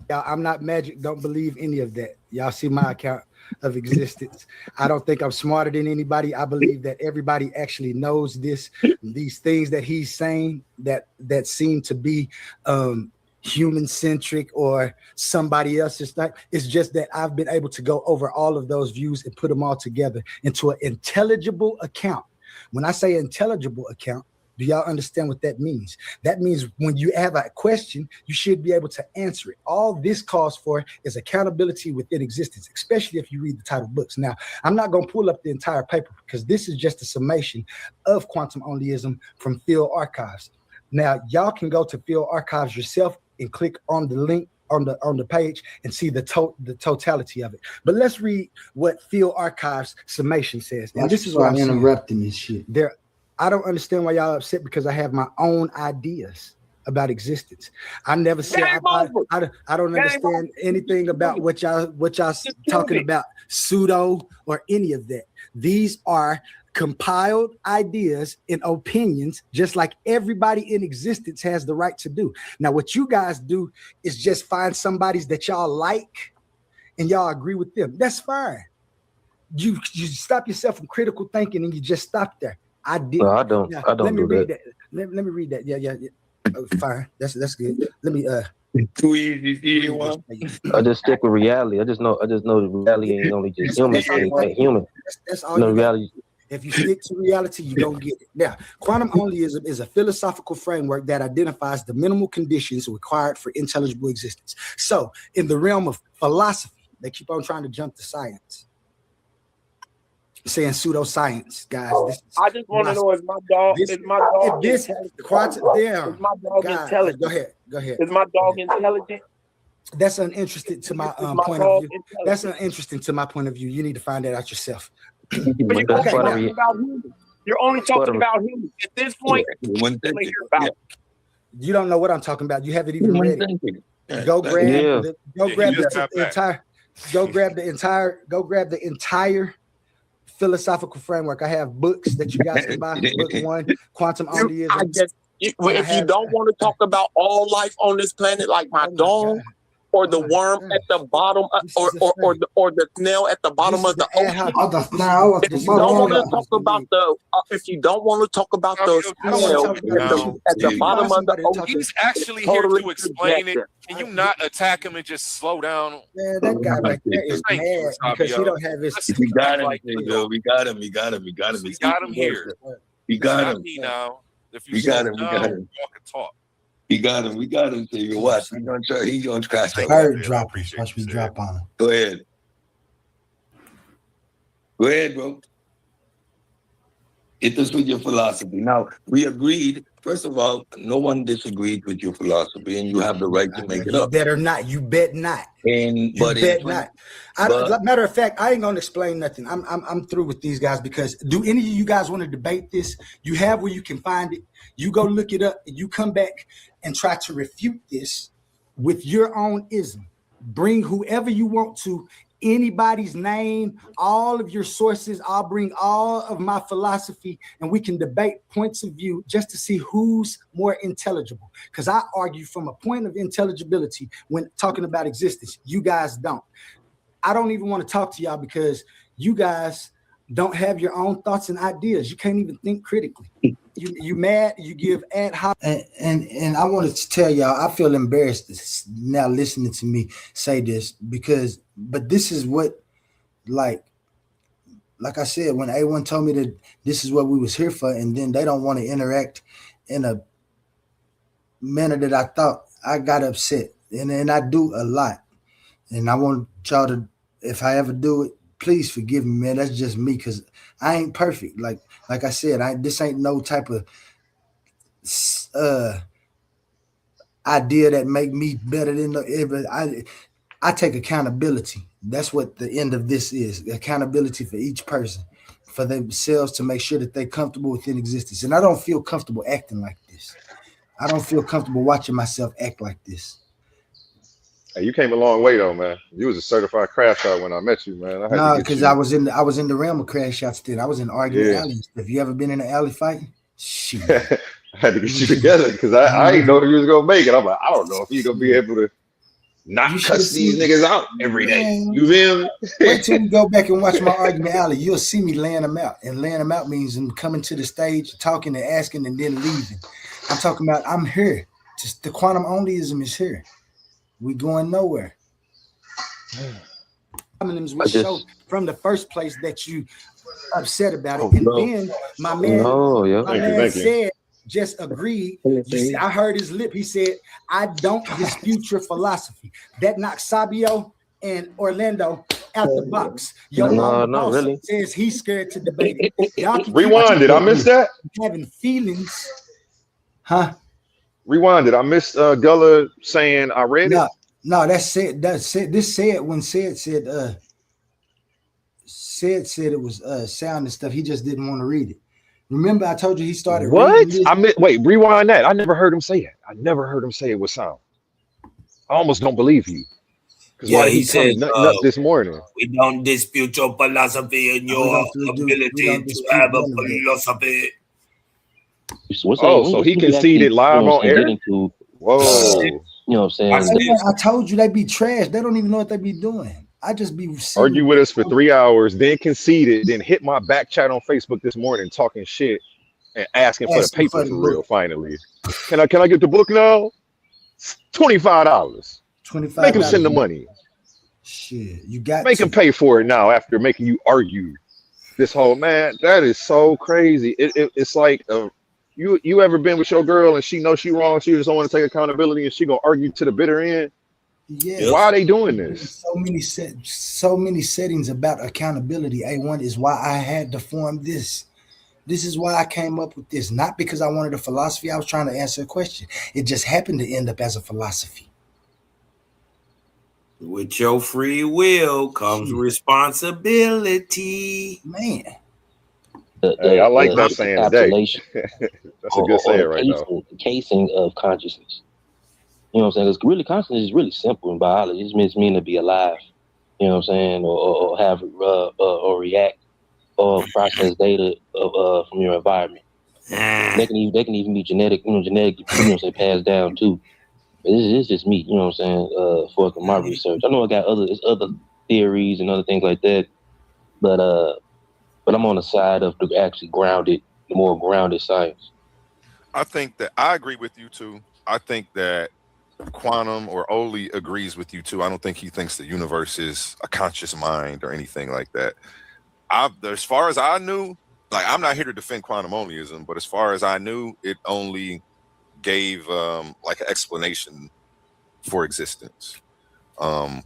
Y'all, I'm not magic. Don't believe any of that. Y'all see my account of existence. I don't think I'm smarter than anybody. I believe that everybody actually knows these things that he's saying that seem to be human centric or somebody else's thing. It's just that I've been able to go over all of those views and put them all together into an intelligible account. When I say intelligible account, do y'all understand what that means? That means when you have a question, you should be able to answer it. All this calls for is accountability within existence, especially if you read the title books. Now, I'm not going to pull up the entire paper because this is just a summation of quantum onlyism from Field Archives. Now, y'all can go to Field Archives yourself and click on the link on the page and see the totality of it. But let's read what Field Archives summation says. And this is why I'm interrupting this shit. I don't understand why y'all upset because I have my own ideas about existence. I never said I don't understand anything about what y'all talking about, pseudo or any of that. These are compiled ideas and opinions, just like everybody in existence has the right to do. Now, what you guys do is just find somebody that y'all like and y'all agree with them. That's fine. You stop yourself from critical thinking and you just stop there. I did. No, I don't. Now, I don't do that. Let me read that. Yeah. Oh, fine. That's good. Let me. Too easy. I just stick with reality. I just know the reality ain't only just human. Ain't human. That's all. No reality. If you stick to reality, you don't get it. Now, quantum onlyism is a philosophical framework that identifies the minimal conditions required for intelligible existence. So, in the realm of philosophy, they keep on trying to jump to science. Saying pseudoscience, guys. I just want to know is my dog intelligent? Go ahead. Is my dog intelligent? That's uninteresting to my point of view. That's uninteresting to my point of view. You need to find that out yourself. But you're only talking about humans. At this point, you don't know what I'm talking about. You haven't even read it. Go grab the entire philosophical framework. I have books that you guys can buy. Book 1, Quantum Onlyism. If you don't want to talk about all life on this planet, like my dog, or the worm at the bottom, or the snail at the bottom of the ocean. If you don't want to talk about the snail at the bottom of the ocean, he's actually here to explain it. Can you not attack him and just slow down? Yeah, that guy right there is mad because he don't have his. We got him here. We got him. Now, if we got him. Talk. We got him. So you watch. He's gonna try. Bird droppers. Watch me drop on him. Go ahead, bro. Hit us with your philosophy. Now, we agreed. First of all, no one disagreed with your philosophy, and you have the right to make it up. You bet or not. You bet not. Matter of fact, I ain't gonna explain nothing. I'm through with these guys because do any of you guys want to debate this? You have where you can find it. You go look it up and you come back and try to refute this with your own ism. Bring whoever you want to anybody's name, all of your sources. I'll bring all of my philosophy and we can debate points of view just to see who's more intelligible. Because I argue from a point of intelligibility when talking about existence. You guys don't. I don't even want to talk to y'all because you guys don't have your own thoughts and ideas. You can't even think critically. You mad, you give ad hoc. And I wanted to tell y'all, I feel embarrassed now listening to me say this but this is what, like I said, when A1 told me that this is what we was here for, and then they don't want to interact in a manner that I thought, I got upset. And I do a lot. And I want y'all to, if I ever do it, please forgive me, man. That's just me, because I ain't perfect. Like I said, this ain't no type of idea that make me better than I take accountability. That's what the end of this is. Accountability for each person, for themselves, to make sure that they're comfortable within existence. And I don't feel comfortable acting like this. I don't feel comfortable watching myself act like this. Hey, you came a long way though, man. You was a certified crash out when I met you, man. No, because I was in the realm of crash outs then. I was in arguing alleys. Have you ever been in an alley fight? Shit. I had to get you together because I didn't know if you was gonna make it. I'm like, I don't know if you're gonna be able to not cuss these niggas out every day. You feel me? Wait till you go back and watch my argument alley. You'll see me laying them out. And laying them out means I'm coming to the stage, talking and asking, and then leaving. I'm talking about I'm here. Just the quantum onlyism is here. We going nowhere. We showed from the first place that you upset about it, and then my man said, just agreed. I heard his lip. He said, "I don't dispute your philosophy." That knocks Sabio and Orlando out the box. No, really. Says he's scared to debate. Rewind it. I missed that. Having feelings, huh? Rewind it. I missed Gullah saying I read it. No, that's it. That's it. This said when said it was sound and stuff. He just didn't want to read it. Remember, I told you he started. What? Wait, rewind that. I never heard him say it. I never heard him say it was sound. I almost don't believe you. Because why he said nothing up this morning? We don't dispute your philosophy and your ability to have a philosophy. So he conceded live on air. Whoa. You know what I'm saying? I told you they be trash. They don't even know what they be doing. I just be argue with us for 3 hours, then conceded, then hit my back chat on Facebook this morning talking shit and asking for the paper for real. Finally, can I get the book now? $25. Make him send the money. Shit, you got make him pay for it now after making you argue. This whole man, that is so crazy. It's like you ever been with your girl and she knows she wrong, she just don't want to take accountability and she gonna argue to the bitter end? Yeah. Why are they doing this? So many settings about accountability. A1 is why I had to form this. This is why I came up with this. Not because I wanted a philosophy. I was trying to answer a question. It just happened to end up as a philosophy. With your free will comes responsibility. Man. Hey, I like that saying today. That's a good saying right now. The casing of consciousness. You know what I'm saying? Because really, consciousness is really simple in biology. It just means to be alive. You know what I'm saying? Or have or react or process data from your environment. They can even be genetic, passed down too. But this is just me. You know what I'm saying? For my research, I know I got other theories and other things like that, but I'm on the side of the actually the more grounded science. I think that I agree with you too. I think that Quantum or Oli agrees with you too. I don't think he thinks the universe is a conscious mind or anything like that. As far as I knew, like I'm not here to defend quantum onlyism, but as far as I knew, it only gave like an explanation for existence,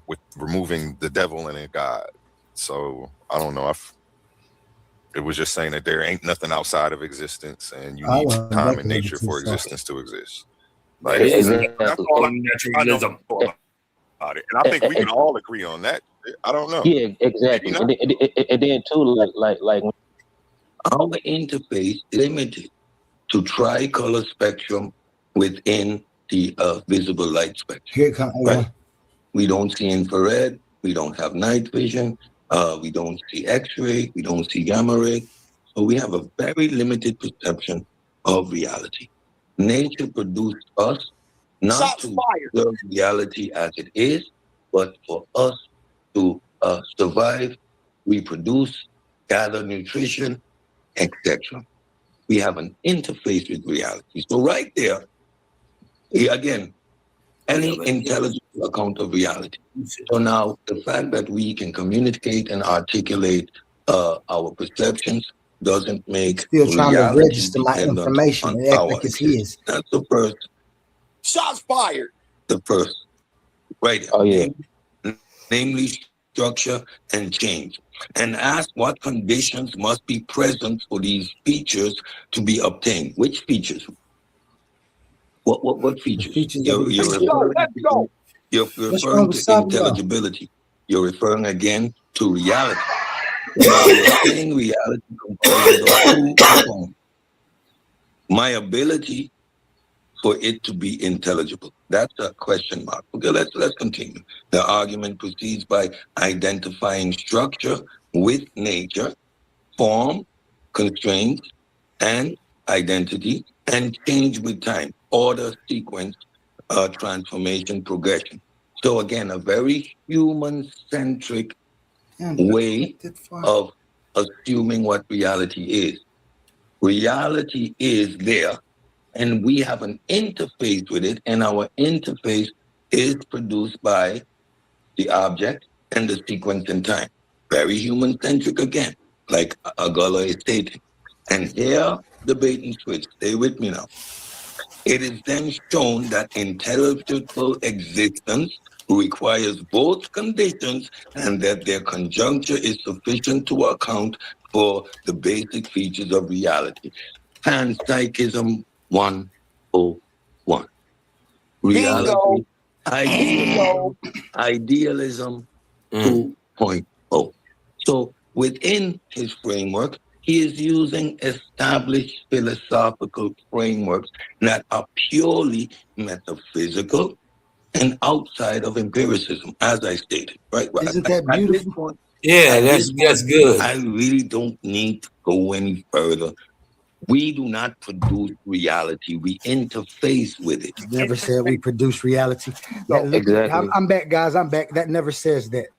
with removing the devil and a God. So I don't know if it was just saying that there ain't nothing outside of existence and you need time and nature for existence to exist. Like, that's all I know about it. And I think we can all agree on that. I don't know. Yeah, exactly. And then too, like our interface limited to tricolor spectrum within the visible light spectrum. Here comes right? We don't see infrared, we don't have night vision, we don't see X-ray, we don't see gamma ray. So we have a very limited perception of reality. Nature produced us not to observe reality as it is, but for us to survive, reproduce, gather nutrition, etc. We have an interface with reality. So right there, again, any intelligible account of reality. So now the fact that we can communicate and articulate our perceptions doesn't make Still trying to reality register my dependent information on and act our like it's existence. his. That's the first. Shots fired. The first. Right. Oh yeah. Namely structure and change. And ask what conditions must be present for these features to be obtained. Which features? What features? You're referring to intelligibility. You're referring again to reality. Now you're saying reality comprises of two components. My ability for it to be intelligible. That's a question mark. Okay, let's continue. The argument proceeds by identifying structure with nature, form, constraints, and identity, and change with time, order, sequence, transformation, progression. So again, a very human-centric way of assuming what reality is. Reality is there, and we have an interface with it, and our interface is produced by the object and the sequence in time. Very human-centric again, like Agala is stating. And here, the bait and switch. Stay with me now. It is then shown that intelligible existence requires both conditions and that their conjuncture is sufficient to account for the basic features of reality. Panpsychism 101. Reality, idealism 2.0. So within his framework, he is using established philosophical frameworks that are purely metaphysical and outside of empiricism, as I stated. Right? Isn't that beautiful? Yeah, that's good. I really don't need to go any further. We do not produce reality. We interface with it. Never said we produce reality. Exactly. I'm back, guys. I'm back. That never says that.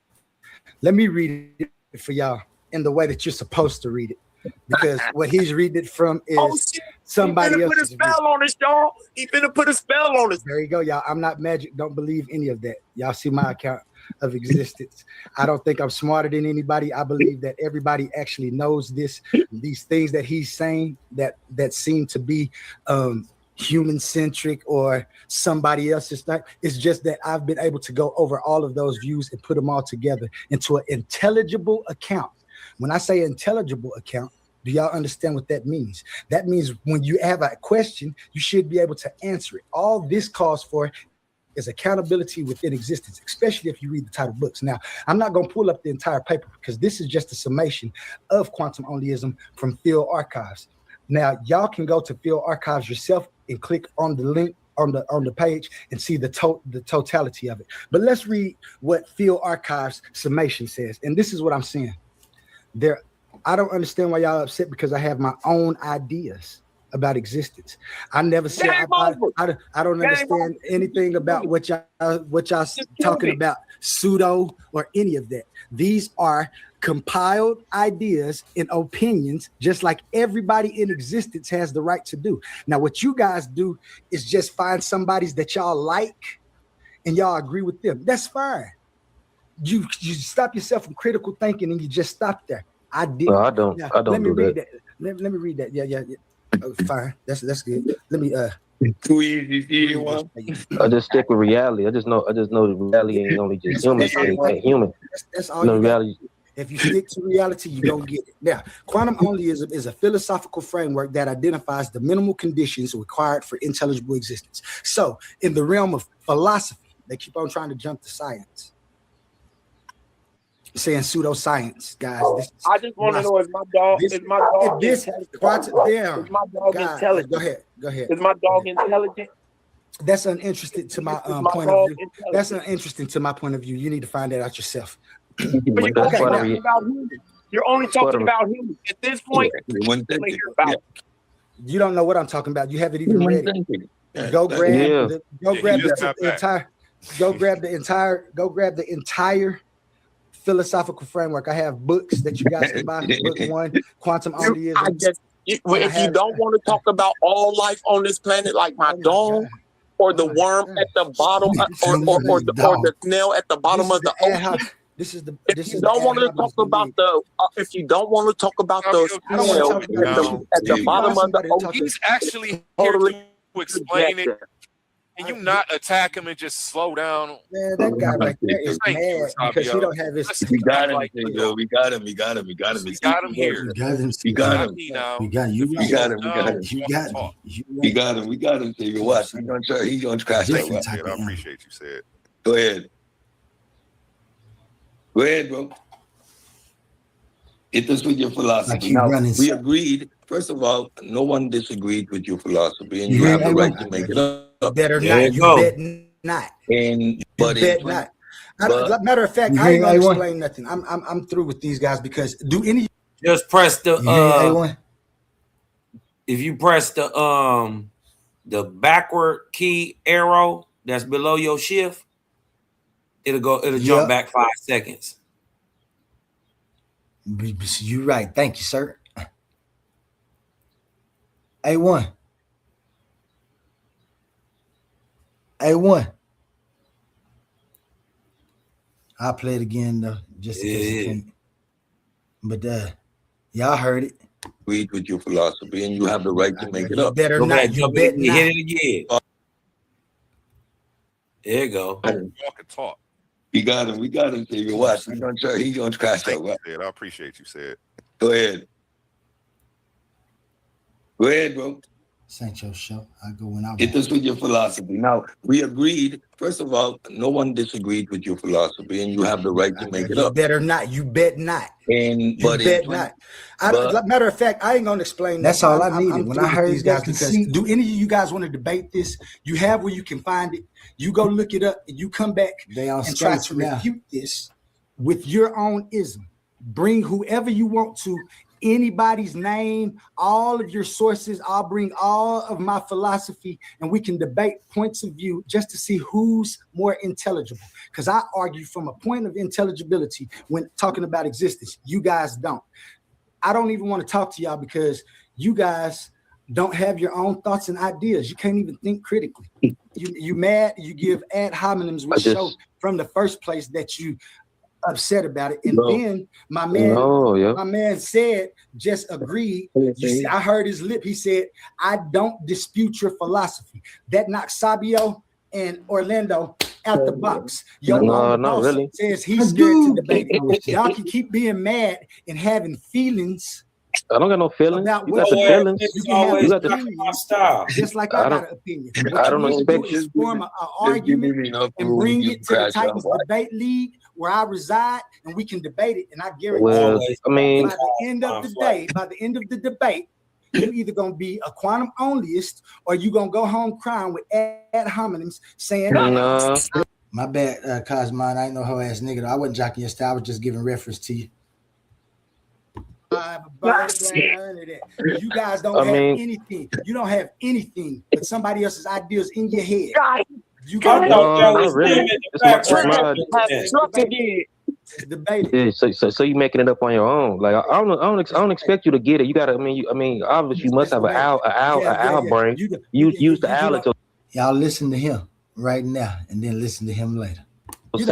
Let me read it for y'all in the way that you're supposed to read it. Because what he's reading it from is somebody else. He finna put a spell on us, y'all. He finna put a spell on us. There you go, y'all. I'm not magic. Don't believe any of that. Y'all see my account of existence. I don't think I'm smarter than anybody. I believe that everybody actually knows these things that he's saying that seem to be human-centric or somebody else's thing. It's just that I've been able to go over all of those views and put them all together into an intelligible account. When I say intelligible account, do y'all understand what that means? That means when you have a question, you should be able to answer it. All this calls for is accountability within existence, especially if you read the title books. Now, I'm not going to pull up the entire paper because this is just a summation of quantum onlyism from Field Archives. Now, y'all can go to Field Archives yourself and click on the link on the page and see the totality of it. But let's read what Field Archives summation says. And this is what I'm saying. I don't understand why y'all upset because I have my own ideas about existence. I never said I don't understand anything about what y'all talking about, pseudo or any of that. These are compiled ideas and opinions, just like everybody in existence has the right to do. Now, what you guys do is just find somebody's that y'all like and y'all agree with them. That's fine. You stop yourself from critical thinking and you just stop there. I did. No, I don't. Now, I don't let me do read that. that. Let me read that. Yeah. Oh, fine. That's good. Let me too easy. I just stick with reality. I just know that reality ain't only just human. Ain't human. That's all. No reality. If you stick to reality, you don't get it. Now, quantum onlyism is a philosophical framework that identifies the minimal conditions required for intelligible existence. So, in the realm of philosophy, they keep on trying to jump to science. Saying pseudoscience, guys. I just want to know is my dog intelligent? Go ahead. Go ahead. Is my dog intelligent? That's uninteresting to my point of view. That's uninteresting to my point of view. You need to find that out yourself. But you're only talking about him. You're only talking about him at this point. You don't know what I'm talking about. You haven't even read it. Go grab the entire philosophical framework. I have books that you guys can buy. Book 1, Quantum Onlyism. If you don't want to talk about all life on this planet, like my dog, or the worm at the bottom, or the snail at the bottom of the ocean. If you don't want to talk about the snail at the bottom of the ocean, he's actually totally to explain it. Can you not attack him and just slow down? Man, that guy right there is mad because he don't have his. We got him, Theo. We got him. We got him. We got him. We got him here. We got him. We got him. We got him. We got him. We got him. We got him. Theo, watch. He's gonna try. He's gonna crash that. I appreciate you said. Go ahead. Go ahead, bro. Hit us with your philosophy. Now, we agreed. First of all, no one disagreed with your philosophy, and you have the right to make it up. Better not. You bet not. And but you bet not. Matter of fact, I ain't gonna explain nothing. I'm through with these guys because do any just press the if you press the backward key arrow that's below your shift, it'll jump back 5 seconds. You're right. Thank you, sir. A1. I'll play it again though, just in case. But y'all heard it. Agreed with your philosophy, and you have the right to make it up. Better not. You bet not. Hit it again. There you go. Walk and talk. We got him. We got him. David, watch. He's gonna try. He's gonna crash that. I appreciate you said. Go ahead. Go ahead, bro. Ain't your show. I go when I hit us with your philosophy. Now, we agreed. First of all, no one disagreed with your philosophy, and you have the right to make it up. Better not. You bet not. And you bet not. Matter of fact, I ain't gonna explain. That's all I needed. When I heard these guys, because do any of you guys want to debate this? You have where you can find it. You go look it up, and you come back and try to refute this with your own ism. Bring whoever you want to. Anybody's name, all of your sources. I'll bring all of my philosophy and we can debate points of view just to see who's more intelligible. Because I argue from a point of intelligibility when talking about existence. You guys don't. I don't even want to talk to y'all because you guys don't have your own thoughts and ideas. You can't even think critically. You mad, you give ad hominems, which show from the first place that you upset about it, and then my man said, just agreed. You see, I heard his lip. He said, "I don't dispute your philosophy." That knocks Sabio and Orlando out the box. No, not really. Says he's scared to debate it. Y'all can keep being mad and having feelings. I don't got no feelings. You got the feelings. You got the style. Just like I got an opinion. I don't expect you to form an argument and bring it to the Titans Debate League where I reside, and we can debate it. And I guarantee by the end of the day, by the end of the debate, you're either gonna be a quantum onlyist or you're gonna go home crying with ad hominems saying, no. My bad, Cosmon. I ain't no hoe ass nigga. I wasn't jocking your style. I was just giving reference to you. You guys don't have anything. You don't have anything but somebody else's ideas in your head. You got so you making it up on your own. Like I don't expect you to get it. You gotta. I mean, obviously you must have an owl brain. You use the owl. Y'all listen to him right now, and then listen to him later. Which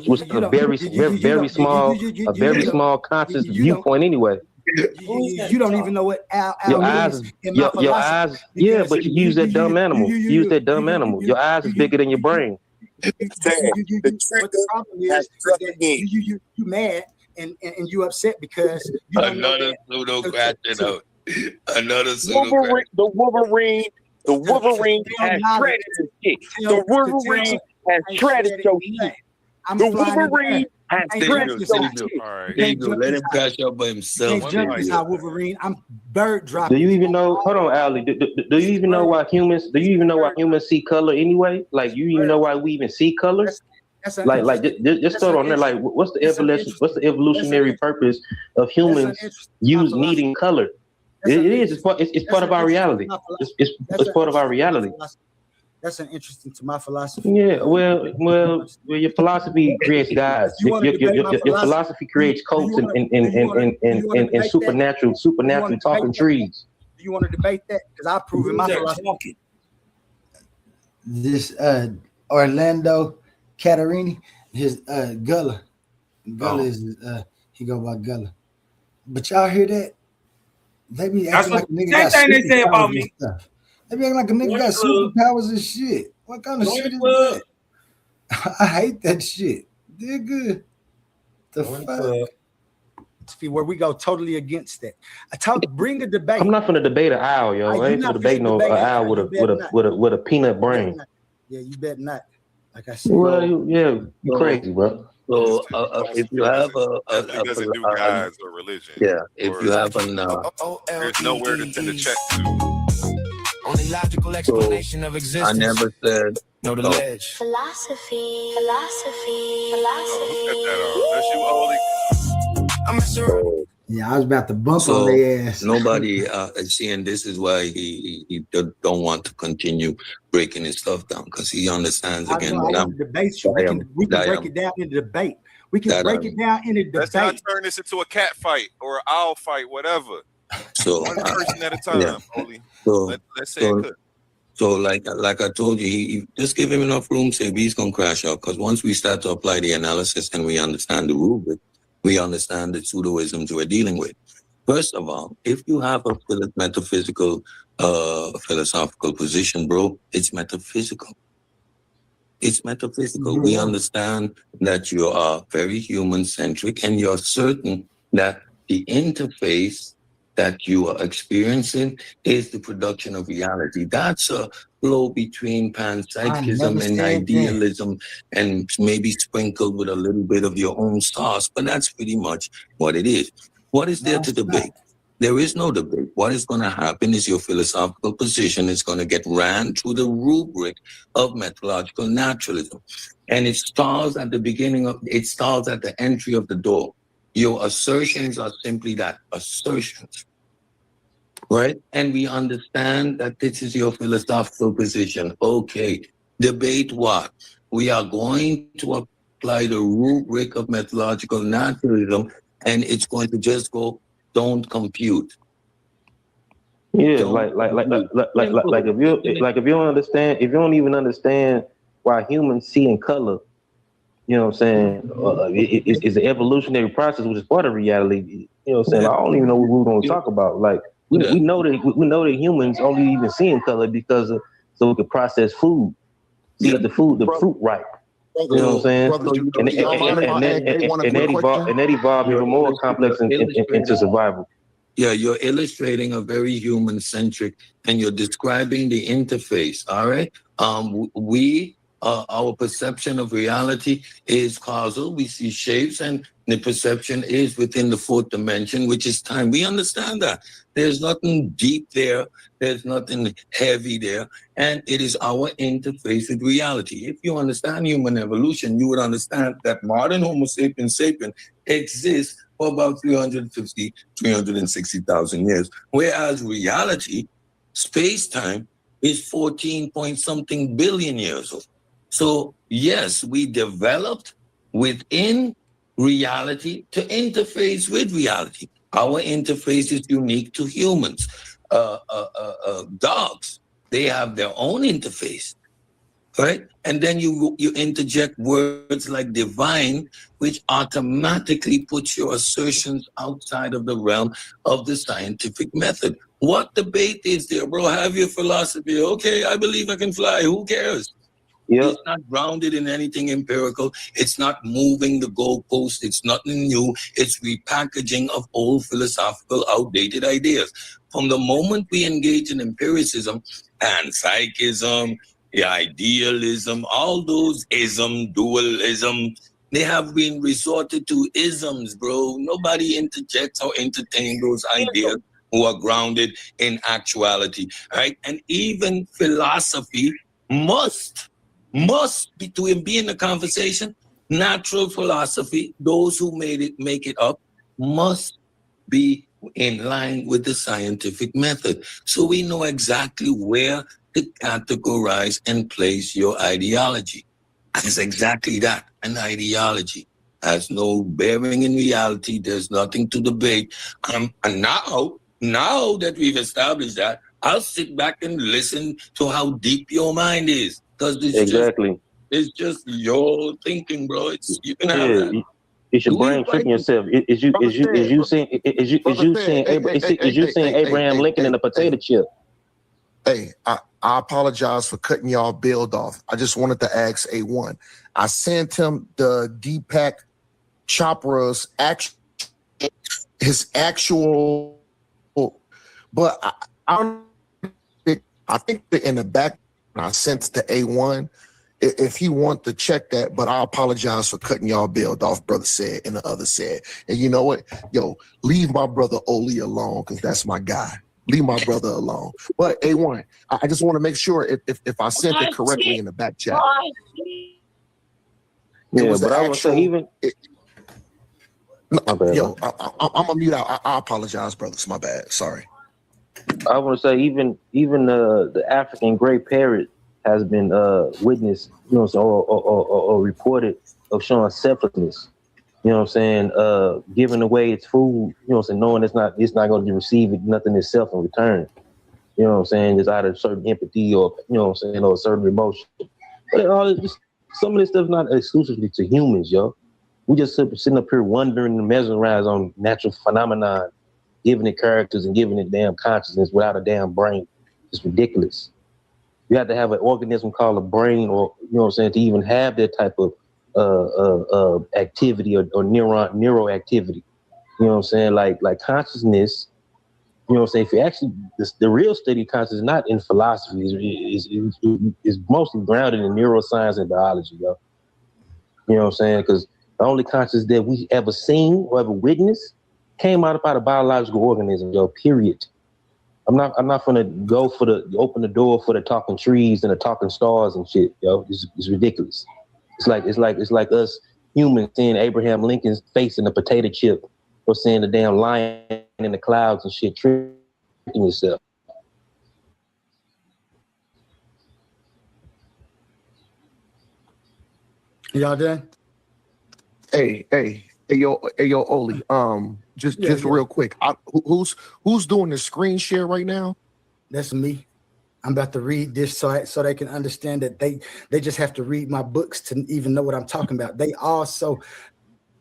was a very small conscious viewpoint anyway. You don't even know what owl your eyes is. Your eyes, yeah, but you use that dumb animal. You use that dumb animal. Your eyes is bigger than your brain. What the problem is that you mad and you upset because you another pseudo question out. Another the Wolverine has shredded his shit. The Wolverine has shredded your shit. The Wolverine There you go. There you go. There you go. Let him crash out by himself. Can't jump this high, Wolverine. I'm bird dropping. Do you even know? Hold on, Ali. Do you even know why humans? Do you even know why humans see color anyway? Like, you even know why we even see color? Just start on there. Like, what's the evolution? What's the evolutionary purpose of humans needing color? It is. It's part of our reality. It's part of our reality. That's an interesting to my philosophy. Yeah, well, your philosophy creates gods. Your philosophy creates cults and supernatural talking trees. Do you want to debate that? Because I prove in my philosophy. This Orlando Catarini, his Gullah is he go by Gullah. But y'all hear that? They be acting like a nigga got same thing they say about me. Stuff. They be acting like a nigga got superpowers and shit. What kind of shit is that? I hate that shit. They're good. The fuck? See where we go totally against that. Bring a debate. I'm not finna debate an owl, yo. I ain't finna debate no owl with a peanut brain. Yeah, you bet not. Like I said. Well, you crazy, bro. So if you have he doesn't do gods or religion. Yeah, if you have an there's nowhere to send a check to. Only logical explanation of existence. I never said no the ledge. Philosophy. That's you, Oli. I'm a Yeah, I was about to bump on their ass. Nobody and this is why he don't want to continue breaking his stuff down, because he understands again. We can break it down in the debate. We can break it down in the debate. Let's not turn this into a cat fight or an owl fight, whatever. So one person at a time, Oli. Let's say it could. So like I told you, he just give him enough room, say he's gonna crash out. Because once we start to apply the analysis and we understand the rubric, we understand the pseudoisms we're dealing with. First of all, if you have a metaphysical, philosophical position, bro, it's metaphysical. It's metaphysical. Mm-hmm. We understand that you are very human-centric, and you're certain that the interface that you are experiencing is the production of reality. That's a flow between panpsychism and idealism, and maybe sprinkled with a little bit of your own sauce, but that's pretty much what it is. What is there to debate? There is no debate. What is going to happen is your philosophical position is going to get ran through the rubric of methodological naturalism. And it stalls at the entry of the door. Your assertions are simply that, assertions. Right? And we understand that this is your philosophical position. Okay, debate what? We are going to apply the rubric of methodological naturalism, and it's going to just go, don't compute. Yeah, like if you don't understand, if you don't even understand why humans see in color, you know what I'm saying? It's an evolutionary process, which is part of reality. You know what I'm saying? I don't even know what we're going to talk about. Like we know that humans only even see in color because so we can process food, see the fruit ripe. You know what I'm saying? And that evolved even more complex into survival. Yeah, you're illustrating a very human-centric, and you're describing the interface. All right, our perception of reality is causal. We see shapes, and the perception is within the fourth dimension, which is time. We understand that. There's nothing deep there. There's nothing heavy there. And it is our interface with reality. If you understand human evolution, you would understand that modern Homo sapiens sapien exists for about 360,000 years. Whereas reality, space-time, is 14 point something billion years old. So yes, we developed within reality to interface with reality. Our interface is unique to humans. Dogs, they have their own interface, right? And then you interject words like divine, which automatically puts your assertions outside of the realm of the scientific method. What debate is there, bro? Have your philosophy. Okay, I believe I can fly. Who cares? Yep. It's not grounded in anything empirical. It's not moving the goalpost. It's nothing new. It's repackaging of old philosophical, outdated ideas. From the moment we engage in empiricism and psychism, the idealism, all those ism, dualism, They have been resorted to isms, bro. Nobody interjects or entertains those ideas who are grounded in actuality, right? And even philosophy must between be in the conversation. Natural philosophy, those who make it up, must be in line with the scientific method. So we know exactly where to categorize and place your ideology. It's exactly that, an ideology. Has no bearing in reality. There's nothing to debate. And now that we've established that, I'll sit back and listen to how deep your mind is. Because it's just your thinking, bro. You can have that. It's your brain tricking yourself. Is you seeing Abraham Lincoln in a potato chip? Hey, I apologize for cutting y'all build off. I just wanted to ask A1. I sent him the Deepak Chopra's his actual, but I think that in the back I sent it to A1. If he want to check that, but I apologize for cutting y'all build off, brother said, and the other said. And you know what? Yo, leave my brother Oli alone, because that's my guy. Leave my brother alone. But A1, I just want to make sure if I sent it correctly in the back chat. Yeah, but I was say even. I'm gonna mute out. I apologize, brothers. My bad. Sorry. I want to say even the African gray parrot has been witnessed, or reported of showing selflessness. You know what I'm saying? Giving away its food, you know what I'm saying, knowing it's not going to receive nothing itself in return. You know what I'm saying? Just out of certain empathy or, you know what I'm saying, or a certain emotion. But some of this stuff is not exclusively to humans, yo. We just sitting up here wondering and mesmerized on natural phenomenon, giving it characters and giving it damn consciousness without a damn brain. It's ridiculous. You have to have an organism called a brain, or, you know what I'm saying, to even have that type of activity or neural activity. You know what I'm saying? Like consciousness, you know what I'm saying? If you actually, the real study of consciousness is not in philosophy, is mostly grounded in neuroscience and biology, yo. You know what I'm saying? Because the only consciousness that we ever seen or ever witnessed came out of a biological organism, yo, period. I'm not gonna go for open the door for the talking trees and the talking stars and shit, yo. It's ridiculous. It's like us humans seeing Abraham Lincoln's face in a potato chip, or seeing the damn lion in the clouds and shit, tricking yourself. Y'all done? Hey, yo, Oli. Just real quick. Who's doing the screen share right now? That's me. I'm about to read this so they can understand that they just have to read my books to even know what I'm talking about. They also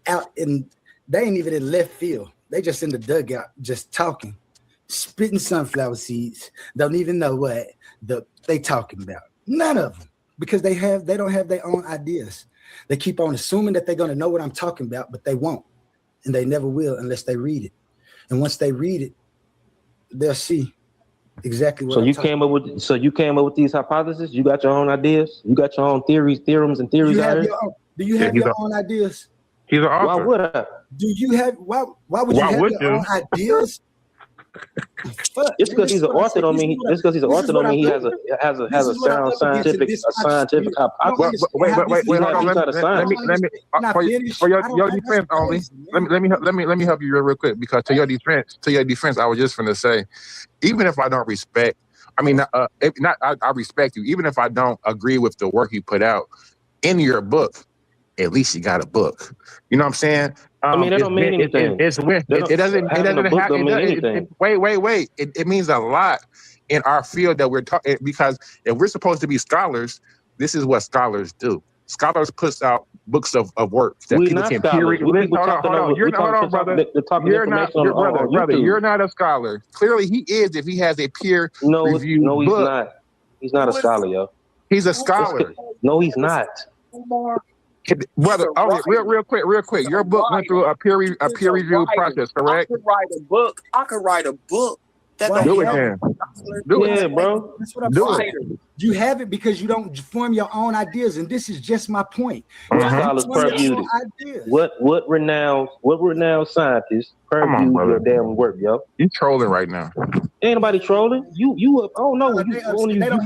out in, they ain't even in left field. They just in the dugout, just talking, spitting sunflower seeds. Don't even know what they talking about. None of them, because they don't have their own ideas. They keep on assuming that they're going to know what I'm talking about, but they won't, and they never will unless they read it. And once they read it, they'll see exactly what. So you came up with these hypotheses? You got your own ideas? You got your own theories, theorems, and theories? Do you have your own ideas? He's an author. Why would I? Do you have? Why would you have your own ideas? Just because he's an author don't mean he has a sound scientific hypothesis. Wait, hold on. For your defense, only. Let me help you real quick, because to your defense, I was just gonna say, even if I don't respect, I respect you. Even if I don't agree with the work you put out in your book, at least you got a book. You know what I'm saying? That don't mean anything. It doesn't mean anything. Wait. It means a lot in our field that we're talking, because if we're supposed to be scholars, this is what scholars do. Scholars puts out books of work that people can peer review. Hold on, brother. You're not a scholar. Clearly, he is if he has a peer review book. He's not. He's not a scholar, yo. He's a scholar. No, he's not. Brother, real quick. Your book went through a peer review process, correct? I could write a book. Do it, then. Do it, bro. That's what I'm do saying. it. You have it because you don't form your own ideas, and this is just my point. Scholars permuted. What renowned scientists permuted your damn work, yo? You trolling right now. Ain't nobody trolling. You up? Oh no, you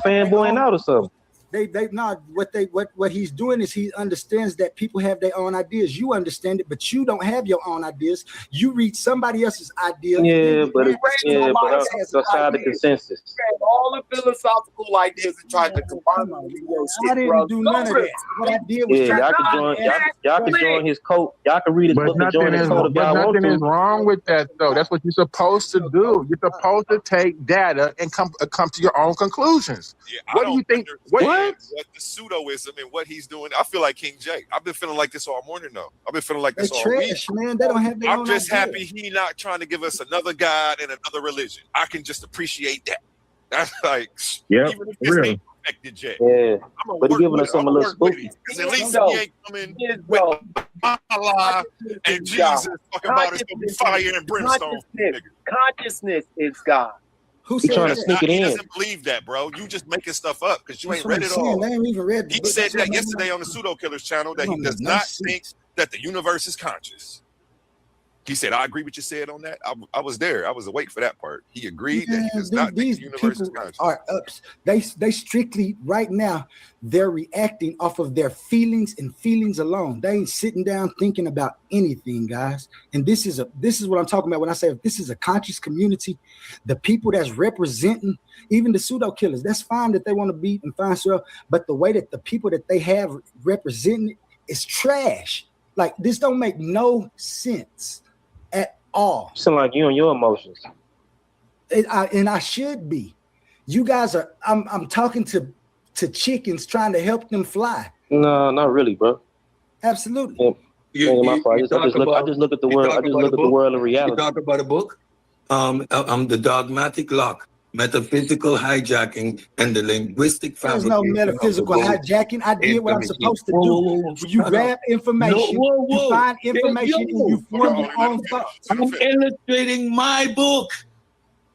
fanboying out or something. They not what he's doing is he understands that people have their own ideas. You understand it, but you don't have your own ideas. You read somebody else's idea. Yeah, but outside the consensus. All the philosophical ideas and tried to combine them. I didn't do none of that. What I did was y'all can join his coat. Y'all can read his book and join his coat if y'all want to. Nothing is wrong with that, though. That's what you're supposed to do. You're supposed to take data and come to your own conclusions. Yeah, what do you think? What the pseudoism and what he's doing? I feel like King Jay. I've been feeling like this all morning, though. I've been feeling like this all week. Man, they don't have their I'm own just idea. happy he not trying to give us another God and another religion. I can just appreciate that. That's like, even if this ain't perfected yet. Yeah, but giving us some a little spooky. Because at least he ain't coming with Allah and Jesus talking about it's gonna be fire and brimstone. Consciousness is God. Who's trying to sneak it He in? doesn't believe that, bro. You just making stuff up because you ain't That's read what it I'm all. saying. They ain't even read the He book. said That's that what yesterday on the Pseudo Killers channel that he Come does on, not nice. think that the universe is conscious. He said, I agree with you said on that. I was there. I was awake for that part. He agreed that he does not think the universe is conscious. Are ups. They strictly right now they're reacting off of their feelings and feelings alone. They ain't sitting down thinking about anything, guys. And this is what I'm talking about when I say if this is a conscious community. The people that's representing even the pseudo killers, that's fine that they want to beat and find stuff, but the way that the people that they have representing it is trash. Like this don't make no sense at all. Sound like you and your emotions. And I should be. You guys are. I'm talking to chickens, trying to help them fly. No, not really, bro. Absolutely. My fault. I just look at the world. I just look at the world in reality. You talk about a book. The dogmatic lock, metaphysical hijacking, and the linguistic There's fabrication. no metaphysical hijacking. I did what I'm supposed to do. You grab information, you find information, and you form your own thoughts. I'm illustrating my book.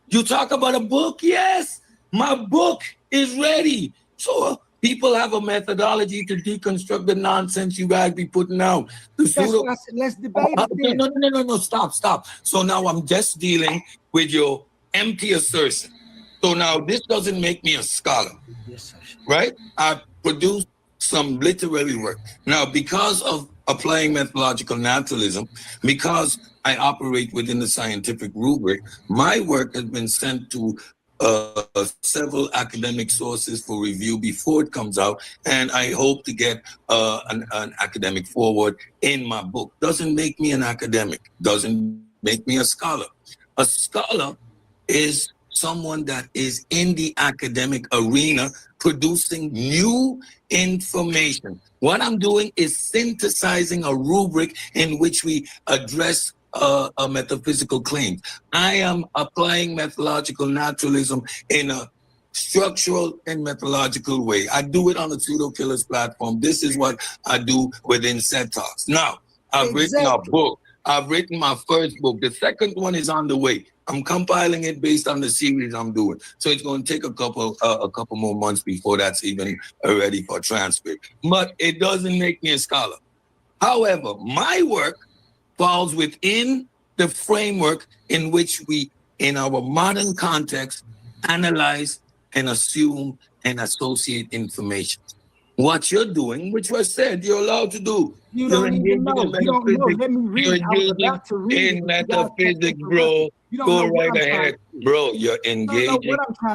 You talk about a book? Yes, my book is ready. So people have a methodology to deconstruct the nonsense you guys be putting out. That's what I said. Let's debate it. No, stop. So now I'm just dealing with your empty assertion. So now this doesn't make me a scholar, right? I produce some literary work. Now, because of applying methodological naturalism, because I operate within the scientific rubric, my work has been sent to several academic sources for review before it comes out, and I hope to get an academic forward in my book. Doesn't make me an academic, doesn't make me a scholar. A scholar is someone that is in the academic arena producing new information. What I'm doing is synthesizing a rubric in which we address a metaphysical claim. I am applying methodological naturalism in a structural and methodological way. I do it on the Pseudo Killers platform. This is what I do within Set Talks. Now, I've written a book. I've written my first book. The second one is on the way. I'm compiling it based on the series I'm doing. So it's going to take a couple more months before that's even ready for transcript. But it doesn't make me a scholar. However, my work falls within the framework in which we, in our modern context, analyze and assume and associate information. What you're doing, which was said, you're allowed to do. You're engaging in metaphysics. Let me read. You're engaging in metaphysics, bro. Go right ahead. Bro, you're engaging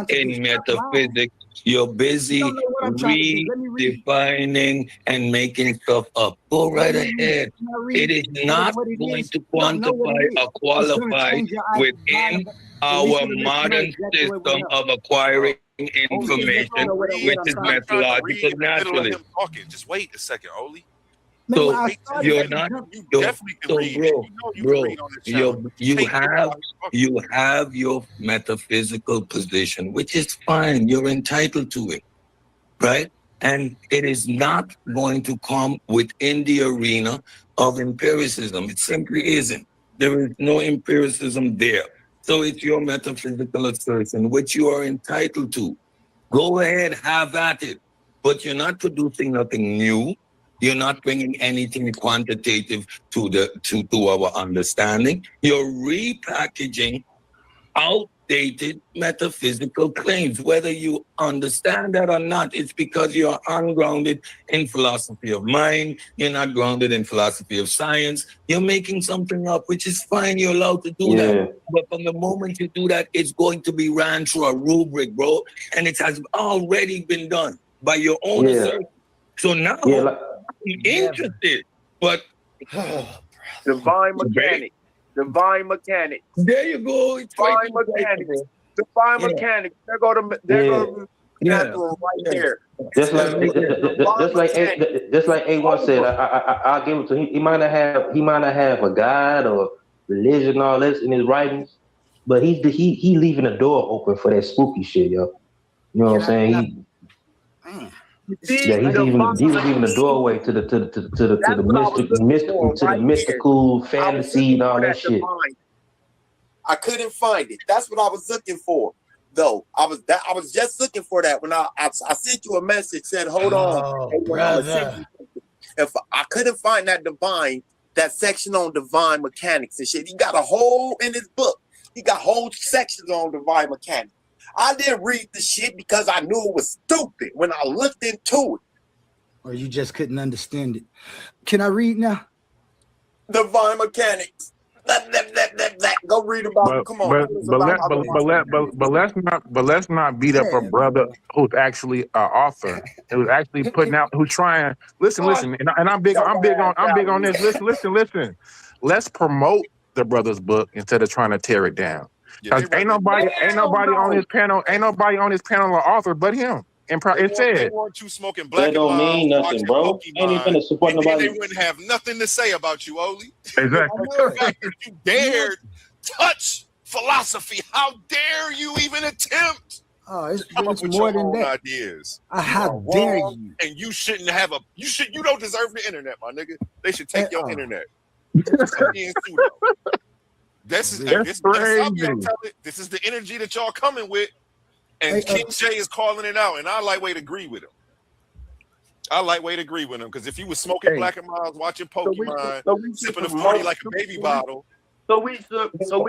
in metaphysics. You're busy redefining and making stuff up. Go right ahead. It is not going to quantify or qualify within our modern system of acquiring information, which is methodological naturalism. Just wait a second, Oli. So you're not. You have your metaphysical position, which is fine. You're entitled to it, right? And it is not going to come within the arena of empiricism. It simply isn't. There is no empiricism there. So it's your metaphysical assertion, which you are entitled to. Go ahead, have at it. But you're not producing nothing new. You're not bringing anything quantitative to our understanding. You're repackaging outdated metaphysical claims. Whether you understand that or not, it's because you're ungrounded in philosophy of mind. You're not grounded in philosophy of science. You're making something up, which is fine. You're allowed to do that. But from the moment you do that, it's going to be ran through a rubric, bro. And it has already been done by your own assertion. So now I'm interested, but divine mechanics. Divine mechanics. There you go. Divine mechanics. Divine mechanics. There go to right there. Just like A1 said, I'll give it to him. He might not have a guide or religion and all this in his writings, but he leaving the door open for that spooky shit, yo. You know what I'm saying? He's leaving the doorway to the mystical fantasy and all that shit. I couldn't find it. That's what I was looking for, though. I was just looking for that when I sent you a message, said, "Hold on, brother." If I couldn't find that section on divine mechanics and shit, he got a whole in his book. He got whole sections on divine mechanics. I didn't read the shit because I knew it was stupid when I looked into it. Or you just couldn't understand it. Can I read now? Divine mechanics. Go read about it. Come on. But let's not beat up a brother who's actually an author, who's actually putting out, who's trying. Listen, and I'm big on this. Listen. Let's promote the brother's book instead of trying to tear it down. Because ain't nobody on his panel or author but him. And it said they want you smoking black. That don't mean nothing, bro. Ain't even gonna support nobody. They wouldn't have nothing to say about you, Oli. Exactly. The fact that you dared touch philosophy, how dare you even attempt? Oh, it's with more your than own that. ideas. How dare you? And you shouldn't have you don't deserve the internet, my nigga. They should take your internet. This is the energy that y'all coming with, and King J is calling it out, and I lightweight agree with him. Because if you was smoking Black and Miles, watching Pokemon, sipping a 40 like a baby bottle, so we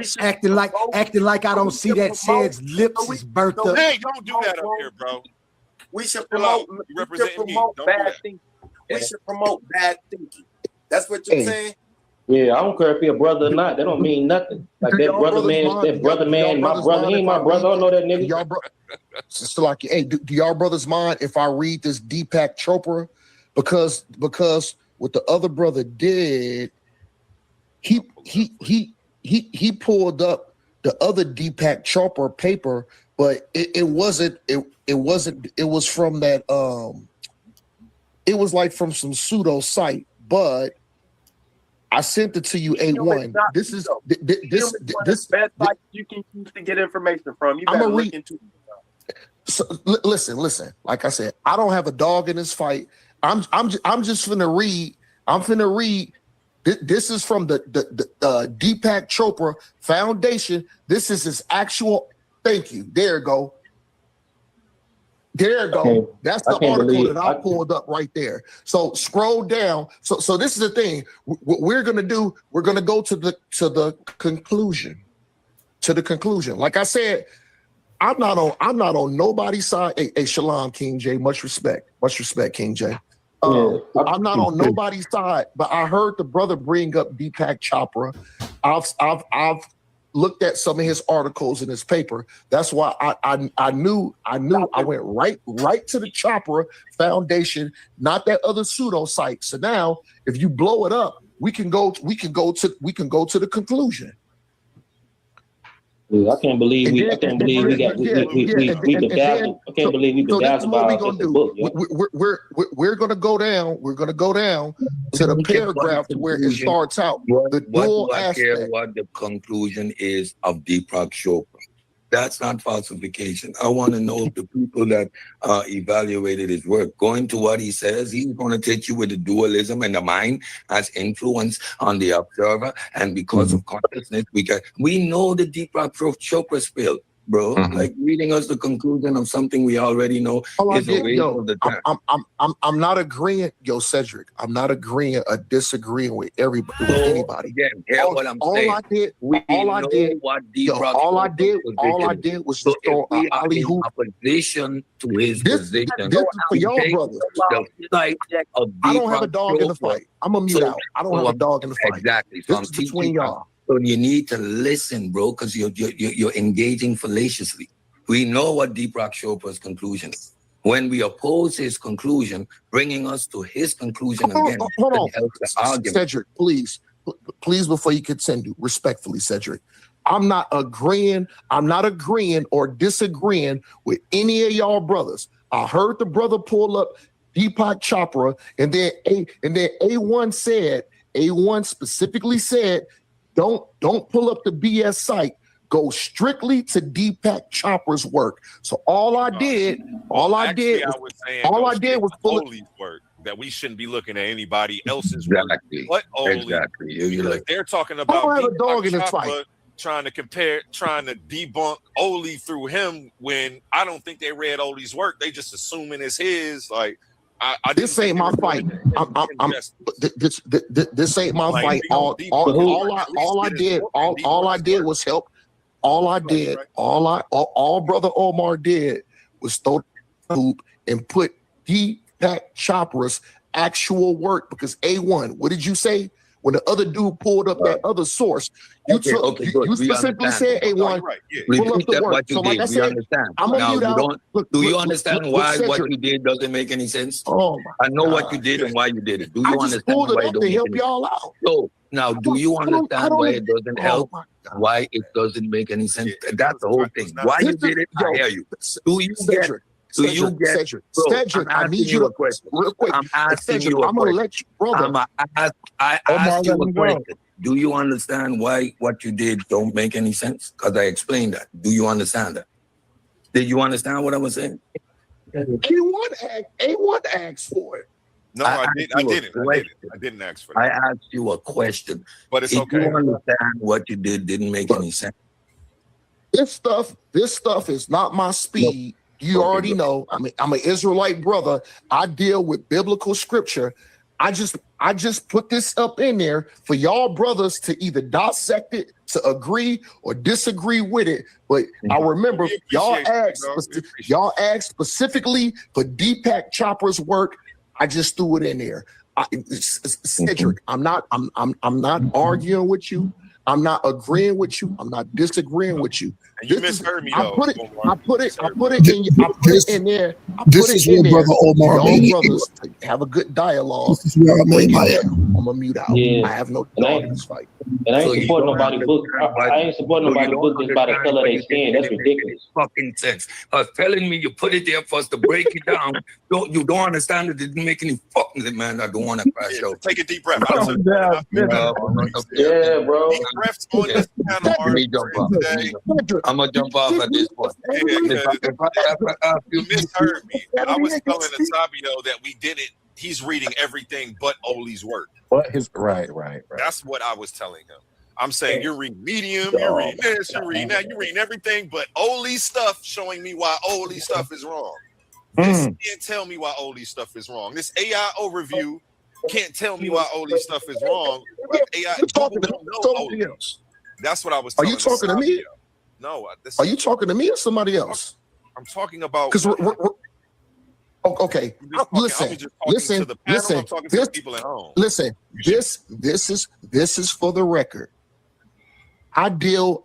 should acting like I don't see that Shed's lips is burnt up. Hey, don't do that up here, bro. We should promote bad thinking. We should promote bad thinking. That's what you're saying. Yeah, I don't care if he a brother or not. That don't mean nothing. Like that brother man, my brother, he ain't my brother. I don't know that nigga. So like, hey, do y'all brothers mind if I read this Deepak Chopra? Because what the other brother did, he pulled up the other Deepak Chopra paper, but it was from that it was like from some pseudo site, but I sent it to you, A1. This is this best site you can use to get information from. You better look into it. So, listen. Like I said, I don't have a dog in this fight. I'm just finna read. I'm finna read. This is from the Deepak Chopra Foundation. This is his actual. Thank you. There you go. There you go. That's the article that I pulled up right there. So scroll down. So this is the thing. What we're gonna do, we're gonna go to the conclusion. To the conclusion. Like I said, I'm not on nobody's side. Hey, Shalom, King J. Much respect, King J. I'm not on nobody's side, but I heard the brother bring up Deepak Chopra. I've looked at some of his articles in his paper. That's why I knew I went right to the Chopra Foundation, not that other pseudo site. So now if you blow it up, we can go to the conclusion. I can't believe we bedazzled. I can't believe we bedazzled by the book. We're gonna go down. We're gonna go down to the paragraph where it starts out. The dual aspect. Care what the conclusion is of Deepak Chopra. That's not falsification. I want to know if the people that evaluated his work, going to what he says, he's going to take you with the dualism and the mind has influence on the observer. And because of consciousness, we know the Deepak Chopra spill. bro. Like reading us the conclusion of something we already know is a waste of the time. I'm not agreeing, Cedric. I'm not agreeing or disagreeing with everybody, with anybody. Again, hear what I'm saying. All I did was just throw an alley hoop opposition to his position. This for y'all brothers. I don't have a dog in the fight. I'm gonna mute out. I don't have a dog in the fight. Exactly. So this is between y'all. So you need to listen, bro, because you're engaging fallaciously. We know what Deep Rock Chopra's conclusion is. When we oppose his conclusion, bringing us to his conclusion again. Hold on. Cedric, please, before you continue, respectfully, Cedric. I'm not agreeing or disagreeing with any of y'all brothers. I heard the brother pull up Deepak Chopra, and then A1 specifically said, don't pull up the BS site. Go strictly to Deepak Chopra's work. So all I did was pull up Oli's work. That we shouldn't be looking at anybody else's work. What Oli? They're talking about I don't have a dog in the fight. Trying to debunk Oli through him when I don't think they read Oli's work. They just assuming it's his. Like this ain't my fight. This ain't my fight. All I did was help. All Brother Omar did was throw the hoop and put Deepak Chopra's actual work, because A1, what did you say? When the other dude pulled up that other source, you specifically said A1, pull up the work. So like I said, I'm gonna mute out. Do you understand why what you did doesn't make any sense? I know what you did and why you did it. Do you understand why it doesn't make any sense? So now, do you understand why it doesn't help? Why it doesn't make any sense? That's the whole thing. Why you did it? I hear you. Do you get it? Cedric, I need you to question real quick. I'm asking you a question. I'm gonna let you, brother. I asked you a question. Do you understand why what you did don't make any sense? Because I explained that. Do you understand that? Did you understand what I was saying? A1 asked for it. No, I didn't ask for that. I asked you a question. But it's if okay. You understand what you didn't make any sense. This stuff is not my speed. You already know. I'm an Israelite brother. I deal with biblical scripture. I just put this up in there for y'all brothers to either dissect it, to agree or disagree with it. But I remember y'all asked specifically for Deepak Chopra's work. I just threw it in there. Cedric, I'm not arguing with you. I'm not agreeing with you. I'm not disagreeing with you. And you misheard me though. I put it in there. This is where Brother Omar made it. Brothers to have a good dialogue. This is where I made my error. I'm gonna mute out. Yeah. I have no dog in this fight. And I ain't supporting nobody book. I ain't supporting nobody book just by the color they skin. That's ridiculous. Fucking sense. Telling me you put it there for us to break it down. You don't understand it. It didn't make any fucking sense, man. I don't want to crash out. Take a deep breath. Yeah, bro. Deep breaths on this channel. I'm gonna jump off at this point. You misheard me. I was telling Otabio that we did it. He's reading everything but Oli's work. What his right. That's what I was telling him. I'm saying you're reading Medium, you're reading this, you're reading that, you're reading everything but Oli's stuff, showing me why Oli's stuff is wrong. This can't tell me why Oli's stuff is wrong. This AI overview can't tell me why Oli's stuff is wrong. AI don't know Oli. That's what I was. Are you talking to me? No. Are you talking to me or somebody else? I'm talking about. Because okay. Listen. This is for the record. I deal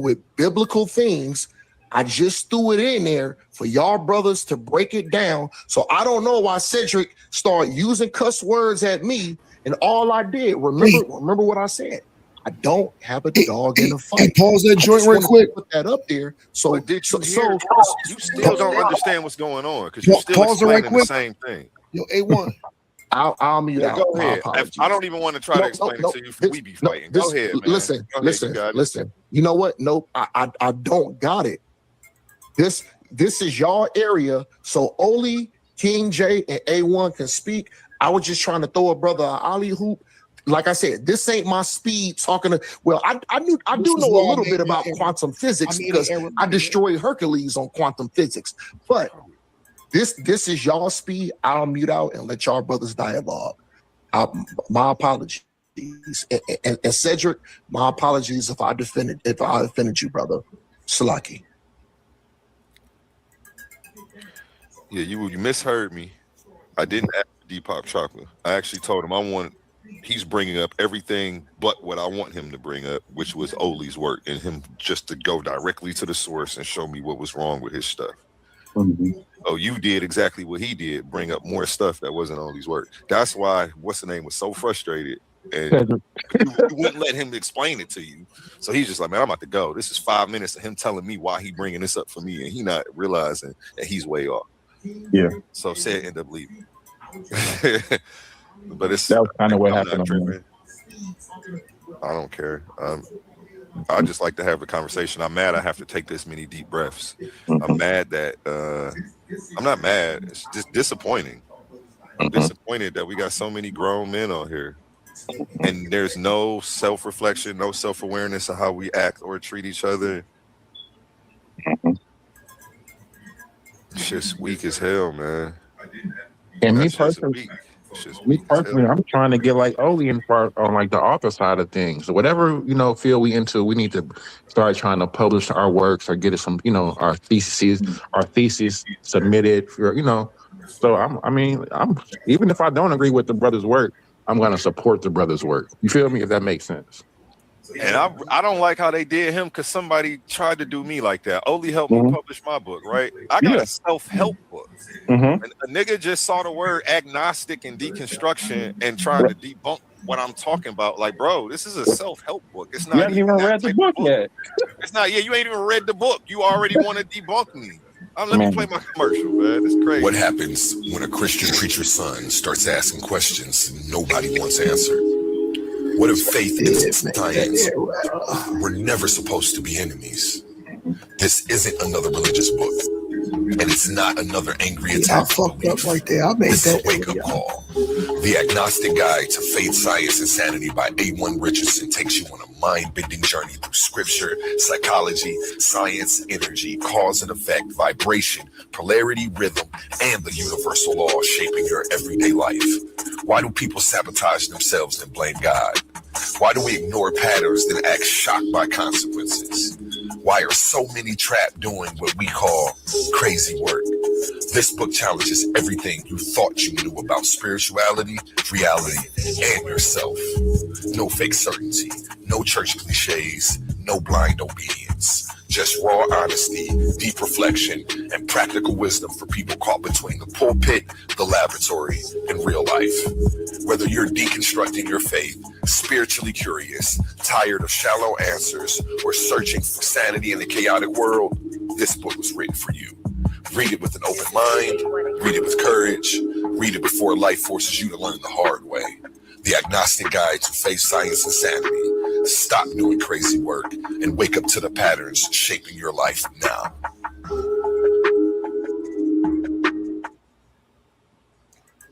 with biblical things. I just threw it in there for y'all brothers to break it down. So I don't know why Cedric started using cuss words at me. And all I did, remember what I said. I don't have a dog in the fight. Hey, pause that joint real quick. Put that up there. So you still don't understand what's going on because you're still explaining the same thing. Yo, A1. I'll mute out. Go ahead. I don't even want to try to explain it to you. We be fighting. Go ahead, man. Listen. You know what? Nope. I don't got it. This is y'all area. So Oli, King J, and A1 can speak. I was just trying to throw a brother an alley hoop like I said, this ain't my speed talking to. Well, I do know a little bit about quantum physics because I destroyed Hercules on quantum physics. But this is y'all speed. I'll mute out and let y'all brothers dialogue. My apologies. And Cedric, my apologies if I offended you, brother. Salaki. Yeah, you misheard me. I didn't ask Depop Chocolate. I actually told him he's bringing up everything but what I want him to bring up, which was Oli's work, and him just to go directly to the source and show me what was wrong with his stuff. Oh, you did exactly what he did, bring up more stuff that wasn't Oli's work. That's why what's the name was so frustrated, and you wouldn't let him explain it to you. So he's just like, man, I'm about to go. This is 5 minutes of him telling me why he bringing this up for me, and he not realizing that he's way off. Yeah. So Said end up leaving. But it's that was kind of what happened. I don't care. I just like to have a conversation. I'm mad I have to take this many deep breaths. I'm mad that I'm not mad. It's just disappointing. I'm disappointed that we got so many grown men on here, and there's no self-reflection, no self-awareness of how we act or treat each other. It's just weak as hell, man. And me personally, I'm trying to get like Oli in part on like the author side of things. So whatever field we into, we need to start trying to publish our works or get it some our thesis submitted for So I'm even if I don't agree with the brother's work, I'm gonna support the brother's work. You feel me? If that makes sense. And I don't like how they did him because somebody tried to do me like that. Oli helped me publish my book, right? I got a self-help book. And a nigga just saw the word agnostic and deconstruction and trying to debunk what I'm talking about. Like, bro, this is a self-help book. It's not you haven't even read the book yet. It's not. Yeah, you ain't even read the book. You already want to debunk me. Let me play my commercial, man. It's crazy. What happens when a Christian preacher's son starts asking questions nobody wants answered? What if faith and science were never supposed to be enemies? This isn't another religious book, and it's not another angry attack. I fucked up right there. I made this that is a wake-up call. The Agnostic Guide to Faith, Science, and Sanity by A1 Richardson takes you on a mind-bending journey through scripture, psychology, science, energy, cause and effect, vibration, polarity, rhythm, and the universal law shaping your everyday life. Why do people sabotage themselves and blame God? Why do we ignore patterns then act shocked by consequences? Why are so many trapped doing what we call crazy work? This book challenges everything you thought you knew about spirituality, reality, and yourself. No fake certainty, no church cliches, no blind obedience. Just raw honesty, deep reflection, and practical wisdom for people caught between the pulpit, the laboratory, and real life. Whether you're deconstructing your faith, spiritually curious, tired of shallow answers, or searching for sanity in a chaotic world, this book was written for you. Read it with an open mind, read it with courage, read it before life forces you to learn the hard way. The Agnostic Guide to Faith, Science, and Sanity. Stop doing crazy work and wake up to the patterns shaping your life now.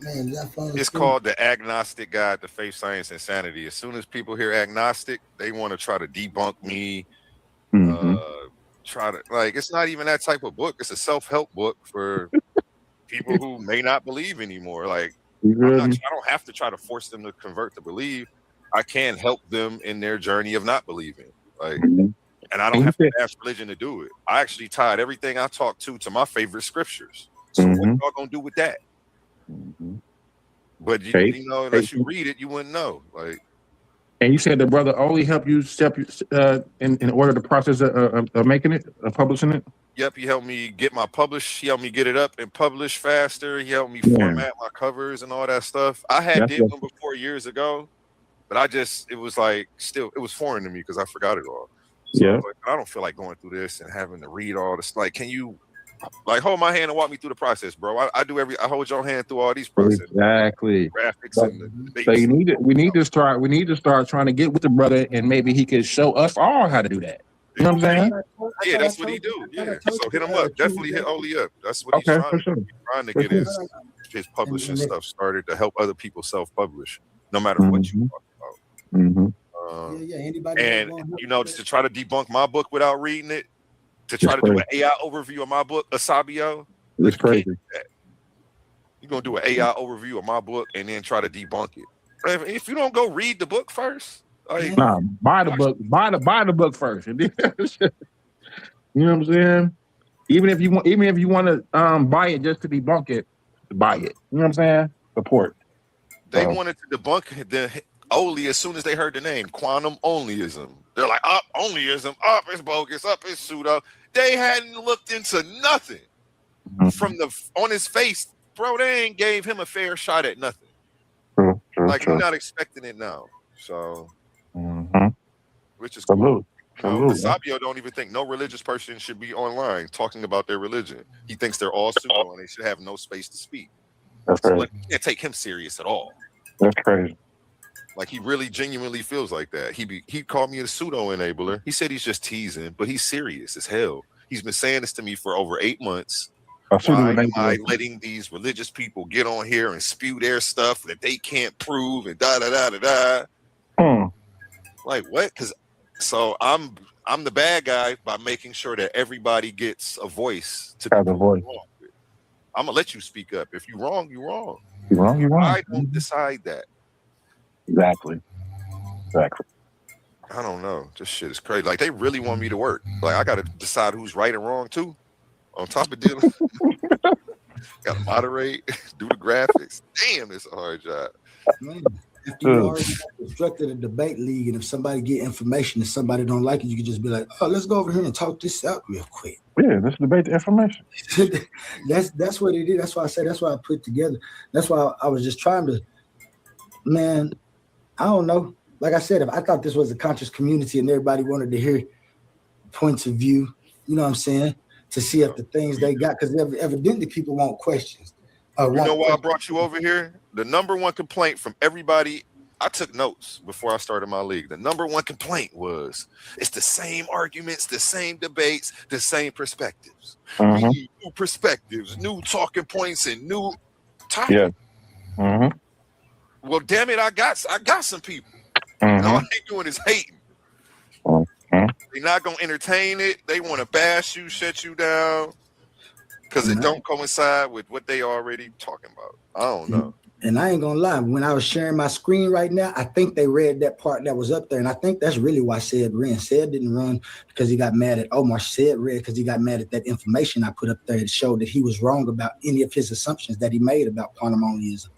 Man, it's called The Agnostic Guide to Faith, Science, and Sanity. As soon as people hear agnostic, they want to try to debunk me. Try to it's not even that type of book. It's a self-help book for people who may not believe anymore. I don't have to try to force them to convert to believe. I can help them in their journey of not believing. And I don't have to ask religion to do it. I actually tied everything I talk to my favorite scriptures. So what y'all gonna do with that? But unless you read it, you wouldn't know. And you said the brother only helped you step in order the process of making it, of publishing it. Yep, he helped me get my publish. He helped me get it up and publish faster. He helped me format my covers and all that stuff. I had did them before years ago, but it was it was foreign to me because I forgot it all. So I don't feel like going through this and having to read all this. Can you hold my hand and walk me through the process, bro? I hold your hand through all these processes. Exactly. Graphics and the debates. So we need to start trying to get with the brother, and maybe he could show us all how to do that. You know what I'm saying? Yeah, that's what he do. Yeah. So hit him up. Definitely hit Oli up. That's what he's trying to get his publishing stuff started to help other people self-publish, no matter what you talk about. Anybody and just to try to debunk my book without reading it, to try to do an AI overview of my book, Asabio. It's crazy. You're gonna do an AI overview of my book and then try to debunk it. If you don't go read the book first, buy the book. Buy the book first. And then, you know what I'm saying? Even if you want to buy it just to debunk it, buy it. You know what I'm saying? Support. They wanted to debunk the only as soon as they heard the name quantum onlyism. They're like, up onlyism, up it's bogus, up it's pseudo. They hadn't looked into nothing from on his face, bro. They ain't gave him a fair shot at nothing. You're not expecting it now. So, which is cool. Sabio don't even think no religious person should be online talking about their religion. He thinks they're all pseudo and they should have no space to speak. That's crazy. You can't take him serious at all. That's crazy. Like he really genuinely feels like that. He called me a pseudo enabler. He said he's just teasing, but he's serious as hell. He's been saying this to me for over 8 months. Why am I letting these religious people get on here and spew their stuff that they can't prove and da da da da da? Like what? So I'm the bad guy by making sure that everybody gets a voice to have a voice. I'm gonna let you speak up. If you're wrong, you're wrong. You're wrong. You're wrong. I don't decide that. Exactly. I don't know. This shit is crazy. Like they really want me to work. Like I gotta decide who's right and wrong too. On top of dealing, gotta moderate, do the graphics. Damn, it's a hard job. Man, after you already constructed a debate league, and if somebody get information and somebody don't like it, you can just be like, "Oh, let's go over here and talk this out real quick." Yeah, let's debate the information. That's what it is. That's why I say. That's why I put together. That's why I was just trying to. Man, I don't know. Like I said, if I thought this was a conscious community and everybody wanted to hear points of view, you know what I'm saying? To see if the things they got, because evidently people want questions. You know why I brought you over here? The number one complaint from everybody, I took notes before I started my league. The number one complaint was, it's the same arguments, the same debates, the same perspectives. We need new perspectives, new talking points, and new topics. Yeah. Well, damn it, I got some people. All they doing is hating. They're not gonna entertain it. They want to bash you, shut you down, because it don't coincide with what they already talking about. I don't know. And I ain't gonna lie, when I was sharing my screen right now, I think they read that part that was up there, and I think that's really why Said ran. Said didn't run because he got mad at Omar. Said read because he got mad at that information I put up there that showed that he was wrong about any of his assumptions that he made about quantum onlyism.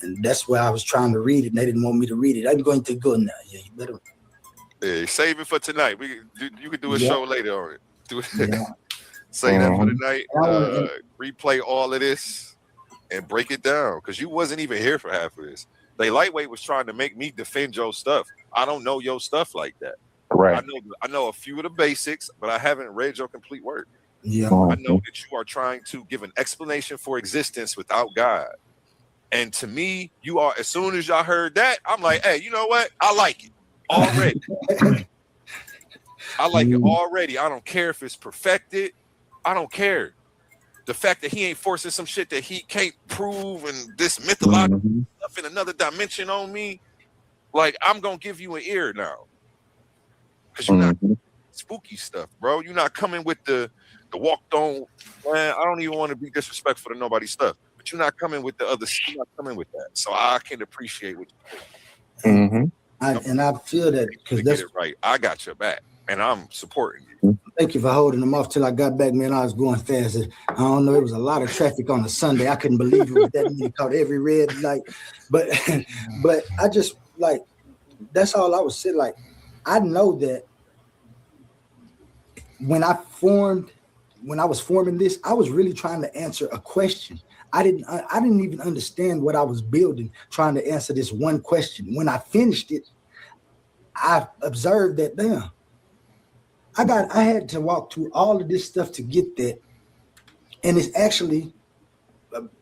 And that's why I was trying to read it, and they didn't want me to read it. I'm going to go now. Yeah, you better. Yeah, save it for tonight. You could do a show later on it. Do it. Say that for tonight. Replay all of this and break it down, because you wasn't even here for half of this. They lightweight was trying to make me defend your stuff. I don't know your stuff like that. Right. I know a few of the basics, but I haven't read your complete work. Yeah. I know that you are trying to give an explanation for existence without God. And to me, you are, as soon as y'all heard that, I'm like, hey, you know what? I like it already. I like it already. I don't care if it's perfected. I don't care. The fact that he ain't forcing some shit that he can't prove and this mythological stuff in another dimension on me, like, I'm going to give you an ear now. Because you're not spooky stuff, bro. You're not coming with the walked on, man, I don't even want to be disrespectful to nobody's stuff. But you're not coming with the other. You're not coming with that, so I can appreciate what you're doing. And I feel that because that's it right. I got your back, and I'm supporting you. Thank you for holding them off till I got back, man. I was going fast. I don't know. It was a lot of traffic on a Sunday. I couldn't believe it was that many. Caught every red light, but I just like that's all I was saying. Like I know that when I was forming this, I was really trying to answer a question. I didn't even understand what I was building, trying to answer this one question. When I finished it, I observed that, damn, I had to walk through all of this stuff to get that. And it's actually,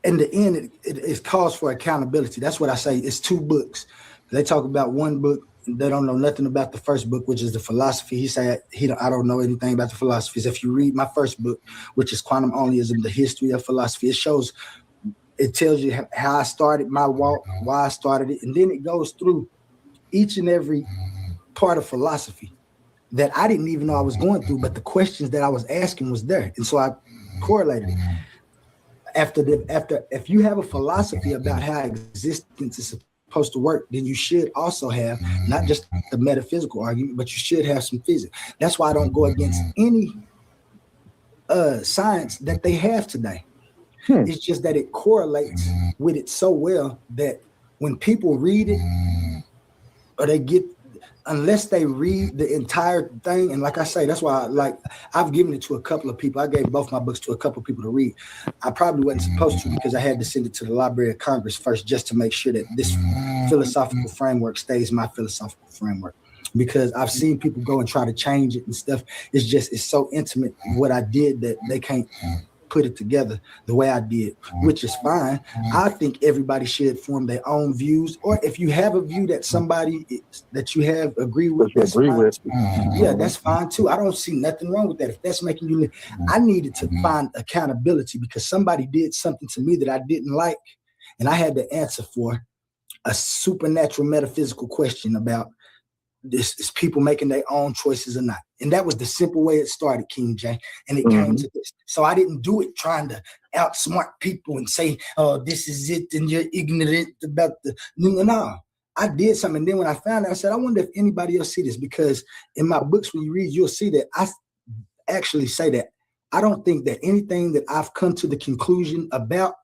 in the end, it calls for accountability. That's what I say. It's 2 books. They talk about one book. They don't know nothing about the first book, which is the philosophy. He said, I don't know anything about the philosophies. If you read my first book, which is Quantum Onlyism, the history of philosophy, it tells you how I started my walk, why I started it. And then it goes through each and every part of philosophy that I didn't even know I was going through, but the questions that I was asking was there. And so I correlated it. If you have a philosophy about how existence is supposed to work, then you should also have not just the metaphysical argument, but you should have some physics. That's why I don't go against any science that they have today. It's just that it correlates with it so well that when people read it, or unless they read the entire thing, and like I say, that's why I've given it to a couple of people. I gave both my books to a couple of people to read. I probably wasn't supposed to, because I had to send it to the Library of Congress first, just to make sure that this philosophical framework stays my philosophical framework. Because I've seen people go and try to change it and stuff. It's so intimate what I did that they can't put it together the way I did, which is fine. I think everybody should form their own views, or if you have a view that somebody that you have agree with, that's fine too. I don't see nothing wrong with that. If that's making you live, I needed to find accountability because somebody did something to me that I didn't like, and I had to answer for a supernatural metaphysical question about this is people making their own choices or not. And that was the simple way it started, King J. And it came to this. So I didn't do it trying to outsmart people and say, oh, this is it, and you're ignorant about the no. I did something. And then when I found out, I said, I wonder if anybody else see this, because in my books, when you read, you'll see that I actually say that I don't think that anything that I've come to the conclusion about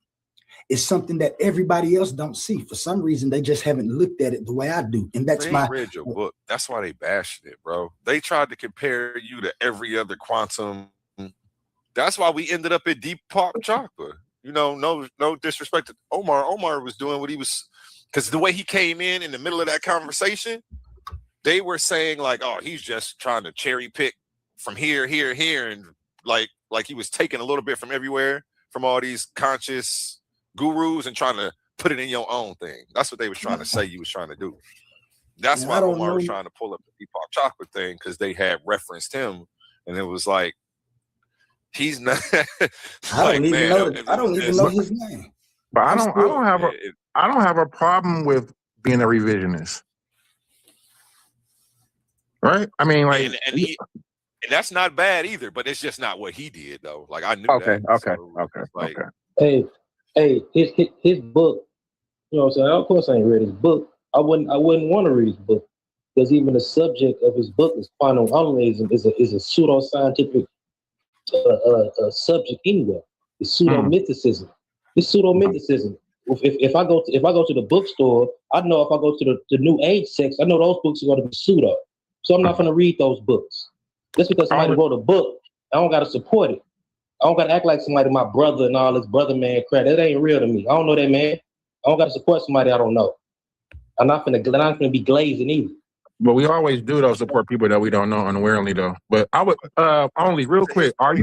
is something that everybody else don't see. For some reason, they just haven't looked at it the way I do. And that's they read your book. That's why they bashed it, bro. They tried to compare you to every other quantum. That's why we ended up at Deepak Chopra. You know, no disrespect to Omar. Omar was doing what he was, because the way he came in the middle of that conversation, they were saying like, oh, he's just trying to cherry pick from here, and like he was taking a little bit from everywhere, from all these conscious gurus, and trying to put it in your own thing. That's what they was trying to say you was trying to do. That's why Omar was trying to pull up the Deepak Chopra thing, because they had referenced him, and it was like, he's not. I don't even know his name. But I don't have a problem with being a revisionist, right? I mean, like, and that's not bad either. But it's just not what he did, though. Like, I knew that. Okay. Hey, his book, you know what I'm saying? Of course I ain't read his book. I wouldn't want to read his book, because even the subject of his book is quantum unrealism, is a pseudoscientific subject anyway. It's pseudo-mythicism. It's pseudo-mythicism. If I go to the bookstore, I know if I go to the New Age section, I know those books are going to be pseudo. So I'm not going to read those books. Just because somebody wrote a book, I don't got to support it. I don't gotta act like somebody my brother and all this brother man crap. That ain't real to me. I don't know that man. I don't gotta support somebody I don't know. I'm not gonna be glazing either. But we always do though, support people that we don't know unwillingly though. But I would only real quick. Would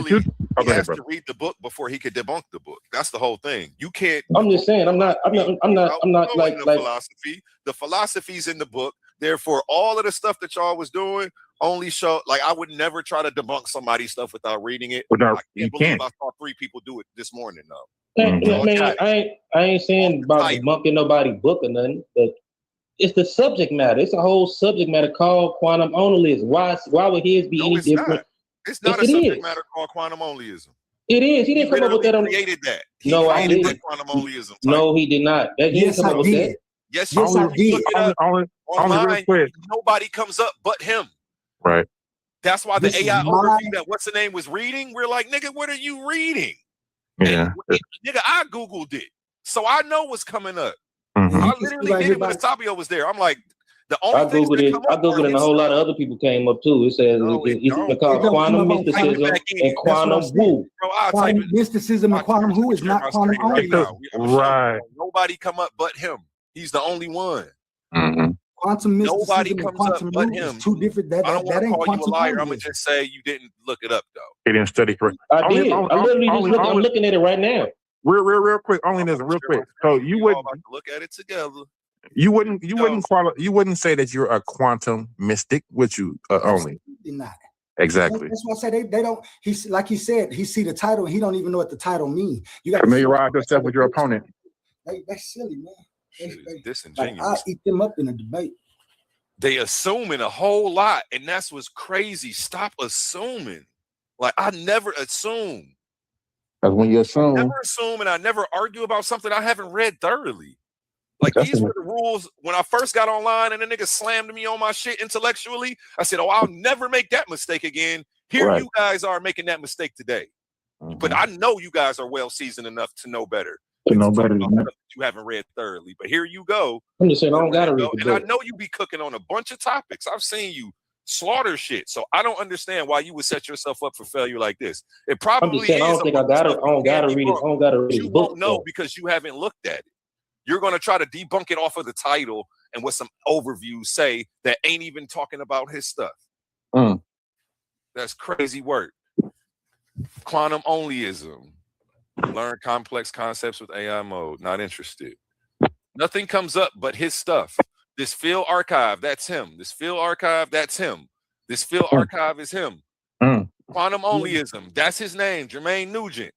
you has to read the book before he could debunk the book. That's the whole thing. You can't. I'm just saying. I'm not like philosophy. The philosophy's in the book. Therefore, all of the stuff that y'all was doing only show, like, I would never try to debunk somebody's stuff without reading it. I saw 3 people do it this morning though. I ain't saying about debunking nobody's book or nothing, but it's the subject matter. It's a whole subject matter called quantum onlyism. Why would his be any different? It's not a subject matter called quantum onlyism. It is. He didn't come up with that. Created that. No, I didn't. Quantum onlyism. No, he did not. He didn't come up with that. Yes, I did. Online, nobody comes up but him. Right. That's why the AI overview that what's the name was reading. We're like, nigga, what are you reading? Yeah. Nigga, I Googled it. So I know what's coming up. I literally did it when Sabio was there. I'm like, the only thing I Googled it and a whole lot of other people came up too. It says it's called quantum mysticism and quantum woo. Quantum mysticism and quantum woo is not quantum onlyism. Right. Nobody come up but him. He's the only one. Quantum mysticism Nobody and comes quantum up but woo him. is two different. I don't want to call you a liar. I'm onlyism. gonna just say you didn't look it up though. He didn't study correct. I did. I'm looking at it right now. Real quick. Real quick. So you would look at it together. You wouldn't say that you're a quantum mystic, would you? Only not. Exactly. That's why I say they don't. He's like he said. He see the title. And he don't even know what the title means. You got to familiarize yourself with your opponent. That's silly, man. Like, disingenuous. I'll eat them up in a debate. They assuming a whole lot, and that's what's crazy. Stop assuming. Like, I never assume. Because when you assume, Never assume, and I never argue about something I haven't read thoroughly. Like, these were the rules when I first got online and the nigga slammed me on my shit intellectually. I said, oh, I'll never make that mistake again. Here you guys are making that mistake today. But I know you guys are well seasoned enough to know better. To know better than that. You haven't read thoroughly. But here you go. I'm just saying I don't gotta read the And I book. know you be cooking on a bunch of topics. I've seen you slaughter shit. So I don't understand why you would set yourself up for failure like this. It probably I'm just saying I don't think I don't gotta read it. I don't gotta read you the book. won't know because you haven't looked at it. You're going to try to debunk it off of the title and what some overviews say that ain't even talking about his stuff. That's crazy work. Quantum onlyism. Learn complex concepts with AI mode. Not interested. Nothing comes up but his stuff. This field archive, that's him. This field archive, that's him. This field archive is him. Quantum onlyism, that's his name, Jermaine Nugent.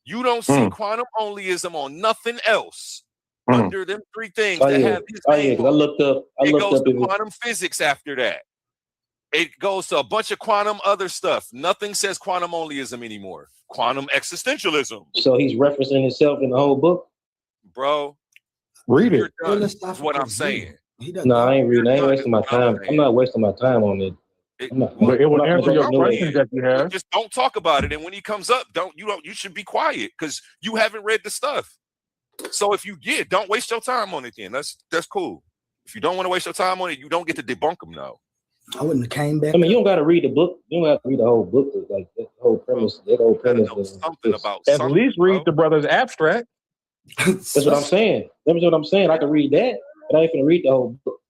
You don't see quantum onlyism on nothing else under them three things that have his name. I looked up. It goes to quantum physics after that. It goes to a bunch of quantum other stuff. Nothing says quantum onlyism anymore. Quantum existentialism. So he's referencing himself in the whole book? Bro. Read it. That's what I'm saying. No, I ain't reading. I ain't wasting my time. I'm not wasting my time on it. But it will answer your questions that you have. Just don't talk about it. And when he comes up, you should be quiet because you haven't read the stuff. So if you don't waste your time on it then. That's cool. If you don't want to waste your time on it, you don't get to debunk them now. I wouldn't have came back. I mean, you don't got to read the book. You don't have to read the whole book. Like that whole premise. That whole premise. At least read the brother's abstract. That's what I'm saying. That's what I'm saying. I can read that, but I ain't gonna read the whole book.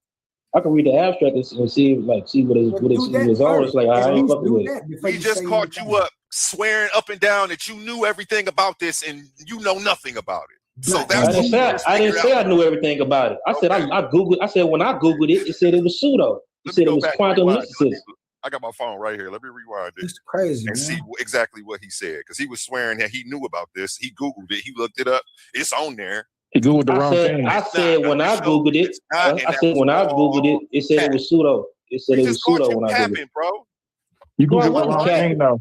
I can read the abstract and see what it's on. It's like I ain't fucking with it. We just caught you up swearing up and down that you knew everything about this and you know nothing about it. So that's I didn't say I knew everything about it. I said I googled. I said when I googled it, it said it was pseudo. It said it was quantum mysticism. I got my phone right here. Let me rewind it. It's crazy, and see exactly what he said because he was swearing that he knew about this. He googled it. He looked it up. It's on there. He googled the wrong thing. I said when I googled it. I said when I googled it, it said it was pseudo. It said it was pseudo when I googled it. Bro. You googled the wrong thing though.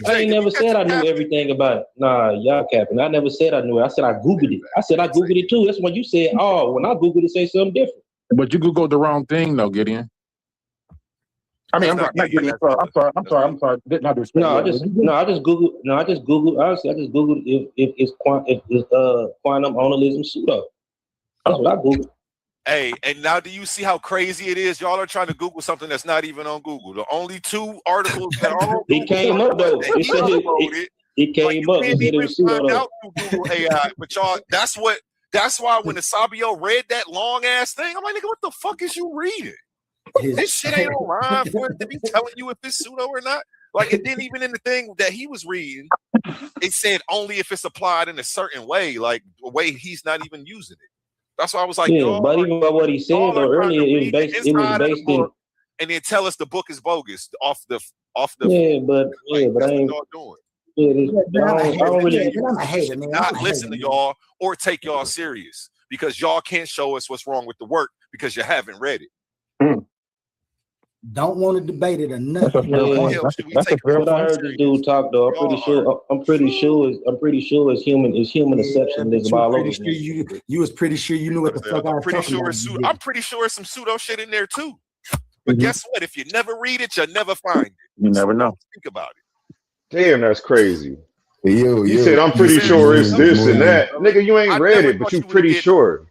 I ain't never said I knew everything about it. Nah, y'all capping. I never said I knew it. I said I googled it. I said I googled it too. That's when you said, "Oh, when I googled it, say something different." But you googled the wrong thing though, Gideon. I mean, I'm sorry. Not disrespect. I just googled. Honestly, I just googled if quantum onlyism pseudo. That's what I googled. Hey, and now do you see how crazy it is? Y'all are trying to Google something that's not even on Google. The only two articles that are on Google came up though. It said it came up. It said it was pseudo. Out through Google AI, but y'all, that's why when the Sabio read that long ass thing, I'm like, nigga, what the fuck is you reading? This shit ain't online for it to be telling you if it's pseudo or not. Like, it didn't even in the thing that he was reading, it said only if it's applied in a certain way, like a way he's not even using it. That's why I was like, but even by what he said though earlier, it was based in, and then tell us the book is bogus off the. But I ain't doing. I don't really not listen to y'all or take y'all serious because y'all can't show us what's wrong with the work because you haven't read it. Don't want to debate it or nothing. That's what I heard this dude talk though. I'm pretty sure it's human exceptionalism all over. You was pretty sure you knew what the fuck I was talking about. I'm pretty sure it's some pseudo shit in there too. But guess what? If you never read it, you'll never find it. You never know. Think about it. Damn, that's crazy. You said I'm pretty sure it's this and that. Nigga, you ain't read it, but you pretty sure.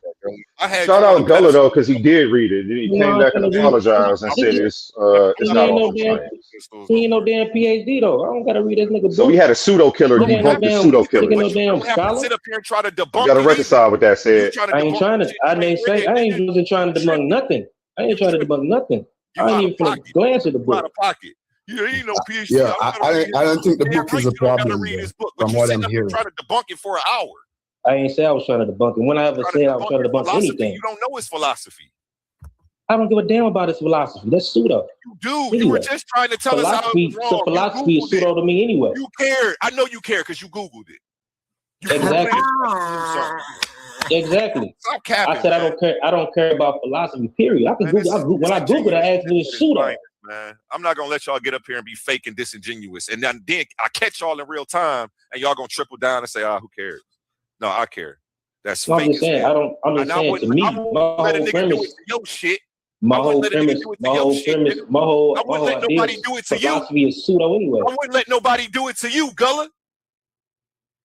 Shout out Gullah though, because he did read it. He came back and apologized and said it's not all he ain't no damn PhD though. I don't gotta read this nigga book. So we had a pseudo killer debunk the pseudo killer. No damn scholar. Sit up here and try to debunk. You gotta reconcile with that said. I ain't trying to. I ain't trying to debunk nothing. I ain't trying to debunk nothing. I ain't even finna glance at the book. You ain't no PhD. Yeah, I don't think the book is a problem. From what I'm hearing, trying to debunk it for an hour. I ain't say I was trying to debunk it. When I ever said I was trying to debunk anything, you don't know his philosophy. I don't give a damn about his philosophy. That's pseudo. You do. Anyway, you were just trying to tell us how it was wrong. So philosophy is pseudo to me anyway. You care. I know you care because you Googled it. Exactly. Exactly. Stop capping. I said I don't care about philosophy. Period. I can Google. When I Google, I actually pseudo. Man, I'm not gonna let y'all get up here and be fake and disingenuous, and then I catch y'all in real time, and y'all gonna triple down and say, who cares? No, I care. That's So fake. I'm just saying. I'm just saying. To me, my whole premise. Your shit. My whole premise. My whole I wouldn't let nobody do it to you. Philosophy is pseudo anyway. I wouldn't let nobody do it to you, Gullah.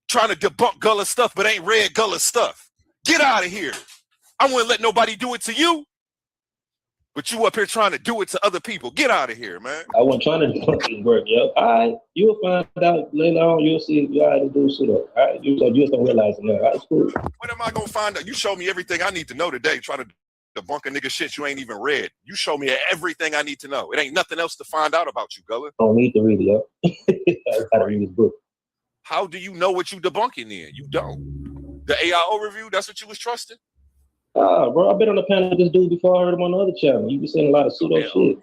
Trying to debunk Gullah stuff, but ain't read Gullah stuff. Get out of here. I wouldn't let nobody do it to you. But you up here trying to do it to other people. Get out of here, man. I wasn't trying to do this work, yo. All right, you'll find out later on. You'll see you got to do pseudo. All right, you just don't realize it now. All right, it's cool. When am I gonna find out? You show me everything I need to know today. Trying to debunk a nigga shit you ain't even read. You show me everything I need to know. It ain't nothing else to find out about you, Gullah. I don't need to read it, yo. I gotta read this book. How do you know what you debunking then? You don't. The AI overview, that's what you was trusting? Bro, I've been on the panel with this dude before. I heard him on the other channel. You be saying a lot of pseudo shit.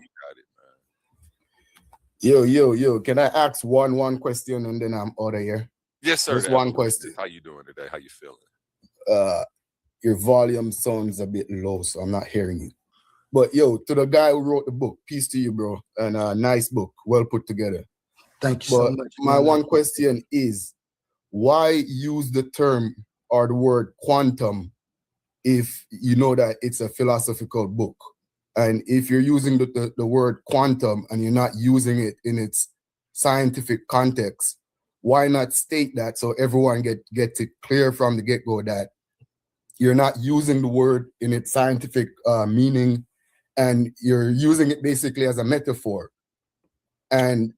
Yo, can I ask one question and then I'm out of here? Yes, sir. Just one question. How you doing today? How you feeling? Your volume sounds a bit low, so I'm not hearing you. But yo, to the guy who wrote the book, peace to you, bro. And nice book, well put together. Thank you so much. My one question is, why use the term or the word quantum if you know that it's a philosophical book? And if you're using the word quantum and you're not using it in its scientific context, why not state that so everyone gets it clear from the get-go that you're not using the word in its scientific meaning, and you're using it basically as a metaphor and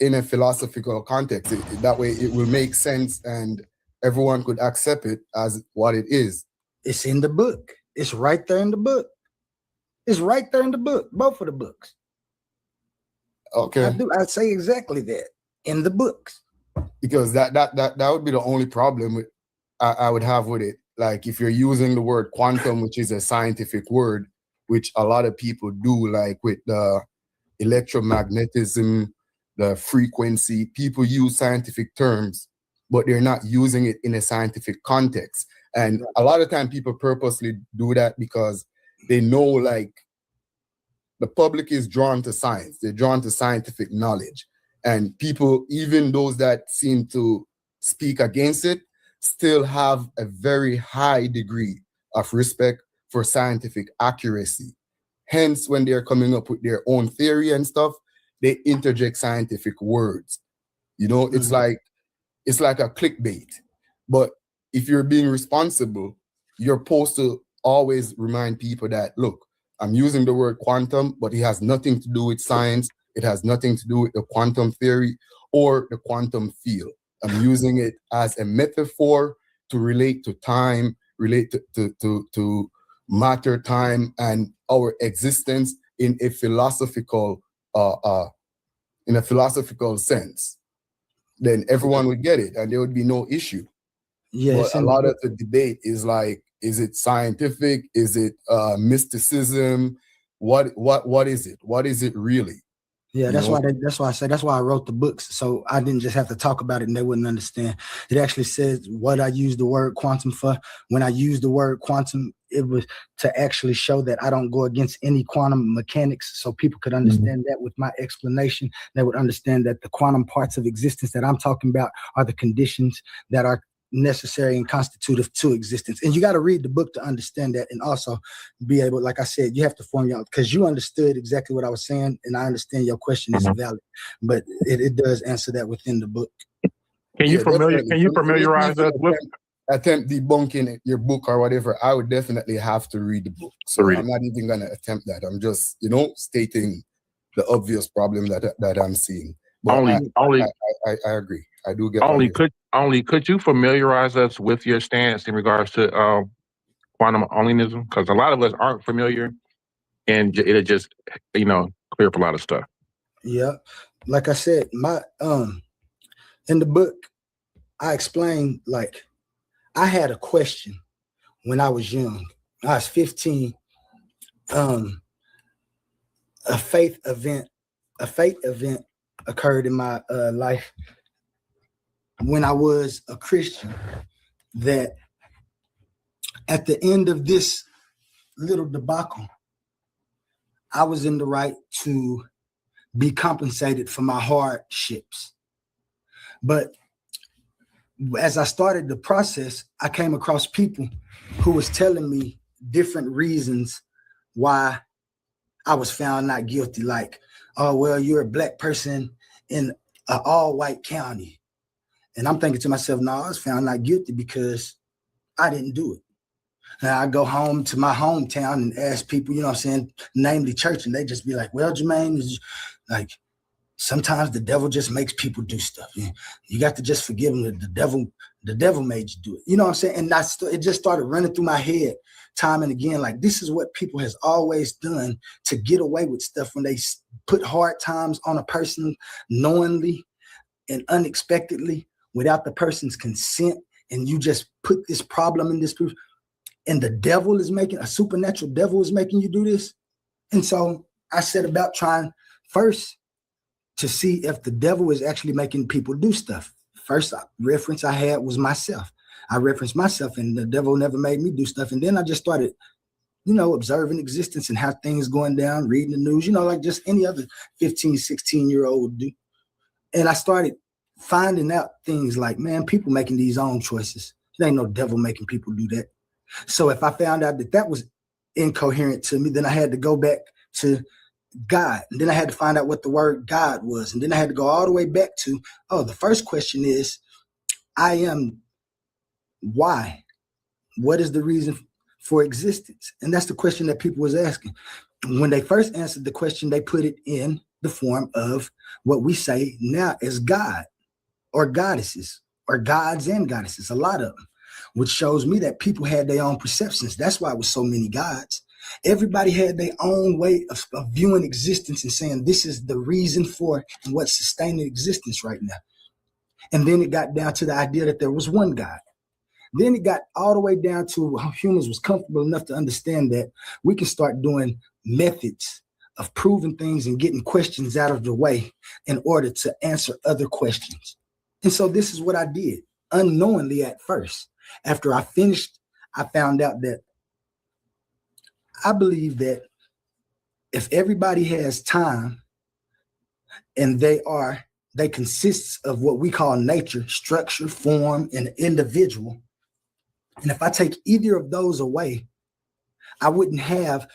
in a philosophical context. That way it will make sense and everyone could accept it as what it is. It's in the book. It's right there in the book. It's right there in the book, both of the books. Okay. I say exactly that in the books. Because that would be the only problem I would have with it. Like if you're using the word quantum, which is a scientific word, which a lot of people do, like with the electromagnetism, the frequency, people use scientific terms, but they're not using it in a scientific context. And a lot of time people purposely do that because they know like the public is drawn to science. They're drawn to scientific knowledge. And people, even those that seem to speak against it, still have a very high degree of respect for scientific accuracy. Hence, when they're coming up with their own theory and stuff, they interject scientific words. You know, it's like a clickbait. But if you're being responsible, you're supposed to always remind people that, look, I'm using the word quantum, but it has nothing to do with science. It has nothing to do with the quantum theory or the quantum field. I'm using it as a metaphor to relate to time, relate to matter, time, and our existence in a philosophical sense. Then everyone would get it, and there would be no issue. Yes, but a lot of the debate is like, is it scientific? Is it mysticism? What is it? What is it really? Yeah, that's why I said that's why I wrote the books. So I didn't just have to talk about it and they wouldn't understand. It actually says what I use the word quantum for. When I use the word quantum, it was to actually show that I don't go against any quantum mechanics, so people could understand that with my explanation. They would understand that the quantum parts of existence that I'm talking about are the conditions that are necessary and constitutive to existence. And you got to read the book to understand that, and also be able, like I said, you have to form your own, because you understood exactly what I was saying, and I understand your question is valid, but it does answer that within the book. Can you familiarize us with attempt debunking your book or whatever? I would definitely have to read the book. So I'm not even gonna attempt that. I'm just, stating the obvious problem that I'm seeing. But I agree. I do get could you familiarize us with your stance in regards to quantum onlyism? Because a lot of us aren't familiar, and it'll just clear up a lot of stuff. Yeah, like I said, my in the book, I explained, like, I had a question when I was young. I was 15. A faith event occurred in my life when I was a Christian that At the end of this little debacle, I was in the right to be compensated for my hardships. But as I started the process, I came across people who was telling me different reasons why I was found not guilty. Like, oh, well, you're a black person in an all-white county. And I'm thinking to myself, no, I was found not guilty because I didn't do it. And I go home to my hometown and ask people, you know what I'm saying, namely church, and they just be like, well, Jermaine, is like, sometimes the devil just makes people do stuff. You got to just forgive them. The devil made you do it. You know what I'm saying? And it just started running through my head time and again. Like, this is what people has always done to get away with stuff when they put hard times on a person knowingly and unexpectedly without the person's consent. And you just put this problem in this group. And the devil is a supernatural devil is making you do this. And so I set about trying first to see if the devil is actually making people do stuff. First reference I had was myself. I referenced myself, and the devil never made me do stuff. And then I just started, observing existence and how things going down, reading the news, like just any other 15, 16-year-old do. And I started finding out things like, man, people making these own choices. There ain't no devil making people do that. So if I found out that was incoherent to me, then I had to go back to God. And then I had to find out what the word God was. And then I had to go all the way back to, the first question is, I am why? What is the reason for existence? And that's the question that people was asking. When they first answered the question, they put it in the form of what we say now is God or goddesses or gods and goddesses, a lot of them, which shows me that people had their own perceptions. That's why it was so many gods. Everybody had their own way of viewing existence and saying, this is the reason for and what's sustaining existence right now. And then it got down to the idea that there was one God. Then it got all the way down to how humans was comfortable enough to understand that we can start doing methods of proving things and getting questions out of the way in order to answer other questions. And so this is what I did unknowingly at first. After I finished, I found out that I believe that if everybody has time and they consists of what we call nature, structure, form, and individual. And if I take either of those away, I wouldn't have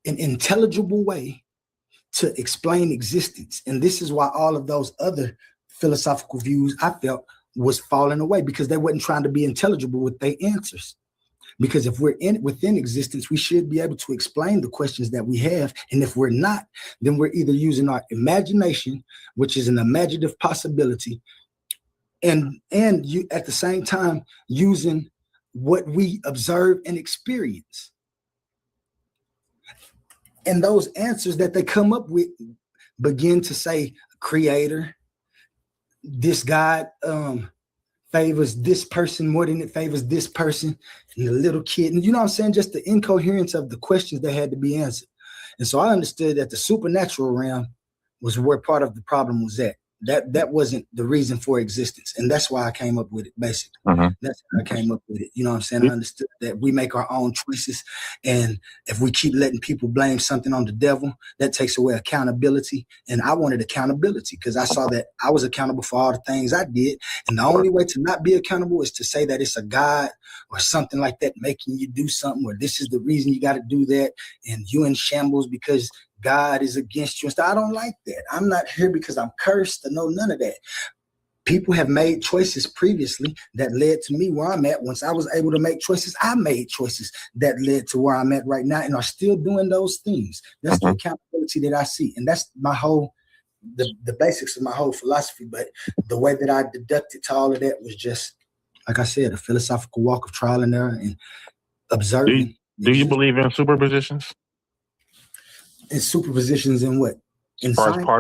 an intelligible way to explain existence. And this is why all of those other philosophical views I felt was falling away, because they wasn't trying to be intelligible with their answers. Because if we're within existence, we should be able to explain the questions that we have. And if we're not, then we're either using our imagination, which is an imaginative possibility, and you at the same time using what we observe and experience. And those answers that they come up with begin to say creator, this God favors this person more than it favors this person, and the little kid. And you know what I'm saying? Just the incoherence of the questions that had to be answered. And so I understood that the supernatural realm was where part of the problem was at. That wasn't the reason for existence. And that's why I came up with it, basically. That's how I came up with it. You know what I'm saying? I understood that we make our own choices. And if we keep letting people blame something on the devil, that takes away accountability. And I wanted accountability because I saw that I was accountable for all the things I did. And the only way to not be accountable is to say that it's a God or something like that making you do something, or this is the reason you got to do that. And you in shambles because God is against you. I don't like that. I'm not here because I'm cursed or no, none of that. People have made choices previously that led to me where I'm at. Once I was able to make choices, I made choices that led to where I'm at right now and are still doing those things. That's the accountability that I see. And that's my whole, the basics of my whole philosophy. But the way that I deducted to all of that was just, like I said, a philosophical walk of trial and error and observing. Do you believe in superpositions? And superpositions in what? As far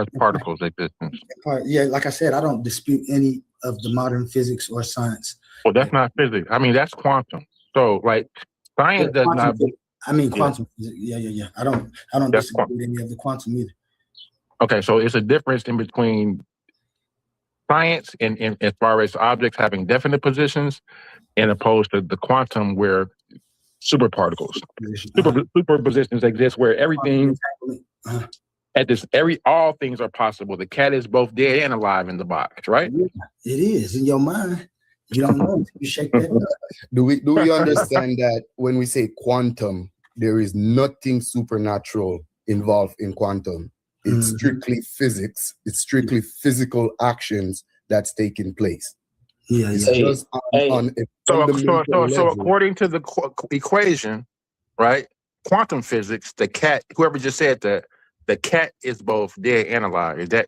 as particles existence. Yeah, like I said, I don't dispute any of the modern physics or science. Well, that's not physics. I mean, that's quantum. So, like, science does not. I mean, quantum. Yeah. I don't disagree with any of the quantum either. Okay, so it's a difference in between science and as far as objects having definite positions, and opposed to the quantum where super particles. Superpositions exist where everything all things are possible. The cat is both dead and alive in the box, right? It is in your mind. You don't know until you shake that up. Do we understand that when we say quantum, there is nothing supernatural involved in quantum? It's strictly physics. It's strictly physical actions that's taking place. It's just on a fundamental so level. according to the equation, right? Quantum physics, the cat, whoever just said that, the cat is both dead and alive. Is that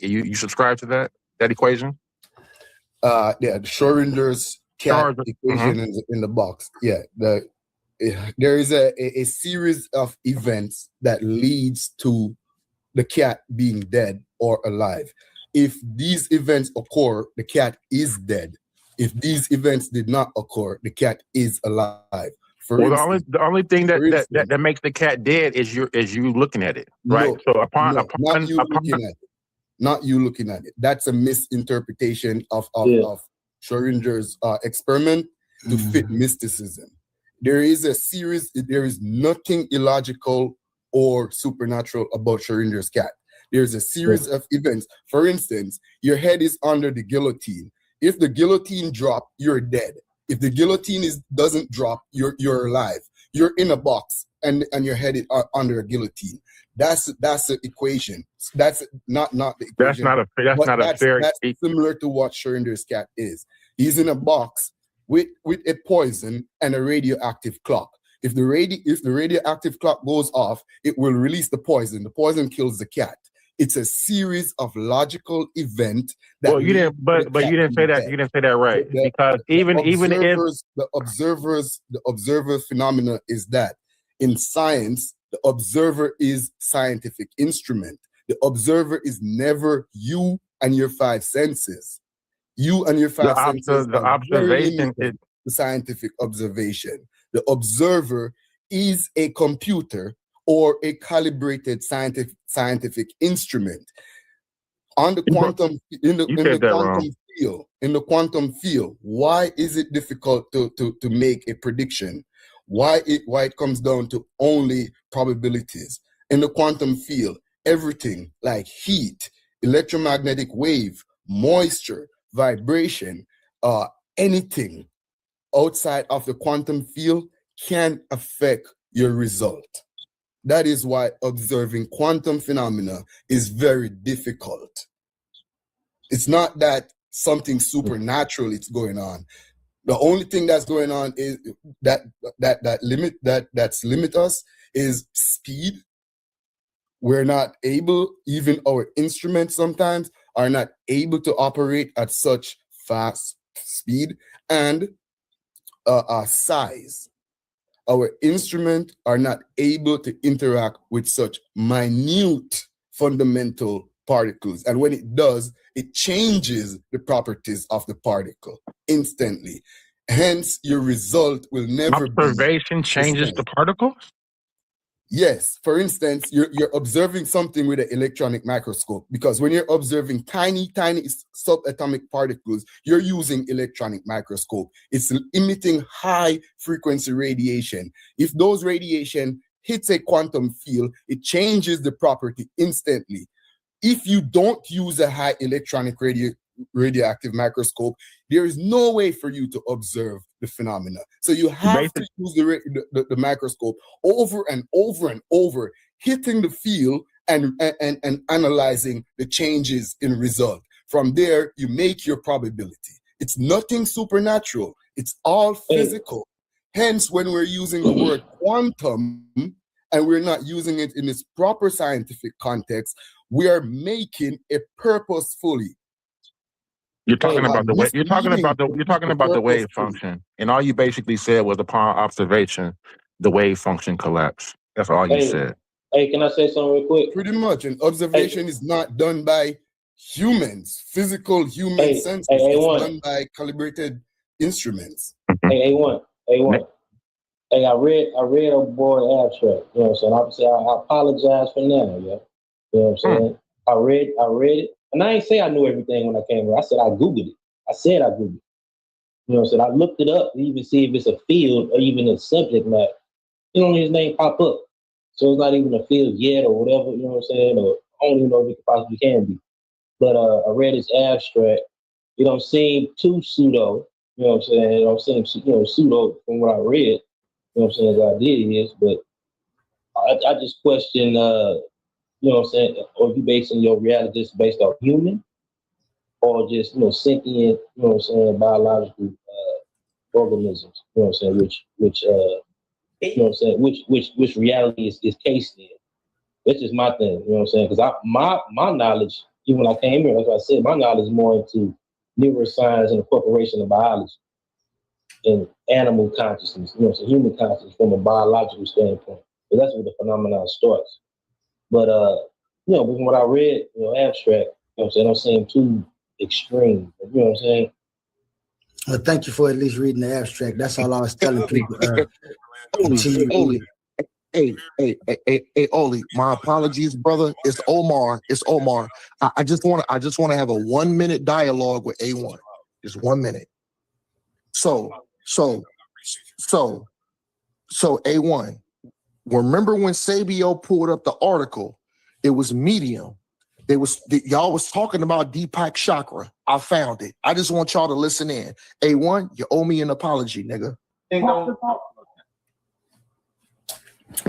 you subscribe to that equation? Yeah, the Schrodinger's cat equation in the box. Yeah, there is a series of events that leads to the cat being dead or alive. If these events occur, the cat is dead. If these events did not occur, the cat is alive. The only thing that makes the cat dead is you looking at it, right? Not you looking at it. That's a misinterpretation of Schrodinger's experiment to fit mysticism. There is nothing illogical or supernatural about Schrodinger's cat. There's a series of events. For instance, your head is under the guillotine. If the guillotine drops, you're dead. If the guillotine doesn't drop, you're alive. You're in a box and your head is under a guillotine. That's the equation. That's not the equation. That's similar to what Schrodinger's cat is. He's in a box with a poison and a radioactive clock. If the radioactive clock goes off, it will release the poison. The poison kills the cat. It's a series of logical events. But you didn't say that. You didn't say that right. Because even if the observer phenomena is that in science, the observer is scientific instrument. The observer is never you and your five senses. You and your five senses. The observation is the scientific observation. The observer is a computer or a calibrated scientific instrument. On the quantum in the quantum field, why is it difficult to make a prediction? Why it comes down to only probabilities? In the quantum field, everything like heat, electromagnetic wave, moisture, vibration, anything outside of the quantum field can affect your result. That is why observing quantum phenomena is very difficult. It's not that something supernatural is going on. The only thing that's going on is that's limit us is speed. We're not able, even our instruments sometimes are not able to operate at such fast speed, and size. Our instruments are not able to interact with such minute fundamental particles. And when it does, it changes the properties of the particle instantly. Hence, your result will never be. Observation changes the particles? Yes. For instance, you're observing something with an electronic microscope, because when you're observing tiny subatomic particles, you're using electronic microscope. It's emitting high frequency radiation. If those radiation hits a quantum field, it changes the property instantly. If you don't use a high electronic radioactive microscope, there is no way for you to observe the phenomena. So you have to use the microscope over and over and over, hitting the field and analyzing the changes in result. From there, you make your probability. It's nothing supernatural. It's all physical. Hence, when we're using the word quantum and we're not using it in its proper scientific context, we are making it purposefully. You're talking about the way. You're talking about the wave function, and all you basically said was upon observation, the wave function collapsed. That's all you said. Hey, can I say something real quick? Pretty much, and observation is not done by humans, physical human senses. It's done by calibrated instruments. Hey, A1. Hey, I read a board abstract. You know what I'm saying? Obviously, I apologize for now. Yeah. You know what I'm saying? I read it. And I ain't say I knew everything when I came here. I said I Googled it. You know what I'm saying? I looked it up to even see if it's a field or even a subject matter. You know, his name pop up. So it's not even a field yet or whatever, you know what I'm saying? Or I don't even know if it possibly can be. But I read his abstract. It don't seem too pseudo, you know what I'm saying? It don't seem, pseudo from what I read, you know what I'm saying, the idea is. But I just question, you know what I'm saying, or you basing your reality just based off human or just, sentient, you know what I'm saying, biological organisms, you know what I'm saying, which you know what I'm saying, which reality is cased in. That's just my thing, you know what I'm saying? Because my knowledge, even when I came here, like I said, my knowledge is more into neuroscience and incorporation of biology and animal consciousness, you know what I'm saying, human consciousness from a biological standpoint. So that's where the phenomenon starts. But from what I read, abstract, you know what I'm saying, don't seem too extreme, you know what I'm saying? Well, thank you for at least reading the abstract. That's all I was telling people. Oli, hey, Oli, my apologies, brother. It's Omar. I just want to have a 1 minute dialogue with A1. Just 1 minute. So A1. Remember when Sabio pulled up the article? It was Medium. Y'all was talking about Deepak Chakra. I found it. I just want y'all to listen in. A1, you owe me an apology, nigga.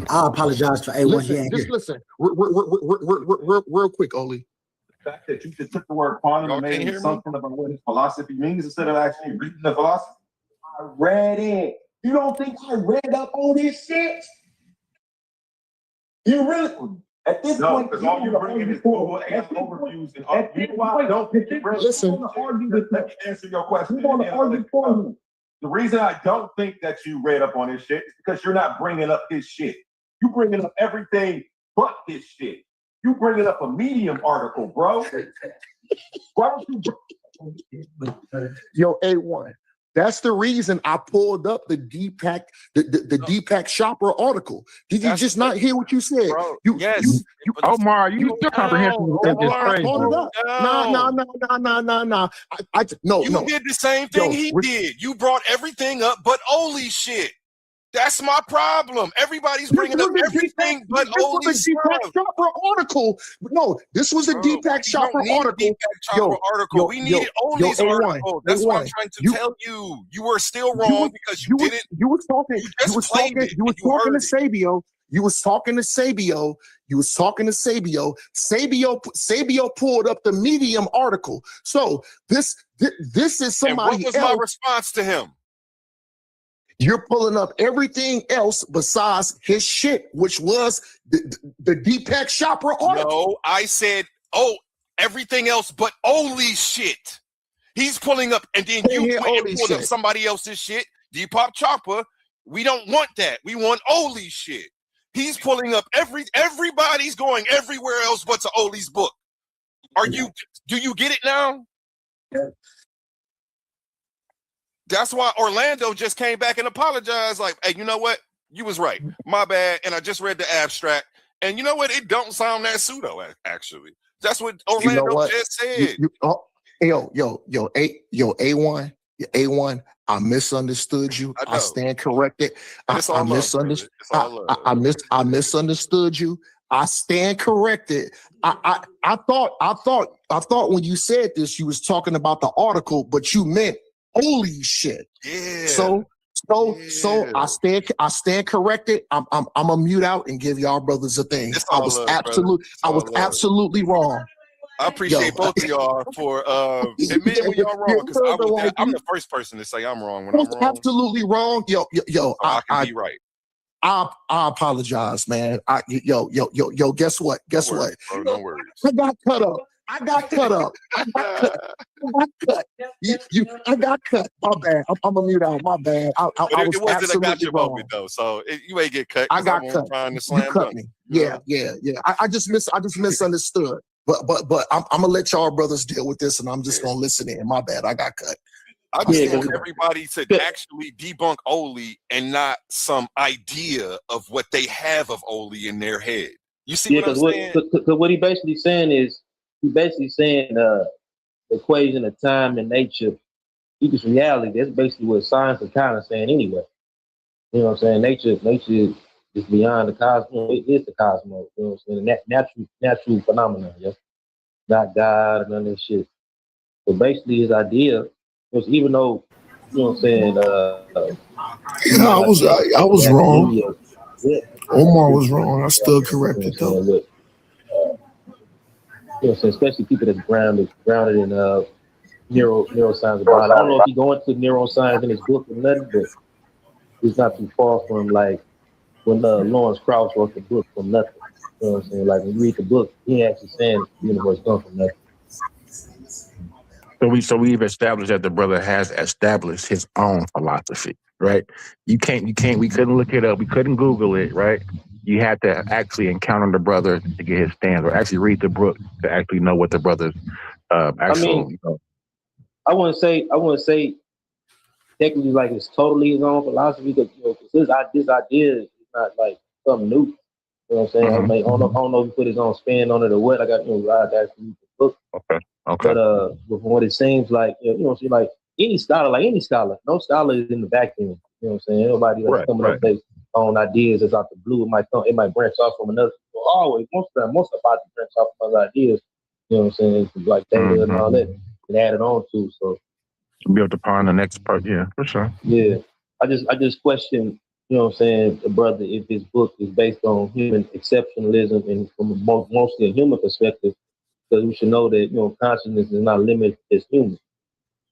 I apologize for A1. Listen. Real quick, Oli. The fact that you just took the word quantum and made it something about what his philosophy means instead of actually reading the philosophy. I read it. You don't think I read up on this shit? You really? At this point, because all you're bringing is Google AI overviews and don't think you read. Listen, let me answer your question. The reason I don't think that you read up on this shit is because you're not bringing up his shit. You bringing up everything but his shit. You bringing up a Medium article, bro. Why don't you? Yo, A1. That's the reason I pulled up the Deepak Chopra article. Did you just not hear what you said? Bro, yes. Omar, you still comprehensive with this I pulled it up. No. You did the same thing he did. You brought everything up but Oli shit. That's my problem. Everybody's bringing up everything but Oli stuff. Deepak Chopra article. No, this was a Deepak Chopra article. We needed Oli's article. That's what I'm trying to tell you. You were still wrong because you didn't. You was talking to Sabio. You was talking to Sabio. Sabio pulled up the Medium article. So this is somebody else. And what was my response to him? You're pulling up everything else besides his shit, which was the Deepak Chopra article. No, I said, everything else but Oli's shit. He's pulling up, and then you went and pulled up somebody else's shit. Deepak Chopra, we don't want that. We want Oli's shit. He's pulling up everybody's going everywhere else but to Oli's book. Do you get it now? Yeah. That's why Orlando just came back and apologized. Like, hey, you know what? You was right. My bad. And I just read the abstract. And you know what? It don't sound that pseudo, actually. That's what Orlando just said. A1. I misunderstood you. I stand corrected. I misunderstood. I misunderstood you. I stand corrected. I thought when you said this, you was talking about the article, but you meant Oli shit. Yeah. So I stand corrected. I'm a mute out and give y'all brothers a thing. I was absolutely wrong. I appreciate both of y'all for admitting when y'all wrong, because I'm the first person to say I'm wrong when I'm wrong. Absolutely wrong. Yo, I can be right. I apologize, man. Guess what? Bro, no worries. I got cut up. I got cut. I got cut. My bad. I'm a mute out. My bad. It wasn't a gotcha moment though, so you ain't get cut. I got cut. Trying to slam cut me. Yeah. I just misunderstood. But I'm gonna let y'all brothers deal with this, and I'm just gonna listen in. My bad. I got cut. I just want everybody to actually debunk Oli and not some idea of what they have of Oli in their head. You see what I'm saying? Because what he basically saying is, the equation of time and nature it's reality. That's basically what science is kind of saying anyway. You know what I'm saying? Nature is beyond the cosmos. It is the cosmos. You know what I'm saying? Natural phenomenon. Yeah, not God or none of that shit. So basically, his idea was, even though, you know what I'm saying? Yeah, I was wrong. Yeah. Omar was wrong. I still corrected though. You know what I'm saying? Especially people that's grounded in neuroscience and biology. I don't know if he go into neuroscience in his book or nothing, but it's not too far from like when Lawrence Krauss wrote the book From Nothing. You know what I'm saying? Like when you read the book, he actually saying the universe comes from nothing. So we've established that the brother has established his own philosophy, right? We couldn't look it up, we couldn't Google it, right? You had to actually encounter the brother to get his stance, or actually read the book to actually know what the brother's actual. I wouldn't say technically like it's totally his own philosophy, because this idea is not like something new. You know what I'm saying? Mm-hmm. I don't know if he put his own spin on it or what. I got to actually read the book. Okay. But from what it seems like, see, like any scholar, no scholar is in the vacuum. You know what I'm saying? Nobody that's coming up based on ideas that's out the blue. It might branch off from another. Well, always, most of about to branch off from other ideas. You know what I'm saying? Like data and all that, and add it on to. So built upon the next part, yeah, for sure. Yeah, I just question, you know what I'm saying, the brother, if his book is based on human exceptionalism and from mostly a human perspective, because we should know that, consciousness is not limited to human.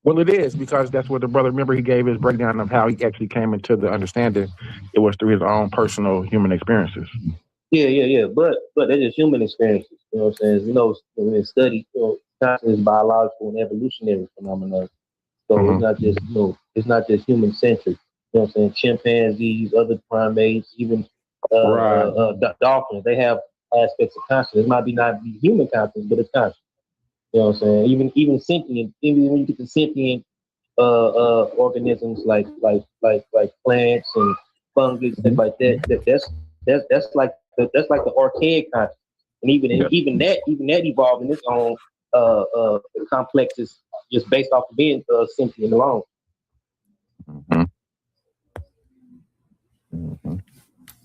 Well, it is, because that's what the brother, remember, he gave his breakdown of how he actually came into the understanding. It was through his own personal human experiences. Yeah. But they're just human experiences. You know what I'm saying? In study, consciousness is biological and evolutionary phenomenon. So it's not just human centric. You know what I'm saying? Chimpanzees, other primates, even dolphins, they have aspects of consciousness. It might not be human consciousness, but it's conscious. You know what I'm saying? Even sentient, even when you get to sentient organisms like plants and fungus, stuff like that, that's like the archaic consciousness. And even that evolved in its own complexes, just based off of being sentient alone.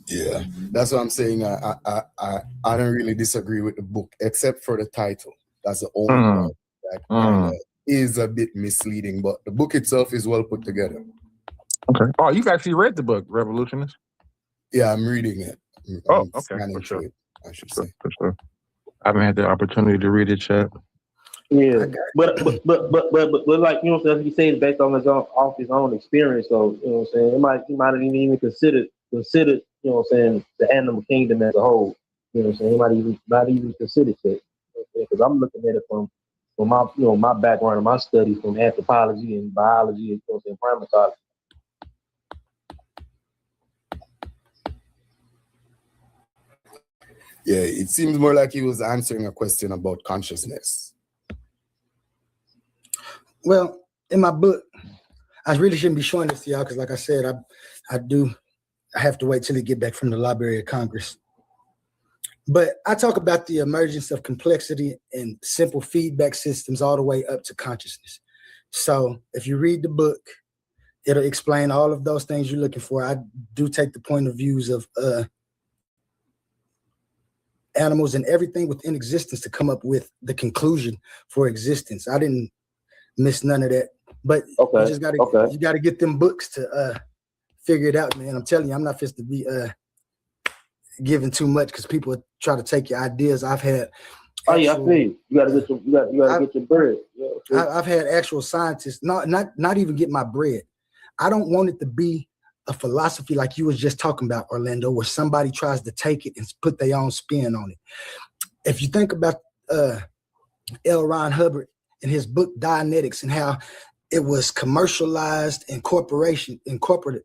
Yeah, that's what I'm saying. I don't really disagree with the book, except for the title. That's the only part that is a bit misleading, but the book itself is well put together. Okay. Oh, you've actually read the book, Revolutionist? Yeah, I'm reading it. Okay, for sure. I should say. For sure. I haven't had the opportunity to read it yet. Yeah, but like, you know what I'm saying, he said, based on his own experience. So, you know what I'm saying, he might have even considered, you know what I'm saying, the animal kingdom as a whole. You know what I'm saying, he might not even consider it, because I'm looking at it from my background and my study from anthropology and biology and, you know what I'm saying, primatology. Yeah, it seems more like he was answering a question about consciousness. Well, in my book, I really shouldn't be showing this to y'all because, like I said, I have to wait till they get back from the Library of Congress. But I talk about the emergence of complexity and simple feedback systems all the way up to consciousness. So if you read the book, it'll explain all of those things you're looking for. I do take the point of views of animals and everything within existence to come up with the conclusion for existence. I didn't miss none of that, but you just gotta get them books to figure it out, man. I'm telling you, I'm not supposed to be giving too much because people try to take your ideas. I've had I see. You gotta get your bread. Yeah, I've had actual scientists not even get my bread. I don't want it to be a philosophy like you was just talking about, Orlando, where somebody tries to take it and put their own spin on it. If you think about L. Ron Hubbard in his book Dianetics and how it was commercialized and incorporated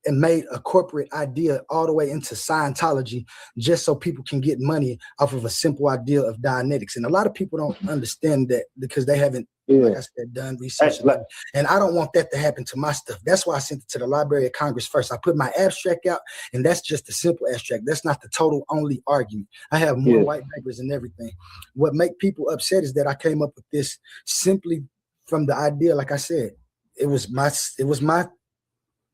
and made a corporate idea all the way into Scientology just so people can get money off of a simple idea of Dianetics. And a lot of people don't understand that because they haven't, like I said, done research. And I don't want that to happen to my stuff. That's why I sent it to the Library of Congress first. I put my abstract out, and that's just a simple abstract. That's not the total only argument. I have more white papers and everything. What make people upset is that I came up with this simply from the idea, like I said, it was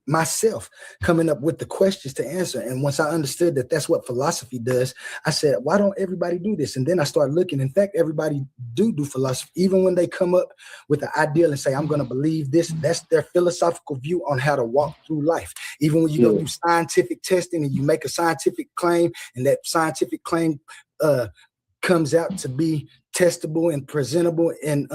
myself coming up with the questions to answer. And once I understood that that's what philosophy does, I said, why don't everybody do this? And then I started looking. In fact, everybody do philosophy. Even when they come up with an ideal and say, I'm going to believe this, that's their philosophical view on how to walk through life. Even when you go through scientific testing and you make a scientific claim, and that scientific claim comes out to be testable and presentable and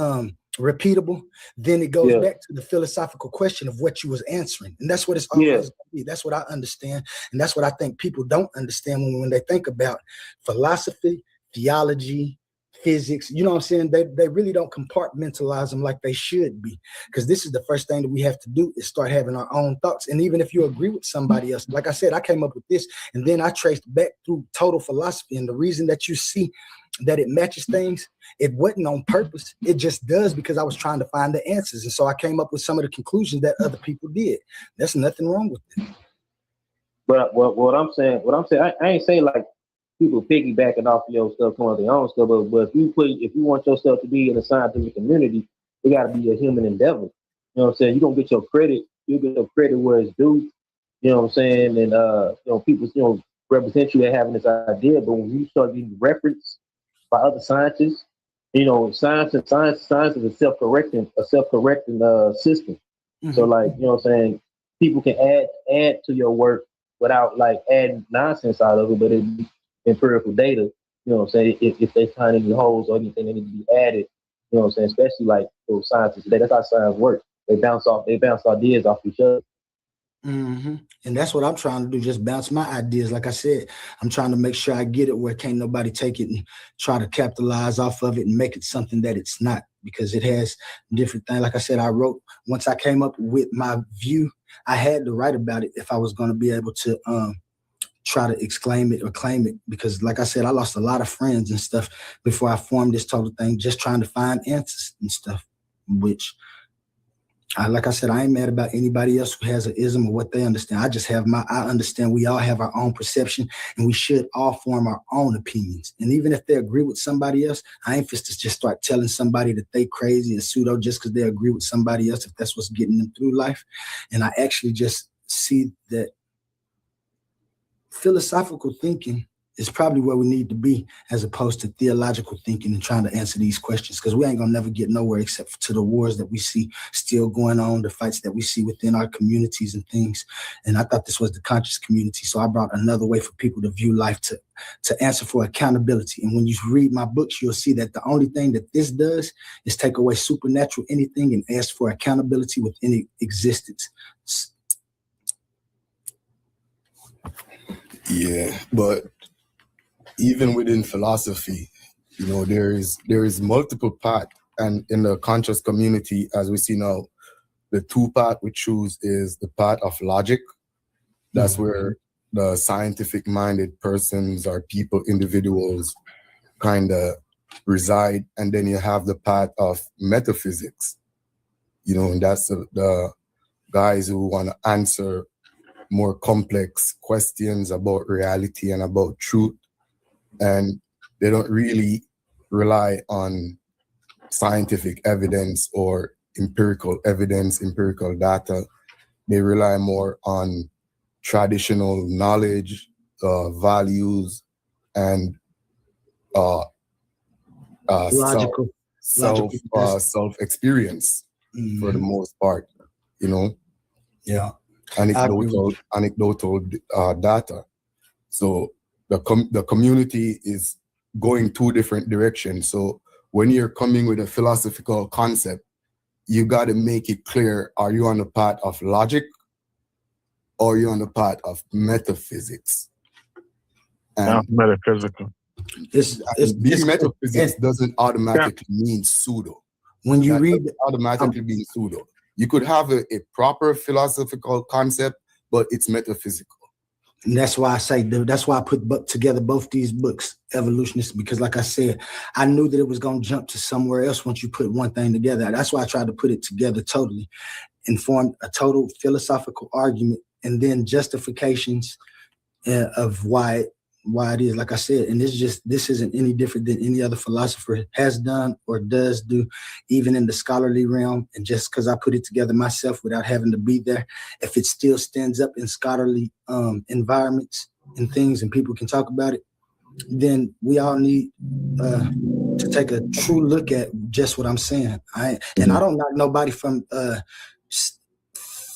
repeatable, then it goes back to the philosophical question of what you was answering. And that's what it's always going to be. That's what I understand. And that's what I think people don't understand when they think about philosophy, theology, physics. You know what I'm saying? They really don't compartmentalize them like they should be. Because this is the first thing that we have to do is start having our own thoughts. And even if you agree with somebody else, like I said, I came up with this and then I traced back through total philosophy. And the reason that you see that it matches things, it wasn't on purpose. It just does because I was trying to find the answers. And so I came up with some of the conclusions that other people did. There's nothing wrong with it. But what I'm saying, I ain't saying like people piggybacking off of your stuff, on their own stuff. But if you want yourself to be in the scientific community, it got to be a human endeavor. You know what I'm saying? You're gonna get your credit. You get your credit where it's due. You know what I'm saying? And people represent you as having this idea. But when you start getting referenced by other scientists, science is a self-correcting system. Mm-hmm. So like, you know what I'm saying, people can add to your work without like adding nonsense out of it, but it be empirical data, you know what I'm saying, if they find any holes or anything that need to be added, you know what I'm saying, especially like those scientists today. That's how science works. They bounce ideas off each other. Mm-hmm. And that's what I'm trying to do, just bounce my ideas. Like I said, I'm trying to make sure I get it where can't nobody take it and try to capitalize off of it and make it something that it's not, because it has different things. Like I said, I wrote, once I came up with my view, I had to write about it if I was going to be able to try to exclaim it or claim it, because like I said, I lost a lot of friends and stuff before I formed this total thing, just trying to find answers and stuff, which like I said, I ain't mad about anybody else who has an ism or what they understand. I just have I understand we all have our own perception and we should all form our own opinions. And even if they agree with somebody else, I ain't just start telling somebody that they crazy and pseudo just because they agree with somebody else, if that's what's getting them through life. And I actually just see that philosophical thinking is probably where we need to be, as opposed to theological thinking and trying to answer these questions, because we ain't gonna never get nowhere except to the wars that we see still going on, the fights that we see within our communities and things. And I thought this was the conscious community, so I brought another way for people to view life, to answer for accountability. And when you read my books, you'll see that the only thing that this does is take away supernatural anything and ask for accountability within existence. Yeah, but even within philosophy, there is multiple paths, and in the conscious community, as we see now, the two path we choose is the path of logic. That's where the scientific minded persons or people, individuals kind of reside. And then you have the path of metaphysics, and that's the guys who want to answer more complex questions about reality and about truth. And they don't really rely on scientific evidence or empirical evidence, empirical data. They rely more on traditional knowledge, values, and self-experience for the most part, Yeah. Anecdotal data. So the community is going two different directions. So when you're coming with a philosophical concept, you got to make it clear, are you on the path of logic or are you on the path of metaphysics? And metaphysical. Being metaphysics doesn't automatically mean pseudo. When you read automatically being pseudo. You could have a proper philosophical concept, but it's metaphysical. And that's why I say, that's why I put together both these books, Evolutionists, because like I said, I knew that it was going to jump to somewhere else once you put one thing together. That's why I tried to put it together totally and form a total philosophical argument, and then justifications of why why it is, like I said, and this isn't any different than any other philosopher has done or does do, even in the scholarly realm. And just because I put it together myself without having to be there, if it still stands up in scholarly environments and things and people can talk about it, then we all need to take a true look at just what I'm saying. And I don't knock nobody from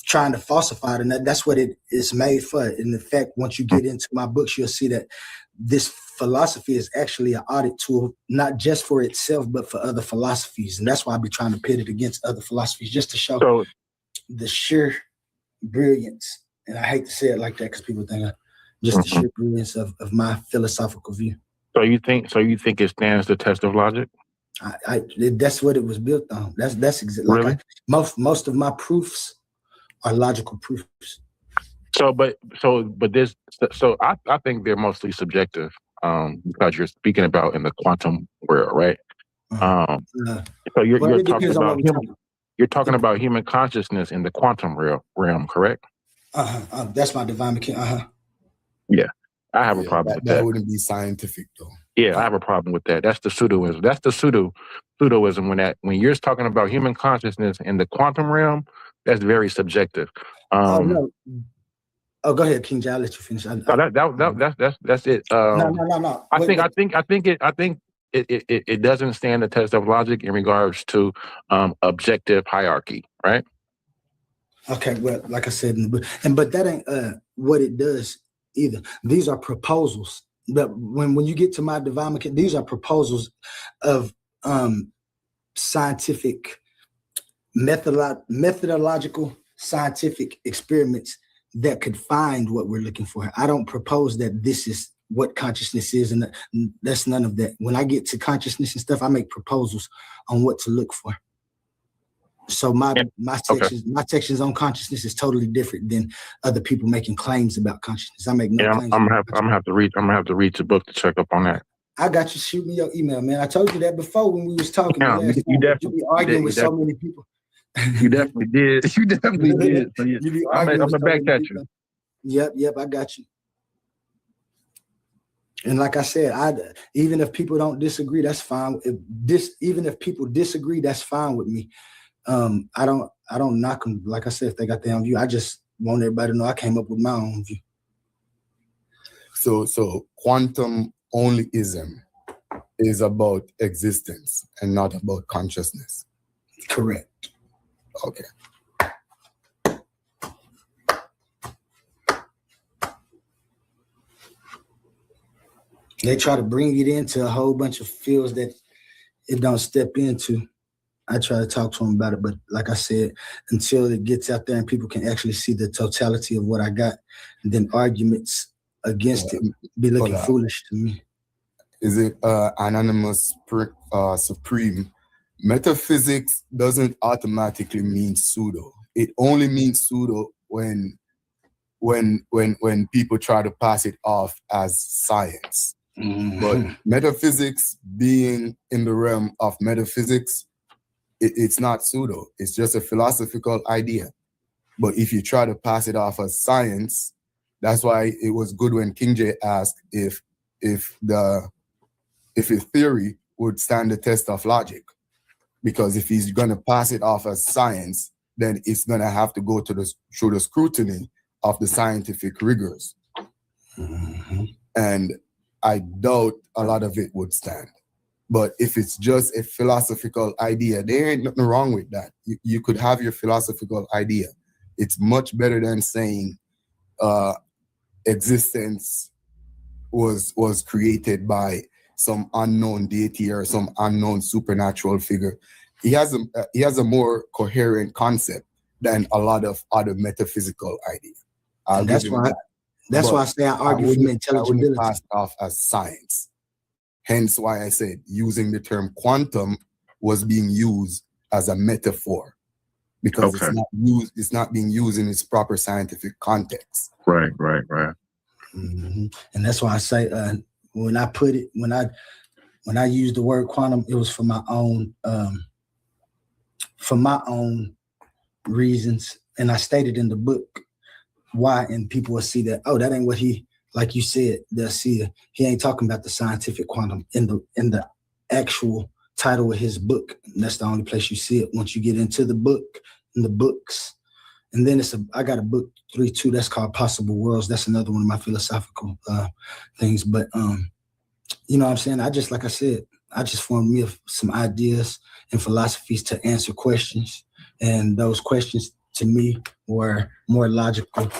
trying to falsify it, and that's what it is made for. In the fact, once you get into my books, you'll see that this philosophy is actually an audit tool, not just for itself, but for other philosophies. And that's why I be trying to pit it against other philosophies, just to show the sheer brilliance. And I hate to say it like that because people think just the sheer brilliance of my philosophical view. So you think it stands the test of logic? That's what it was built on. That's exactly really most of my proofs are logical proofs. I think they're mostly subjective, because you're speaking about in the quantum world, right? So you're talking about human consciousness in the quantum realm, correct? That's my divine mechanic. Yeah, I have a problem with that. That wouldn't be scientific, though. Yeah, I have a problem with that. That's the pseudoism. That's the pseudoism when you're talking about human consciousness in the quantum realm. That's very subjective. No. Oh, go ahead, King J. I'll let you finish. That's it. No. I think it doesn't stand the test of logic in regards to objective hierarchy, right? Okay, well, like I said, but that ain't what it does either. These are proposals. But when you get to my divine mechanic, these are proposals of scientific methodological scientific experiments that could find what we're looking for. I don't propose that this is what consciousness is, and that's none of that. When I get to consciousness and stuff, I make proposals on what to look for. So my sections on consciousness is totally different than other people making claims about consciousness. I make no claims. I'm gonna have to read the book to check up on that. I got you. Shoot me your email, man. I told you that before when we was talking. Yeah, you definitely be arguing with so many people. You definitely did. You definitely did. So I'm gonna back that you. Yep. I got you. And like I said, even if people don't disagree, that's fine. Even if people disagree, that's fine with me. I don't knock them. Like I said, if they got their own view, I just want everybody to know I came up with my own view. So quantum onlyism is about existence and not about consciousness. Correct. Okay. They try to bring it into a whole bunch of fields that it don't step into. I try to talk to them about it, but like I said, until it gets out there and people can actually see the totality of what I got, and then arguments against it be looking foolish to me. Is it Anonymous Supreme? Metaphysics doesn't automatically mean pseudo. It only means pseudo when people try to pass it off as science. Mm-hmm. But metaphysics, being in the realm of metaphysics, it's not pseudo. It's just a philosophical idea. But if you try to pass it off as science, that's why it was good when King J asked if a theory would stand the test of logic. Because if he's going to pass it off as science, then it's going to have to go through the scrutiny of the scientific rigors. Mm-hmm. And I doubt a lot of it would stand. But if it's just a philosophical idea, there ain't nothing wrong with that. You could have your philosophical idea. It's much better than saying existence was created by some unknown deity or some unknown supernatural figure. He has a more coherent concept than a lot of other metaphysical ideas. That's why I say I argue from intelligibility. I wouldn't pass it off as science. Hence why I said using the term quantum was being used as a metaphor, because it's not being used in its proper scientific context. Right. Mm-hmm. And that's why I say when I used the word quantum, it was for my own reasons, and I stated in the book why, and people will see that, oh, that ain't what he like you said, they'll see it. He ain't talking about the scientific quantum in the actual title of his book. And that's the only place you see it. Once you get into the book and the books, and then I got a book 3.2 that's called Possible Worlds. That's another one of my philosophical things. But you know what I'm saying? Like I said, I just formed me some ideas and philosophies to answer questions. And those questions to me were more logical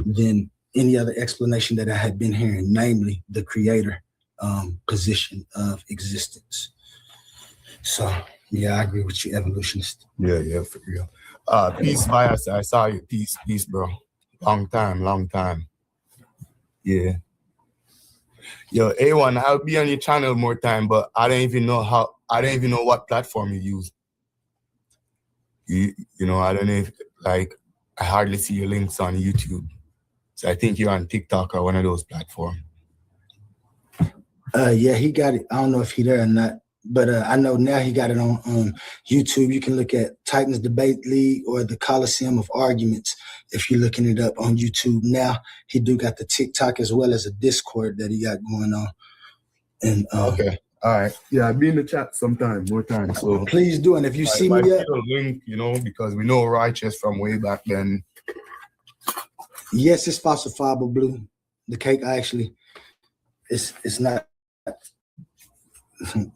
than any other explanation that I had been hearing, namely the creator position of existence. So yeah, I agree with you, evolutionist. Yeah, for real. Peace, Bias. I saw you. Peace, bro. Long time. Yeah. Yo, A1, I'll be on your channel more time, but I don't even know what platform you use. You know, I don't know if, like, I hardly see your links on YouTube. So I think you're on TikTok or one of those platforms. Yeah, he got it. I don't know if he there or not, but I know now he got it on YouTube. You can look at Titans Debate League or the Coliseum of Arguments if you're looking it up on YouTube. Now he do got the TikTok as well as a Discord that he got going on. And okay, all right, yeah, I'll be in the chat sometime, more time. So please do, and if you see me a link, you know, because we know Righteous from way back then. Yes, it's falsifiable, Blue. The cake, it's not.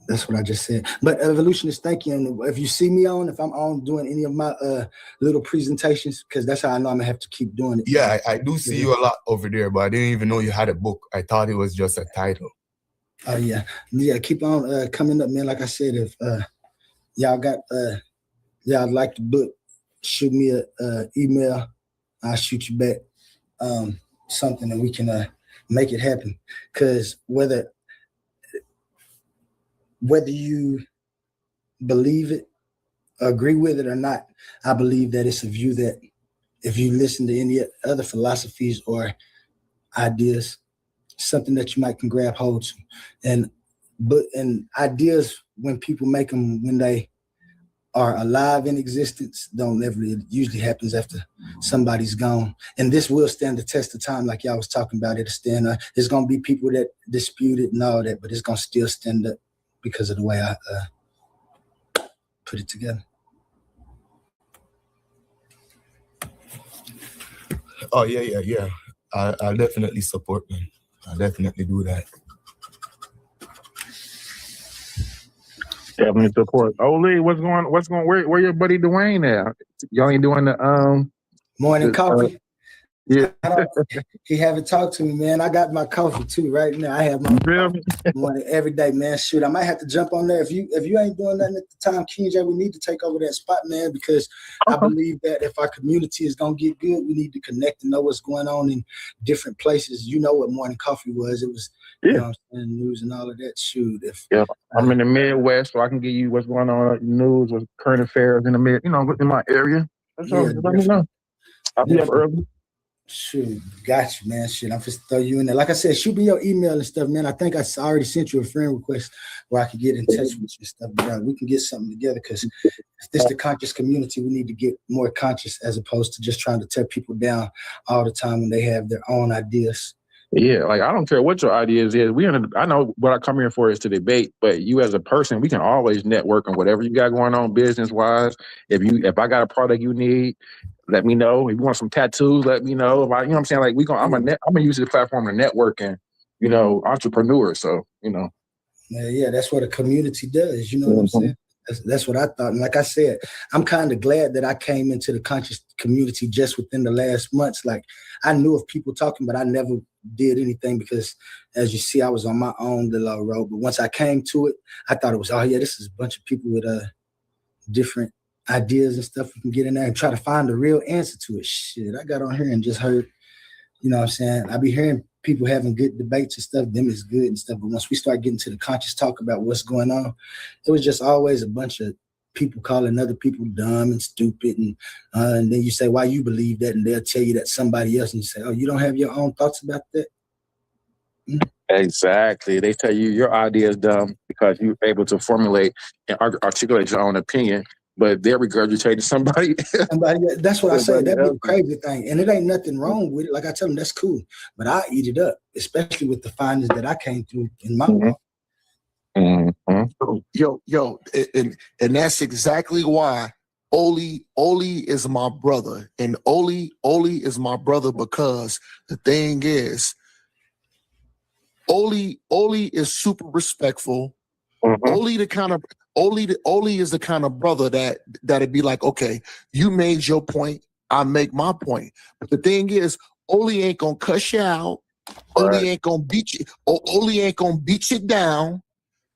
That's what I just said. But evolutionist, thank you. And if you see me if I'm on doing any of my little presentations, because that's how I know I'm gonna have to keep doing it. Yeah, I do see you a lot over there, but I didn't even know you had a book. I thought it was just a title. Oh yeah, keep on coming up, man. Like I said, if y'all got y'all like the book, shoot me a email. I'll shoot you back something and we can make it happen. Because whether you believe it, agree with it or not, I believe that it's a view that if you listen to any other philosophies or ideas, something that you might can grab hold to. And ideas, when people make them when they are alive in existence, it usually happens after somebody's gone. And this will stand the test of time, like y'all was talking about. It'll stand up. There's gonna be people that dispute it and all that, but it's gonna still stand up because of the way I put it together. Oh yeah. I'll definitely support them. I'll definitely do that. Definitely support. Oli, what's going? Where your buddy Dwayne at? Y'all ain't doing the morning coffee. Yeah, he haven't talked to me, man. I got my coffee too right now. I have my morning every day, man. Shoot, I might have to jump on there if you ain't doing nothing at the time, KJ. We need to take over that spot, man, because I believe that if our community is gonna get good, we need to connect and know what's going on in different places. You know what morning coffee was? It was, you know, news and all of that. Shoot, I'm in the Midwest, so I can give you what's going on in news, what's current affairs in the in my area. That's all. Let me know. I'll be up early. Shoot, got you, man. Shit, I'm just throw you in there. Like I said, shoot me your email and stuff, man. I think I already sent you a friend request where I could get in touch with you and stuff. But we can get something together because if this is the conscious community, we need to get more conscious as opposed to just trying to tear people down all the time when they have their own ideas. Yeah, like I don't care what your ideas is. I know what I come here for is to debate, but you as a person, we can always network on whatever you got going on business wise. If I got a product you need, let me know. If you want some tattoos, let me know. If you know what I'm saying? Like I'm gonna use this platform to network and entrepreneurs. So Yeah, that's what a community does. You know what I'm saying? That's what I thought. And like I said, I'm kind of glad that I came into the conscious community just within the last months. Like I knew of people talking, but I never did anything because, as you see, I was on my own little road. But once I came to it, I thought it was, this is a bunch of people with different ideas and stuff. We can get in there and try to find the real answer to it. Shit, I got on here and just heard, you know what I'm saying? I be hearing people having good debates and stuff. Them is good and stuff. But once we start getting to the conscious talk about what's going on, it was just always a bunch of people calling other people dumb and stupid. And then you say, why you believe that? And they'll tell you that somebody else. And you say, oh, you don't have your own thoughts about that? Exactly. They tell you your idea is dumb because you're able to formulate and articulate your own opinion but they're regurgitating somebody. That's what I say. Somebody That'd be the else. crazy thing. And it ain't nothing wrong with it. Like I tell them, that's cool. But I eat it up, especially with the findings that I came through in my walk. Yo, and that's exactly why Oli is my brother. And Oli is my brother because the thing is, Oli is super respectful. Oli is the kind of brother that'd be like, okay, you made your point, I make my point. But the thing is, Oli ain't gonna cuss you out. Oli ain't gonna beat you. Oli ain't gonna beat you down.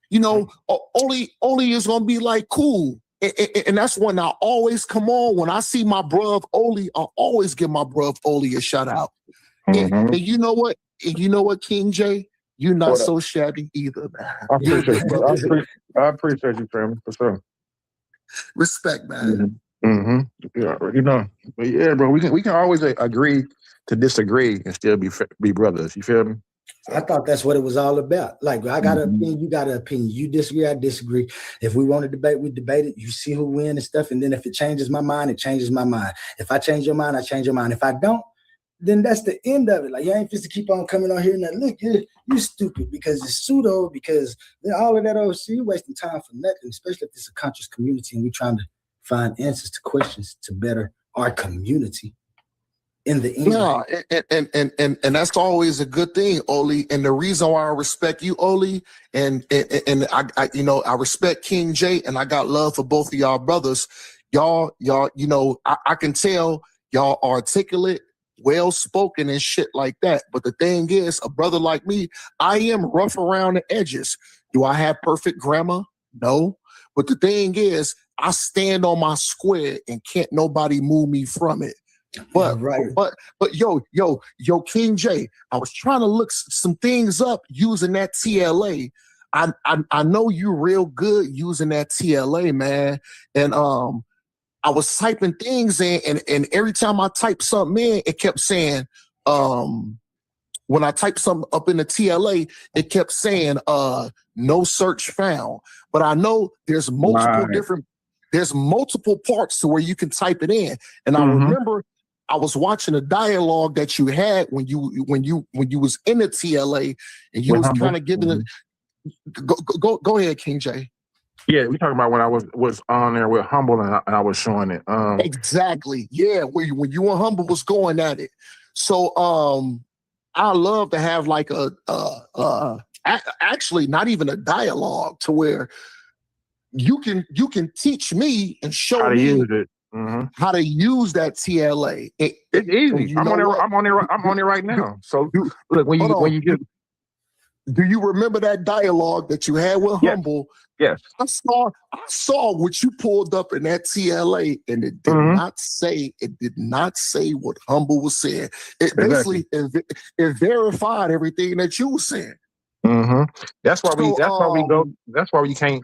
You know, Oli is gonna be like, cool. And that's when I always come on. When I see my bruv Oli, I always give my bruv Oli a shout out. And you know what? King J? You're not so shabby either, man. I appreciate you. I appreciate you, family, for sure. Respect, man. Yeah, you know, but yeah, bro, we can always agree to disagree and still be brothers. You feel me? I thought that's what it was all about. Like, I got an opinion, you got an opinion. You disagree, I disagree. If we want to debate, we debate it. You see who wins and stuff. And then if it changes my mind, it changes my mind. If I change your mind, I change your mind. If I don't, then that's the end of it. Like, you ain't supposed to keep on coming on here and that, look, you're stupid because it's pseudo, because all of that over, you're wasting time for nothing, especially if it's a conscious community and we're trying to find answers to questions to better our community in the end. Yeah, and that's always a good thing, Oli. And the reason why I respect you, Oli, and I respect King J, and I got love for both of y'all brothers. Y'all, you know, I can tell y'all articulate, well-spoken and shit like that. But the thing is, a brother like me, I am rough around the edges. Do I have perfect grammar? No. But the thing is, I stand on my square and can't nobody move me from it. But yo, King J, I was trying to look some things up using that TLA. I know you real good using that TLA, man. And I was typing things in, and every time I typed something in, it kept saying, when I typed something up in the TLA, it kept saying, no search found. But I know there's multiple parts to where you can type it in. And I remember I was watching a dialogue that you had when you was in the TLA, and you was kind of giving it. Go ahead, King J. Yeah, we're talking about when I was on there with Humble and I was showing it. Exactly. Yeah, when you and Humble was going at it. So I love to have like actually not even a dialogue to where you can teach me and show how to me use it. How to use that TLA. It's easy. I'm on there right now. So look, when you get. Do you remember that dialogue that you had with Humble? Yes. I saw what you pulled up in that TLA, and it did not say what Humble was saying. It basically it verified everything that you were saying. That's why we go. That's why you can't.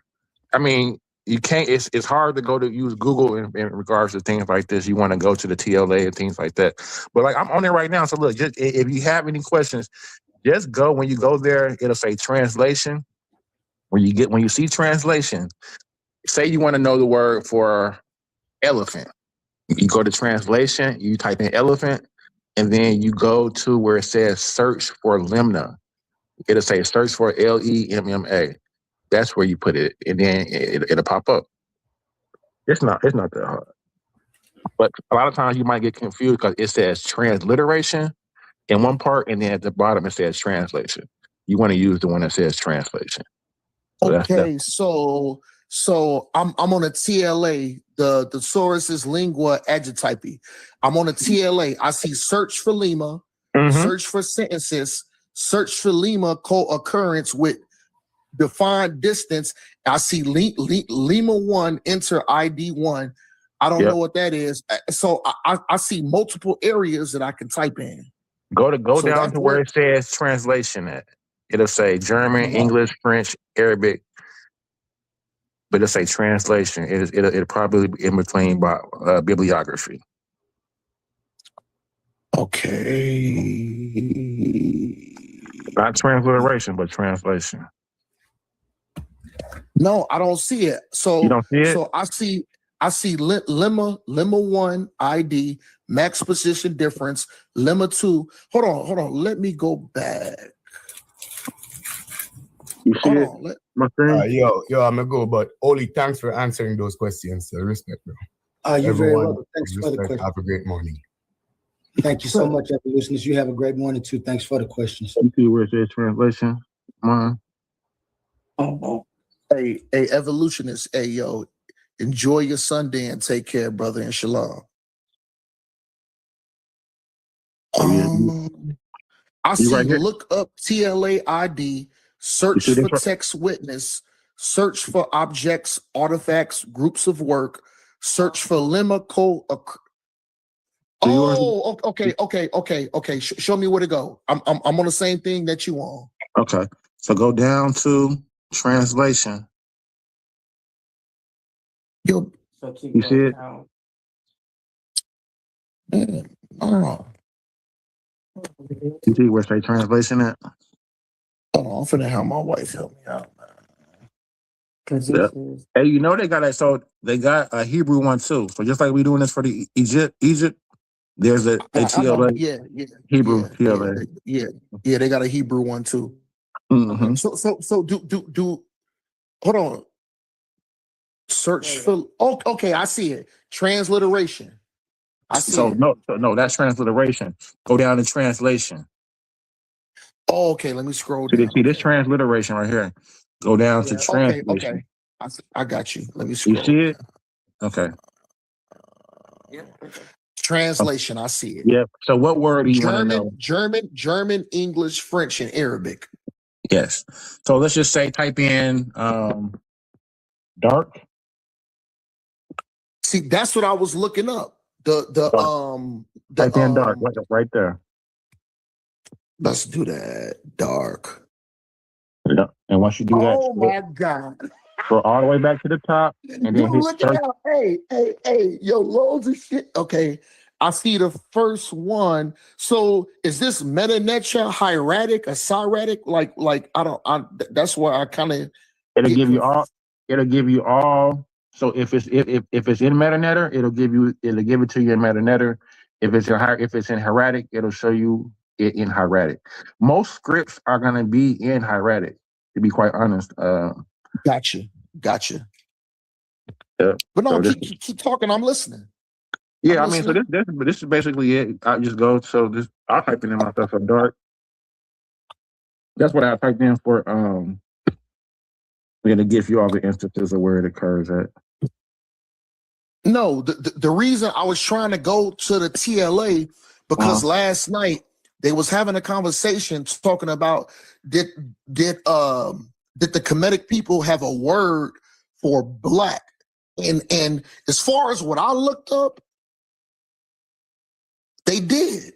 I mean, you can't. It's hard to go to use Google in regards to things like this. You want to go to the TLA and things like that. But like I'm on there right now. So look, just if you have any questions, just go. When you go there, it'll say translation. When you see translation, say you want to know the word for elephant. You go to translation, you type in elephant, and then you go to where it says search for lemma. It'll say search for LEMMA. That's where you put it, and then it'll pop up. It's not that hard. But a lot of times you might get confused because it says transliteration in one part, and then at the bottom it says translation. You want to use the one that says translation. So okay, so I'm on a TLA, the Thesaurus Lingua Adjectivi. I'm on a TLA. I see search for lemma, search for sentences, search for lemma co-occurrence with defined distance. I see lemma 1, enter ID 1. I don't know what that is. So I see multiple areas that I can type in. Go down to where it says translation at. It'll say German, English, French, Arabic, but it'll say translation. It'll probably be in between bibliography. Okay. Not transliteration, but translation. No, I don't see it. So you don't see it? So I see I see lemma 1 ID, max position difference, lemma 2. Hold on. Let me go back. You see Hold it? on. My friend? Yo, I'm gonna go, but Oli, thanks for answering those questions. Respect, bro. You're very Everyone, welcome. Thanks for the respect. question. Have a great morning. Thank you so much, listeners. You have a great morning too. Thanks for the questions. You see where it says translation? Mine. Hey, evolutionists. Hey, yo, enjoy your Sunday and take care, brother, and shalom. I see. right here? Look up TLA ID. Search You see for this? text witness. Search for objects, artifacts, groups of work. Search for lemma code. Oh, okay. Show me where to go. I'm on the same thing that you on. Okay. So go down to translation. Yo, you see it? Oh. You see where say translation at? Hold on, I'm finna have my wife help me out. Yeah. Hey, you know they got that. So they got a Hebrew one too. So just like we doing this for the Egypt, there's a TLA. Yeah. Hebrew TLA. Yeah. They got a Hebrew one too. Mm-hmm. So do hold on. Search for okay, I see it. Transliteration. I see So it. no, that's transliteration. Go down to translation. Oh, okay, let me scroll down. See this transliteration right here. Go down to translation. Okay. I got you. Let me scroll. You see it? Okay. Translation, I see it. Yep. So what word do you want to know? German, English, French, and Arabic. Yes. So let's just say type in dark. See, that's what I was looking up. Type in dark right there. Let's do that. Dark. Yeah. And once you do that, Oh my God. go all the way back to the top and then hit Look search. out. Hey, yo, loads of shit. Okay. I see the first one. So is this meta-netra, hieratic, a cyratic? Like that's where I kind of It'll give you all. So if it's in MetaNetter, it'll give it to you in MetaNetter. If it's in hieratic, it'll show you it in hieratic. Most scripts are gonna be in hieratic, to be quite honest. Gotcha. Yeah. But no, So keep talking. I'm listening. Yeah, I mean, so this is basically it. I just go, so this, I'll type in myself a dark. That's what I typed in for, we're going to give you all the instances of where it occurs at. No, the reason I was trying to go to the TLA, because last night they was having a conversation talking about did the Kemetic people have a word for black? And as far as what I looked up, they did.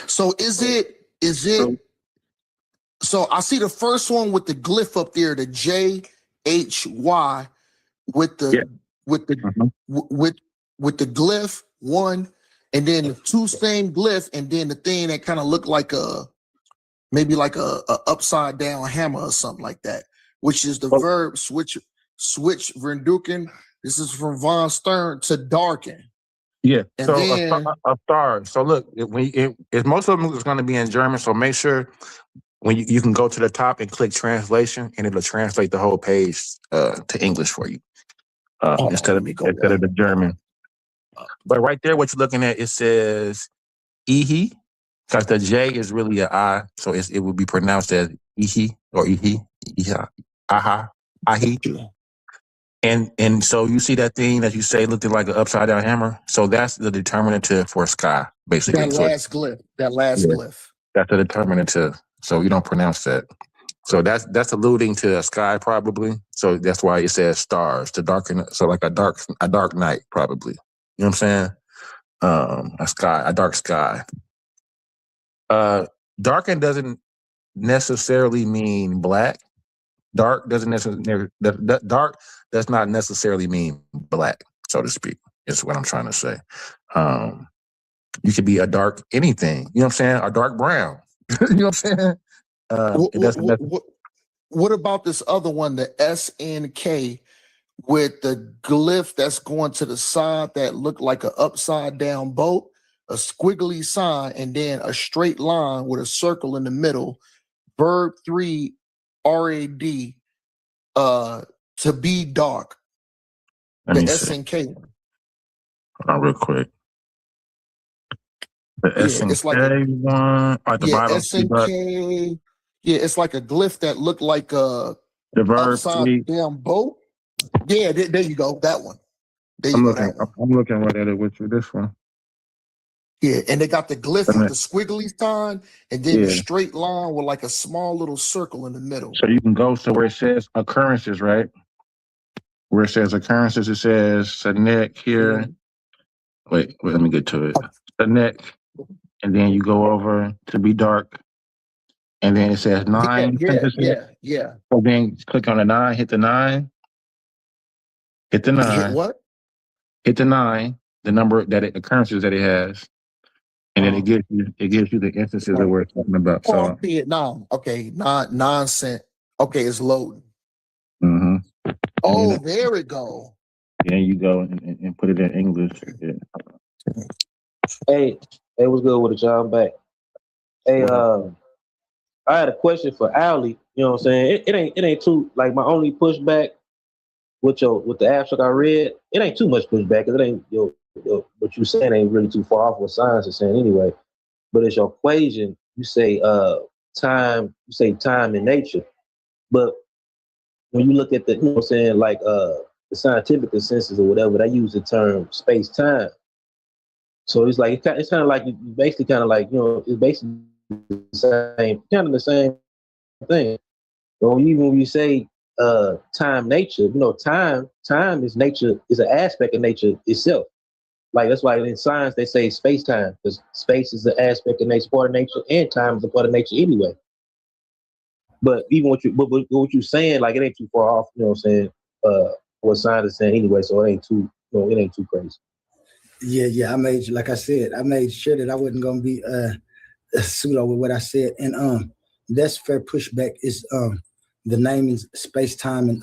So is it so I see the first one with the glyph up there, the JHY with the with the glyph one, and then the two same glyph, and then the thing that kind of looked like maybe like a upside down hammer or something like that, which is the verb switch verduken. This is from Von Stern, to darken. Yeah. And so then a star. So look, if most of them is going to be in German, so make sure when you can go to the top and click translation, and it'll translate the whole page to English for you instead of the German. But right there, what you're looking at, it says Ihi, because the J is really an I, so it would be pronounced as Ihi or Ihi, Aha, Ahi. And so you see that thing that you say looking like an upside down hammer. So that's the determinative for sky, basically. that last glyph. That's the determinative. So you don't pronounce that. So that's alluding to a sky, probably. So that's why it says stars to darken. So like a dark night, probably. You know what I'm saying? A dark sky. Darken doesn't necessarily mean black. Dark does not necessarily mean black, so to speak, is what I'm trying to say. You could be a dark anything, you know what I'm saying? A dark brown. You know what I'm saying? what about this other one, the SNK, with the glyph that's going to the side that looked like an upside down boat, a squiggly sign, and then a straight line with a circle in the middle, verb 3 RAD, to be dark. Let The me see. SNK. Hold on real quick. The Yeah, it's like a SNK one at the bottom. SNK. Yeah, it's like a glyph that looked like a The verb upside 3. down boat. Yeah, there you go. That one. There you I'm go. looking. That one. I'm looking right at it with you. This one. Yeah, and they got the glyph And with then- the squiggly sign, and then the Yeah. straight line with like a small little circle in the middle. So you can go to where it says occurrences, right? Where it says occurrences, it says Sanek here. Wait, let me get to it. Sanek, and then you go over to be dark, and then it says 9 sentences. Yeah. So then click on the 9, hit the 9, hit the 9, Hit what? hit the 9, the number that occurrences that it has, and then it gives you the instances that we're talking about. Oh, I So, see it now. Okay, nonsense. Okay, it's loading. mm-hmm. Oh, there we go. Then you go and put it in English. Yeah. Hey, what's good with it, y'all? I'm back. Hey, I had a question for Ali. You know what I'm saying? It ain't too like my only pushback with the abstract I read. It ain't too much pushback because it ain't what you saying ain't really too far off what science is saying anyway. But it's your equation. You say time. You say time and nature. But when you look at the, you know what I'm saying, like the scientific consensus or whatever, they use the term space time. So it's like it's kind of like you basically kind of like, you know, it's basically the same thing. So even when you say time nature, you know, time is nature, is an aspect of nature itself. Like that's why in science they say space time, because space is an aspect of nature, part of nature, and time is a part of nature anyway. But even what you're saying, like it ain't too far off, you know what I'm saying, what science is saying anyway, so it ain't too crazy. Yeah. Like I said, I made sure that I wasn't gonna be pseudo with what I said. And that's fair pushback is the name is space time and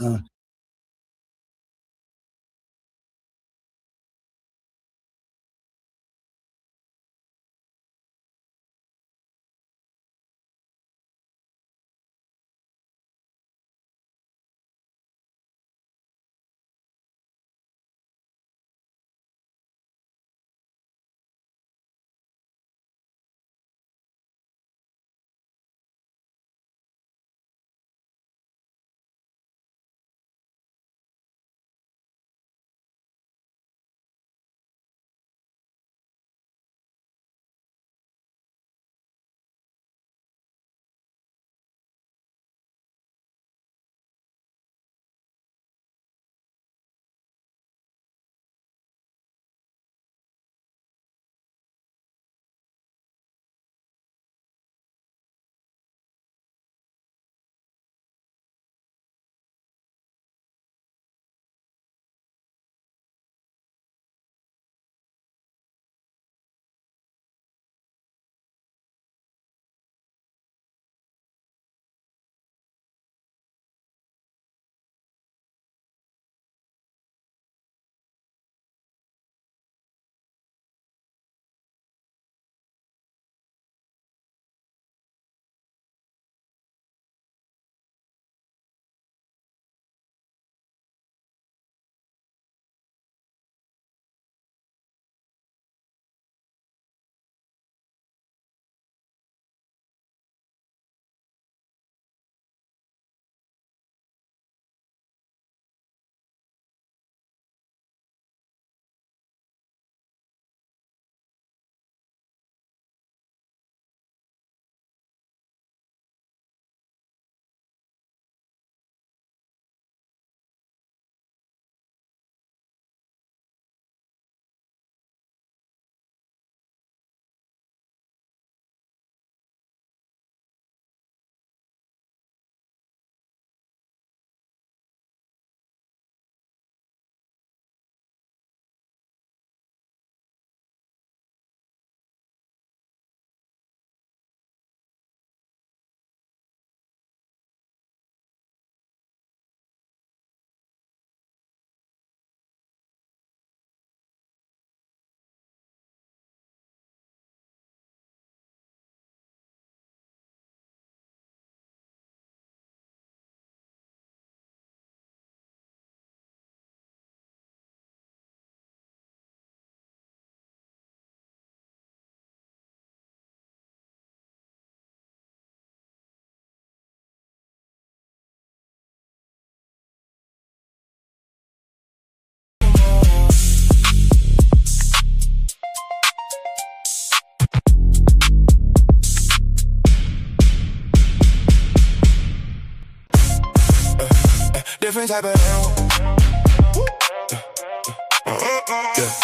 different type of animal.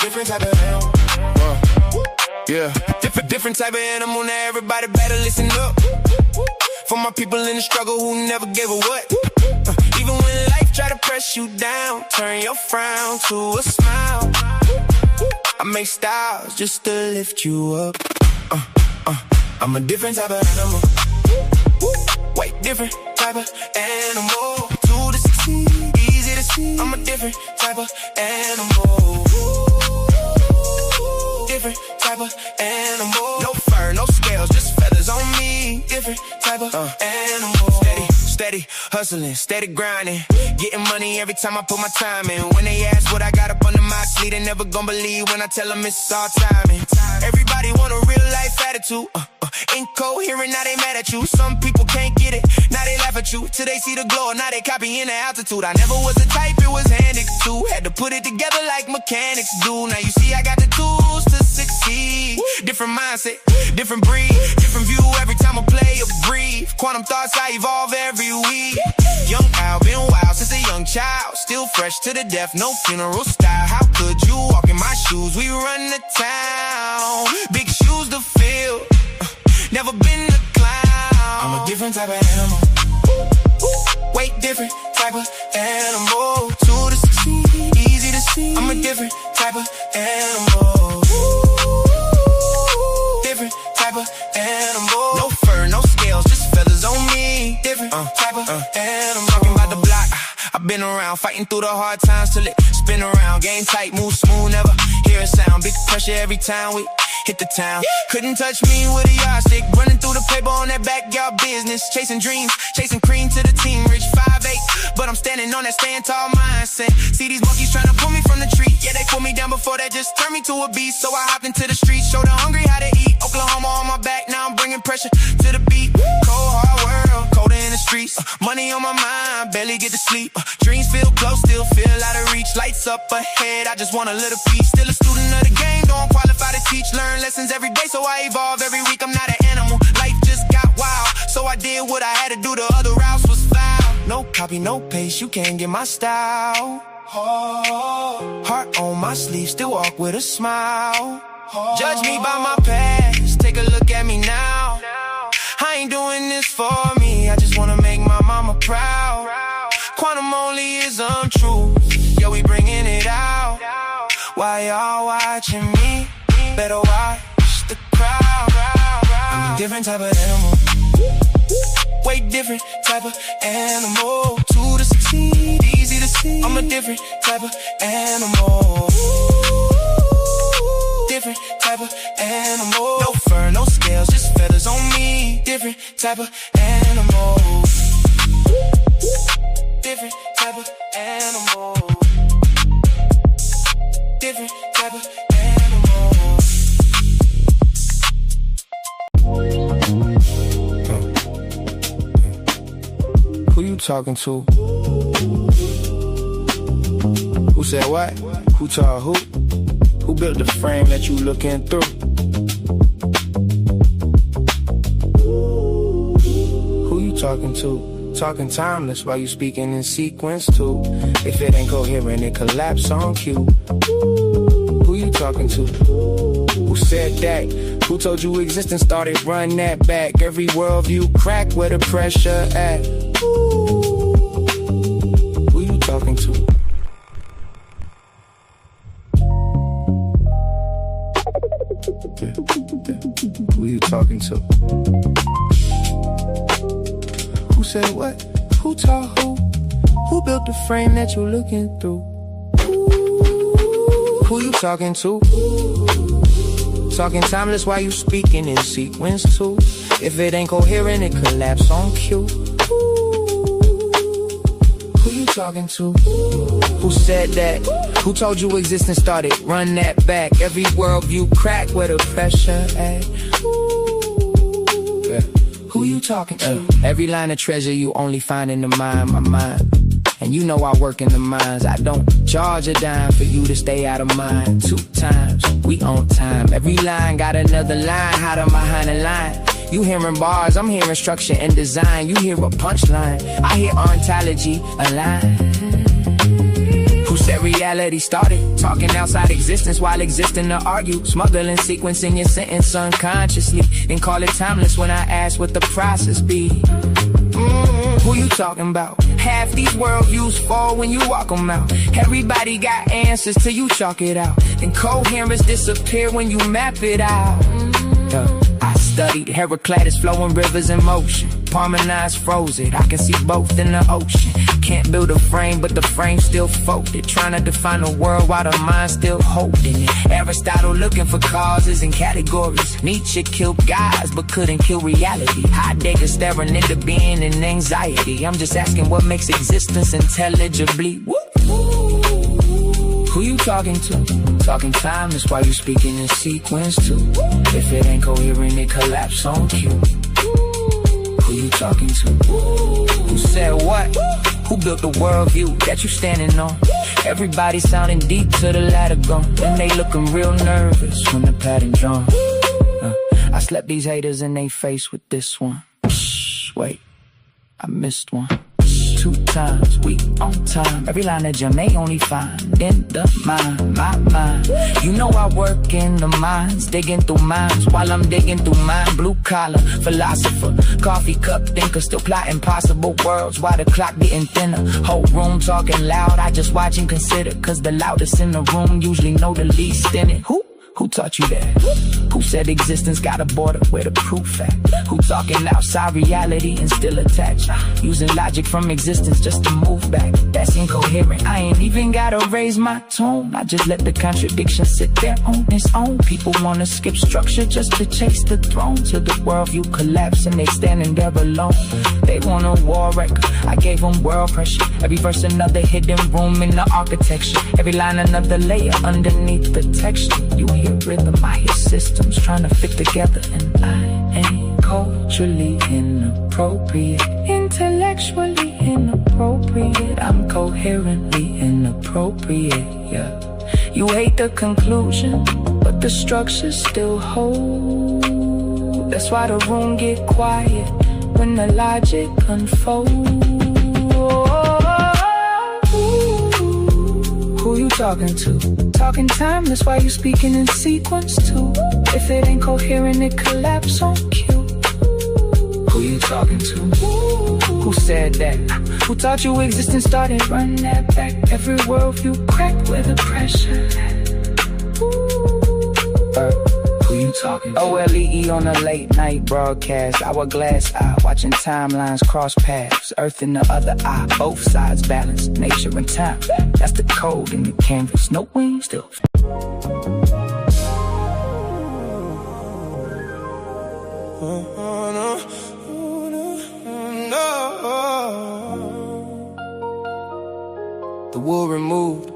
Different type of animal. Yeah, different type of animal. Now everybody better listen up. For my people in the struggle who never gave a what. Even when life try to press you down, turn your frown to a smile. I make styles just to lift you up. I'm a different type of animal. Way different type of animal. To the succeed, easy to see. I'm a different type of animal. Different type of animal. No fur, no scales, just feathers on me. Different type of animal. Steady hustling, steady grinding. Getting money every time I put my time in. When they ask what I got up under my sleeve, they never gon' believe when I tell them it's all timing. Everybody want a real life attitude. Incoherent, now they mad at you. Some people can't get it, now they laugh at you. Till they see the glow, now they copying the altitude. I never was the type it was handed to. Had to put it together like mechanics do. Now you see I got the tools to succeed. Different mindset, different breed, different view every time I play or breathe. Quantum thoughts, I evolve every week. Young Al, been wild since a young child. Still fresh to the death, no funeral style. How could you walk in my shoes? We run the town. Big shoes to fill. Never been a clown. I'm a different type of animal. Way different type of animal. To the succeed, easy to see. I'm a different type of animal. Different type of animal. No fur, no scales, just feathers on me. Different type of animal. Talking about the block, I've been around, fighting through the hard times till it spin around. Game tight, move smooth, never hear a sound. Big pressure every time we hit the town. Couldn't touch me with a yardstick. Running through the paper on that backyard business. Chasing dreams, chasing cream to the team. Rich 5'8", but I'm standing on that stand tall mindset. See these monkeys trying to pull me from the tree. Yeah, they pulled me down before that, just turned me to a beast. So I hopped into the streets, showed the hungry how to eat. Oklahoma on my back, now I'm bringing pressure to the beat. Cold hard world, colder in the streets. Money on my mind, barely get to sleep. Dreams feel close, still feel out of reach. Lights up ahead, I just want a little peace. Still a student of the game, don't qualify to teach. Learn lessons every day, so I evolve every week. I'm not an animal, life just got wild. So I did what I had to do, the other routes was foul. No copy, no paste, you can't get my style. Heart on my sleeve, still walk with a smile. Judge me by my past, take a look at me now. I ain't doing this for me, I just wanna make my mama proud. Quantum only is untrue, yeah, we bringing it out. Why y'all watching me? Better watch the crowd. I'm a different type of animal. Way different type of animal. To the succeed, easy to see. I'm a different type of animal. Different type of animal. No fur, no scales, just feathers on me. Different type of animal. Different type of animal. Different type of animal. Who you talking to? Who said what? Who told who? Who built the frame that you looking through? Who you talking to? Talking timeless while you speaking in sequence too. If it ain't coherent, it collapse on cue. Who you talking to? Who said that? Who told you existence started? Run that back. Every worldview crack where the pressure at. Who you talking to? Who you talking to? Who said what? Who taught who? Who built the frame that you looking through? Who you talking to? Talking timeless while you speaking in sequence too. If it ain't coherent, it collapse on cue. Who you talking to? Who said that? Who told you existence started? Run that back. Every worldview crack where the pressure at. Who you talking to? Every line of treasure you only find in the mind, my mind. And you know I work in the mines. I don't charge a dime for you to stay out of mine. 2 times, we on time. Every line got another line, hiding behind the line. You hearing bars, I'm hearing structure and design. You hear a punchline, I hear ontology align. Who said reality started? Talking outside existence while existing to argue. Smuggling sequence in your sentence unconsciously. And call it timeless when I ask what the process be. Who you talking about? Half these worldviews fall when you walk them out. Everybody got answers till you chalk it out. Incoherence disappear when you map it out. I studied Heraclitus flowing rivers in motion. Parmenides froze it, I can see both in the ocean. Can't build a frame, but the frame still folded. Trying to define the world while the mind still holding it. Aristotle looking for causes and categories. Nietzsche killed guys, but couldn't kill reality. Heidegger staring into being and anxiety. I'm just asking what makes existence intelligibly. Who you talking to? Talking time, that's why you speaking in sequence too. If it ain't coherent, it collapse on cue. Who you talking to? Who said what? Who built the worldview that you standing on? Everybody sounding deep to the ladder gone. And they looking real nervous when the pattern drawn. I slept these haters in they face with this one. Wait, I missed one. 2 times, we on time. Every line of gem they only find in the mind, my mind. You know I work in the mines, digging through mines while I'm digging through mine. Blue collar, philosopher, coffee cup thinker, still plotting possible worlds while the clock getting thinner. Whole room talking loud, I just watch and consider. Cause the loudest in the room usually know the least in it. Who taught you that? Who said existence got a border where the proof at? Who talking outside reality and still attached? Using logic from existence just to move back. That's incoherent. I ain't even gotta raise my tone. I just let the contradiction sit there on its own. People wanna skip structure just to chase the throne. Till the worldview collapse and they standing there alone. They want a war record. I gave them world pressure. Every verse another hidden room in the architecture. Every line another layer underneath the texture. You hear rhythm, I hear systems trying to fit together. And I ain't culturally inappropriate, intellectually inappropriate. I'm coherently inappropriate, yeah. You hate the conclusion, but the structure still hold. That's why the room get quiet when the logic unfolds. Who you talking to? Talking time, that's why you speaking in sequence too. If it ain't coherent, it collapse on cue. Who you talking to? Who said that? Who taught you existence started? Run that back. Every worldview cracked where the pressure at. Who you talking to? OLEE on a late night broadcast. Hourglass eye, watching timelines cross paths. Earth in the other eye, both sides balance. Nature and time, that's the code in the canvas. No wings, still. The wool removed,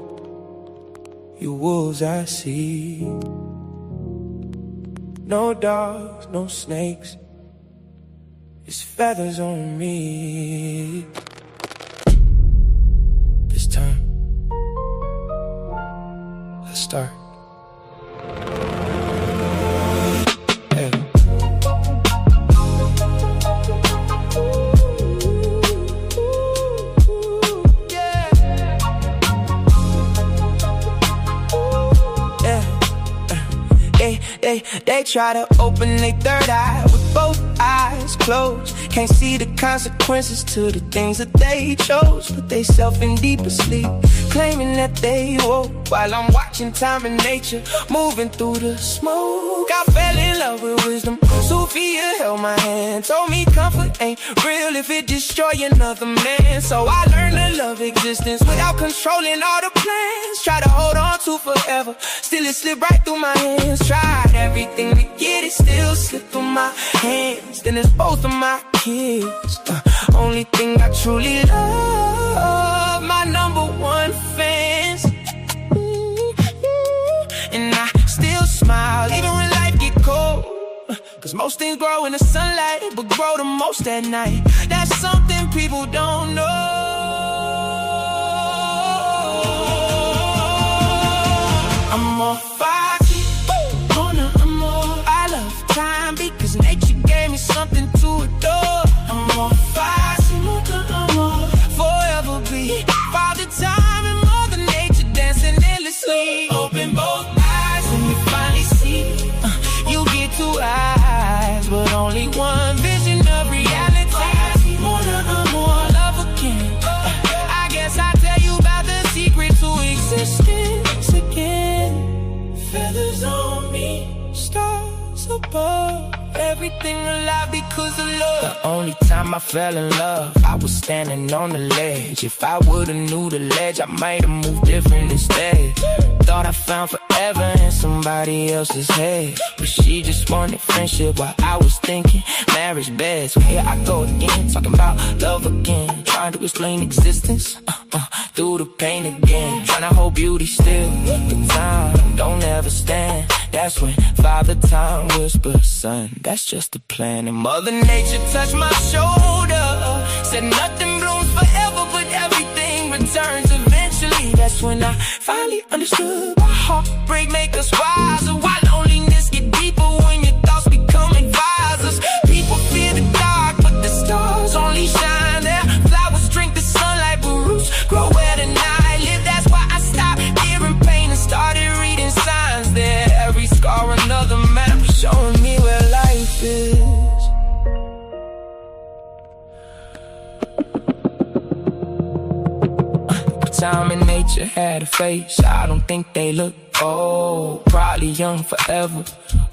you wolves I see. No dogs, no snakes, it's feathers on me. This time, let's start. Yeah. They try to open their third eye with both eyes closed. Can't see the consequences to the things that they chose. Put they self in deeper sleep, claiming that they woke. While I'm watching time and nature moving through the smoke. I fell in love with wisdom. Sophia held my hand, told me comfort ain't real if it destroy another man. So I learned to love existence without controlling all the plans. Try to hold on to forever, still it slipped right through my hands. Tried everything to get it, still slipped through my hands. Then it's both of my kids. Only thing I truly love, my #1 fans. And I still smile even when life get cold. Cause most things grow in the sunlight, but grow the most at night. That's something people don't know. I'm more foggy, I'm more. I love time because nature gave me everything alive because of love. The only time I fell in love, I was standing on the ledge. If I would've knew the ledge, I might have moved different instead. Thought I found forever in somebody else's head, but she just wanted friendship while I was thinking marriage bed. So here I go again, talking about love again, trying to explain existence through the pain again, trying to hold beauty still, but time don't ever stand. That's when Father Time whispers, son, that's just the plan. And Mother Nature touched my shoulder, said nothing blooms forever, but everything returns eventually. That's when I finally understood why heartbreak make us wiser, why loneliness get deeper when your thoughts become advisors. People fear the dark, but the stars only shine there. Flowers drink the sunlight, but roots grow where the night live. That's why I stopped fearing pain and started reading signs there. Every scar another map showing me where life is. Time and nature had a face, I don't think they look old. Probably young forever,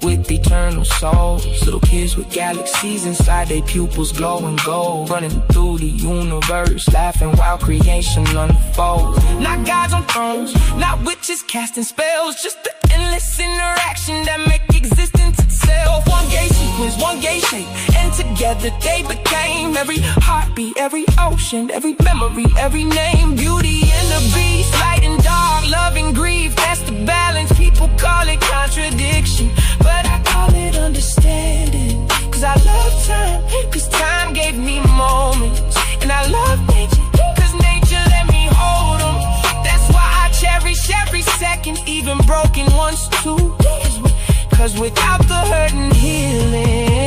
with eternal souls. Little kids with galaxies inside their pupils glowing gold, running through the universe, laughing while creation unfolds. Not gods on thrones, not witches casting spells, just the endless interaction that make existence itself. One gay sequence, one gay shape, and together they became every heartbeat, every ocean, every memory, every name. Beauty and the beast, light and dark, love and grief, that's the balance. People call it contradiction, but I call it understanding. Cause I love time, cause time gave me moments. And I love nature, cause nature let me hold them. That's why I cherish every second, even broken ones too. Cause without the hurt and healing,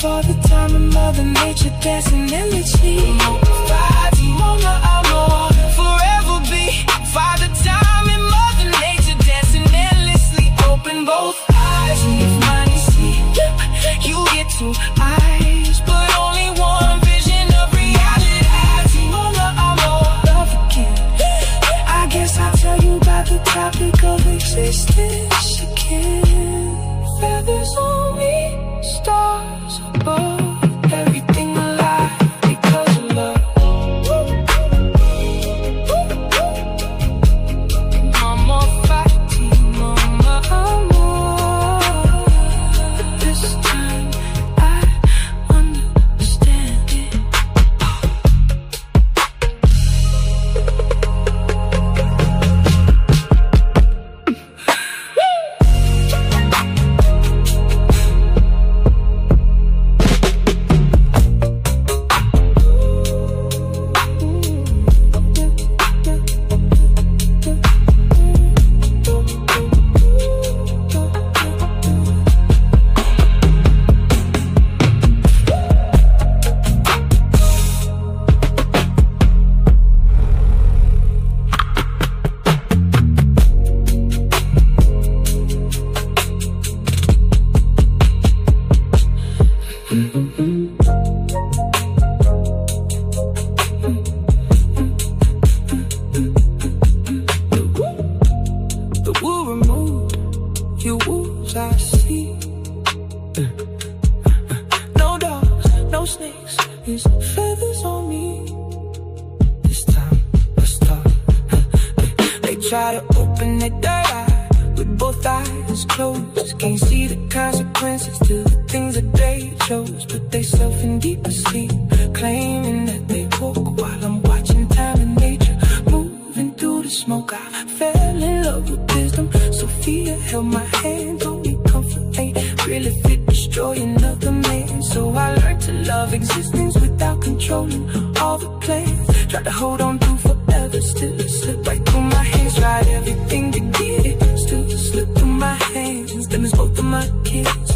for the time and Mother Nature dancing endlessly. Mona amor, forever be. Father Time and Mother Nature dancing endlessly. Open both eyes and if mine is sleep, you get two eyes, but only one vision of reality. Mona amor, love again. I guess I'll tell you about the topic of existence again. Feathers on me, stars above, everything alive because of love. Mama Fatima, but this time I understand it. Try to open their third eye with both eyes closed. Can't see the consequences to the things that they chose. Put themselves in deeper sleep, claiming that they woke while I'm watching time and nature moving through the smoke. I fell in love with wisdom. Sophia held my hand, told me comfort ain't really fit destroying another man. So I learned to love existence without controlling all the plans. Tried to hold on through forever, still it slipped right through my hands. Tried everything to get it, still it slipped through my hands. Them is both of my kids.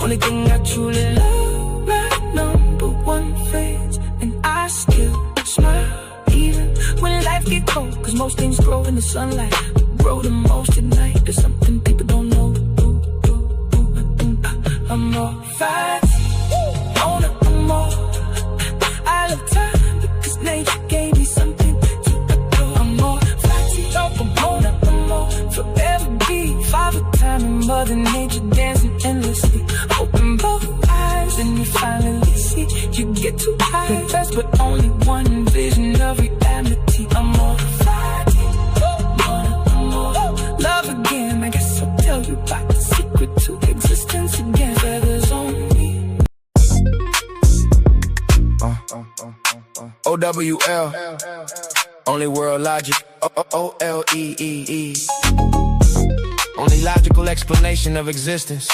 Only thing I truly love, my number one friends. And I still smile even when life get cold. Cause most things grow in the sunlight, grow the most at night. There's something people don't know. I'm more fighting, on it, I'm more. I love time because nature gave me some. Mother Nature dancing endlessly. Open both eyes and you finally see you get too high. That's but only one vision of reality. I'm more love again. I guess I'll tell you about the secret to existence again. Feathers on me. OWL, only world logic. OLEEE. Only logical explanation of existence.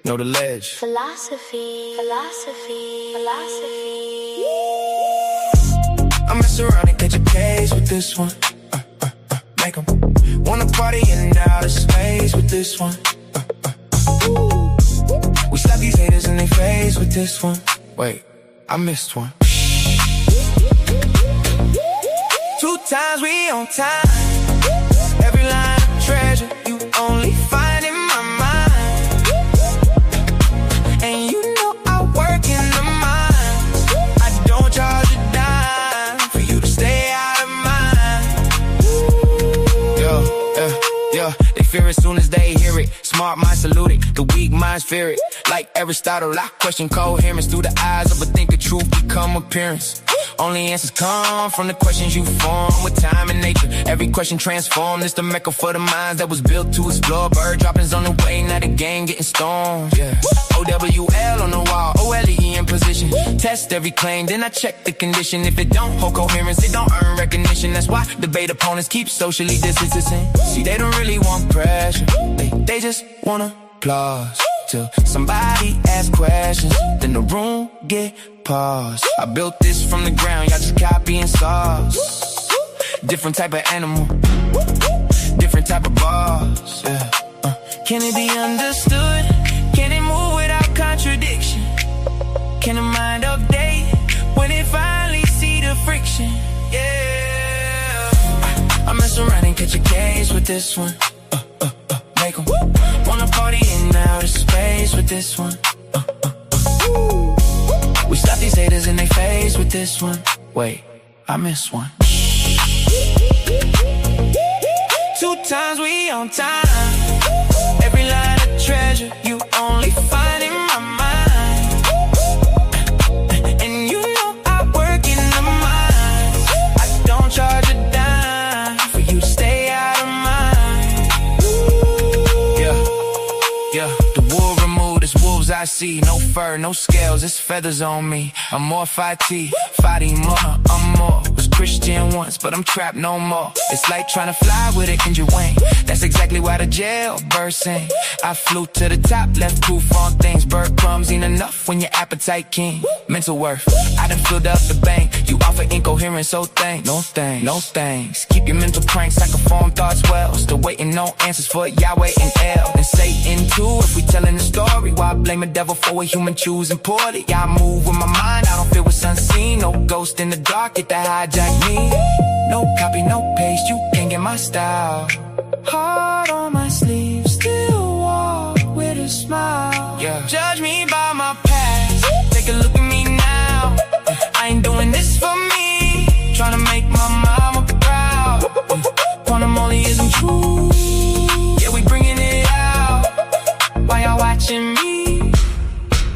Know the ledge. Philosophy, philosophy, philosophy. I mess around and catch a case with this one. Make 'em wanna party in outer space with this one. We slap these haters in their face with this one. Wait, I missed one. 2 times we on time. Every line of treasure you only find in my mind. And you know I work in the mines. I don't charge a dime for you to stay out of mine. Yo, they fear as soon as they hear it. Smart minds salute it, the weak minds fear it. Like Aristotle, I question coherence through the eyes of a thinker. Truth become appearance. Only answers come from the questions you form with time and nature. Every question transformed. It's the mecca for the minds that was built to explore. Bird droppings on the way, now the game getting stormed. Yeah. OWL on the wall, OLE in position. Test every claim, then I check the condition. If it don't hold coherence, it don't earn recognition. That's why debate opponents keep socially distancing. See, they don't really want pressure. They just want applause. Till somebody asks questions, then the room get paused. I built this from the ground, y'all just copying sauce. Different type of animal, different type of boss. Yeah. Can it be understood? Can it move without contradiction? Can the mind update when it finally see the friction? Yeah. I mess around and catch a case with this one. Make 'em wanna party in outer space with this one. We slap these haters in their face with this one. Wait, I missed one. 2 times we on time. Every line of treasure you only find in my mind. And you know I work in the mines. I don't charge a dime for you to stay out of mine. Yeah, the wool removed, it's wolves I see. No fur, no scales, it's feathers on me. I'm more Fati, more, I'm more. Was Christian once, but I'm trapped no more. It's like trying to fly with an injured wing. That's exactly why the jailbird sing. I flew to the top, left proof on things. Bird crumbs ain't enough when your appetite king. Mental worth, I done filled up the bank. You offer incoherence, so thanks. No thanks. Keep your mental cranks, I can form thoughts well. Still waiting, no answers for Yahweh and El. And Satan too, if we telling the story. Why blame a devil for a human choosing poorly? I move with my mind, I don't feel what's unseen. No ghost in the dark, get to hijack me. No copy, no paste, you can't get my style. Heart on my sleeve, still walk with a smile. Yeah. Judge me by my past, take a look at me now. I ain't doing this for me, trying to make my mama proud. Quantum only isn't true, yeah, we bringing it out. While y'all watching me,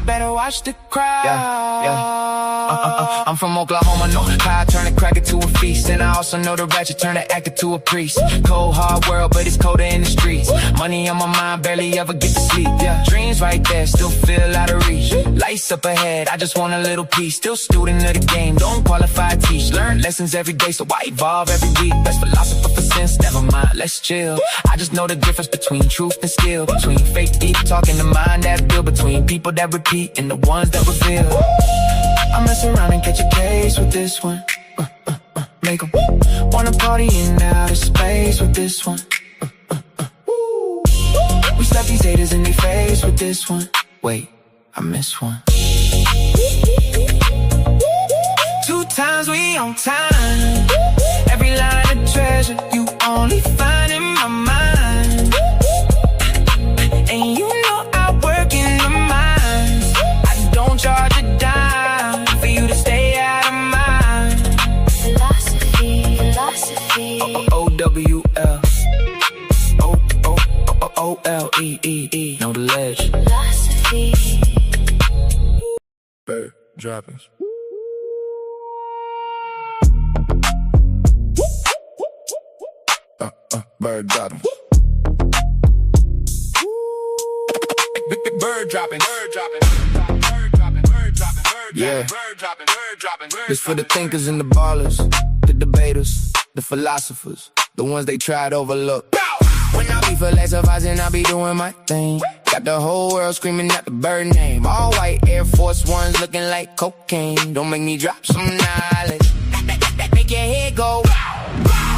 better watch the crowd. I'm from Oklahoma, no pie, turn a cracker to a feast. And I also know the ratchet turn the actor to a priest. Cold, hard world, but it's colder in the streets. Money on my mind, barely ever get to sleep. Yeah, dreams right there, still feel out of reach. Lights up ahead, I just want a little piece. Still student of the game, don't qualify, teach. Learn lessons every day, so I evolve every week. Best philosopher for sense, never mind, let's chill. I just know the difference between truth and skill. Between fake deep talk and the mind that build. Between people that repeat and the ones that reveal. I mess around and catch a case with this one. Make 'em wanna party in outer space with this one. We slap these haters in their face with this one. Wait, I missed one. 2 times we on time. Every line of treasure you only find in my mind. And you know I work in the mines. I don't charge a dime for you to stay out of mine. Philosophy, philosophy. OWL. OLE. know the ledge. Philosophy. Bird droppings. Bird droppings. Bird dropping, bird dropping, bird dropping, bird dropping, yeah. Bird dropping, bird dropping, bird. This for the thinkers and the ballers, the debaters, the philosophers, the ones they try to overlook. When I be philosophizing, I be doing my thing. Got the whole world screaming out the bird name. All white Air Force Ones looking like cocaine. Don't make me drop some knowledge. Make your head go.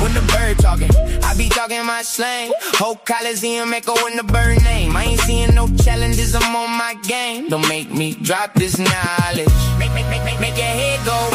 When the bird talking, I be talking my slang. Whole Coliseum echo in the bird name. I ain't seeing no challenges, I'm on my game. Don't make me drop this knowledge. Make your head go.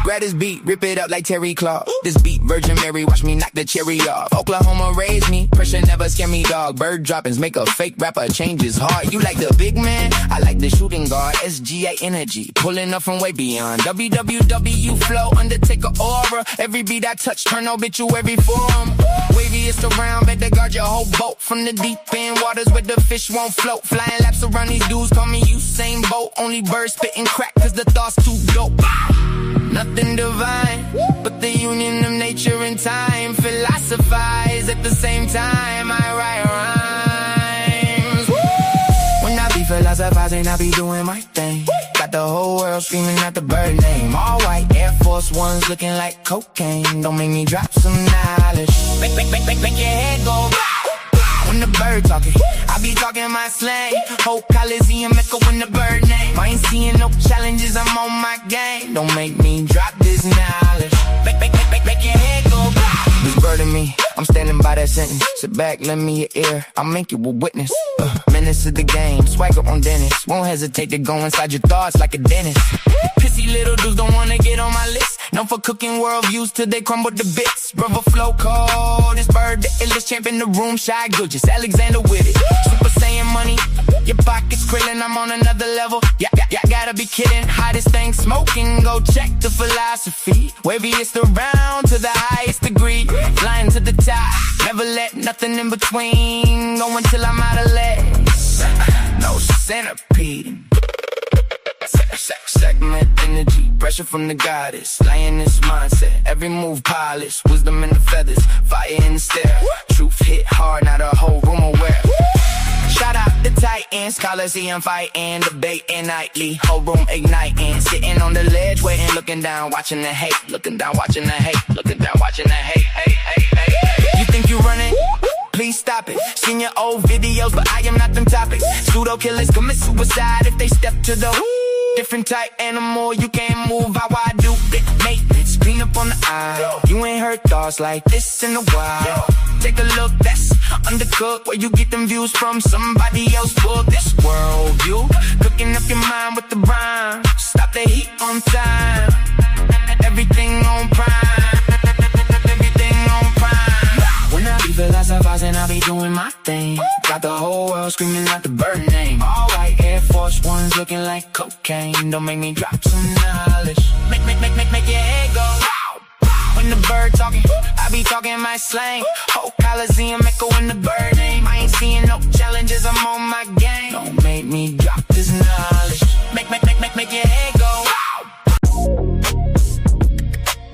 Grab this beat, rip it up like Terry Claw. This beat, Virgin Mary, watch me knock the cherry off. Oklahoma raised me, pressure never scare me, dog. Bird droppings make a fake rapper change his heart. You like the big man? I like the shooting guard. SGA energy, pulling up from way beyond. WWW flow, Undertaker aura. Every beat I touch, turn obituary form. Waviest around, better guard your whole boat. From the deep end waters where the fish won't float. Flying laps around these dudes, call me Usain Bolt. Only birds spitting crack, cause the thought's too dope. Nothing divine, but the union of nature and time. Philosophize at the same time, I write rhymes. When I be philosophizing, I be doing my thing. Got the whole world screaming out the bird name. All white Air Force Ones looking like cocaine. Don't make me drop some knowledge. Make your head go. When the bird talking, I be talking my slang. Whole Coliseum echo in the bird name. I ain't seeing no challenges, I'm on my game. Don't make me drop this knowledge. Make your head go. This bird in me, I'm standing by that sentence. Sit back, lend me your ear, I'll make you a witness. Menace of the game, swagger on Dennis. Won't hesitate to go inside your thoughts like a dentist. Pissy little dudes don't wanna get on my list. Known for cooking world views till they crumble to bits. Brother flow cold, this bird the illest champ in the room. Shy good, just Alexander with it. Super Saiyan money, your pockets krillin', I'm on another level. Yeah, gotta be kidding. Hottest thing smoking, go check the philosophy. Waviest around to the highest degree. Flying to the top, never let nothing in between. Go until I'm out of legs. No centipede. Segment energy, pressure from the goddess. Lioness mindset, every move polished. Wisdom in the feathers, fire in the stare. Truth hit hard, not a whole room aware. Shout out the Titans, Coliseum fighting, debating nightly. Whole room igniting, sitting on the ledge, waiting, looking down, watching the hate. Looking down, watching the hate. Looking down, watching the hate. Hey. You think you running? Please stop it. Seen your old videos, but I am not them topics. Pseudo killers commit suicide if they step to the different type animal. You can't move how I do it. Maintenance, clean up on the aisle. You ain't heard thoughts like this in a while. Take a look, that's undercooked. Where you get them views from somebody else book. This world view, cooking up your mind with the rhyme. Stop the heat on time. Everything on prime. Everything on prime. When I be philosophizing, I be doing my thing. Got the whole world screaming out the bird name. All white Air Force Ones looking like cocaine. Don't make me drop some knowledge. Make your head go. When the bird talking, I be talking my slang. Whole Coliseum echo in the bird name. I ain't seeing no challenges, I'm on my game. Don't make me drop this knowledge. Make your head go.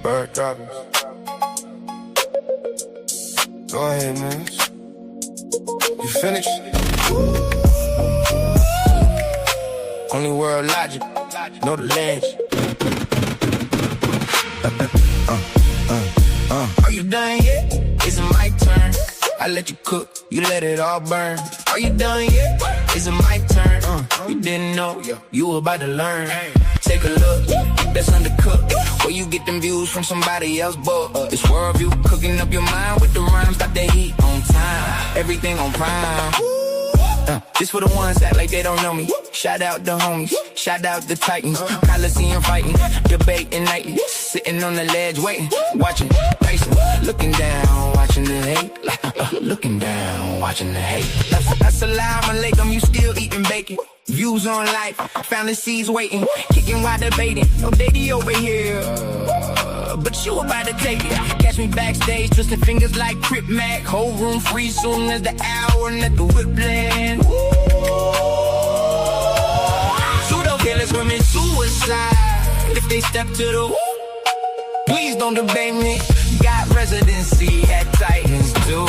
Bird droppings. Go ahead, man. You finished? Only world logic, know the ledge. Are you done yet? Is it my turn? I let you cook, you let it all burn. Are you done yet? Is it my turn? You didn't know, you about to learn. Take a look, that's undercooked. Where you get them views from somebody else book. It's world view, cooking up your mind with the rhymes. Got the heat on time, everything on prime. This for the ones that like they don't know me. Shout out the homies, shout out the Titans. Coliseum fighting, debating nightly. Sitting on the ledge waiting, watching, pacing. Looking down, watching the hate. Looking down, watching the hate. Assalamu alaikum, you still eating bacon. Views on life, fantasies waiting. Kicking while debating, no daily over here. but you about to take it. Catch me backstage, twisting fingers like Crip Mac. Whole room free soon as the hour and let the whip land. Pseudo killers commit suicide if they step to the woo. Please don't debate me. Got residency at Titans too.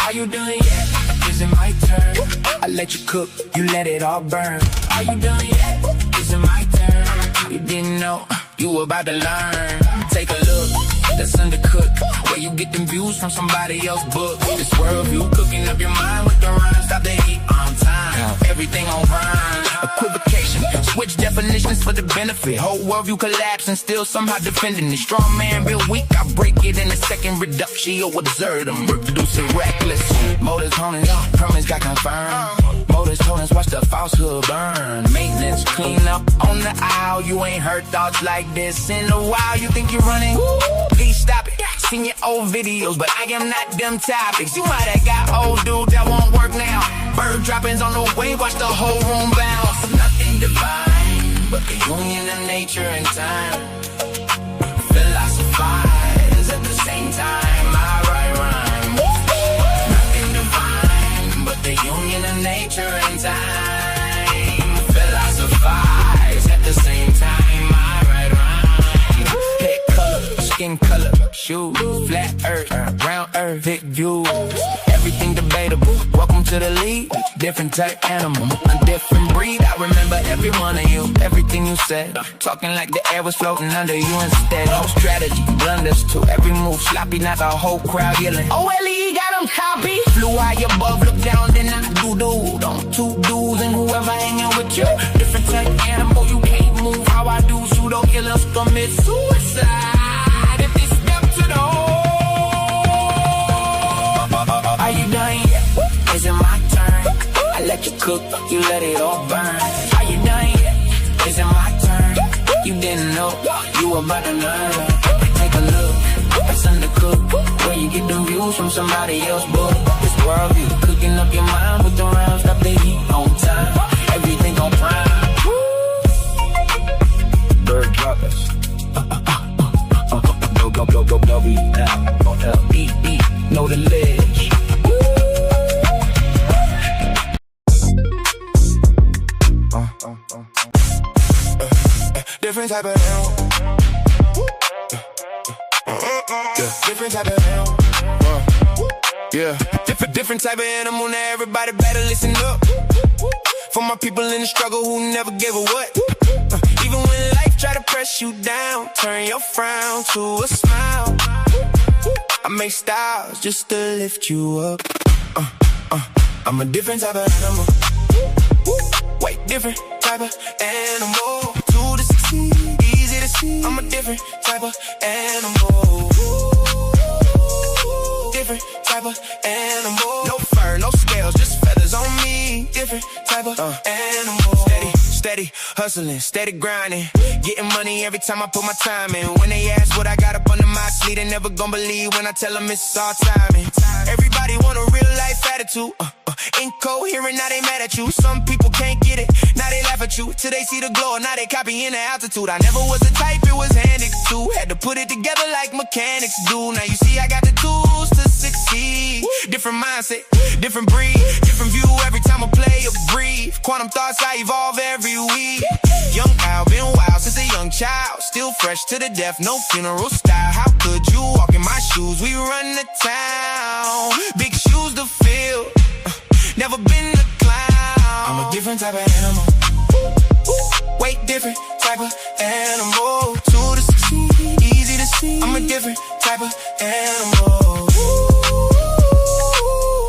Are you done yet? Is it my turn? I let you cook, you let it all burn. Are you done yet? Is it my turn? You didn't know, you about to learn. Take a look, that's undercooked. Where you get them views from somebody else's book. This worldview cooking up your mind with the rhymes. Stop the heat on time, everything on rhyme. Equivocation, switch definitions for the benefit. Whole worldview collapse and still somehow defending it. Strong man real weak, I break it in a second. Reduction or observe them, reproducing reckless. Motors honing, permits got confirmed. Motors told us watch the falsehood burn. Maintenance clean up on the aisle. You ain't heard thoughts like this in a while. You think you're running? Please stop it. Seen your old videos, but I am not them topics. You might have got old dude that won't work now. Bird droppings on the way, watch the whole room bounce. Nothing divine, but the union of nature and time. Philosophize at the same time. I write rhymes. Nothing divine, but the union of nature and time. Philosophize at the same time. I write rhymes. Hair color, skin color, shoes, flat earth, round earth, thick views. Everything debatable. Welcome to the league. Different type animal, a different breed. I remember every one of you, everything you said. Talking like the air was floating under you instead. No strategy, blunders too. Every move sloppy, not the whole crowd yelling. Oh, Ellie, got him copy. Flew high above, look down, then I do. Don't two dudes and whoever hanging with you. Different type animal, you can't move how I do. Pseudo killers commit suicide if they step to the hole. Are you done yet? Is it my turn? I let you cook, you let it all burn. Are you done yet? Is it my turn? You didn't know, you about to learn. Take a look, that's undercooked. Where you get them views from somebody else's book. This worldview, cooking up your mind with the rounds. Stop the heat on time, everything on prime. Bird droppers. Go, W-L-L-E-E, know the ledge. Different type of hell. Different type of hell. Yeah. Different type of animal. Now everybody better listen up. For my people in the struggle who never gave a what. Even when life try to press you down, turn your frown to a smile. I make styles just to lift you up. I'm a different type of animal. Way different type of animal. To succeed, easy to see. I'm a different type of animal. Different type of animal. No fur, no scales, just feathers on me. Different type of animal. Steady hustling, steady grinding. Getting money every time I put my time in. When they ask what I got up under my sleeve, they never gon' believe when I tell them it's all timing. Everybody want a real life attitude. Incoherent, now they mad at you. Some people can't get it, now they laugh at you. Till they see the glow, now they copying the altitude. I never was the type it was handed to. Had to put it together like mechanics do. Now you see I got the tools to succeed. Different mindset, different breed, different view every time I play or breathe. Quantum thoughts, I evolve every week. Young Al, been wild since a young child. Still fresh to the death, no funeral style. How could you walk in my shoes? We run the town, big shoes to fill. Never been a clown. I'm a different type of animal. Way different type of animal. To the succeed, easy to see. I'm a different type of animal.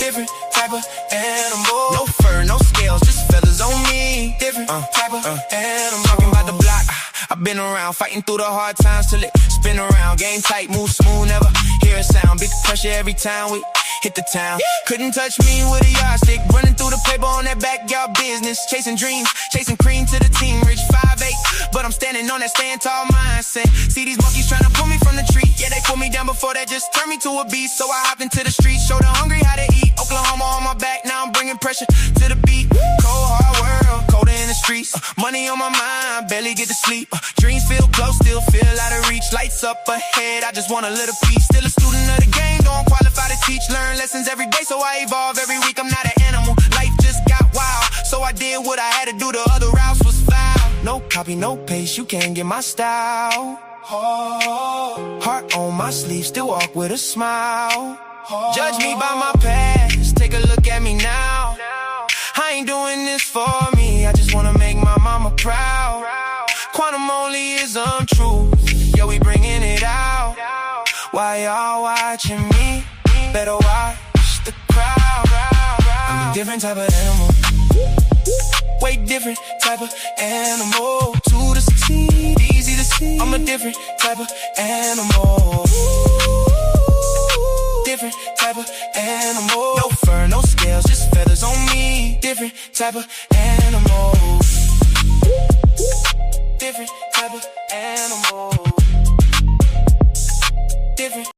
Different type of animal. No fur, no scales, just feathers on me. Different type of animal. Talking about the block, I've been around, fighting through the hard times till it spin around. Game tight, move smooth, never hear a sound. Big pressure every time we hit the town. Couldn't touch me with a yardstick. Running through the paper on that backyard business. Chasing dreams, chasing cream to the team. Rich 5'8", but I'm standing on that stand tall mindset. See these monkeys trying to pull me from the tree. Yeah, they pulled me down before that, just turned me to a beast. So I hopped into the streets, showed the hungry how to eat. Oklahoma on my back, now I'm bringing pressure to the beat. Cold hard world, colder in the streets. Money on my mind, barely get to sleep. Dreams feel close, still feel out of reach. Lights up ahead, I just want a little piece. Still a student of the game, don't qualify to teach. Learn lessons every day, so I evolve every week. I'm not an animal, life just got wild. So I did what I had to do, the other routes was foul. No copy, no paste, you can't get my style. Heart on my sleeve, still walk with a smile. Judge me by my past, take a look at me now. I ain't doing this for me, I just wanna make my mama proud. Quantum only is untrue, yeah, we bringing it out. Why y'all watching me? Better watch the crowd. I'm a different type of animal, way different type of animal. To the succeed, easy to see. I'm a different type of animal. Different type of animal. No fur, no scales, just feathers on me. Different type of animal. Different type of animal. Different.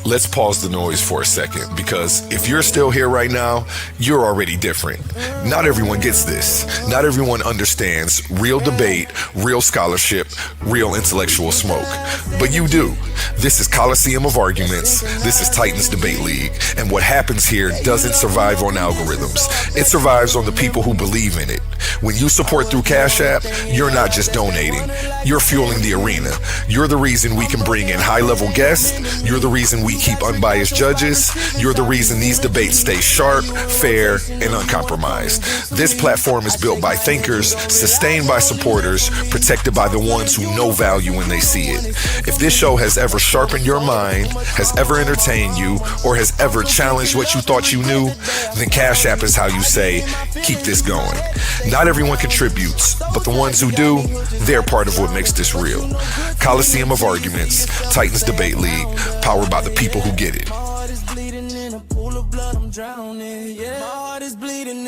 Let's pause the noise for a second, because if you're still here right now, you're already different. Not everyone gets this. Not everyone understands real debate, real scholarship, real intellectual smoke. But you do. This is Coliseum of Arguments. This is Titans Debate League. And what happens here doesn't survive on algorithms. It survives on the people who believe in it. When you support through Cash App, you're not just donating. You're fueling the arena. You're the reason we can bring in high-level guests. You're the reason we keep unbiased judges. You're the reason these debates stay sharp, fair, and uncompromised. This platform is built by thinkers, sustained by supporters, protected by the ones who know value when they see it. If this show has ever sharpened your mind, has ever entertained you, or has ever challenged what you thought you knew, then Cash App is how you say, keep this going. Not everyone contributes, but the ones who do, they're part of what makes this real. Coliseum of Arguments, Titans Debate League, powered by the people who get it. My heart is bleeding in a pool of blood, I'm drowning. Yeah, my heart is bleeding